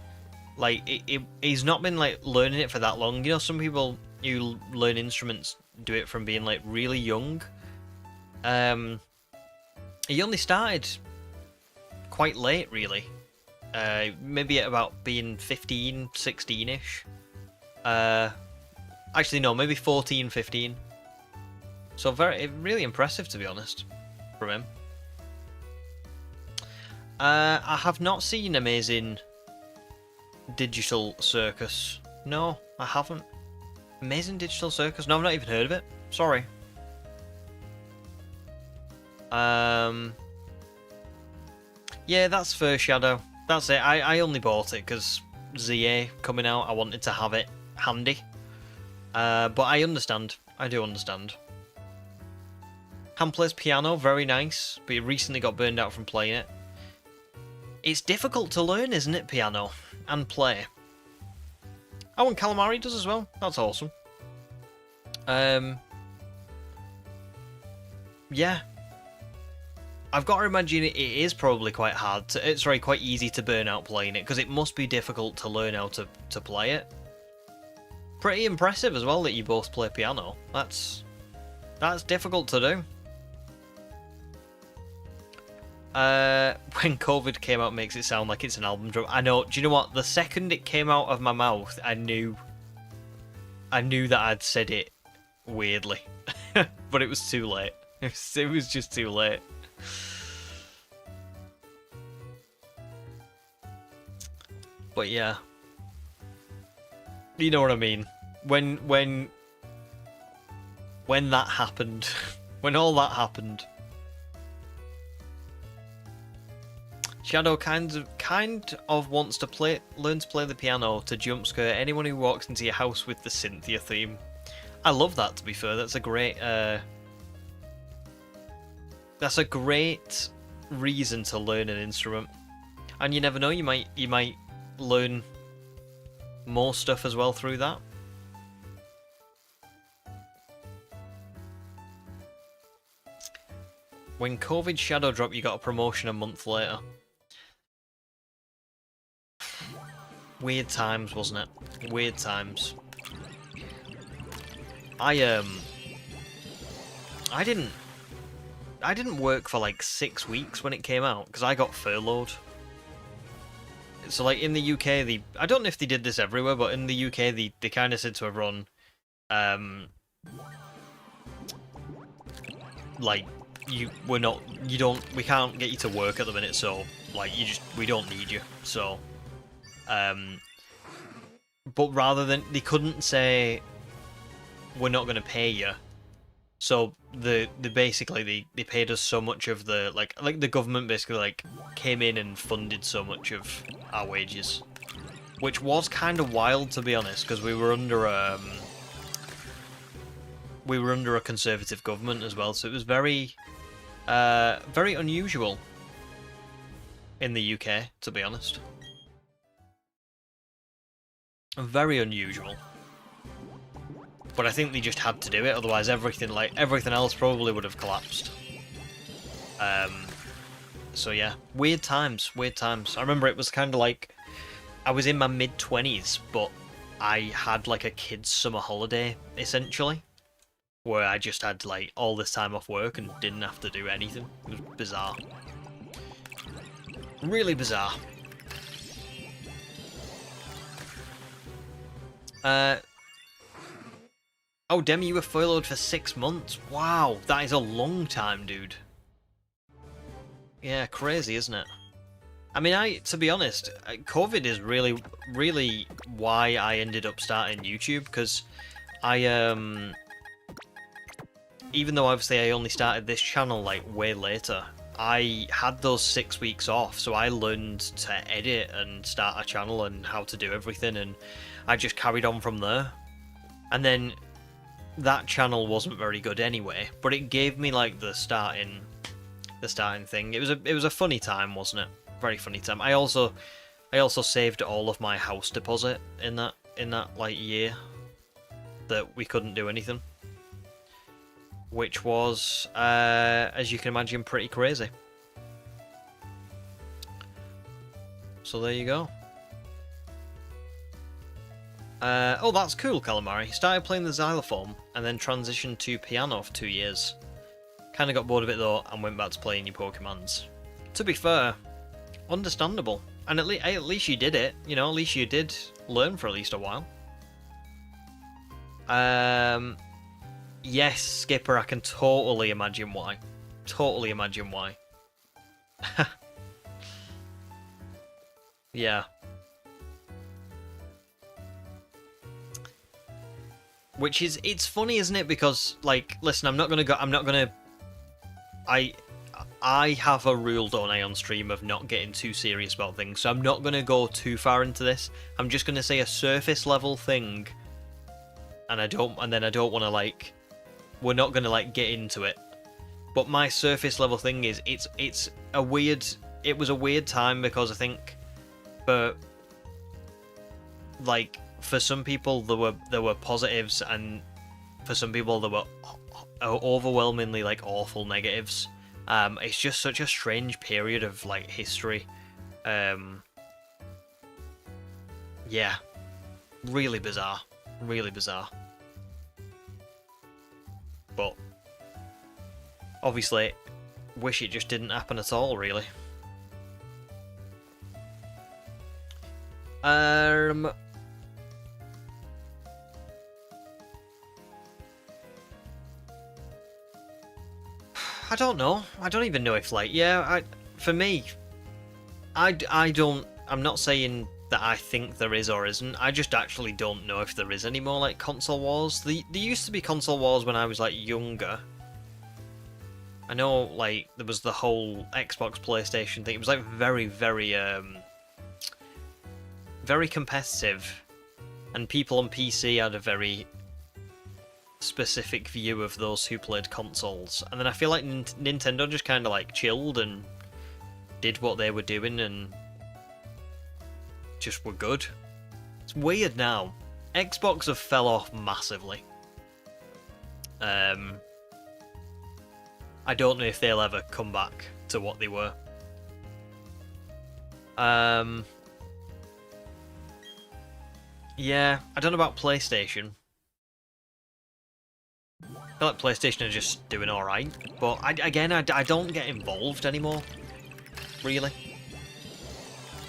like he's not been like learning it for that long. You know, some people who learn instruments do it from being like really young. He only started quite late, really. Maybe at about being 15, 16-ish. Actually, no, maybe 14, 15. So really impressive, to be honest, from him. I have not seen Amazing Digital Circus. No, I haven't. Amazing Digital Circus? No, I've not even heard of it. Sorry. Yeah, that's Fur Shadow. That's it. I only bought it because ZA coming out, I wanted to have it handy. But I understand. I do understand. Han plays piano, very nice, but he recently got burned out from playing it. It's difficult to learn, isn't it, piano? And play. Oh, and Calamari does as well. That's awesome. Yeah. I've got to imagine it is probably quite hard to, quite easy to burn out playing it, because it must be difficult to learn how to play it. Pretty impressive as well that you both play piano. That's difficult to do. When COVID came out makes it sound like it's an album drop. I know, do you know what? The second it came out of my mouth, I knew that I'd said it weirdly. But it was too late. It was just too late. But yeah. You know what I mean. When that happened, when all that happened, Shadow kind of wants to learn to play the piano to jump scare anyone who walks into your house with the Cynthia theme. I love that, to be fair. That's a great reason to learn an instrument. And you never know, you might learn more stuff as well through that. When COVID Shadow dropped, you got a promotion a month later. Weird times, wasn't it? Weird times. I didn't work for like 6 weeks when it came out because I got furloughed. so like in the UK, I don't know if they did this everywhere, but in the UK, they kind of said to everyone, like we can't get you to work at the minute, so like we don't need you. So, but rather than they couldn't say we're not going to pay you. So they basically they paid us so much of the like the government basically like came in and funded so much of our wages, which was kind of wild to be honest, because we were under a conservative government as well, so it was very very unusual in the UK, to be honest. Very unusual. But I think they just had to do it, otherwise everything else probably would have collapsed. So yeah, weird times. I remember it was kind of like I was in my mid-20s, but I had like a kid's summer holiday essentially, where I just had like all this time off work and didn't have to do anything. It was bizarre. Really bizarre. Oh, Demi, you were furloughed for 6 months. Wow, that is a long time, dude. Yeah, crazy, isn't it? I mean, to be honest, COVID is really, really why I ended up starting YouTube, because even though obviously I only started this channel like way later, I had those 6 weeks off, so I learned to edit and start a channel and how to do everything, and I just carried on from there. And then that channel wasn't very good anyway, but it gave me like the starting thing. It was a funny time, wasn't it? Very funny time. I also saved all of my house deposit in that like year that we couldn't do anything, which was as you can imagine pretty crazy. So there you go. Oh, that's cool, Calamari. Started playing the xylophone and then transitioned to piano for 2 years. Kinda got bored of it though and went back to playing your Pokemons. To be fair, understandable. And at least you did it, you know, at least you did learn for at least a while. Yes, Skipper, I can totally imagine why. Totally imagine why. Yeah. Which is, it's funny, isn't it? Because, like, listen, I have a rule, don't I, on stream of not getting too serious about things, so I'm not gonna go too far into this. I'm just gonna say a surface level thing, and then I don't want to, like, we're not gonna, like, get into it. But my surface level thing is, it was a weird time, because I think, for some people there were positives, and for some people there were overwhelmingly like awful negatives. It's just such a strange period of like history. Yeah, really bizarre, really bizarre. But obviously, wish it just didn't happen at all, really. I don't know. I don't even know if, like, yeah, for me, I'm not saying that I think there is or isn't. I just actually don't know if there is any more, like, console wars. There used to be console wars when I was, like, younger. I know, like, there was the whole Xbox, PlayStation thing. It was, like, very, very, very competitive. And people on PC had a very specific view of those who played consoles, and then I feel like Nintendo just kind of like chilled and did what they were doing and just were good. It's weird now. Xbox have fell off massively. I don't know if they'll ever come back to what they were. Yeah, I don't know about PlayStation. I feel like PlayStation are just doing alright, but I don't get involved anymore, really.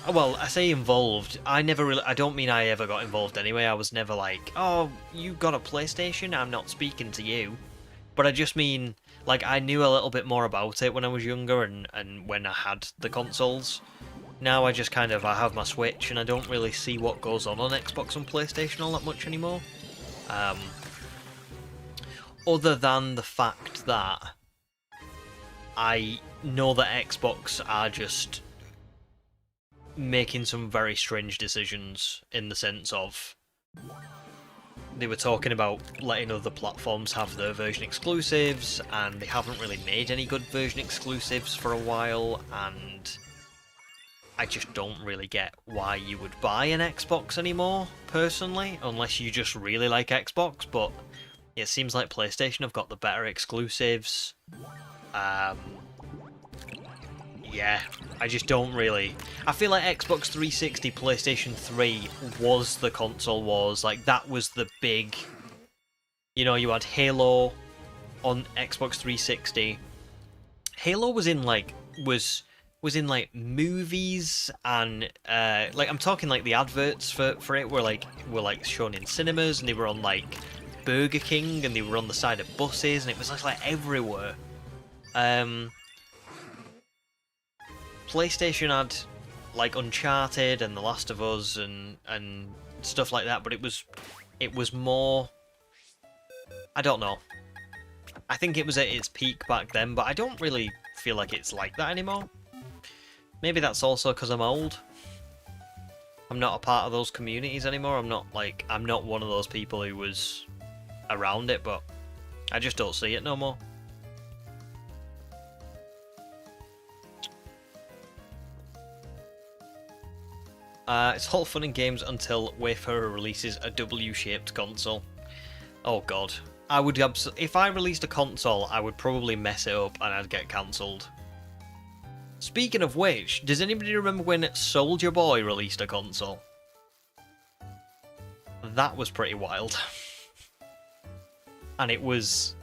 well, I say involved. I don't mean I ever got involved anyway. I was never like, oh, you got a PlayStation? I'm not speaking to you. But I just mean, like, I knew a little bit more about it when I was younger and when I had the consoles. Now I just kind of, I have my Switch and I don't really see what goes on Xbox and PlayStation all that much anymore. Other than the fact that I know that Xbox are just making some very strange decisions in the sense of they were talking about letting other platforms have their version exclusives, and they haven't really made any good version exclusives for a while, and I just don't really get why you would buy an Xbox anymore, personally, unless you just really like Xbox, but it seems like PlayStation have got the better exclusives. Yeah, I just don't really... I feel like Xbox 360, PlayStation 3 was the console wars. Like, that was the big... You know, you had Halo on Xbox 360. Halo was in, like... Was in, like, movies and... like, I'm talking, like, the adverts for it were shown in cinemas, and they were on, like, Burger King, and they were on the side of buses, and it was, like everywhere. PlayStation had like Uncharted and The Last of Us and stuff like that, but it was more, I don't know. I think it was at its peak back then, but I don't really feel like it's like that anymore. Maybe that's also because I'm old. I'm not a part of those communities anymore. I'm not one of those people who was around it, but I just don't see it no more. It's all fun and games until Wayfarer releases a W-shaped console. Oh god. I would if I released a console, I would probably mess it up and I'd get cancelled. Speaking of which, does anybody remember when Soldier Boy released a console? That was pretty wild. And it was...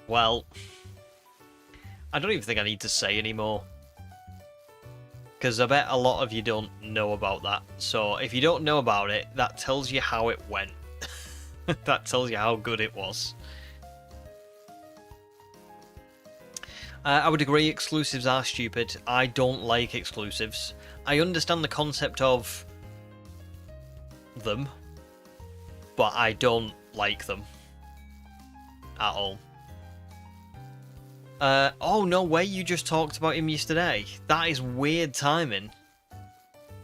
Well... I don't even think I need to say anymore. Because I bet a lot of you don't know about that. So if you don't know about it, that tells you how it went. That tells you how good it was. I would agree, exclusives are stupid. I don't like exclusives. I understand the concept of them, but I don't like them at all. Oh, no way, you just talked about him yesterday. That is weird timing.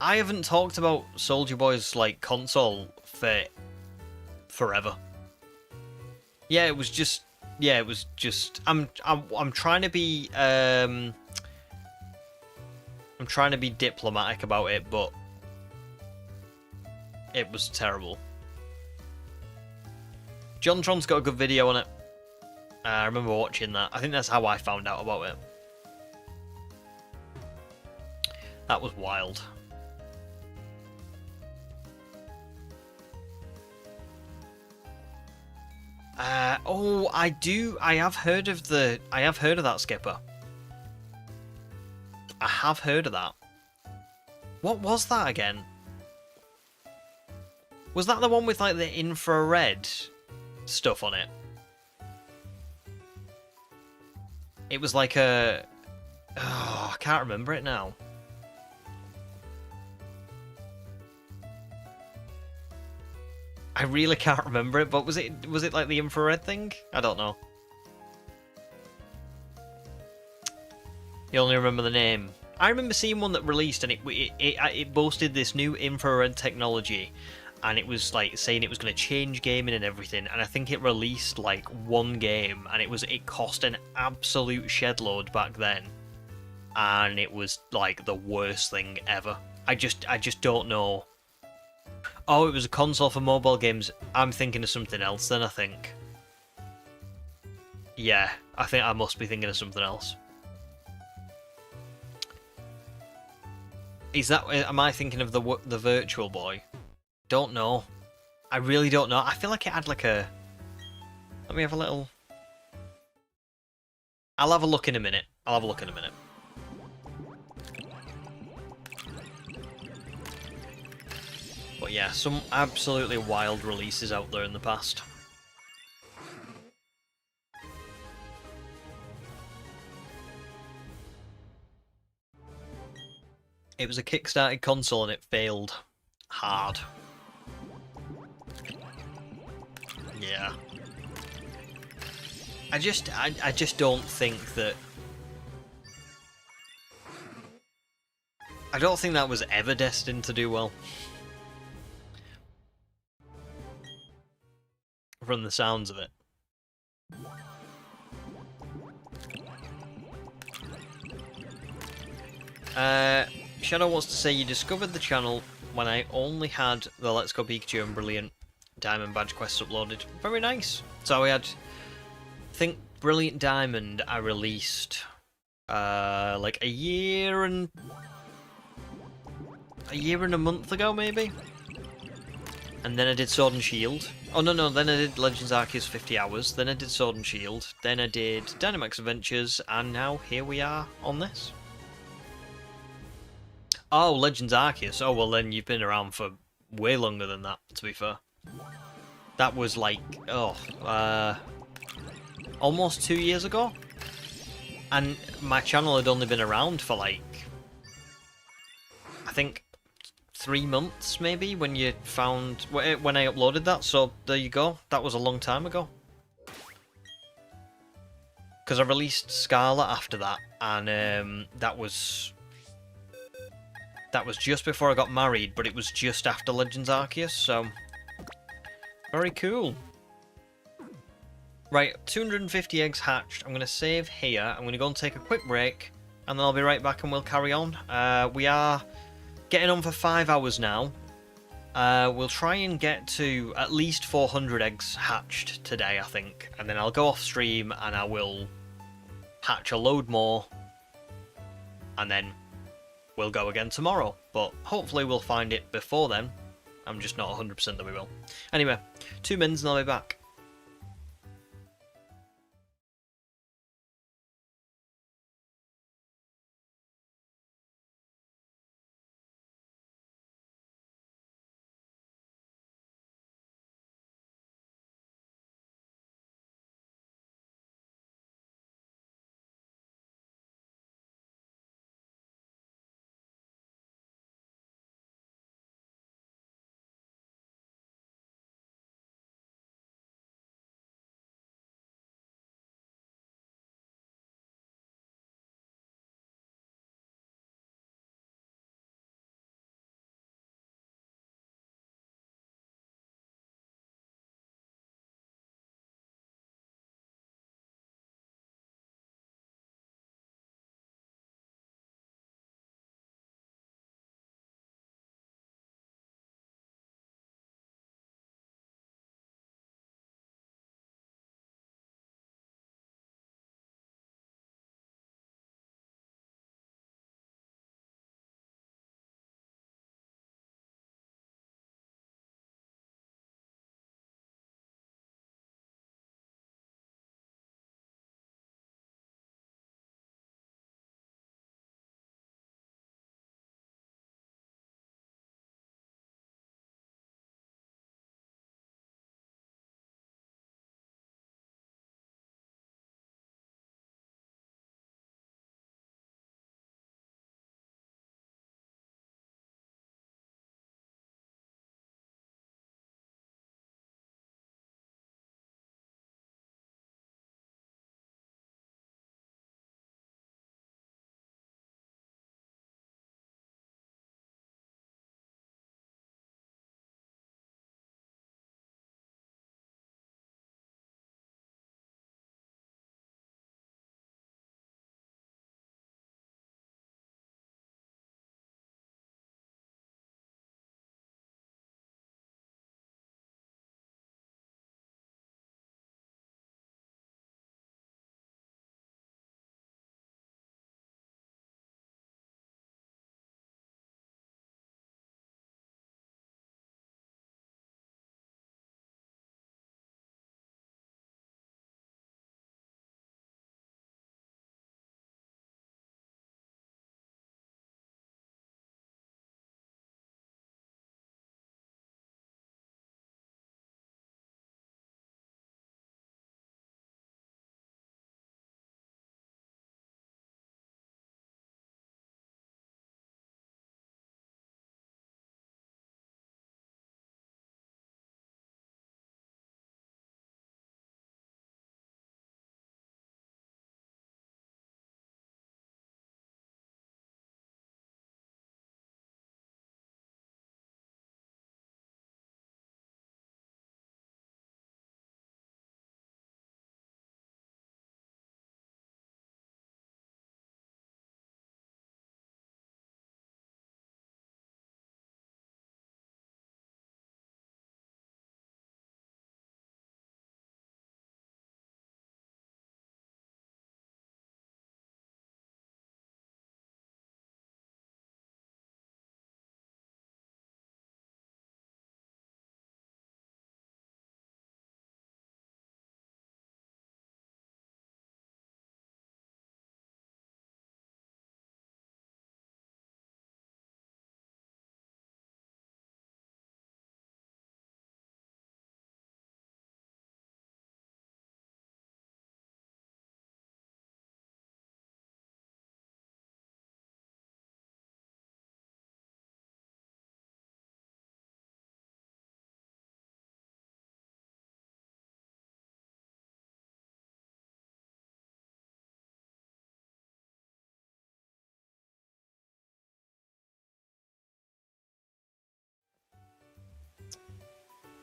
I haven't talked about Soldier Boy's, like, console for forever. Yeah, it was just... Yeah, it was just... I'm trying to be... I'm trying to be diplomatic about it, but... It was terrible. JonTron's got a good video on it. I remember watching that. I think that's how I found out about it. That was wild. Oh, I have heard of that skipper. I have heard of that. What was that again? Was that the one with like the infrared stuff on it? It was like a... Oh, I can't remember it now. I really can't remember it, but was it like the infrared thing? I don't know. You only remember the name. I remember seeing one that released and it boasted this new infrared technology, and it was like saying it was going to change gaming and everything, and I think it released like one game, and it cost an absolute shed load back then, and it was like the worst thing ever. I just don't know. Oh, it was a console for mobile games. I'm thinking of something else then, I think. Yeah, I think I must be thinking of something else. Am I thinking of the Virtual Boy? Don't know. I really don't know. I feel like it had like a... Let me have a little... I'll have a look in a minute. But yeah, some absolutely wild releases out there in the past. It was a kickstarted console and it failed hard. Yeah. I just don't think that... I don't think that was ever destined to do well. From the sounds of it. Shadow wants to say you discovered the channel when I only had the Let's Go Pikachu and Brilliant Diamond badge quests uploaded. Very nice. So I had, I think Brilliant Diamond I released like a year and a month ago maybe. And then I did Sword and Shield. Oh no, then I did Legends Arceus 50 hours, then I did Sword and Shield, then I did Dynamax Adventures, and now here we are on this. Oh, Legends Arceus. Oh, well then you've been around for way longer than that, to be fair. That was like, almost 2 years ago? And my channel had only been around for like, I think 3 months maybe, when you found, when I uploaded that, so there you go. That was a long time ago. Because I released Scarlet after that, and that was just before I got married, but it was just after Legends Arceus, so... Very cool. Right, 250 eggs hatched. I'm going to save here. I'm going to go and take a quick break, and then I'll be right back and we'll carry on. We are getting on for 5 hours now. We'll try and get to at least 400 eggs hatched today, I think. And then I'll go off stream and I will hatch a load more. And then we'll go again tomorrow. But hopefully we'll find it before then. I'm just not 100% that we will. Anyway, 2 minutes and I'll be back.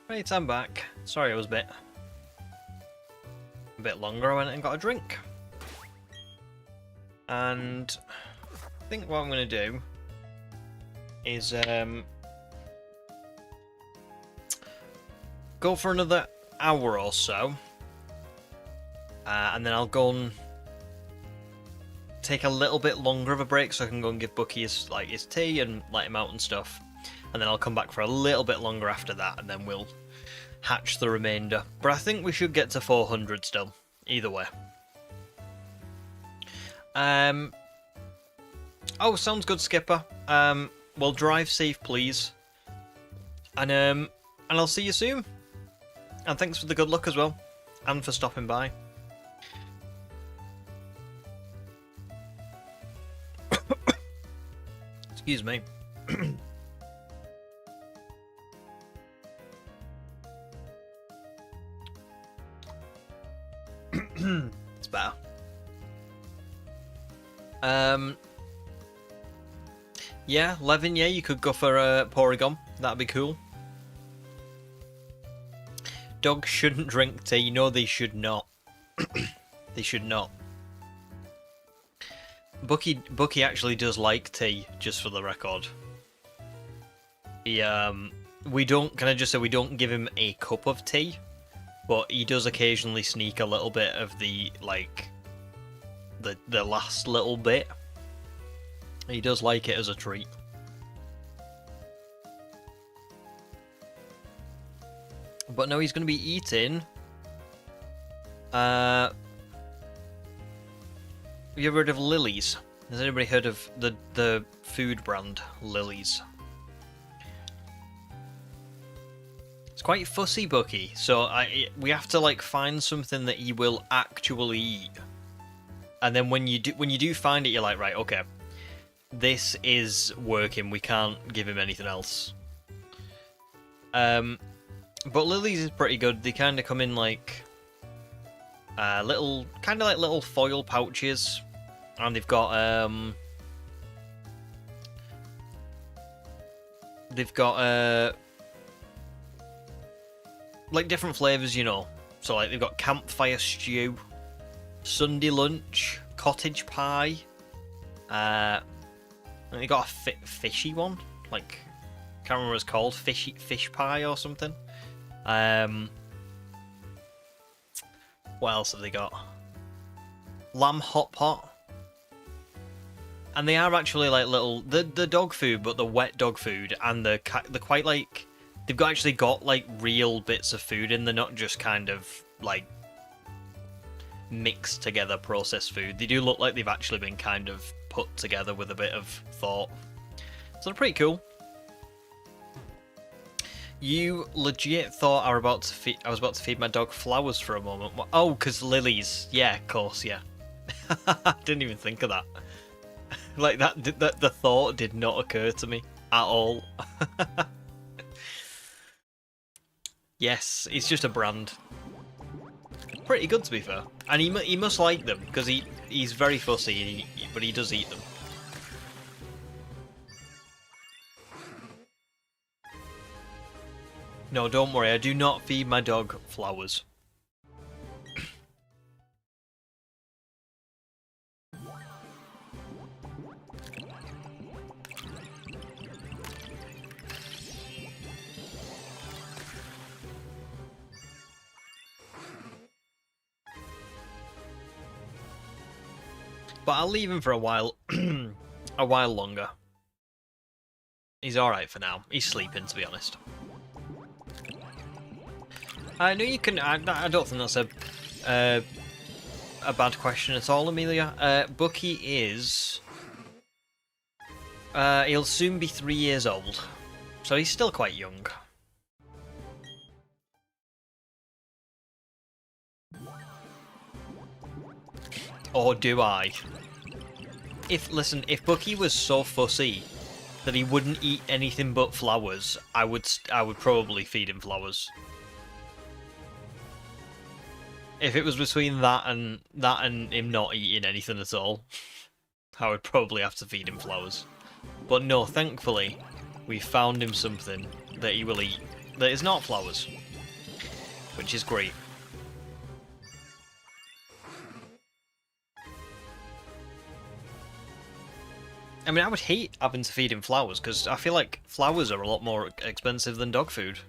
Right, I'm back. Sorry I was a bit longer. I went and got a drink. And I think what I'm going to do is go for another hour or so. And then I'll go and take a little bit longer of a break so I can go and give Bucky his tea and let him out and stuff. And then I'll come back for a little bit longer after that, and then we'll hatch the remainder. But I think we should get to 400 still, either way. Oh, sounds good, Skipper. Well, drive safe, please. And I'll see you soon. And thanks for the good luck as well, and for stopping by. Excuse me. It's better. Yeah, Levin, yeah, you could go for Porygon. That'd be cool. Dogs shouldn't drink tea. No, they should not. They should not. Bucky actually does like tea, just for the record. He, we don't, can I just say, we don't give him a cup of tea, but he does occasionally sneak a little bit of the, like, the last little bit. He does like it as a treat. But no, he's going to be eating. Have you ever heard of Lily's? Has anybody heard of the food brand Lily's? It's quite fussy, Bucky. So we have to like find something that he will actually eat. And then when you do find it, you're like, right, okay, this is working. We can't give him anything else. But Lily's is pretty good. They kind of come in like little foil pouches, and they've got like different flavors, you know. So like they've got campfire stew, Sunday lunch, cottage pie. And they got a fishy one, like can't remember what it's called, fish pie or something. What else have they got? Lamb hot pot. And they are actually like little the dog food, but the wet dog food, and they're quite like they've actually got like real bits of food in. They're not just kind of like mixed together processed food. They do look like they've actually been kind of put together with a bit of thought. So they're pretty cool. You legit thought I was about to feed my dog flowers for a moment. Oh, because Lily's. Yeah, of course, yeah. I didn't even think of that. Like that the thought did not occur to me at all. Yes, it's just a brand. Pretty good, to be fair. And he must like them, because he's very fussy, but he does eat them. No, don't worry, I do not feed my dog flowers. But I'll leave him for a while, a while longer. He's alright for now. He's sleeping, to be honest. I know you can. I don't think that's a bad question at all, Amelia. Bucky is. He'll soon be 3 years old, so he's still quite young. Or do I? Listen, if Bucky was so fussy that he wouldn't eat anything but flowers, I would probably feed him flowers. If it was between that and him not eating anything at all, I would probably have to feed him flowers. But no, thankfully, we found him something that he will eat. that is not flowers, which is great. I mean, I would hate having to feed him flowers, because I feel like flowers are a lot more expensive than dog food.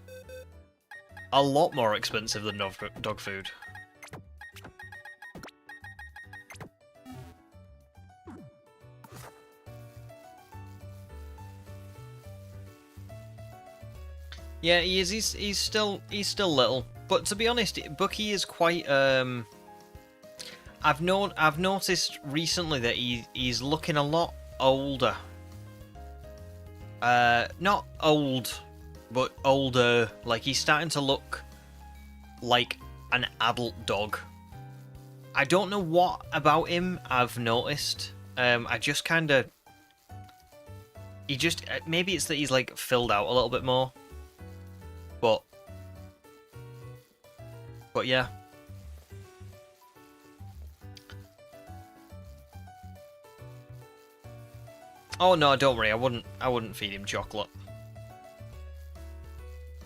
A lot more expensive than dog food. Yeah, he is. He's still little, but to be honest, Bucky is quite. I've noticed recently that he's looking a lot older. Not old, but older. Like, he's starting to look like an adult dog. I don't know what about him I've noticed. I just kind of. He just maybe it's that he's like filled out a little bit more. But yeah. Oh no, don't worry. I wouldn't feed him chocolate.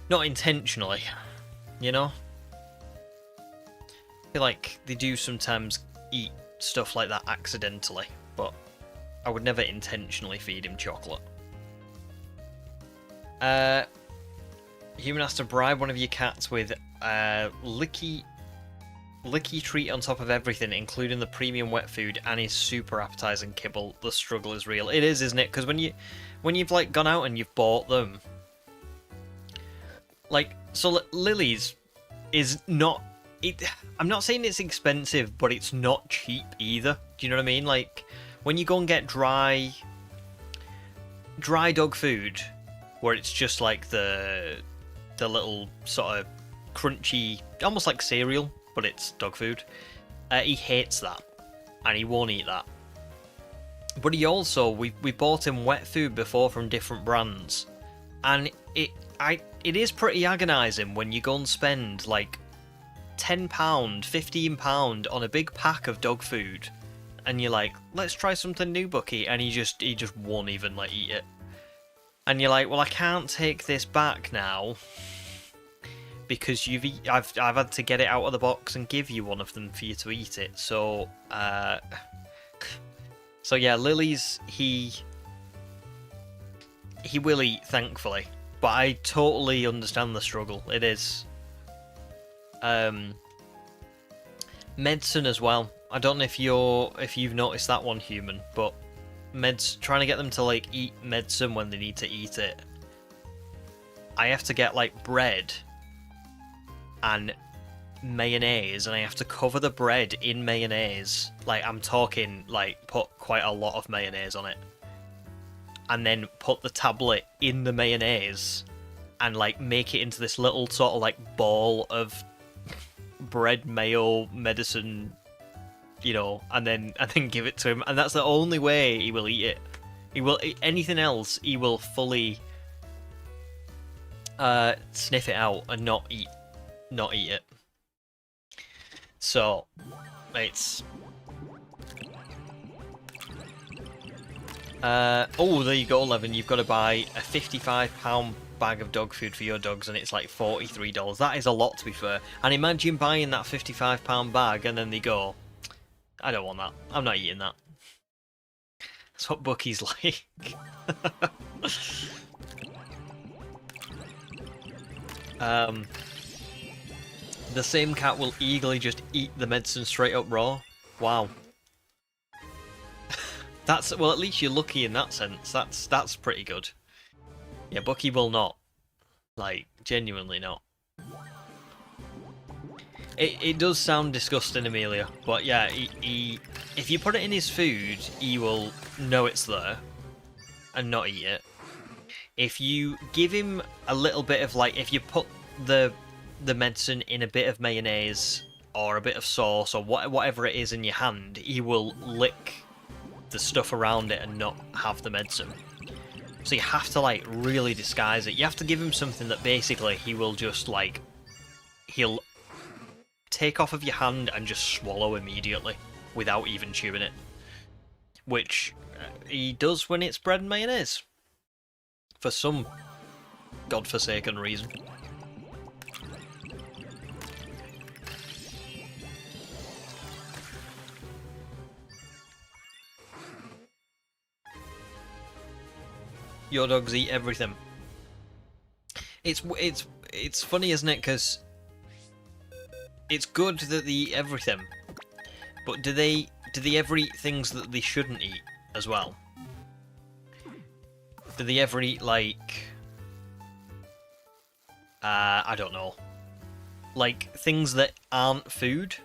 Not intentionally, you know. I feel like they do sometimes eat stuff like that accidentally, but I would never intentionally feed him chocolate. Human has to bribe one of your cats with licky treat on top of everything, including the premium wet food and his super appetizing kibble. The struggle is real. It is, isn't it? Because when you've like gone out and you've bought them, like, so Lily's is not. I'm not saying it's expensive, but it's not cheap either. Do you know what I mean? Like, when you go and get dry dog food, where it's just like the little sort of crunchy, almost like cereal, but it's dog food. He hates that, and he won't eat that. But he also, we bought him wet food before from different brands, and it is pretty agonising when you go and spend like £10, £15 on a big pack of dog food, and you're like, let's try something new, Bucky, and he just won't even like eat it. And you're like, well, I can't take this back now because I've had to get it out of the box and give you one of them for you to eat it. So so yeah, Lily's he will eat, thankfully, but I totally understand the struggle. It is medicine as well. I don't know if you've noticed that one, Human, but trying to get them to like eat medicine when they need to eat it. I have to get like bread and mayonnaise, and I have to cover the bread in mayonnaise. Like, I'm talking like put quite a lot of mayonnaise on it, and then put the tablet in the mayonnaise and like make it into this little sort of like ball of bread mayo medicine, you know, and then give it to him, and that's the only way he will eat it. He will eat anything else. He will fully sniff it out and not eat it. So it's oh, there you go, Levin. You've got to buy a £55 bag of dog food for your dogs, and it's like $43. That is a lot, to be fair. And imagine buying that £55 bag and then they go, I don't want that. I'm not eating that. That's what Bucky's like. The same cat will eagerly just eat the medicine straight up raw. Wow. That's, well, at least you're lucky in that sense. That's pretty good. Yeah, Bucky will not. Like, genuinely not. It does sound disgusting, Amelia, but yeah, if you put it in his food, he will know it's there and not eat it. If you give him a little bit of, like, if you put the medicine in a bit of mayonnaise or a bit of sauce or whatever it is in your hand, he will lick the stuff around it and not have the medicine. So you have to, like, really disguise it. You have to give him something that basically he will just, like, he'll take off of your hand and just swallow immediately without even chewing it, which he does when it's bread and mayonnaise for some godforsaken reason. Your dogs eat everything. It's funny, isn't it? Because it's good that they eat everything, but do they ever eat things that they shouldn't eat as well? Do they ever eat, like, I don't know, like things that aren't food?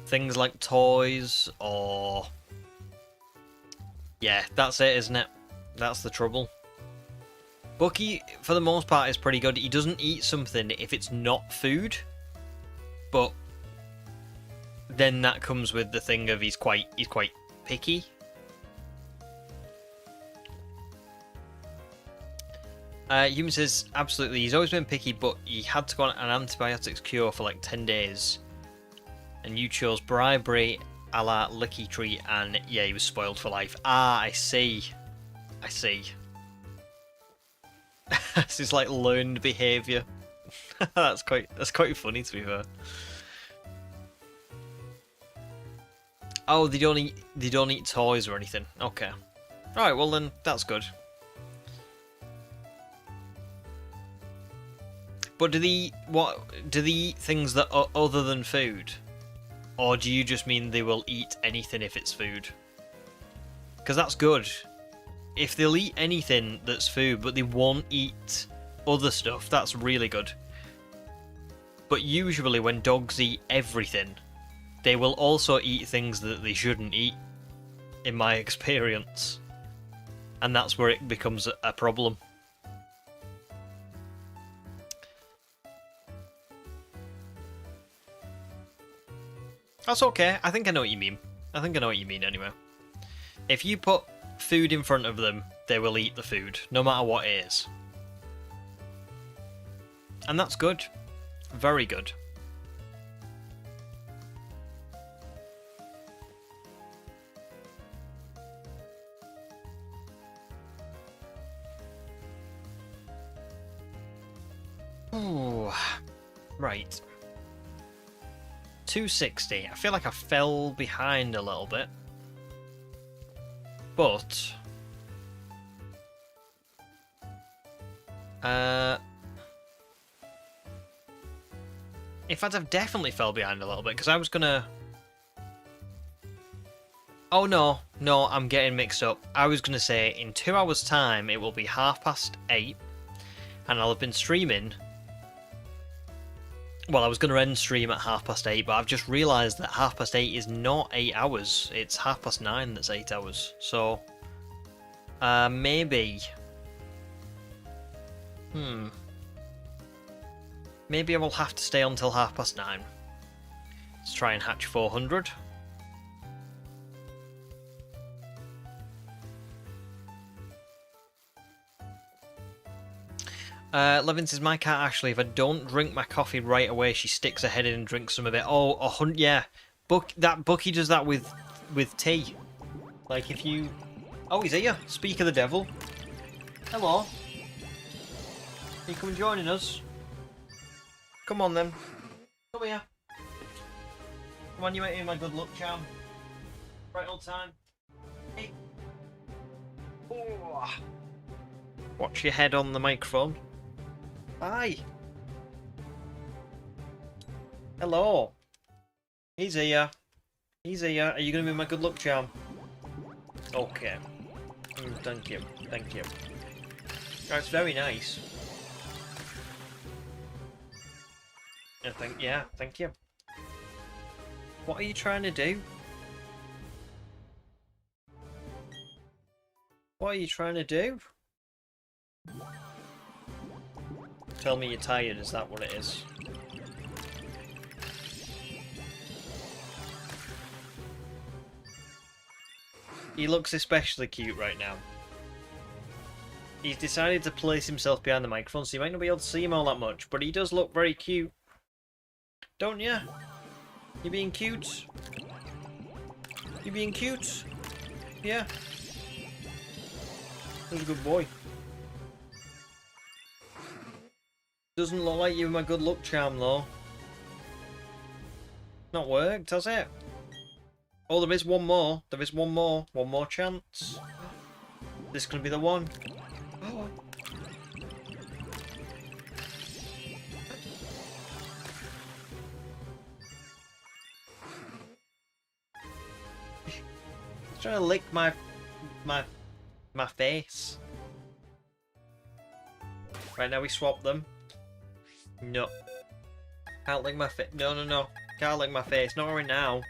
Things like toys, or... Yeah, that's it, isn't it? That's the trouble. Bucky, for the most part, is pretty good. He doesn't eat something if it's not food, but then that comes with the thing of he's quite picky. Human says, absolutely, he's always been picky, but he had to go on an antibiotics cure for like 10 days. And you chose bribery a la Licky Treat, and yeah, he was spoiled for life. Ah, I see. I see. This is like learned behaviour. That's quite funny, to be fair. Oh, they don't eat toys or anything. Okay. Alright, well then that's good. But do they eat things that are other than food? Or do you just mean they will eat anything if it's food? Because that's good. If they'll eat anything that's food, but they won't eat other stuff, that's really good. But usually when dogs eat everything, they will also eat things that they shouldn't eat, in my experience. And that's where it becomes a problem. That's okay. I think I know what you mean. I think I know what you mean anyway. If you put food in front of them, they will eat the food, no matter what it is. And that's good. Very good. Ooh. Right. 260. I feel like I fell behind a little bit. But... in fact, I've definitely fell behind a little bit, because I was gonna... Oh no, I'm getting mixed up. I was gonna say, in 2 hours' time, it will be 8:30, and I'll have been streaming... Well, I was going to end stream at 8:30, but I've just realised that 8:30 is not 8 hours. It's 9:30 that's 8 hours. So, maybe... Maybe I will have to stay until 9:30. Let's try and hatch 400. Levin says, my cat Ashley, if I don't drink my coffee right away, she sticks her head in and drinks some of it. Oh, yeah. Bucky does that with tea. Like, if you... Oh, he's here. Speak of the devil. Hello. Are you coming joining us? Come on, then. Come here. Come on, you ain't my good luck charm. Right on time. Hey. Oh. Watch your head on the microphone. Hi. Hello. He's here. He's here. Are you going to be my good luck charm? Okay. Thank you. Thank you. That's very nice. Yeah, thank you. What are you trying to do? What are you trying to do? Tell me you're tired, is that what it is? He looks especially cute right now. He's decided to place himself behind the microphone, so you might not be able to see him all that much, but he does look very cute. Don't you? You being cute? You being cute? Yeah. He's a good boy. Doesn't look like you, my good luck charm, though. Not worked, has it? Oh, there is one more. There is one more. One more chance. This is gonna be the one. Oh. He's trying to lick my face. Right, now we swap them. No. Can't lick my face. No, no, no. Can't lick my face. Not right now.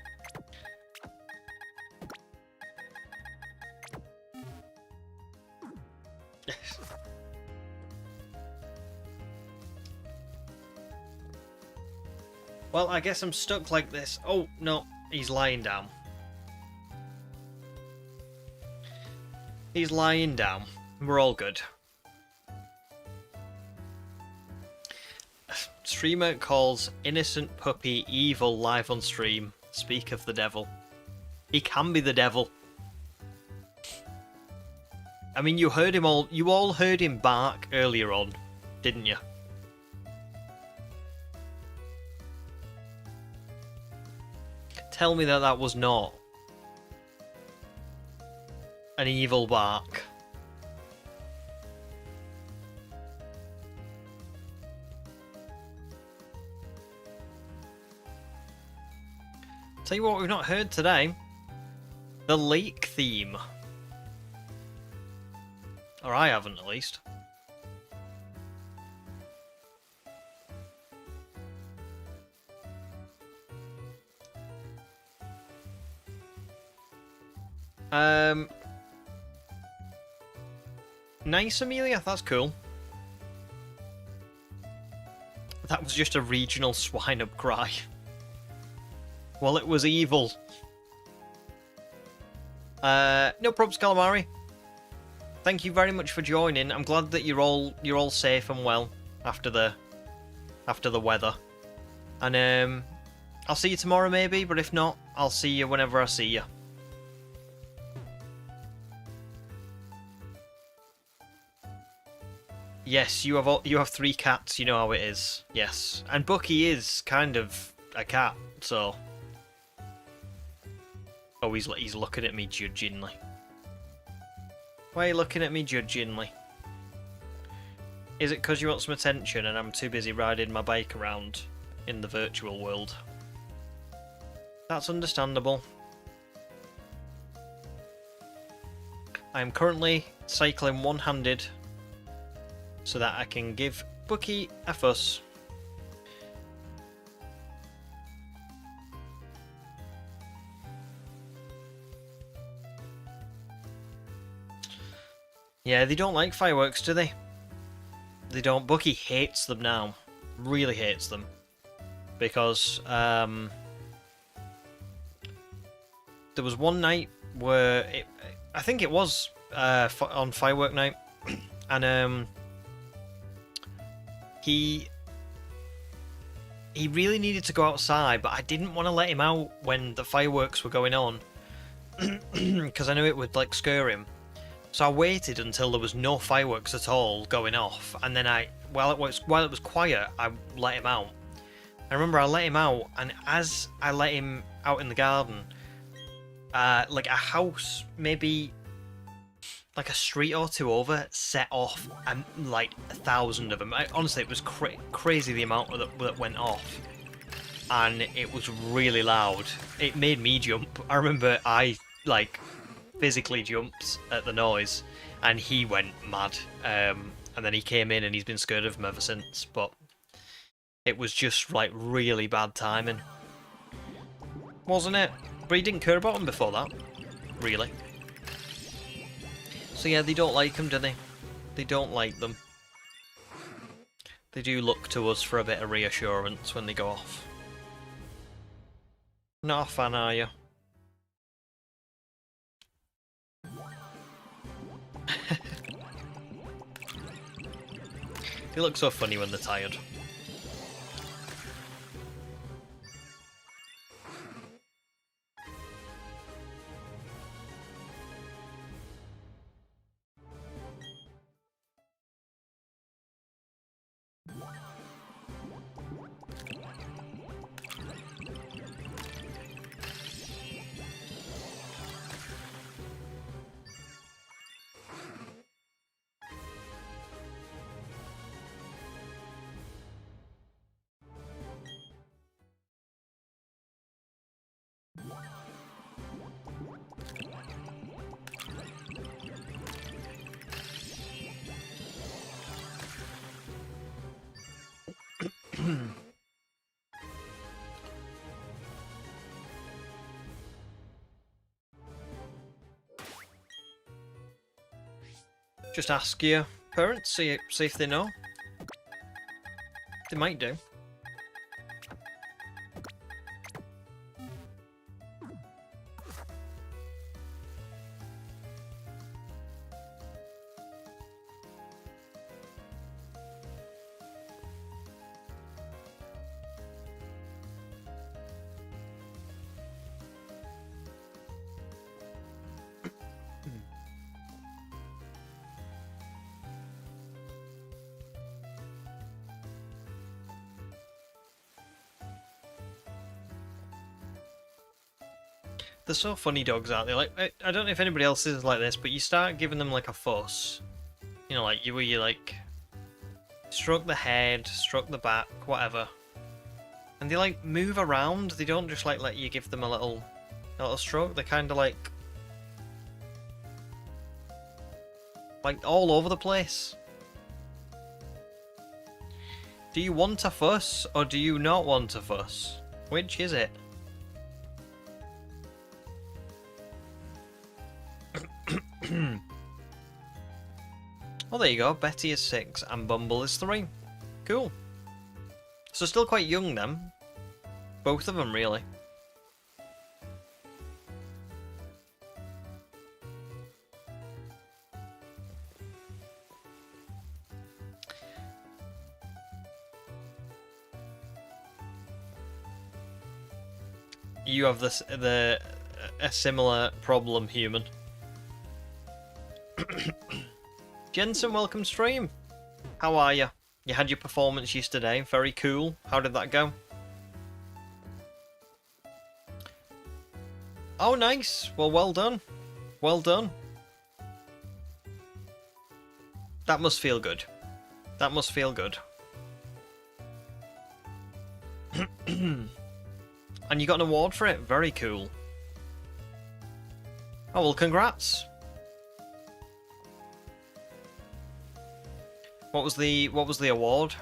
Well, I guess I'm stuck like this. Oh, no. He's lying down. He's lying down. We're all good. Streamer calls innocent puppy evil live on stream. Speak of the devil. He can be the devil. I mean, you heard him all. You all heard him bark earlier on, didn't you? Tell me that that was not an evil bark. Tell you what we've not heard today. The lake theme. Or I haven't, at least. Nice, Amelia. That's cool. That was just a regional swine-up cry. Well, it was evil. No problems, Calamari. Thank you very much for joining. I'm glad that you're all safe and well after the weather. And I'll see you tomorrow maybe, but if not, I'll see you whenever I see you. Yes, you have 3 cats. You know how it is. Yes, and Bucky is kind of a cat, so. Oh, he's looking at me judgingly. Why are you looking at me judgingly? Is it because you want some attention and I'm too busy riding my bike around in the virtual world? That's understandable. I am currently cycling one-handed so that I can give Bucky a fuss. Yeah, they don't like fireworks, do they? They don't. Bucky hates them now. Really hates them. Because there was one night where I think it was on firework night, and he really needed to go outside, but I didn't want to let him out when the fireworks were going on because I knew it would like scare him. So I waited until there was no fireworks at all going off, and then while it was quiet, I let him out. I remember I let him out, and as I let him out in the garden, like a house, maybe like a street or two over, set off, and like 1,000 of them. Honestly, it was crazy the amount that went off, and it was really loud. It made me jump. I remember I like physically jumped at the noise, and he went mad. And then he came in, and he's been scared of him ever since. But it was just like really bad timing, wasn't it? But he didn't care about him before that, really. So yeah, they don't like them, do they? They don't like them. They do look to us for a bit of reassurance when they go off. Not a fan, are you? They look so funny when they're tired. Just ask your parents, see if they know. They might do. They're so funny, dogs, aren't they? Like, I don't know if anybody else is like this, but you start giving them like a fuss. You know, like you like stroke the head, stroke the back, whatever, and they like move around. They don't just like let you give them a little stroke. They're kind of like all over the place. Do you want a fuss or do you not want a fuss? Which is it? Oh, there you go. Betty is 6 and Bumble is 3. Cool. So still quite young then. Both of them, really. You have a similar problem, human. Jensen, welcome stream. How are you? You had your performance yesterday. Very cool. How did that go? Oh, nice. Well, well done. Well done. That must feel good. That must feel good. And you got an award for it. Very cool. Oh, well, congrats. What was the award?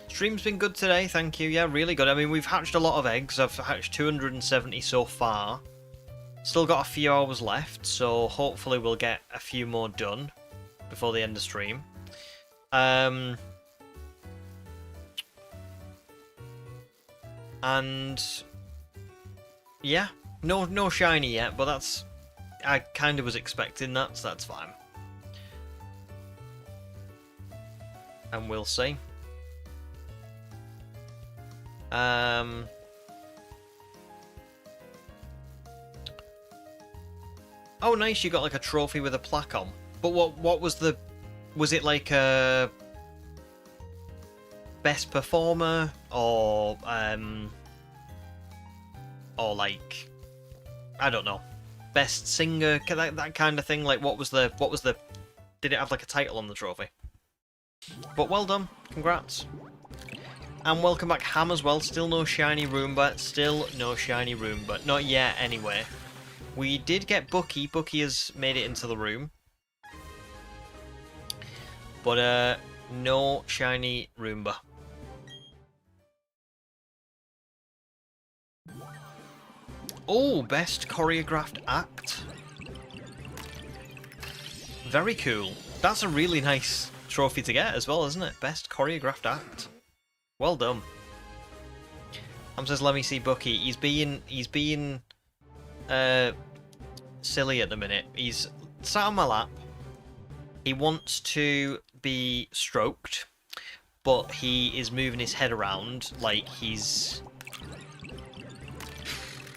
Stream's been good today, thank you. Yeah, really good. I mean, we've hatched a lot of eggs. I've hatched 270 so far. Still got a few hours left, so hopefully we'll get a few more done before the end of stream. And yeah. No shiny yet, but that's... I kind of was expecting that, so that's fine. And we'll see. Oh, nice, you got like a trophy with a plaque on. But what was the... Was it like a... Best performer? Or like... I don't know, best singer, that kind of thing. Like, what was the? Did it have like a title on the trophy? But well done, congrats, and welcome back, Ham, as well. Still no shiny Roomba, still no shiny Roomba, not yet. Anyway, we did get Bucky. Bucky has made it into the room, but no shiny Roomba. Oh, best choreographed act. Very cool. That's a really nice trophy to get as well, isn't it? Best choreographed act. Well done. Ham says, let me see Bucky. He's being silly at the minute. He's sat on my lap. He wants to be stroked, but he is moving his head around like he's...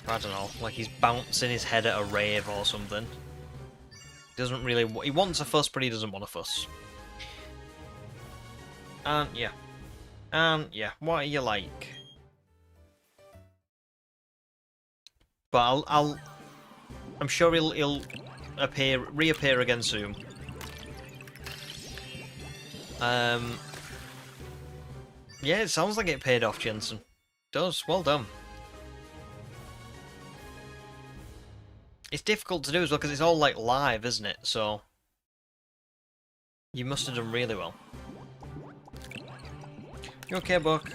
I don't know, like he's bouncing his head at a rave or something. Doesn't really... He wants a fuss, but he doesn't want a fuss. And yeah. What are you like? But I'm sure he'll reappear again soon. Yeah, it sounds like it paid off, Jensen. It does. Well done. It's difficult to do as well because it's all like live, isn't it? So You must have done really well. You okay, Buck?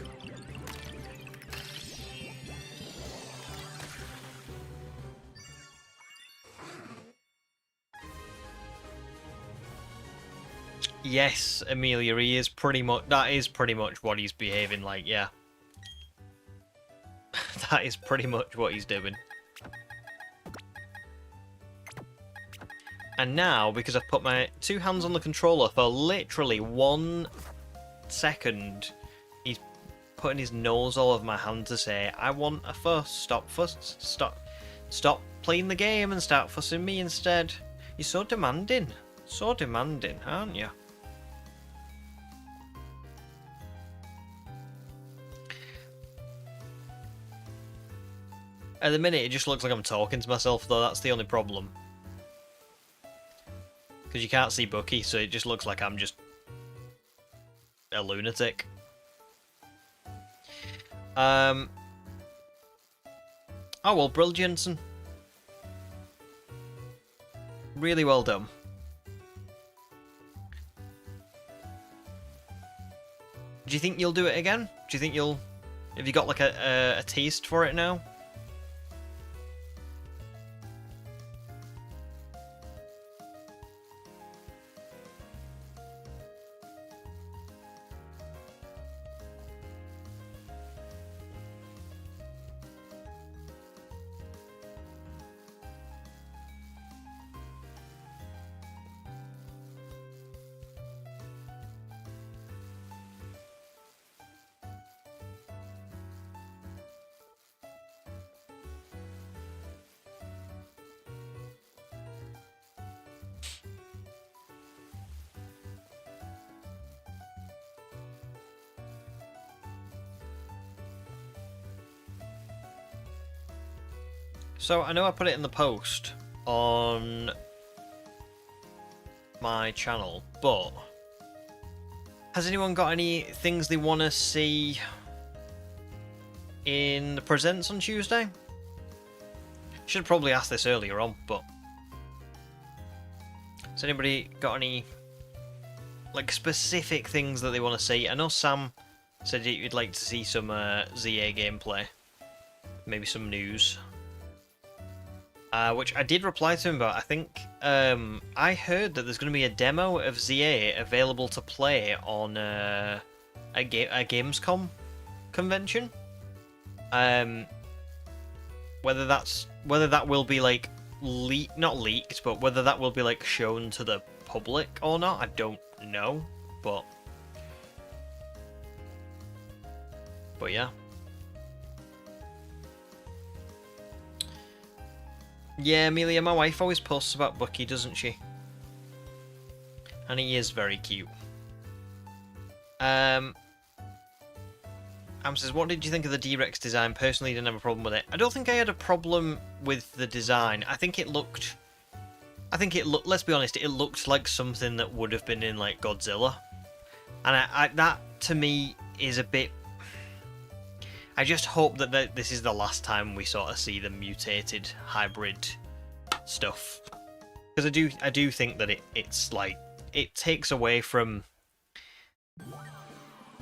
Yes, Amelia, he is pretty much... That is pretty much what he's behaving like, yeah. That is pretty much what he's doing. And now, because I've put my 2 hands on the controller for literally 1 second, he's putting his nose all over my hand to say, I want a fuss, stop playing the game and start fussing me instead. You're so demanding, aren't you? At the minute, it just looks like I'm talking to myself, though. That's the only problem. Because you can't see Bucky, so it just looks like I'm just a lunatic. Oh, well, brilliant. Really well done. Do you think you'll do it again? Do you think you'll... Have you got, like, a taste for it now? So, I know I put it in the post on my channel, but has anyone got any things they want to see in the presents on Tuesday? Should have probably asked this earlier on, but has anybody got any like specific things that they want to see? I know Sam said you'd like to see some ZA gameplay, maybe some news. Which I did reply to him about. I think I heard that there's going to be a demo of ZA available to play on a Gamescom convention. Whether that will be like not leaked, but whether that will be like shown to the public or not, I don't know. But yeah. Yeah, Amelia, my wife always posts about Bucky, doesn't she? And he is very cute. Am says, what did you think of the D-Rex design? Personally, didn't have a problem with it. I don't think I had a problem with the design. I think it looked... let's be honest, it looked like something that would have been in, like, Godzilla. And that, to me, is a bit... I just hope that this is the last time we sort of see the mutated hybrid stuff, because I do think that it's like it takes away from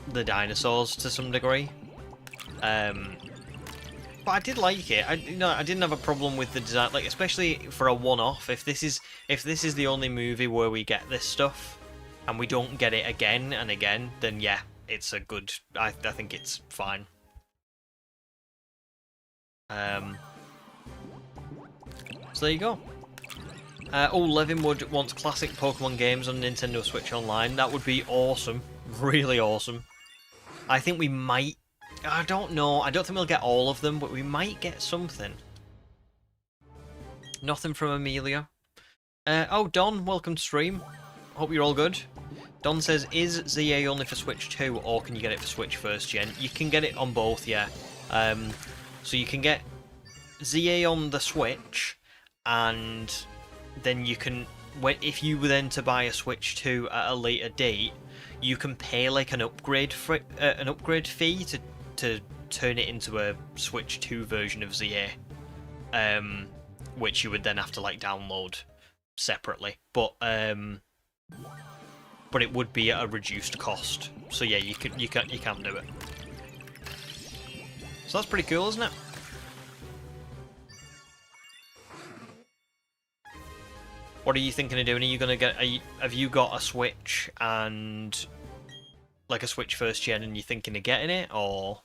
the dinosaurs to some degree. But I did like it. I didn't have a problem with the design, like especially for a one-off. If this is the only movie where we get this stuff and we don't get it again and again, then yeah, it's a good. I think it's fine. So there you go. Oh, Levinwood wants classic Pokemon games on Nintendo Switch Online. That would be awesome. Really awesome. I think we might... I don't know. I don't think we'll get all of them, but we might get something. Nothing from Amelia. Oh, Don, welcome to stream. Hope you're all good. Don says, is ZA only for Switch 2, or can you get it for Switch first gen? You can get it on both, yeah. So you can get ZA on the Switch, and then you can, if you were then to buy a Switch 2 at a later date, you can pay like an upgrade fee to turn it into a Switch 2 version of ZA, which you would then have to like download separately. But but it would be at a reduced cost. So yeah, you can do it. So that's pretty cool, isn't it? What are you thinking of doing? Are you gonna get? Have you got a Switch and like a Switch first gen, and you're thinking of getting it, or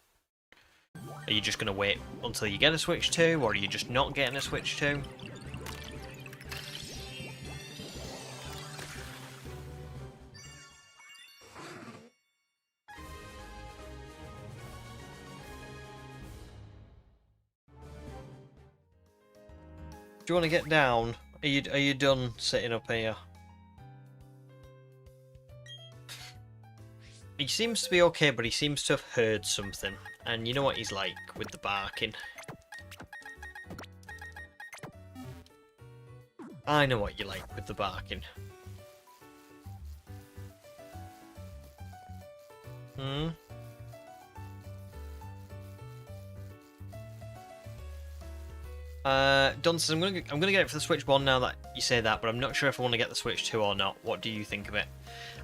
are you just gonna wait until you get a Switch 2, or are you just not getting a Switch 2? Do you want to get down? Are you done sitting up here? He seems to be okay, but he seems to have heard something. And you know what he's like with the barking. I know what you like with the barking. Don says, I'm gonna get it for the Switch 1 now that you say that, but I'm not sure if I want to get the Switch 2 or not. What do you think of it?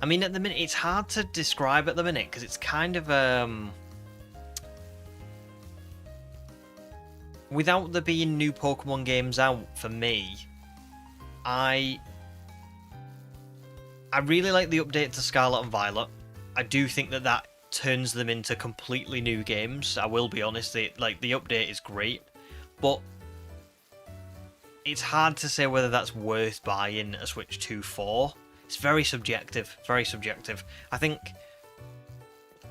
I mean, at the minute, it's hard to describe at the minute, because it's kind of, without there being new Pokemon games out, for me, I really like the update to Scarlet and Violet. I do think that turns them into completely new games. I will be honest, the update is great, but it's hard to say whether that's worth buying a Switch 2 for. It's very subjective, very subjective. I think,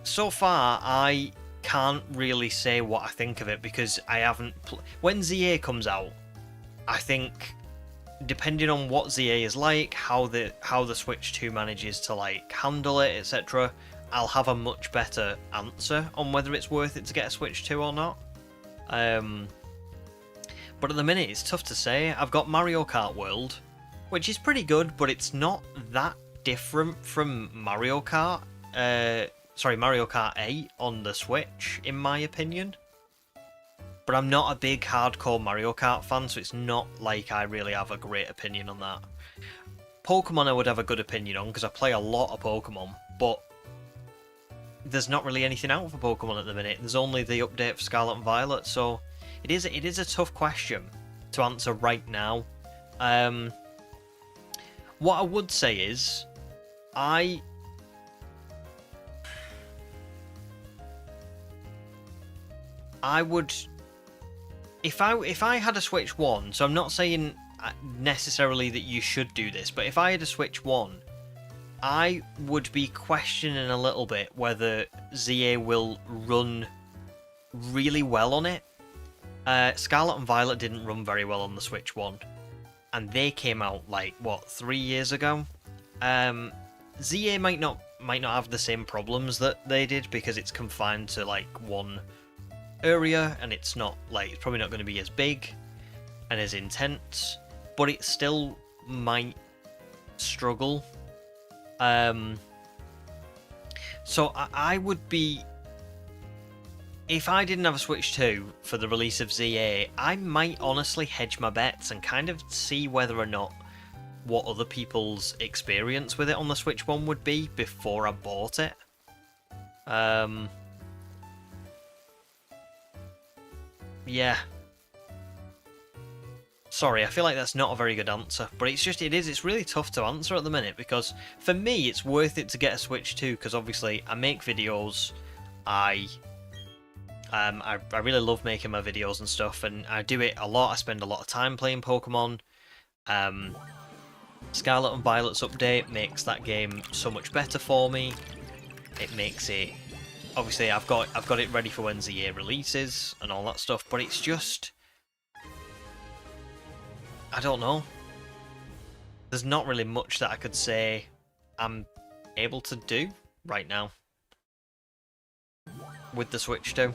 so far, I can't really say what I think of it because I haven't... When ZA comes out, I think, depending on what ZA is like, how the Switch 2 manages to like handle it, etc., I'll have a much better answer on whether it's worth it to get a Switch 2 or not. But at the minute, it's tough to say. I've got Mario Kart World, which is pretty good, but it's not that different from Mario Kart. Mario Kart 8 on the Switch, in my opinion. But I'm not a big hardcore Mario Kart fan, so it's not like I really have a great opinion on that. Pokemon I would have a good opinion on, because I play a lot of Pokemon, but there's not really anything out for Pokemon at the minute. There's only the update for Scarlet and Violet, so it is a tough question to answer right now. What I would say is, I would, if I had a Switch 1, so I'm not saying necessarily that you should do this, but if I had a Switch 1, I would be questioning a little bit whether ZA will run really well on it. Scarlet and Violet didn't run very well on the Switch 1, and they came out like, what, 3 years ago? ZA might not have the same problems that they did because it's confined to like one area, and it's probably not going to be as big and as intense, but it still might struggle. So I would be, if I didn't have a Switch 2 for the release of ZA, I might honestly hedge my bets and kind of see whether or not what other people's experience with it on the Switch 1 would be before I bought it. Yeah. Sorry, I feel like that's not a very good answer, but it's really tough to answer at the minute, because for me it's worth it to get a Switch 2, because obviously I make videos, I really love making my videos and stuff, and I do it a lot. I spend a lot of time playing Pokemon. Scarlet and Violet's update makes that game so much better for me. It makes it, obviously I've got it ready for when ZA releases and all that stuff, but it's just, I don't know. There's not really much that I could say I'm able to do right now with the Switch 2.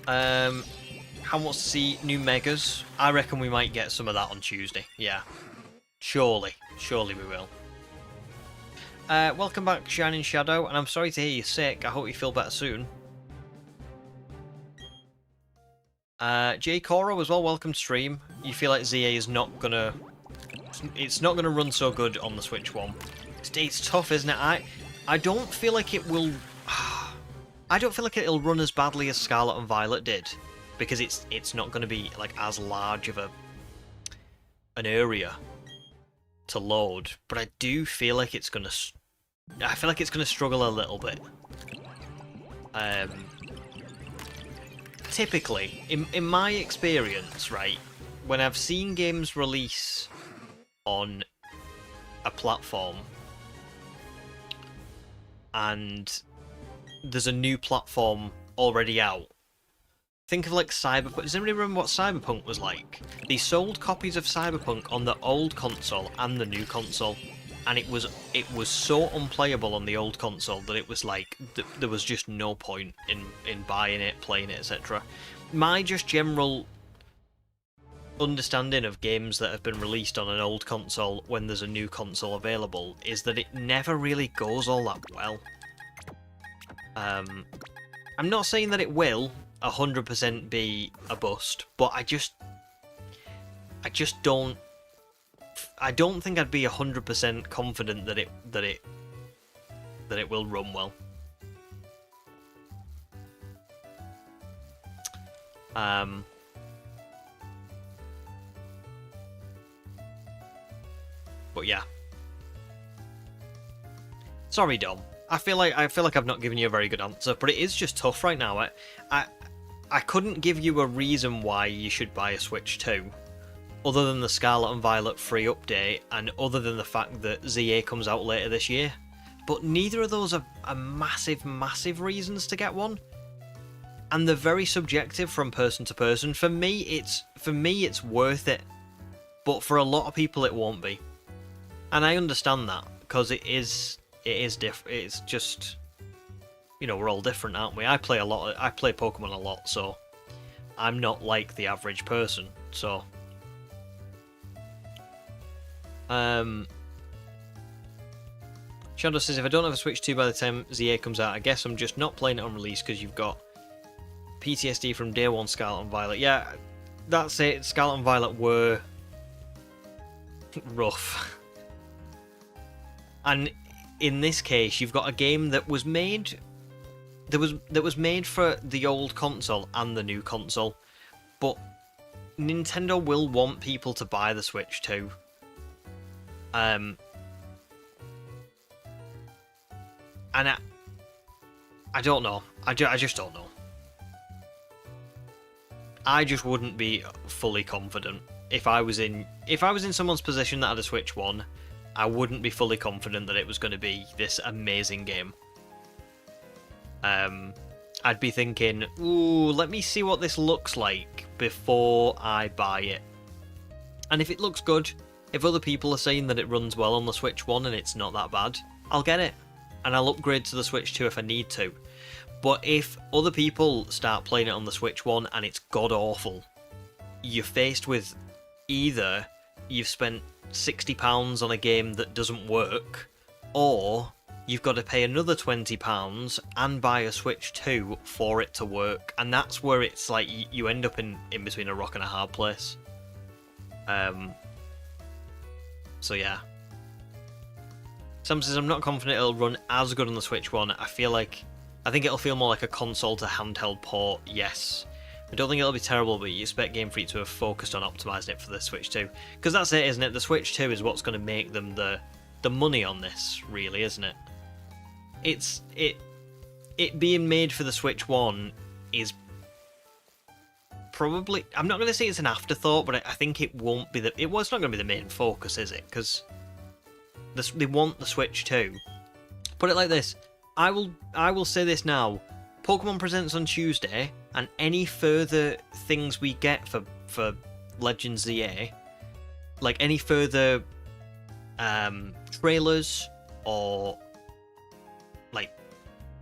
How wants to see new Megas? I reckon we might get some of that on Tuesday. Yeah. Surely we will. Welcome back, Shining Shadow, and I'm sorry to hear you're sick. I hope you feel better soon. Jay Coro as well, welcome to stream. You feel like ZA is not gonna it's not going to run so good on the Switch one. It's tough, isn't it? I don't feel like it will. I don't feel like it'll run as badly as Scarlet and Violet did, because it's not going to be like as large of an area to load. But I do feel like it's going to. I feel like it's going to struggle a little bit. Typically, in my experience, right, when I've seen games release on a platform and there's a new platform already out, think of like Cyberpunk. Does anybody remember what Cyberpunk was like? They sold copies of Cyberpunk on the old console and the new console, and it was so unplayable on the old console that it was like there was just no point in buying it, playing it, etc. My just general understanding of games that have been released on an old console when there's a new console available is that it never really goes all that well. I'm not saying that it will 100% be a bust, but I don't think I'd be 100% confident that it will run well. But yeah. Sorry, Dom. I feel like I've not given you a very good answer, but it is just tough right now. I couldn't give you a reason why you should buy a Switch 2. Other than the Scarlet and Violet free update, and other than the fact that ZA comes out later this year. But neither of those are massive, massive reasons to get one. And they're very subjective from person to person. For me, it's worth it. But for a lot of people, it won't be. And I understand that, because it is different. It's just, you know, we're all different, aren't we? I play Pokemon a lot, so I'm not like the average person, so... Shadow says, if I don't have a Switch 2 by the time ZA comes out, I guess I'm just not playing it on release because you've got PTSD from day one Scarlet and Violet. Yeah, that's it. Scarlet and Violet were rough. And in this case, you've got a game that was made that was made for the old console and the new console, but Nintendo will want people to buy the Switch 2. And I don't know. I just don't know. I just wouldn't be fully confident if I was in someone's position that had a Switch 1. I wouldn't be fully confident that it was going to be this amazing game. I'd be thinking, ooh, let me see what this looks like before I buy it. And if it looks good, if other people are saying that it runs well on the Switch 1 and it's not that bad, I'll get it. And I'll upgrade to the Switch 2 if I need to. But if other people start playing it on the Switch 1 and it's god-awful, you're faced with either you've spent £60 on a game that doesn't work, or you've got to pay another £20 and buy a Switch 2 for it to work. And that's where it's like you end up in between a rock and a hard place. So yeah. Sam says, I'm not confident it'll run as good on the Switch 1. I think it'll feel more like a console to handheld port, yes. I don't think it'll be terrible, but you expect Game Freak to have focused on optimising it for the Switch 2. Because that's it, isn't it? The Switch 2 is what's going to make them the money on this, really, isn't it? It being made for the Switch 1 is probably... I'm not going to say it's an afterthought, but I think it won't be it's not going to be the main focus, is it? Because they want the Switch 2. Put it like this. I will say this now. Pokemon Presents on Tuesday, and any further things we get for Legends ZA, like any further trailers or like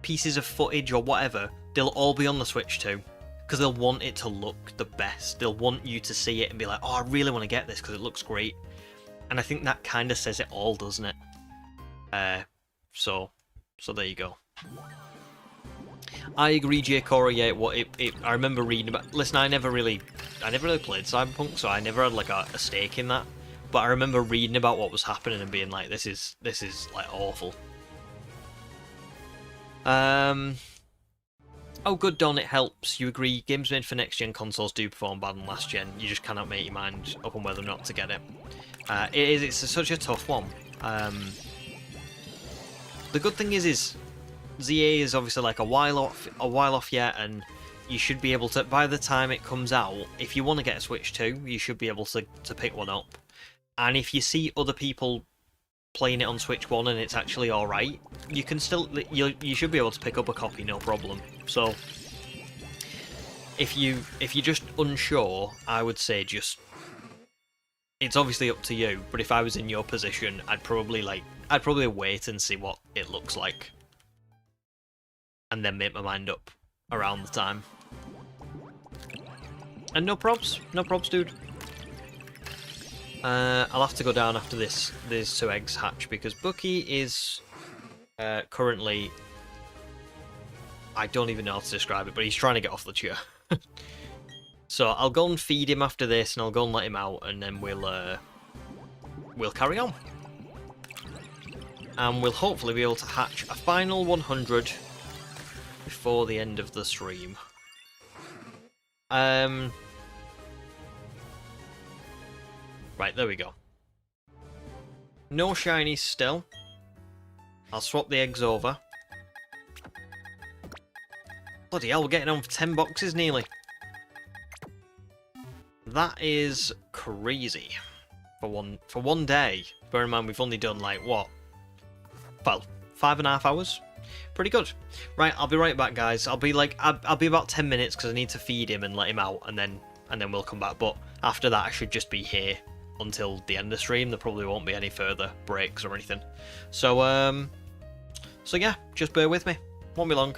pieces of footage or whatever, they'll all be on the Switch 2. Because they'll want it to look the best. They'll want you to see it and be like, oh, I really want to get this because it looks great. And I think that kind of says it all, doesn't it? So there you go. I agree, J. Cora. Yeah, I remember reading about. Listen, I never really played Cyberpunk, so I never had like a stake in that. but I remember reading about what was happening and being like, this is like awful. Oh, good, Don, it helps. You agree, games made for next-gen consoles do perform bad on last-gen. You just cannot make your mind up on whether or not to get it. It's such a tough one. The good thing is ZA is obviously like a while off yet, and you should be able to, by the time it comes out, if you want to get a Switch 2, you should be able to pick one up. And if you see other people playing it on Switch 1 and it's actually alright, you can still, you should be able to pick up a copy, no problem. So if you're just unsure, I would say just, it's obviously up to you, but if I was in your position, I'd probably wait and see what it looks like, and then make my mind up around the time. And no probs, dude. I'll have to go down after these 2 eggs hatch, because Bucky is currently, I don't even know how to describe it, but he's trying to get off the chair. So I'll go and feed him after this, and I'll go and let him out, and then we'll carry on. And we'll hopefully be able to hatch a final 100 before the end of the stream. Right, there we go. No shinies still. I'll swap the eggs over. Bloody hell, we're getting on for 10 boxes nearly. That is crazy. For one day. Bear in mind we've only done like what? Well, 5.5 hours. Pretty good. Right, I'll be right back, guys. I'll be about 10 minutes because I need to feed him and let him out, and then we'll come back. But after that, I should just be here until the end of the stream. There probably won't be any further breaks or anything. So yeah, just bear with me. Won't be long.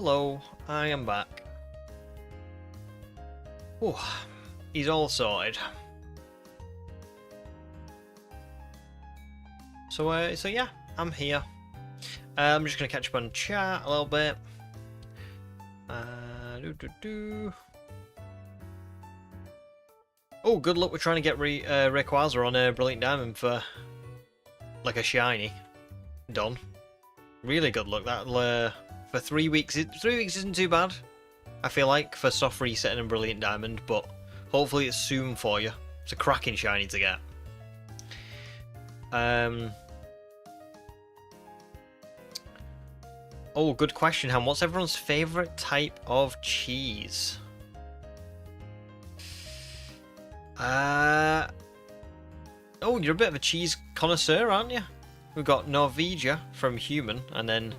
Hello, I am back. Oh, he's all sorted. So yeah, I'm here. I'm just gonna catch up on chat a little bit. Oh, good luck with trying to get Rayquaza on a Brilliant Diamond for like a shiny. Done. Really good luck. That'll for 3 weeks. 3 weeks isn't too bad, I feel like, for soft resetting and Brilliant Diamond, but hopefully it's soon for you. It's a cracking shiny to get. Oh, good question, Ham. What's everyone's favourite type of cheese? Oh, you're a bit of a cheese connoisseur, aren't you? We've got Norvegia from Human, and then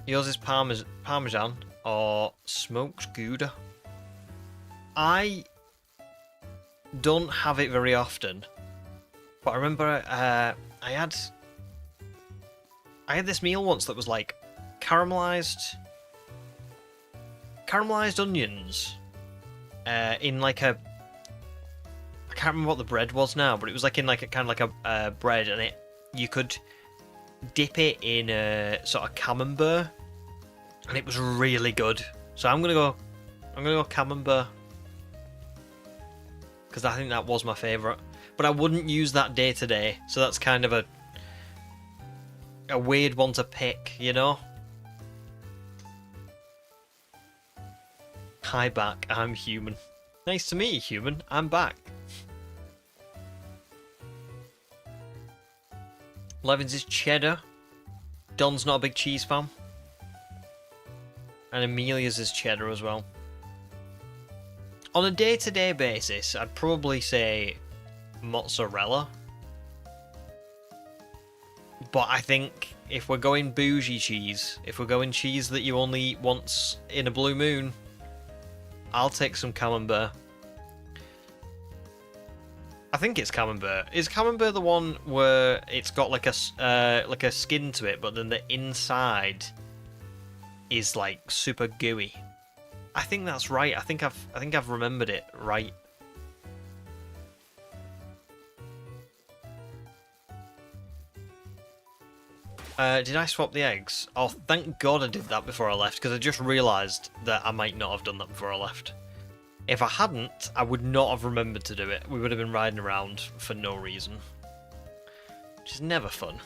yours is Parmesan or smoked Gouda. I don't have it very often, but I remember I had this meal once that was like caramelized onions in like a, I can't remember what the bread was now, but it was like in like a kind of like a bread, and you could dip it in a sort of camembert, and it was really good. So I'm gonna go camembert, because I think that was my favourite. But I wouldn't use that day to day, so that's kind of a weird one to pick, you know? Hi back, I'm Human. Nice to meet you, Human. I'm back. Levins is cheddar. Don's not a big cheese fan. And Amelia's is cheddar as well. On a day-to-day basis, I'd probably say mozzarella. But I think if we're going bougie cheese, if we're going cheese that you only eat once in a blue moon, I'll take some camembert. I think it's camembert. Is camembert the one where it's got like a skin to it, but then the inside is like super gooey? I think that's right. I think I've remembered it right. Did I swap the eggs? Oh, thank God I did that before I left, because I just realised that I might not have done that before I left. If I hadn't, I would not have remembered to do it. We would have been riding around for no reason. Which is never fun.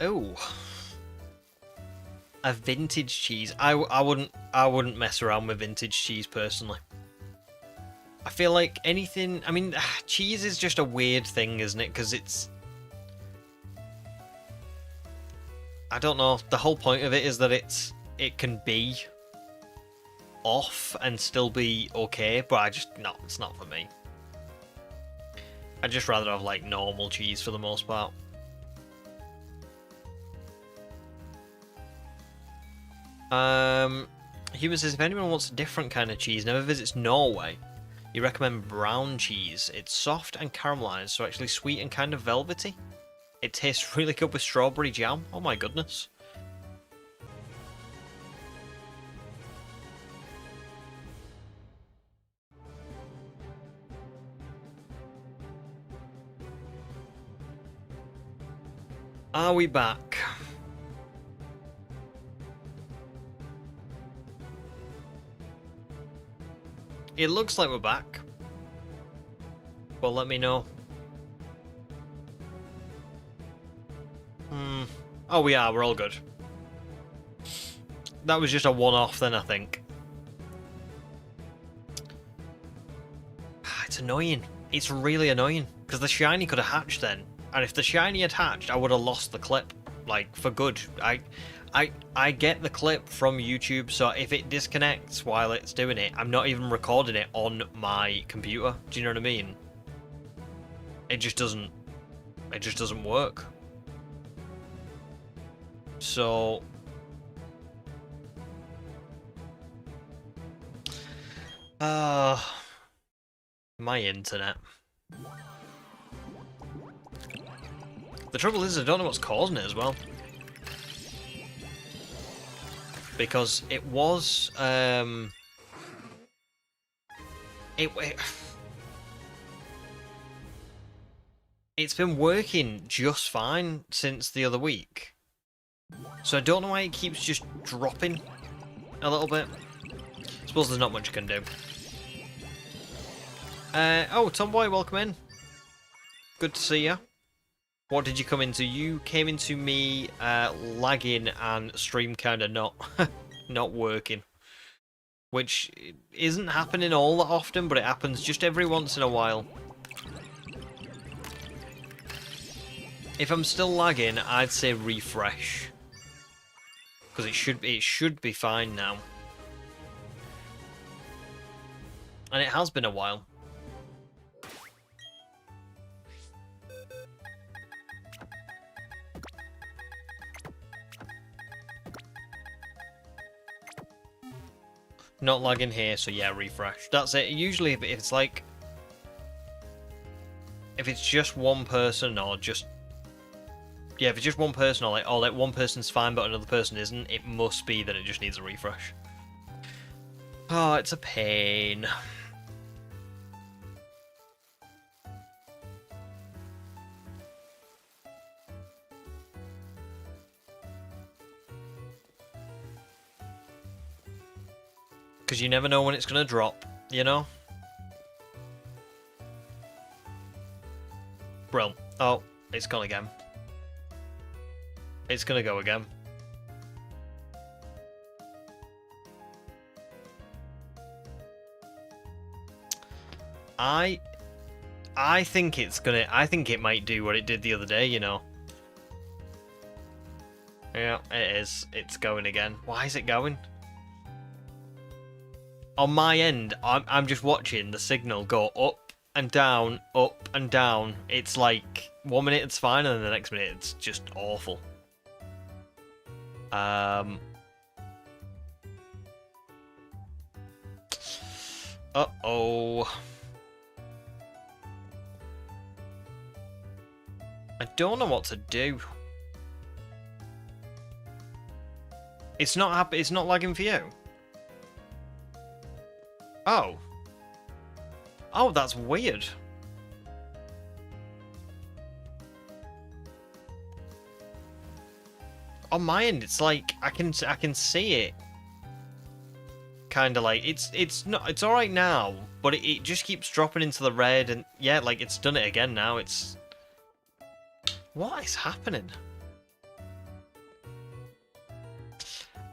Oh, a vintage cheese. I wouldn't mess around with vintage cheese personally. I feel like anything. I mean, cheese is just a weird thing, isn't it? Because it's, I don't know. The whole point of it is that it can be off and still be okay, but it's not for me. I'd just rather have like normal cheese for the most part. Human says, if anyone wants a different kind of cheese, never visits Norway, you recommend brown cheese. It's soft and caramelized, so actually sweet and kind of velvety. It tastes really good with strawberry jam. Oh my goodness. Are we back? It looks like we're back. Well, let me know. Oh, we are. We're all good. That was just a one-off then, I think. It's annoying. It's really annoying. Because the shiny could have hatched then. And if the shiny had hatched, I would have lost the clip. Like, for good. I get the clip from YouTube, so if it disconnects while it's doing it, I'm not even recording it on my computer. Do you know what I mean? it just doesn't work. So my internet. The trouble is I don't know what's causing it as well. Because it was it's been working just fine since the other week. So I don't know why it keeps just dropping a little bit. I suppose there's not much I can do. Oh, Tomboy, welcome in. Good to see you. What did you come into? You came into me lagging and stream kind of not working. Which isn't happening all that often, but it happens just every once in a while. If I'm still lagging, I'd say refresh. Because it should be fine now. And it has been a while. Not lagging here, so yeah, refresh. That's it. Usually if it's like... if it's just one person or just... yeah, if it's just one person or like one person's fine but another person isn't, it must be that it just needs a refresh. Oh, it's a pain. Because you never know when it's going to drop, you know? Bro. Oh, it's gone again. It's going to go again. I think it's gonna... I think it might do what it did the other day, you know? Yeah, it is. It's going again. Why is it going? On my end, I'm just watching the signal go up and down, up and down. It's like 1 minute it's fine, and then the next minute it's just awful. Uh-oh. I don't know what to do. It's not lagging for you. Oh. Oh, that's weird. On my end, it's like I can see it. Kind of like it's all right now, but it just keeps dropping into the red, and yeah, like it's done it again now. It's what is happening?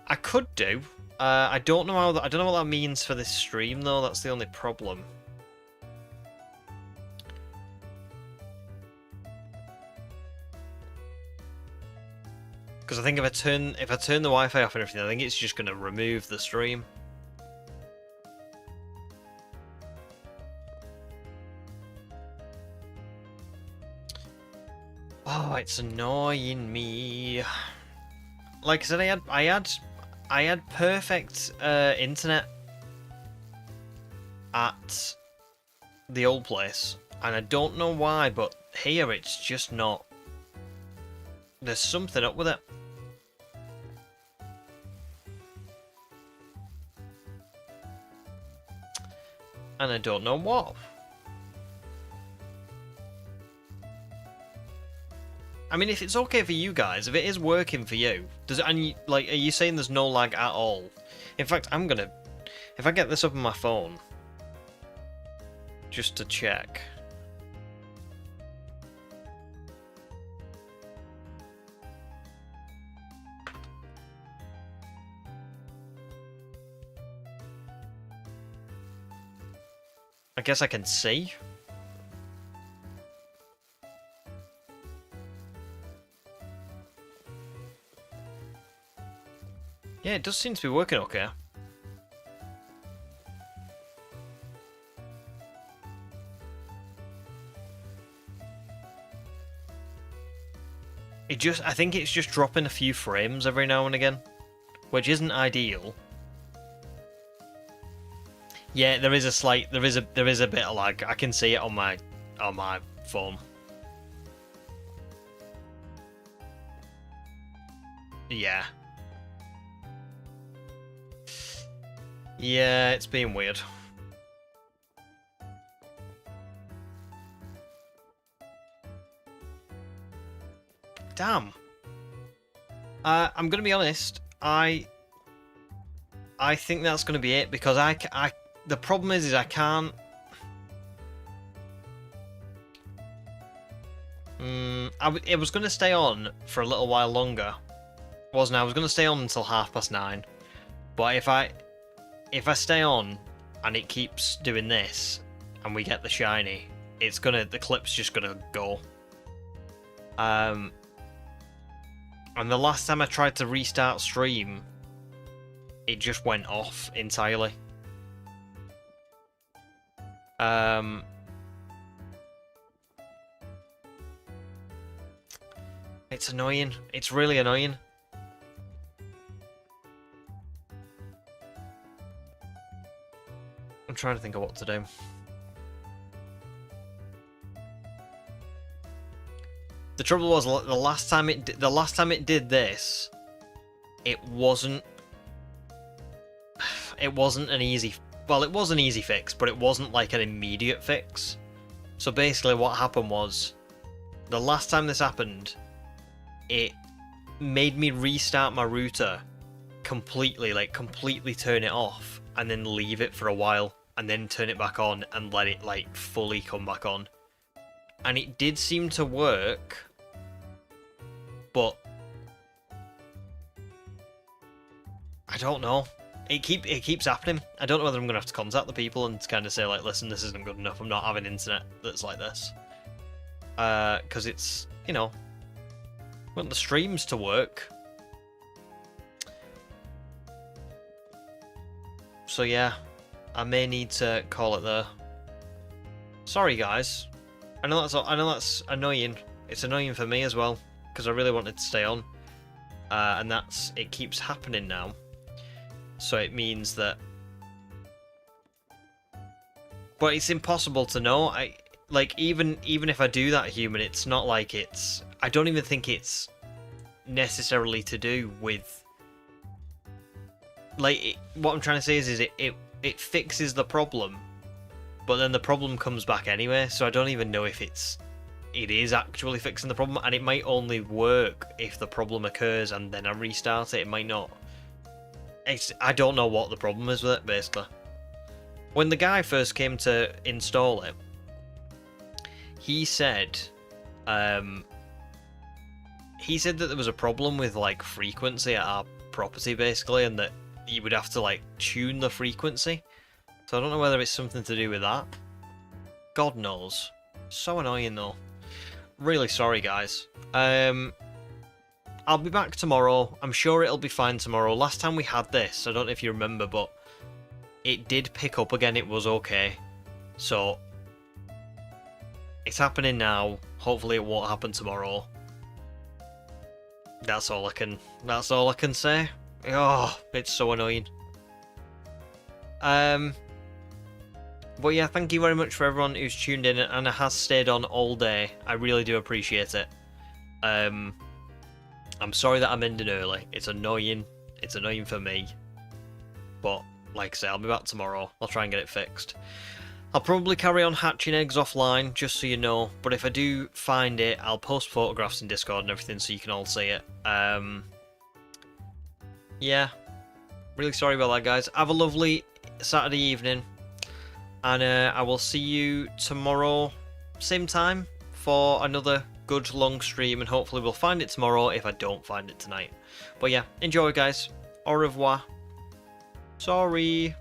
I could do. I don't know I don't know what that means for this stream though. That's the only problem. Because I think if I turn the Wi-Fi off and everything, I think it's just going to remove the stream. Oh, it's annoying me. Like I said, I had perfect internet at the old place, and I don't know why, but here it's just not. There's something up with it. And I don't know what. I mean, if it's okay for you guys, if it is working for you, are you saying there's no lag at all? In fact, if I get this up on my phone, just to check. I guess I can see. Yeah, it does seem to be working okay. I think it's just dropping a few frames every now and again, which isn't ideal. Yeah, there is a bit of lag. I can see it on my phone. Yeah. Yeah, it's being weird. Damn. I'm gonna be honest. I think that's gonna be it because the problem is I can't. It was gonna stay on for a little while longer, wasn't I? I was gonna stay on until 9:30, but if I stay on and it keeps doing this and we get the shiny, the clip's just gonna go. And the last time I tried to restart stream, it just went off entirely. It's annoying. It's really annoying. I'm trying to think of what to do. The trouble was the last time it did this, it wasn't an easy. Well, it was an easy fix, but it wasn't like an immediate fix. So basically, what happened was, the last time this happened, it made me restart my router completely turn it off, and then leave it for a while, and then turn it back on and let it like fully come back on. And it did seem to work, but I don't know. It keeps happening. I don't know whether I'm gonna have to contact the people and kind of say like, listen, this isn't good enough. I'm not having internet that's like this. Because it's, you know, I want the streams to work. So yeah, I may need to call it there. Sorry guys. I know that's annoying. It's annoying for me as well because I really wanted to stay on, and it keeps happening now. So it means that, but it's impossible to know. Even if I do that human, it's not like I don't even think it's necessarily to do with what I'm trying to say is it fixes the problem, but then the problem comes back anyway. So I don't even know if it is actually fixing the problem, and it might only work if the problem occurs and then I restart it. It might not. I don't know what the problem is with it, basically. When the guy first came to install it, he said that there was a problem with like frequency at our property, basically, and that you would have to like tune the frequency. So I don't know whether it's something to do with that. God knows. So annoying though. Really sorry, guys. I'll be back tomorrow. I'm sure it'll be fine tomorrow. Last time we had this, I don't know if you remember, but it did pick up again. It was okay. So it's happening now. Hopefully it won't happen tomorrow. That's all I can say. Oh, it's so annoying. But yeah, thank you very much for everyone who's tuned in and has stayed on all day. I really do appreciate it. I'm sorry that I'm ending early. It's annoying. It's annoying for me. But, like I say, I'll be back tomorrow. I'll try and get it fixed. I'll probably carry on hatching eggs offline, just so you know. But if I do find it, I'll post photographs in Discord and everything so you can all see it. Yeah. Really sorry about that, guys. Have a lovely Saturday evening. And I will see you tomorrow, same time, for another good long stream, and hopefully we'll find it tomorrow if I don't find it tonight. But yeah, enjoy guys. Au revoir. Sorry.